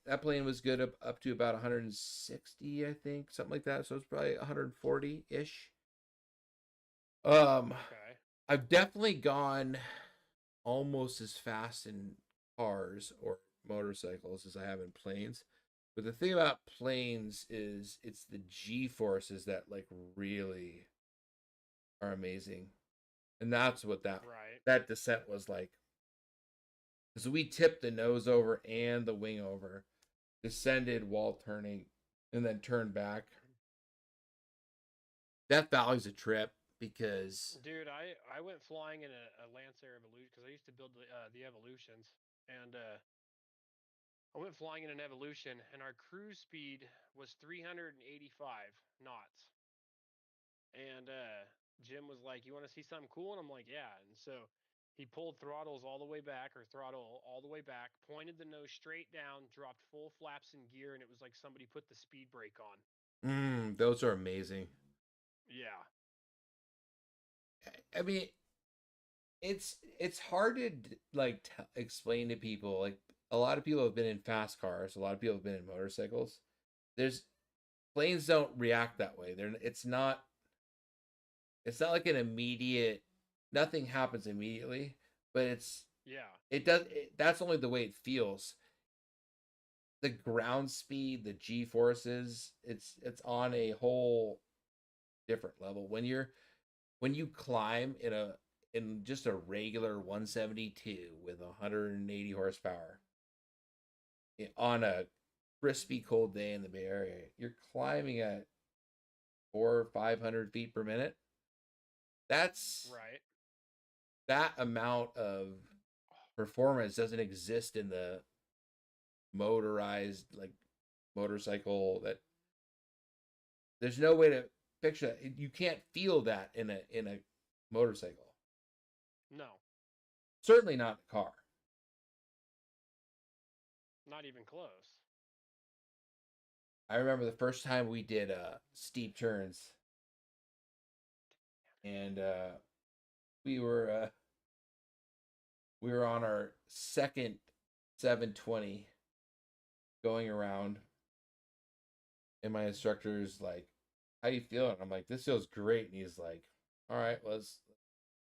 was good up to about 160, I think, something like that. So it's probably 140-ish. I've definitely gone almost as fast in cars or motorcycles as I have in planes. But the thing about planes is it's the G-forces that like really are amazing. And that's what that descent was like. So we tipped the nose over and the wing over, descended while turning, and then turned back. Death Valley's a trip because Dude, I went flying in a Lancer Evolution because I used to build the Evolutions, and I went flying in an Evolution, and our cruise speed was 385 knots. And Jim was like, "You want to see something cool?" And I'm like, "Yeah." And so he pulled throttles all the way back, or throttle all the way back, pointed the nose straight down, dropped full flaps in gear, and it was like somebody put the speed brake on. Those are amazing. Yeah. I mean, it's hard to like explain to people. Like a lot of people have been in fast cars, a lot of people have been in motorcycles. There's planes don't react that way. It's not like an immediate, nothing happens immediately, but that's only the way it feels. The ground speed, the G forces, it's on a whole different level. When you climb in just a regular 172 with 180 horsepower on a crispy cold day in the Bay Area, you're climbing at 400 or 500 feet per minute. That's right. That amount of performance doesn't exist in the motorized like motorcycle. That there's no way to picture that. You can't feel that in a motorcycle. No. Certainly not a car. Not even close. I remember the first time we did steep turns, and we were on our second 720 going around, and my instructor's like, "How you feeling?" I'm like, "This feels great," and he's like, "All right, let's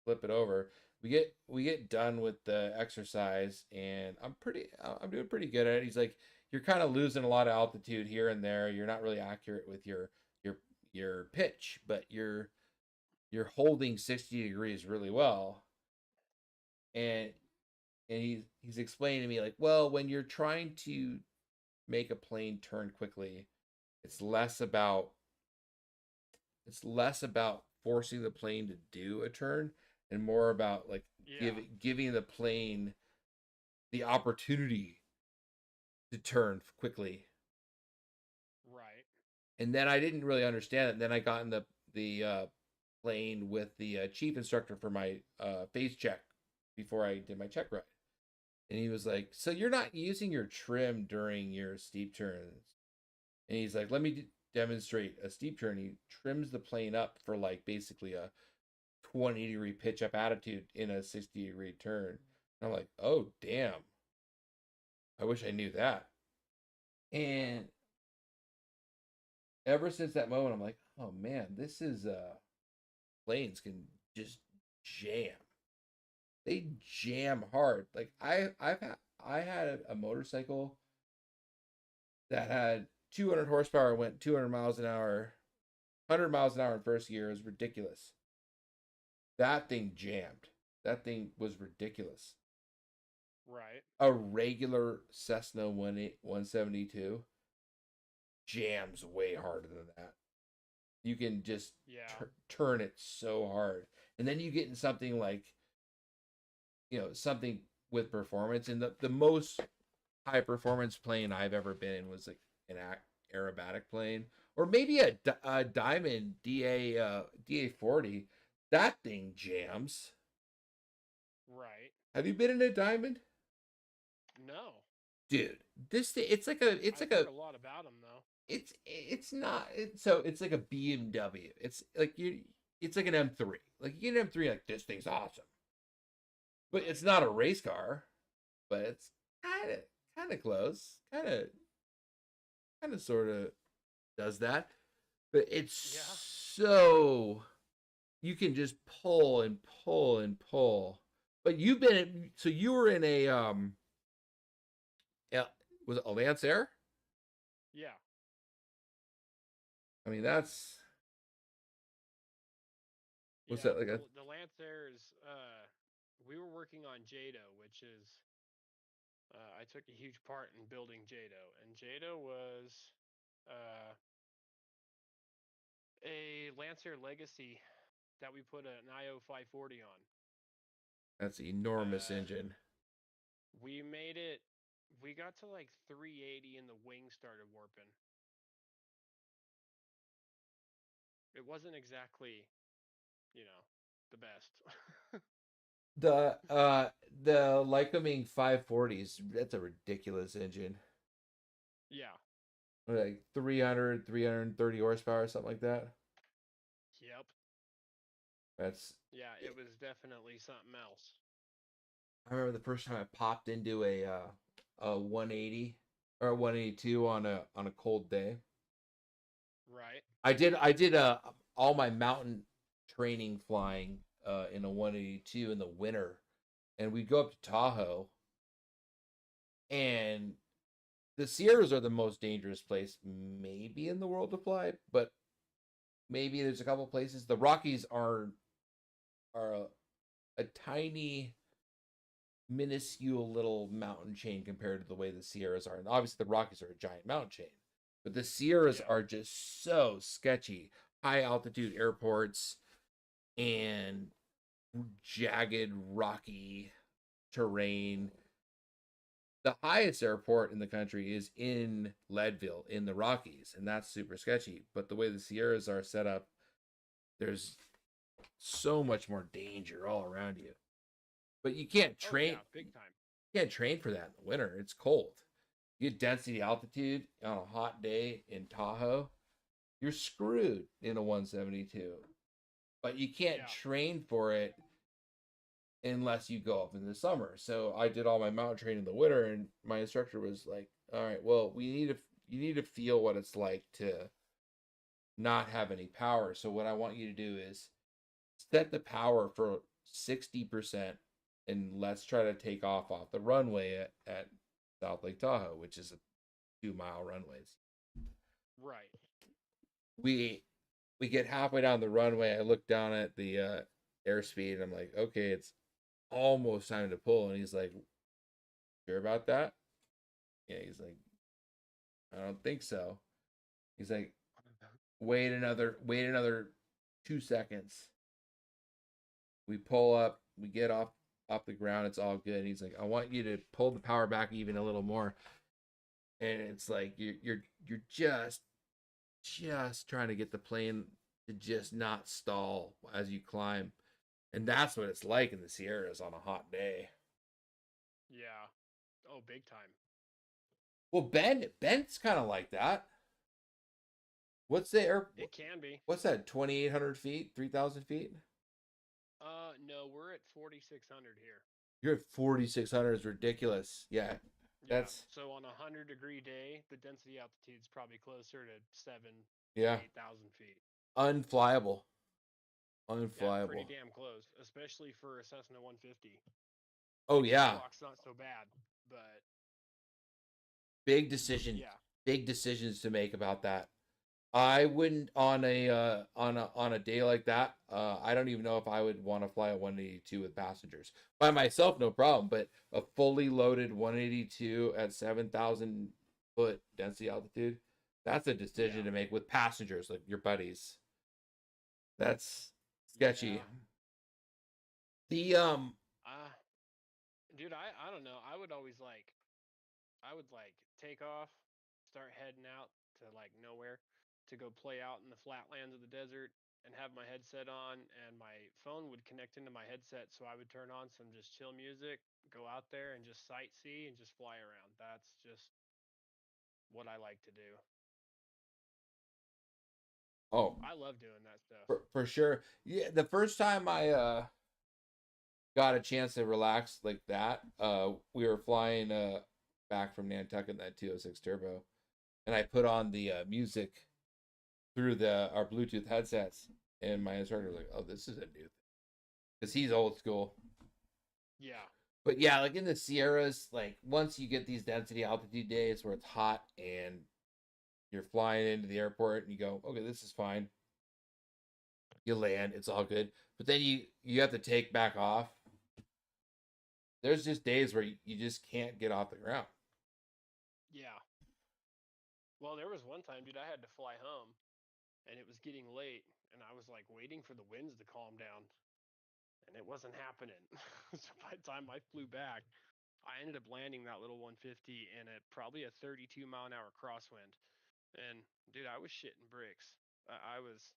flip it over." We get done with the exercise, and I'm doing pretty good at it. He's like, "You're kind of losing a lot of altitude here and there. You're not really accurate with your pitch, but you're holding 60 degrees really well." And he's explaining to me like, "Well, when you're trying to make a plane turn quickly, it's less about forcing the plane to do a turn and more about like giving the plane the opportunity to turn quickly." Right. And then I didn't really understand it. And then I got in the plane with the chief instructor for my phase check before I did my check ride. And he was like, "So you're not using your trim during your steep turns?" And he's like, "Let me demonstrate a steep turn." He trims the plane up for like basically a 20-degree pitch up attitude in a 60-degree turn. And I'm like, "Oh, damn. I wish I knew that." And ever since that moment, I'm like, "Oh man, this is planes can just jam. They jam hard." Like I had a motorcycle that had 200 horsepower, went 200 miles an hour, 100 miles an hour in first gear. It was ridiculous. That thing jammed. That thing was ridiculous. Right. A regular Cessna 172 jams way harder than that. You can just turn it so hard. And then you get in something like, something with performance. And the most high performance plane I've ever been in was like an aerobatic plane, or maybe a Diamond DA40. That thing jams. Right. Have you been in a Diamond? No. Dude, this thing, it's like I've heard a lot about them though. It's not, it's like a BMW. It's like it's like an M3. Like you get an M3, like, this thing's awesome. But it's not a race car, but it's kind of close. Kind of sort of does that. But it's so you can just pull and pull and pull. But so you were in a was it a Lancer? Yeah. I mean, that's what's that like? The Lancers, we were working on JADO, which is I took a huge part in building JATO, and JATO was a Lancer Legacy that we put an IO 540 on. That's an enormous engine. We made it. We got to like 380 and the wing started warping. It wasn't exactly, the best. The Lycoming 540s, that's a ridiculous engine. Yeah. Like 330 horsepower, something like that. Yep. That's it was definitely something else. I remember the first time I popped into a 180 or a 182 on a cold day. Right. I did all my mountain training flying in a 182 in the winter, and we'd go up to Tahoe, and the Sierras are the most dangerous place maybe in the world to fly, but maybe there's a couple places. The Rockies are a tiny, minuscule little mountain chain compared to the way the Sierras are. And obviously the Rockies are a giant mountain chain, but the Sierras are just so sketchy. High altitude airports and jagged, rocky terrain. The highest airport in the country is in Leadville in the Rockies, and that's super sketchy. But the way the Sierras are set up, there's so much more danger all around you. But you can't train. Big time. You can't train for that in the winter. It's cold. You get density altitude on a hot day in Tahoe, you're screwed in a 172. But you can't train for it unless you go up in the summer. So I did all my mountain training in the winter, and my instructor was like, "All right, well, you need to feel what it's like to not have any power. So what I want you to do is set the power for 60%, and let's try to take off the runway at South Lake Tahoe, which is a 2-mile runways." Right. We get halfway down the runway. I look down at the airspeed, and I'm like, okay, it's almost time to pull. And he's like, "Sure about that?" Yeah, he's like, "I don't think so." He's like, wait another 2 seconds. We pull up, we get off the ground, it's all good. And he's like, "I want you to pull the power back even a little more." And it's like you're just trying to get the plane to just not stall as you climb. And that's what it's like in the Sierras on a hot day. Yeah. Oh, big time. Well, Bend's kind of like that. What's the air? It can be. What's that? 2,800 feet, 3,000 feet? No, we're at 4,600 here. You're at 4,600 is ridiculous. Yeah, that's so on a 100-degree day, the density altitude is probably closer to 7,000 8,000 feet. Unflyable. Yeah, pretty damn close, especially for a Cessna 150. Oh yeah. It's not so bad, but big decisions to make about that. I wouldn't on a day like that. I don't even know if I would want to fly a 182 with passengers. By myself, no problem. But a fully loaded 182 at 7,000 foot density altitude, that's a decision to make with passengers, like your buddies. That's sketchy. The dude, I don't know. I would take off, start heading out to like nowhere to go play out in the flatlands of the desert and have my headset on, and my phone would connect into my headset, so I would turn on some just chill music, go out there and just sightsee and just fly around. That's just what I like to do. Oh, I love doing that stuff. For sure. Yeah, the first time I got a chance to relax like that, we were flying back from Nantucket in that 206 Turbo, and I put on the music through our Bluetooth headsets, and my instructor was like, "Oh, this is a new thing," because he's old school. Yeah. But yeah, like in the Sierras, like once you get these density altitude days where it's hot and you're flying into the airport and you go, "Okay, this is fine." You land, it's all good. But then you have to take back off. there's just days where you just can't get off the ground. Yeah. Well, there was one time, dude, I had to fly home, and it was getting late, and I was like waiting for the winds to calm down, and it wasn't happening. So by the time I flew back, I ended up landing that little 150 in probably a 32-mile-an-hour crosswind, and dude, I was shitting bricks. I was,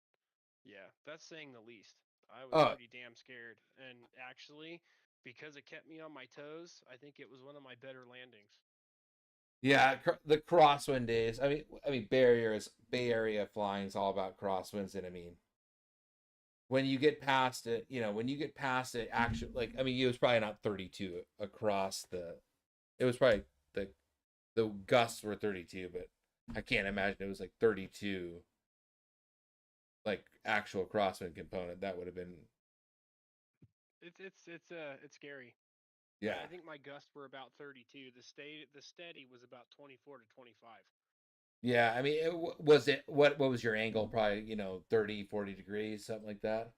yeah, that's saying the least. I was pretty damn scared, and actually, because it kept me on my toes, I think it was one of my better landings. Yeah, the crosswind days. I mean, Bay Area flying is all about crosswinds, and I mean, when you get past it, actually, like, I mean, it was probably not 32 across the. It was probably the gusts were 32, but I can't imagine it was like 32. Like actual crosswind component, that would have been. It's scary. Yeah. I think my gusts were about 32. The steady was about 24 to 25. Yeah, I mean, what was your angle? Probably 30, 40 degrees, something like that.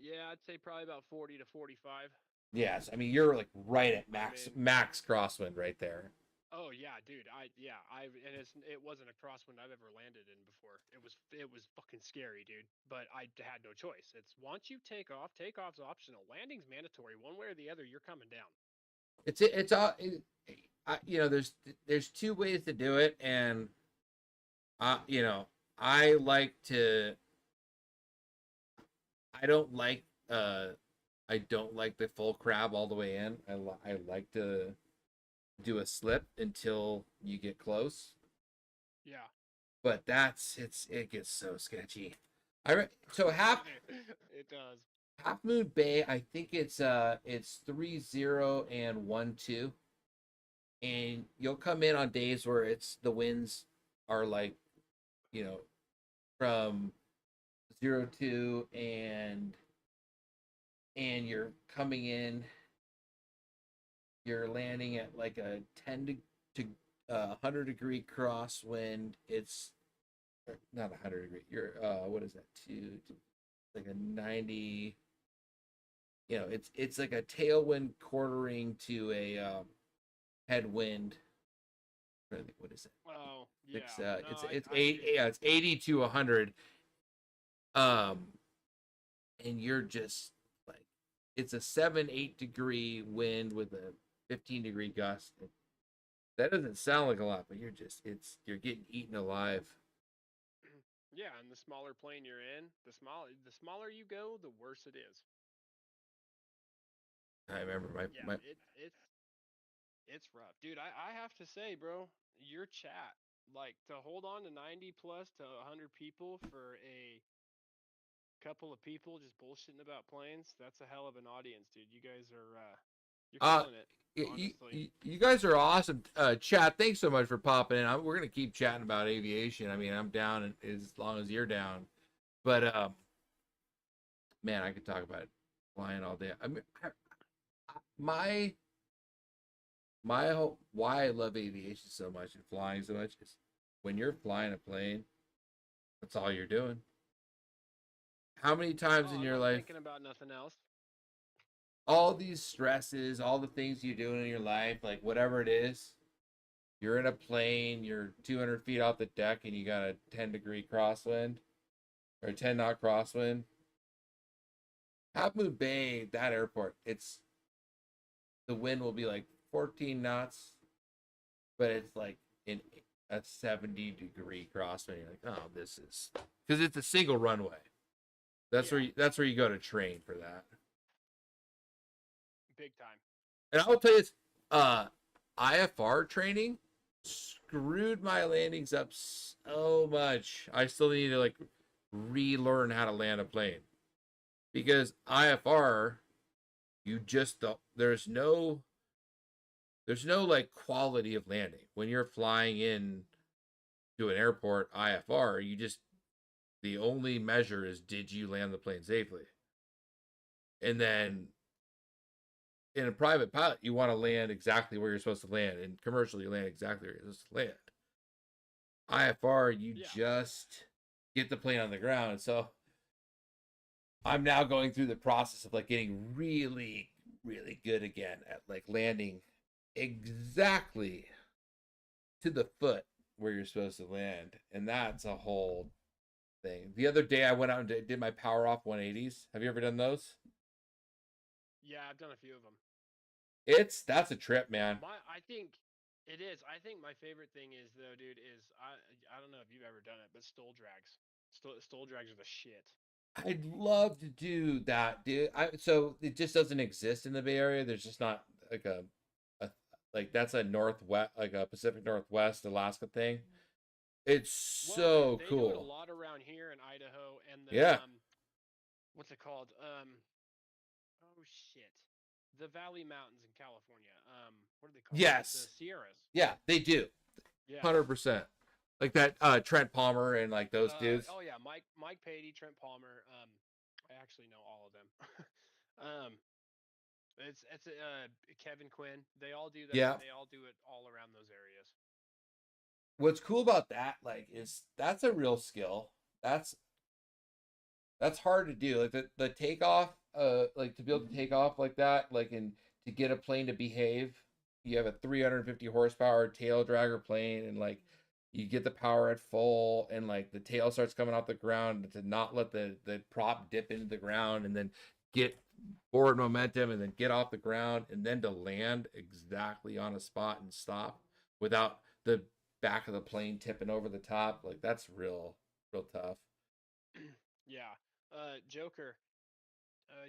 Yeah, I'd say probably about 40 to 45. Yes, I mean you're like right at max crosswind right there. Oh yeah, dude. It wasn't a crosswind I've ever landed in before. It was fucking scary, dude. But I had no choice. It's once you take off, takeoff's optional. Landing's mandatory. One way or the other, you're coming down. It's all. There's two ways to do it, and I like to. I don't like the full crab all the way in. I like to do a slip until you get close. Yeah. But it gets so sketchy. So it does. Half Moon Bay, I think it's 30 and 12. And you'll come in on days where the winds are like, from 02 and you're coming in, you're landing at like a 10 to 100 degree crosswind. It's not 100 degree. You're what is that? Like a 90. It's like a tailwind quartering to a headwind. What is it? Oh, yeah. It's 80 to 100. And you're just like, it's a 7-8 degree wind with a 15-degree gust. That doesn't sound like a lot, but you're getting eaten alive. Yeah, and the smaller plane you're in, the smaller you go, the worse it is. I remember it's rough, dude. I have to say, bro, your chat, like, to hold on to 90 plus to 100 people for a couple of people just bullshitting about planes, that's a hell of an audience, dude. You guys are you're killing it. Honestly. You guys are awesome. Chat, thanks so much for popping in. We're gonna keep chatting about aviation. I mean, I'm down as long as you're down, but man, I could talk about flying all day. I mean, my whole why I love aviation so much and flying so much is when you're flying a plane, that's all you're doing. How many times in your life thinking about nothing else? All these stresses, all the things you're doing in your life, like whatever it is, you're in a plane, you're 200 feet off the deck, and you got a 10-degree crosswind or a 10-knot crosswind. Half Moon Bay, that airport, the wind will be like 14 knots, but it's like in a 70-degree crosswind. You're like, oh, this is because it's a single runway. That's where you go to train for that. Big time. And I will tell you this, IFR training screwed my landings up so much. I still need to relearn how to land a plane. Because IFR, there's no quality of landing. When you're flying in to an airport IFR, the only measure is, did you land the plane safely? And then in a private pilot, you want to land exactly where you're supposed to land. In commercial, you land exactly where you're supposed to land. IFR, you just get the plane on the ground. So I'm now going through the process of getting really, really good again at like landing exactly to the foot where you're supposed to land, and that's a whole thing. The other day I went out and did my power off 180s. Have you ever done those? Yeah, I've done a few of them. That's a trip, man. I think it is. I think my favorite thing is though, dude, is I don't know if you've ever done it, but stole drags. Stole drags are the shit. I'd love to do that, dude. So it just doesn't exist in the Bay Area. There's just not like a like that's a Northwest, like a Pacific Northwest Alaska thing. It's so they cool. do it a lot around here in Idaho and the Yeah. What's it called? Oh shit. The Valley Mountains in California. What are they called? Yes. The Sierras. Yeah, they do. Yeah. 100%. Like that Trent Palmer and like those dudes. Oh yeah, Mike Patey, Trent Palmer. I actually know all of them. It's Kevin Quinn. They all do that. Yeah. They all do it all around those areas. What's cool about that, like, is that's a real skill. That's hard to do. Like the takeoff, like to be able to take off like that, like, and to get a plane to behave. You have a 350 horsepower tail dragger plane, and like you get the power at full, and like the tail starts coming off the ground, to not let the prop dip into the ground, and then get forward momentum, and then get off the ground, and then to land exactly on a spot and stop without the back of the plane tipping over the top. Like that's real tough. Yeah. Joker,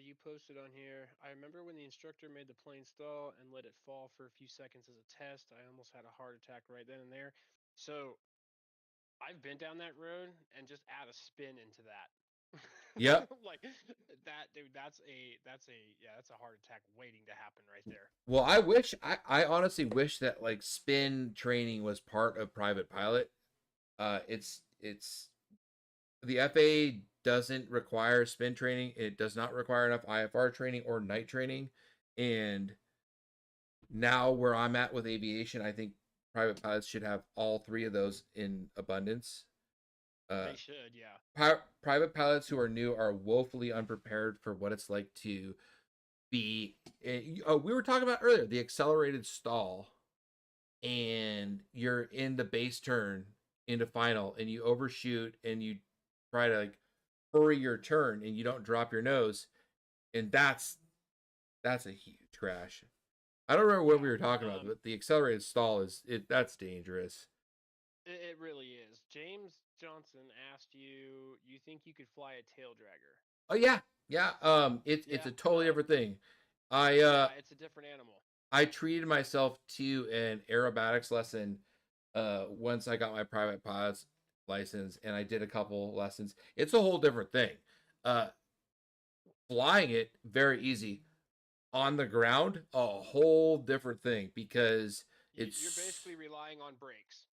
you posted on here. I remember when the instructor made the plane stall and let it fall for a few seconds as a test. I almost had a heart attack right then and there. So I've been down that road and just add a spin into that. Yep. Like that, dude. That's a heart attack waiting to happen right there. Well, I honestly wish that like spin training was part of private pilot. It's the FAA doesn't require spin training. It does not require enough IFR training or night training. And now where I'm at with aviation, I think private pilots should have all three of those in abundance. They should, yeah. Private pilots who are new are woefully unprepared for what it's like to be. We were talking about earlier the accelerated stall, and you're in the base turn into final, and you overshoot, and you try to like hurry your turn, and you don't drop your nose, and that's a huge crash. I don't remember what we were talking about, but the accelerated stall that's dangerous. It really is. James Johnson asked you think you could fly a tail dragger? Oh yeah. It's a totally different thing. It's a different animal. I treated myself to an aerobatics lesson once I got my private pilot's license, and I did a couple lessons. It's a whole different thing. Flying it, very easy. On the ground, a whole different thing, because you're basically relying on brakes.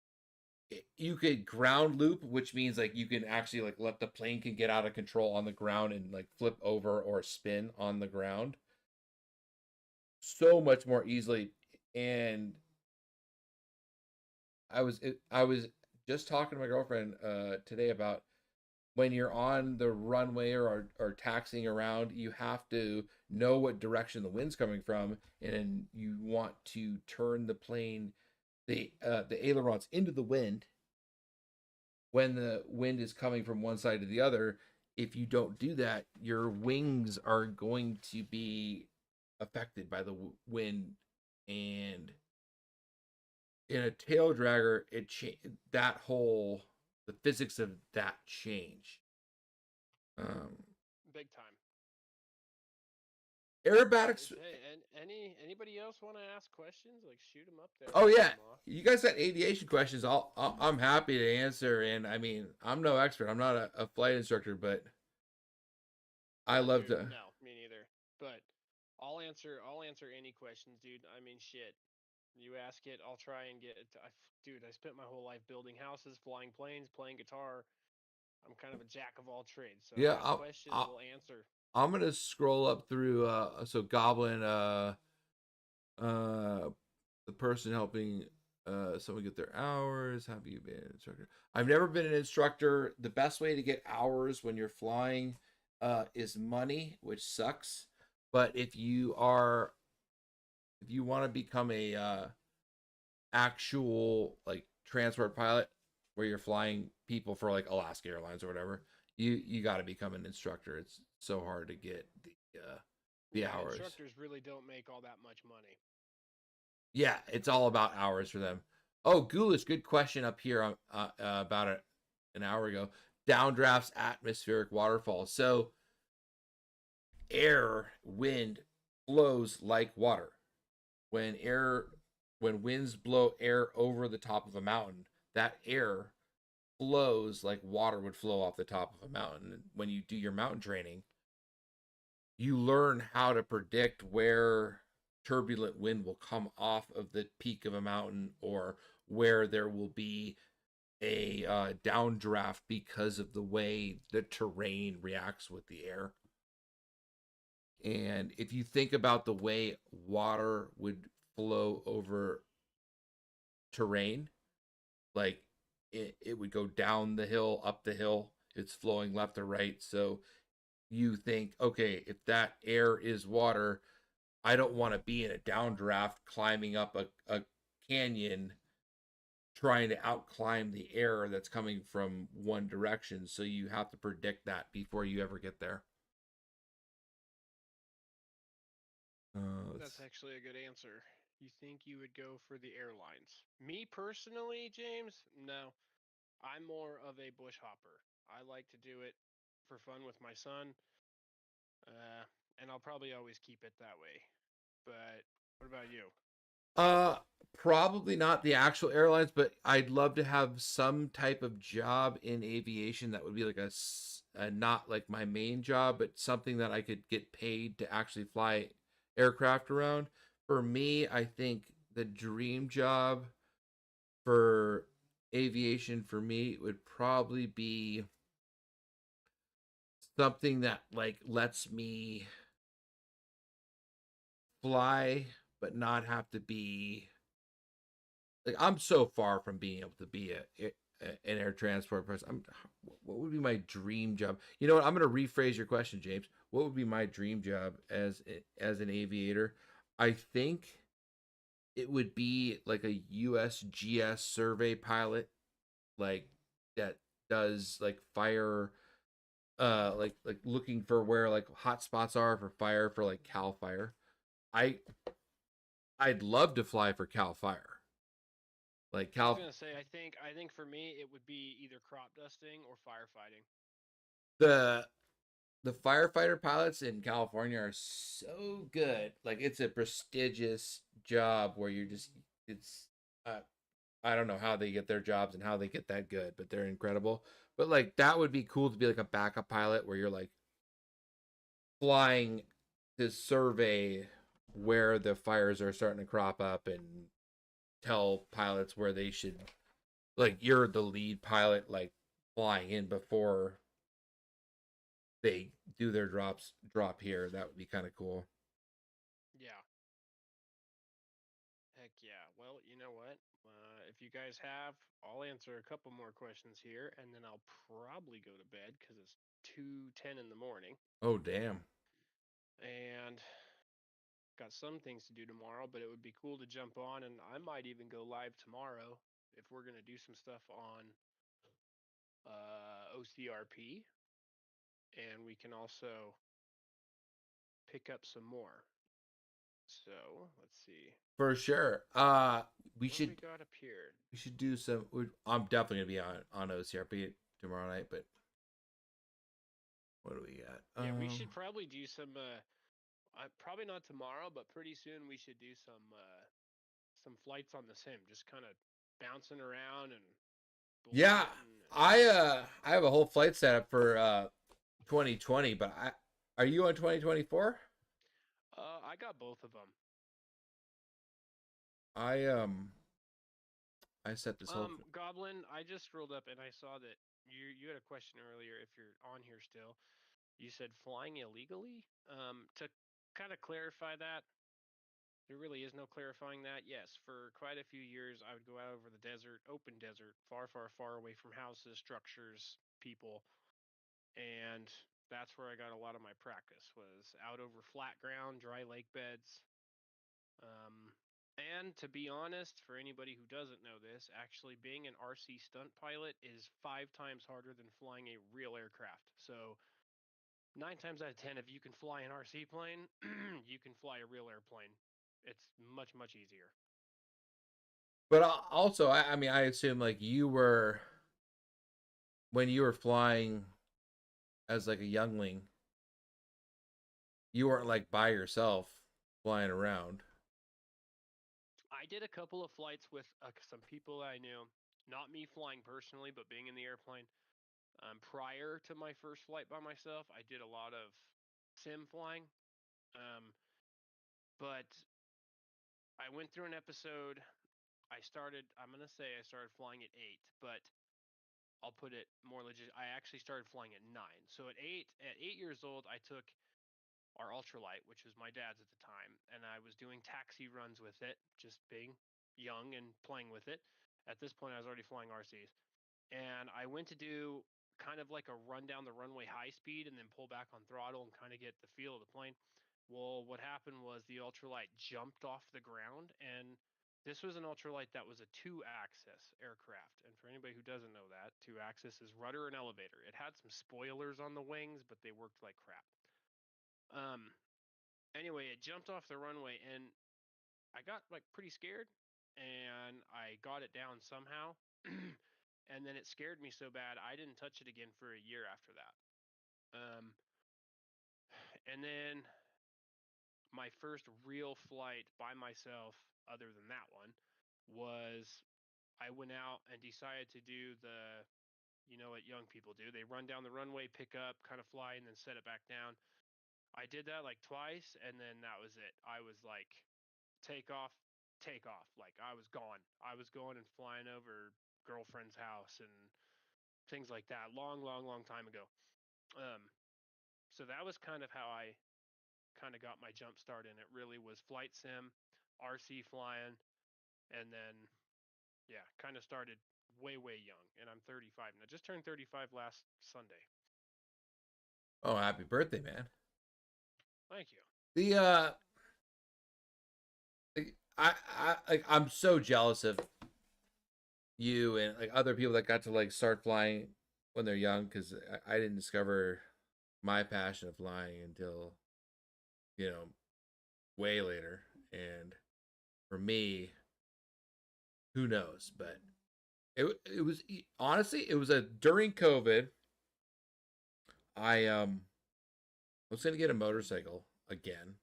You could ground loop, which means like you can actually like let the plane can get out of control on the ground and like flip over or spin on the ground so much more easily. And I was just talking to my girlfriend today about when you're on the runway or taxiing around, you have to know what direction the wind's coming from, and you want to turn the plane, the ailerons into the wind when the wind is coming from one side to the other. If you don't do that, your wings are going to be affected by the wind, and in a tail dragger, the physics of that change. Big time. Aerobatics. Hey, and anybody else want to ask questions? Like, shoot them up there. Oh yeah, you guys got aviation questions. I'm happy to answer. And I mean, I'm no expert. I'm not a flight instructor, but I love to. No, me neither. But I'll answer any questions, dude. I mean, shit. You ask it, I'll try and get it. Dude, I spent my whole life building houses, flying planes, playing guitar. I'm kind of a jack of all trades. So Yeah, questions will answer. I'm gonna scroll up through. So Goblin, the person helping someone get their hours. Have you been an instructor? I've never been an instructor. The best way to get hours when you're flying is money, which sucks. But if you want to become a actual like transport pilot, where you're flying people for like Alaska Airlines or whatever, you got to become an instructor. It's so hard to get the hours. Instructors really don't make all that much money. Yeah, it's all about hours for them. Oh, Ghoulish, good question up here about an hour ago. Downdrafts, atmospheric waterfalls. So air, wind flows like water. When winds blow air over the top of a mountain, that air flows like water would flow off the top of a mountain. When you do your mountain training, you learn how to predict where turbulent wind will come off of the peak of a mountain, or where there will be a downdraft because of the way the terrain reacts with the air. And if you think about the way water would flow over terrain, like it would go down the hill, up the hill, it's flowing left or right. So you think, okay, if that air is water, I don't want to be in a downdraft climbing up a canyon trying to outclimb the air that's coming from one direction. So you have to predict that before you ever get there. That's actually a good answer. You think you would go for the airlines? Me personally, James, no. I'm more of a bush hopper. I like to do it for fun with my son, and I'll probably always keep it that way. But what about you? Probably not the actual airlines, but I'd love to have some type of job in aviation that would be like a not like my main job, but something that I could get paid to actually fly aircraft around. For me, I think the dream job for aviation for me would probably be something that like lets me fly but not have to be like, I'm so far from being able to be an air transport person. What would be my dream job? You know what? I'm going to rephrase your question, James. What would be my dream job as an aviator? I think it would be like a USGS survey pilot, like that does like fire, like looking for where like hot spots are for fire, for like Cal Fire. I'd love to fly for Cal Fire. Like I was gonna say, I think for me it would be either crop dusting or firefighting. The firefighter pilots in California are so good. Like, it's a prestigious job where you're just I don't know how they get their jobs and how they get that good, but they're incredible. But like, that would be cool to be like a backup pilot where you're like flying to survey where the fires are starting to crop up and tell pilots where they should, like, you're the lead pilot, like flying in before they do their drop here. That would be kind of cool. Yeah. Heck yeah. Well, you know what? If you guys have, I'll answer a couple more questions here, and then I'll probably go to bed because it's 2:10 in the morning. Oh, damn. And got some things to do tomorrow, but it would be cool to jump on, and I might even go live tomorrow if we're going to do some stuff on OCRP, and we can also pick up some more. So let's see. For sure. We should. We got up here. We should do some. I'm definitely gonna be on OCRP tomorrow night, but what do we got? Yeah, we should probably do some. Probably not tomorrow, but pretty soon we should do some flights on the sim, just kind of bouncing around and. Yeah, I have a whole flight set up for 2020, but are you on 2024? I got both of them. I set this whole Goblin, I just scrolled up and I saw that you had a question earlier. If you're on here still, you said flying illegally. To kind of clarify that, there really is no clarifying that. Yes, for quite a few years, I would go out over the desert, open desert, far, far, far away from houses, structures, people, and that's where I got a lot of my practice, was out over flat ground, dry lake beds. And to be honest, for anybody who doesn't know this, actually being an RC stunt pilot is 5 times harder than flying a real aircraft. So 9 times out of 10, if you can fly an RC plane, you can fly a real airplane. It's much, much easier. But also, I mean, I assume like you were, when you were flying as like a youngling, you weren't like by yourself flying around. I did a couple of flights with some people that I knew, not me flying personally, but being in the airplane. Prior to my first flight by myself, I did a lot of sim flying. But I went through an episode. I'm going to say I started flying at 8, but I'll put it more legit. I actually started flying at 9. So at 8 years old, I took our ultralight, which was my dad's at the time, and I was doing taxi runs with it, just being young and playing with it. At this point, I was already flying RCs, and I went to do kind of like a run down the runway high speed and then pull back on throttle and kind of get the feel of the plane. Well, what happened was the ultralight jumped off the ground, and this was an ultralight that was a 2-axis aircraft. And for anybody who doesn't know that, 2-axis is rudder and elevator. It had some spoilers on the wings, but they worked like crap. Anyway, it jumped off the runway, and I got like pretty scared, and I got it down somehow. And then it scared me so bad I didn't touch it again for a year after that. And then my first real flight by myself, other than that one, was I went out and decided to do you know what young people do. They run down the runway, pick up, kind of fly, and then set it back down. I did that like twice, and then that was it. I was like, take off. Like I was gone. I was going and flying over girlfriend's house and things like that. Long, long, long time ago. So that was kind of how I kind of got my jump start in it. Really was flight sim, RC flying, and then yeah, kind of started way, way young. And I'm 35 now. Just turned 35 last Sunday. Oh, happy birthday, man! Thank you. I'm so jealous of you and like other people that got to like start flying when they're young, because I didn't discover my passion of flying until, you know, way later. And for me, who knows? But it was honestly, it was during COVID. I was gonna get a motorcycle again.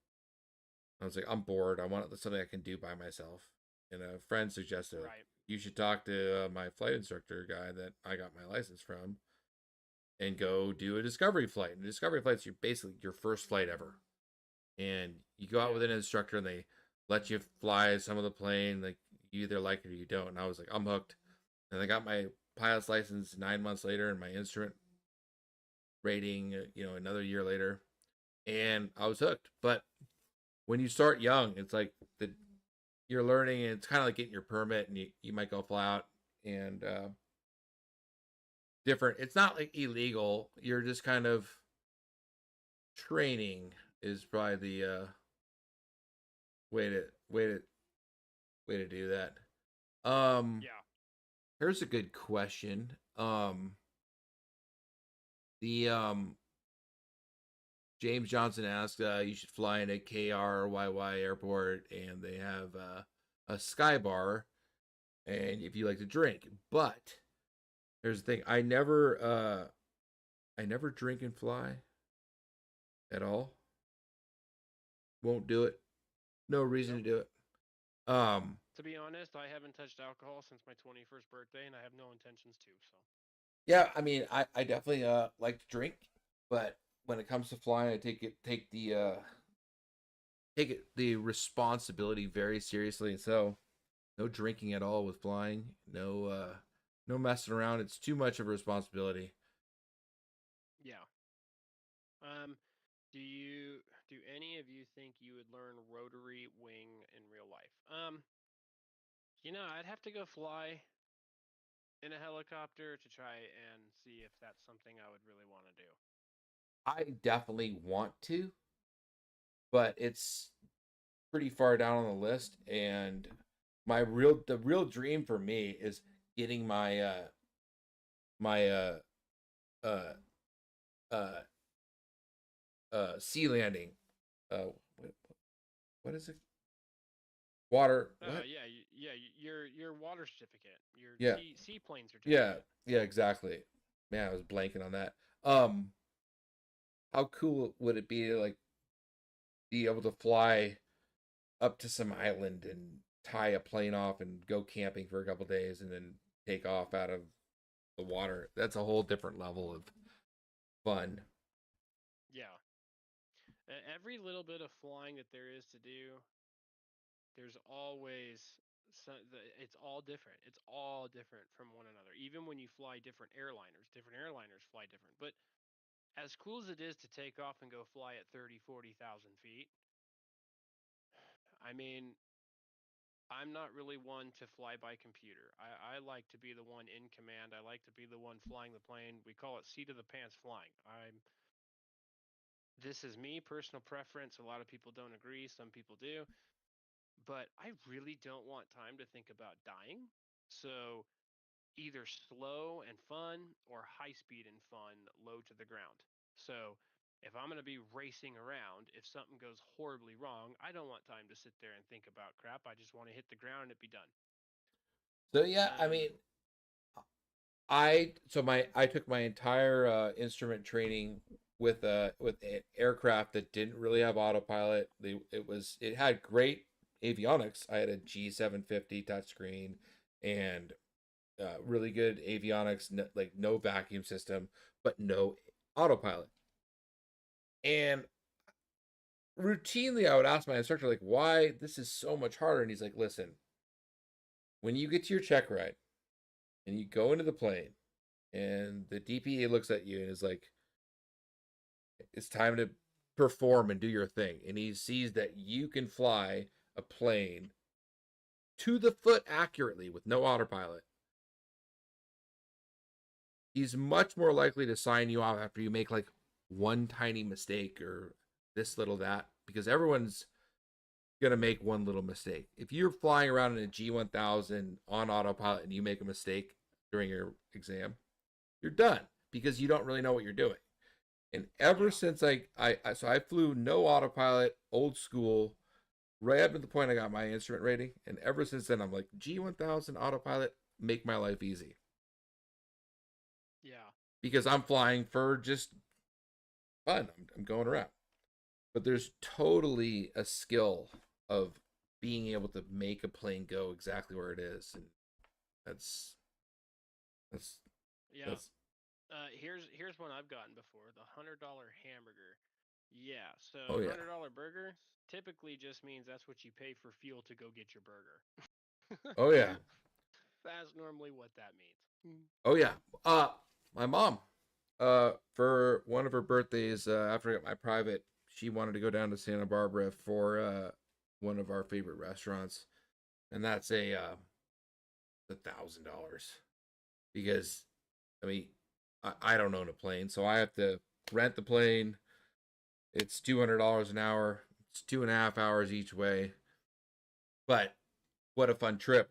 I was like, I'm bored. I want something I can do by myself. And a friend suggested, Right. you should talk to my flight instructor guy that I got my license from, and go do a discovery flight. And discovery flight's basically your first flight ever. And you go out with an instructor, and they let you fly some of the plane. Like, you either like it or you don't. And I was like, I'm hooked. And I got my pilot's license 9 months later, and my instrument rating, another year later. And I was hooked. But when you start young, it's like you're learning, and it's kind of like getting your permit, and you might go fly out and different. It's not like illegal. You're just kind of training is probably the way to do that. Yeah. Here's a good question. James Johnson asked, you should fly in a KRYY airport, and they have a sky bar, and if you like to drink. But here's the thing: I never drink and fly at all. Won't do it. No reason to do it. To be honest, I haven't touched alcohol since my 21st birthday, and I have no intentions to. So. Yeah, I mean, I definitely like to drink, but when it comes to flying, I take the responsibility very seriously. And so, no drinking at all with flying. No messing around. It's too much of a responsibility. Yeah. Do any of you think you would learn rotary wing in real life? I'd have to go fly in a helicopter to try and see if that's something I would really want to do. I definitely want to, but it's pretty far down on the list. And the real dream for me is getting my uh uh sea landing. What, what is it? Water. What? Your water certificate, your Yeah. seaplane Yeah. certificate. Yeah. Exactly. Man, I was blanking on that. How cool would it be to like be able to fly up to some island and tie a plane off and go camping for a couple days and then take off out of the water? That's a whole different level of fun. Yeah. Every little bit of flying that there is to do, there's always it's all different. It's all different from one another. Even when you fly different airliners fly different. But as cool as it is to take off and go fly at 30, 40,000 feet, I mean, I'm not really one to fly by computer. I like to be the one in command. I like to be the one flying the plane. We call it seat of the pants flying. This is me, personal preference. A lot of people don't agree. Some people do. But I really don't want time to think about dying. So either slow and fun or high speed and fun, low to the ground. So if I'm going to be racing around, if something goes horribly wrong, I don't want time to sit there and think about crap. I just want to hit the ground and it be done. So yeah, I mean, I took my entire instrument training with an aircraft that didn't really have autopilot. It had great avionics. I had a G750 touchscreen and really good avionics, like no vacuum system, but no autopilot. And routinely, I would ask my instructor like, "Why this is so much harder?" And he's like, "Listen, when you get to your check ride and you go into the plane, and the DPA looks at you and is like, it's time to perform and do your thing. And he sees that you can fly a plane to the foot accurately with no autopilot. He's much more likely to sign you off after you make like one tiny mistake or this little that, because everyone's gonna make one little mistake. If you're flying around in a G1000 on autopilot and you make a mistake during your exam, you're done because you don't really know what you're doing. And ever since I flew no autopilot, old school, right up to the point I got my instrument rating, and ever since then I'm like, G1000 autopilot, make my life easy. Yeah. Because I'm flying for just fun. I'm going around. But there's totally a skill of being able to make a plane go exactly where it is, and that's yeah. Here's one I've gotten before: the $100 hamburger. Yeah, so $100 burger typically just means that's what you pay for fuel to go get your burger. Oh yeah. That's normally what that means. Oh yeah. My mom, for one of her birthdays, after I got my private, she wanted to go down to Santa Barbara for one of our favorite restaurants, and that's $1,000 because, I mean, I don't own a plane, so I have to rent the plane. It's $200 an hour. It's 2.5 hours each way. But what a fun trip.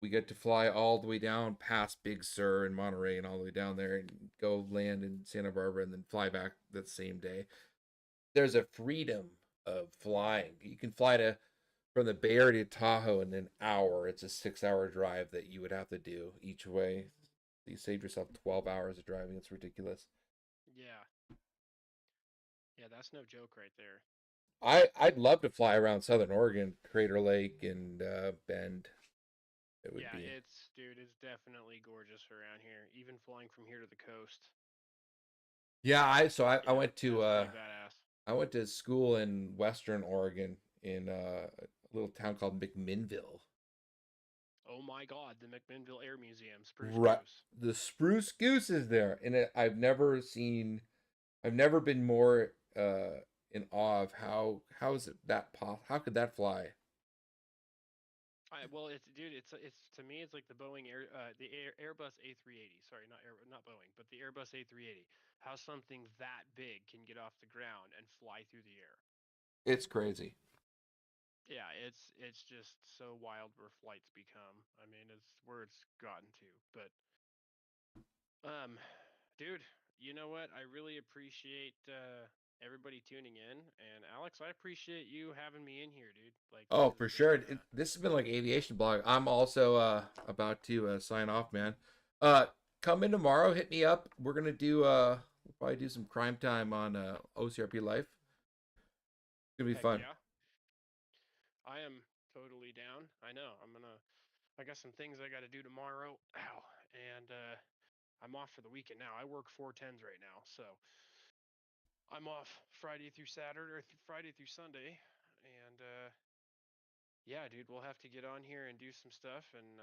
We get to fly all the way down past Big Sur and Monterey and all the way down there and go land in Santa Barbara and then fly back that same day. There's a freedom of flying. You can fly from the Bay Area to Tahoe in an hour. It's a 6-hour drive that you would have to do each way. You saved yourself 12 hours of driving. It's ridiculous. Yeah. Yeah, that's no joke right there. I'd love to fly around Southern Oregon, Crater Lake, and Bend. It would be. It's definitely gorgeous around here. Even flying from here to the coast. Yeah, I went to I went to school in Western Oregon in a little town called McMinnville. Oh my God, the McMinnville Air Museum, Spruce Right, Goose. the Spruce Goose is there, and I've never been more in awe of how is it that how could that fly? Well, it's dude, it's to me, it's like the Boeing Airbus A380. Sorry, not Boeing, but the Airbus A380. How something that big can get off the ground and fly through the air. It's crazy. Yeah, it's just so wild where flights become. I mean, it's where it's gotten to. But dude, you know what? I really appreciate everybody tuning in, and Alex, I appreciate you having me in here, dude. Like, Oh, this for has sure. been, This has been like aviation blog. I'm also about to sign off, man. Come in tomorrow. Hit me up. We're gonna do we'll probably do some crime time on OCRP Life. It's gonna be fun. yeah. I am totally down. I know. I got some things I got to do tomorrow. Ow. And I'm off for the weekend now. I work 410s right now, so I'm off Friday through Saturday or Friday through Sunday. And yeah, dude, we'll have to get on here and do some stuff. And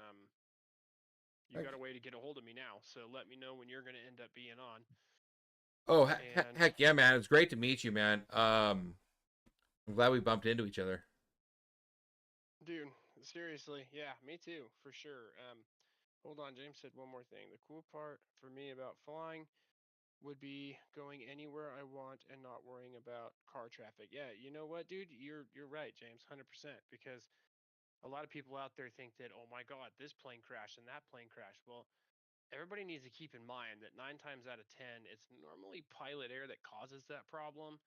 you got a way to get a hold of me now, so let me know when you're going to end up being on. Oh, heck yeah, man. It's great to meet you, man. I'm glad we bumped into each other. Dude, seriously, yeah, me too, for sure. Hold on, James said one more thing. The cool part for me about flying would be going anywhere I want and not worrying about car traffic. Yeah, you know what, dude? You're right, James, 100%. Because a lot of people out there think that, oh my God, this plane crashed and that plane crashed. Well, everybody needs to keep in mind that 9 times out of 10, it's normally pilot error that causes that problem.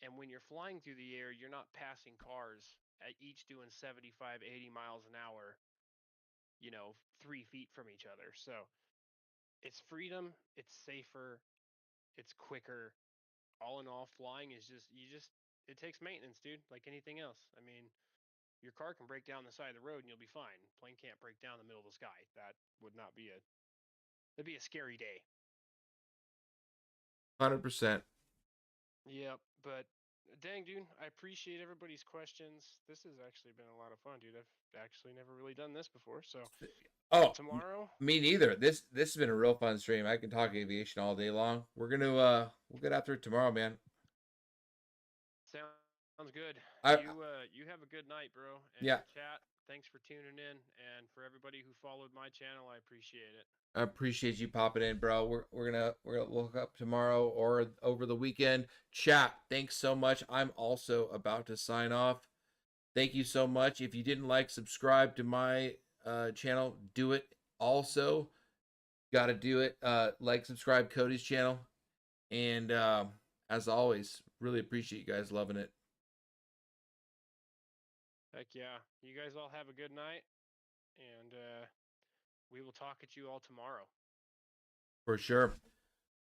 And when you're flying through the air, you're not passing cars at each doing 75, 80 miles an hour, 3 feet from each other. So it's freedom, it's safer, it's quicker. All in all, flying is it takes maintenance, dude, like anything else. I mean, your car can break down the side of the road and you'll be fine. Plane can't break down the middle of the sky. That would not be that'd be a scary day. 100%. Yep, but dang, dude, I appreciate everybody's questions. This has actually been a lot of fun, dude. I've actually never really done this before, so tomorrow. Me neither. This has been a real fun stream. I can talk aviation all day long. We're gonna we'll get after it tomorrow, man. Sounds good. You have a good night, bro. And Yeah. chat, thanks for tuning in, and for everybody who followed my channel, I appreciate it. I appreciate you popping in, bro. We're gonna look up tomorrow or over the weekend. Chat, thanks so much. I'm also about to sign off. Thank you so much. If you didn't subscribe to my channel, do it. Also, got to do it. Subscribe Cody's channel, and as always, really appreciate you guys loving it. Heck yeah. You guys all have a good night, and we will talk at you all tomorrow. For sure.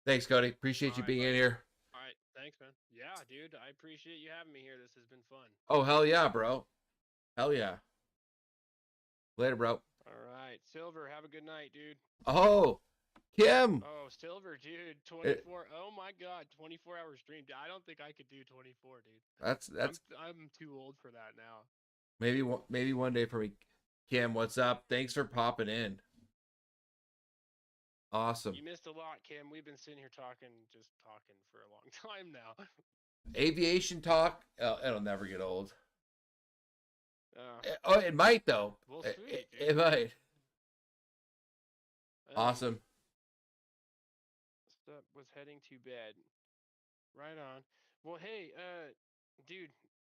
Thanks, Cody. Appreciate you being in here. All right. Thanks, man. Yeah, dude. I appreciate you having me here. This has been fun. Oh, hell yeah, bro. Hell yeah. Later, bro. All right. Silver, have a good night, dude. Oh, Kim. Oh, Silver, dude. 24. Oh, my God. 24-hour stream. I don't think I could do 24, dude. That's I'm too old for that now. Maybe one day for me. Kim, what's up? Thanks for popping in. Awesome. You missed a lot, Kim. We've been sitting here talking for a long time now. Aviation talk, it'll never get old. Oh, it might though. Well, sweet, it might. Awesome. Was heading to bed. Right on. Well, hey, dude,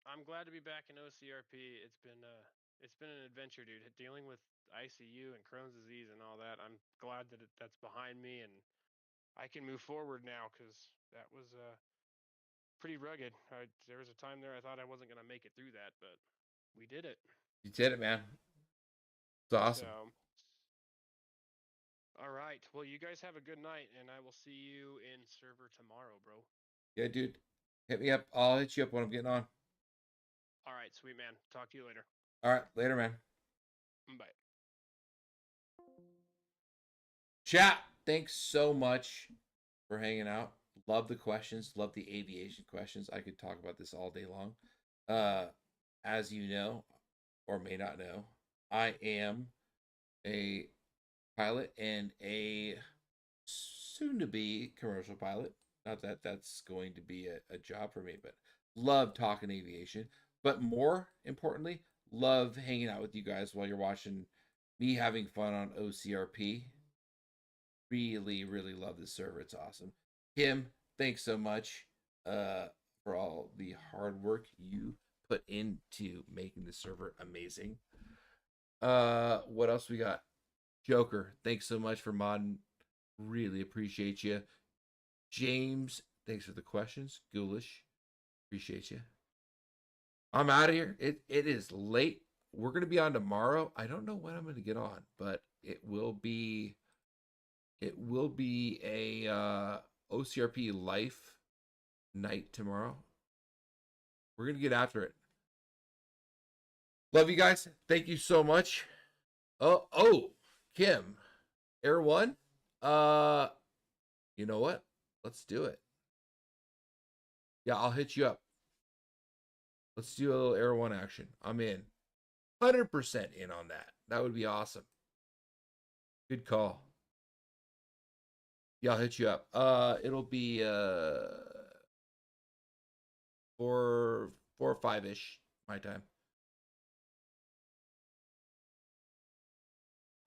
I'm glad to be back in OCRP. It's been an adventure, dude. Dealing with ICU and Crohn's disease and all that. I'm glad that that's behind me and I can move forward now, because that was pretty rugged. There was a time there I thought I wasn't gonna make it through that, but we did it. You did it, man. It's awesome. So, all right. Well, you guys have a good night, and I will see you in server tomorrow, bro. Yeah, dude. Hit me up. I'll hit you up when I'm getting on. All right, sweet man. Talk to you later. All right, later, man. Bye. Chat, thanks so much for hanging out. Love the questions. Love the aviation questions. I could talk about this all day long. As you know, or may not know, I am a pilot and a soon-to-be commercial pilot. Not that that's going to be a job for me, but love talking aviation. But more importantly, love hanging out with you guys while you're watching me having fun on OCRP. Really, really love this server. It's awesome. Kim, thanks so much for all the hard work you put into making the server amazing. What else we got? Joker, thanks so much for modding. Really appreciate you. James, thanks for the questions. Ghoulish, appreciate you. I'm out of here. It is late. We're gonna be on tomorrow. I don't know when I'm gonna get on, but it will be a OCRP life night tomorrow. We're gonna get after it. Love you guys. Thank you so much. Oh, Kim, Air One. You know what? Let's do it. Yeah, I'll hit you up. Let's do a little Air One action. I'm in. 100% in on that. That would be awesome. Good call. Yeah, I'll hit you up. It'll be 4 or 5-ish my time.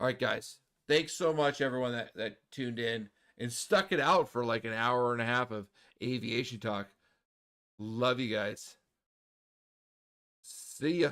All right, guys. Thanks so much, everyone that tuned in and stuck it out for like an hour and a half of aviation talk. Love you guys. See ya.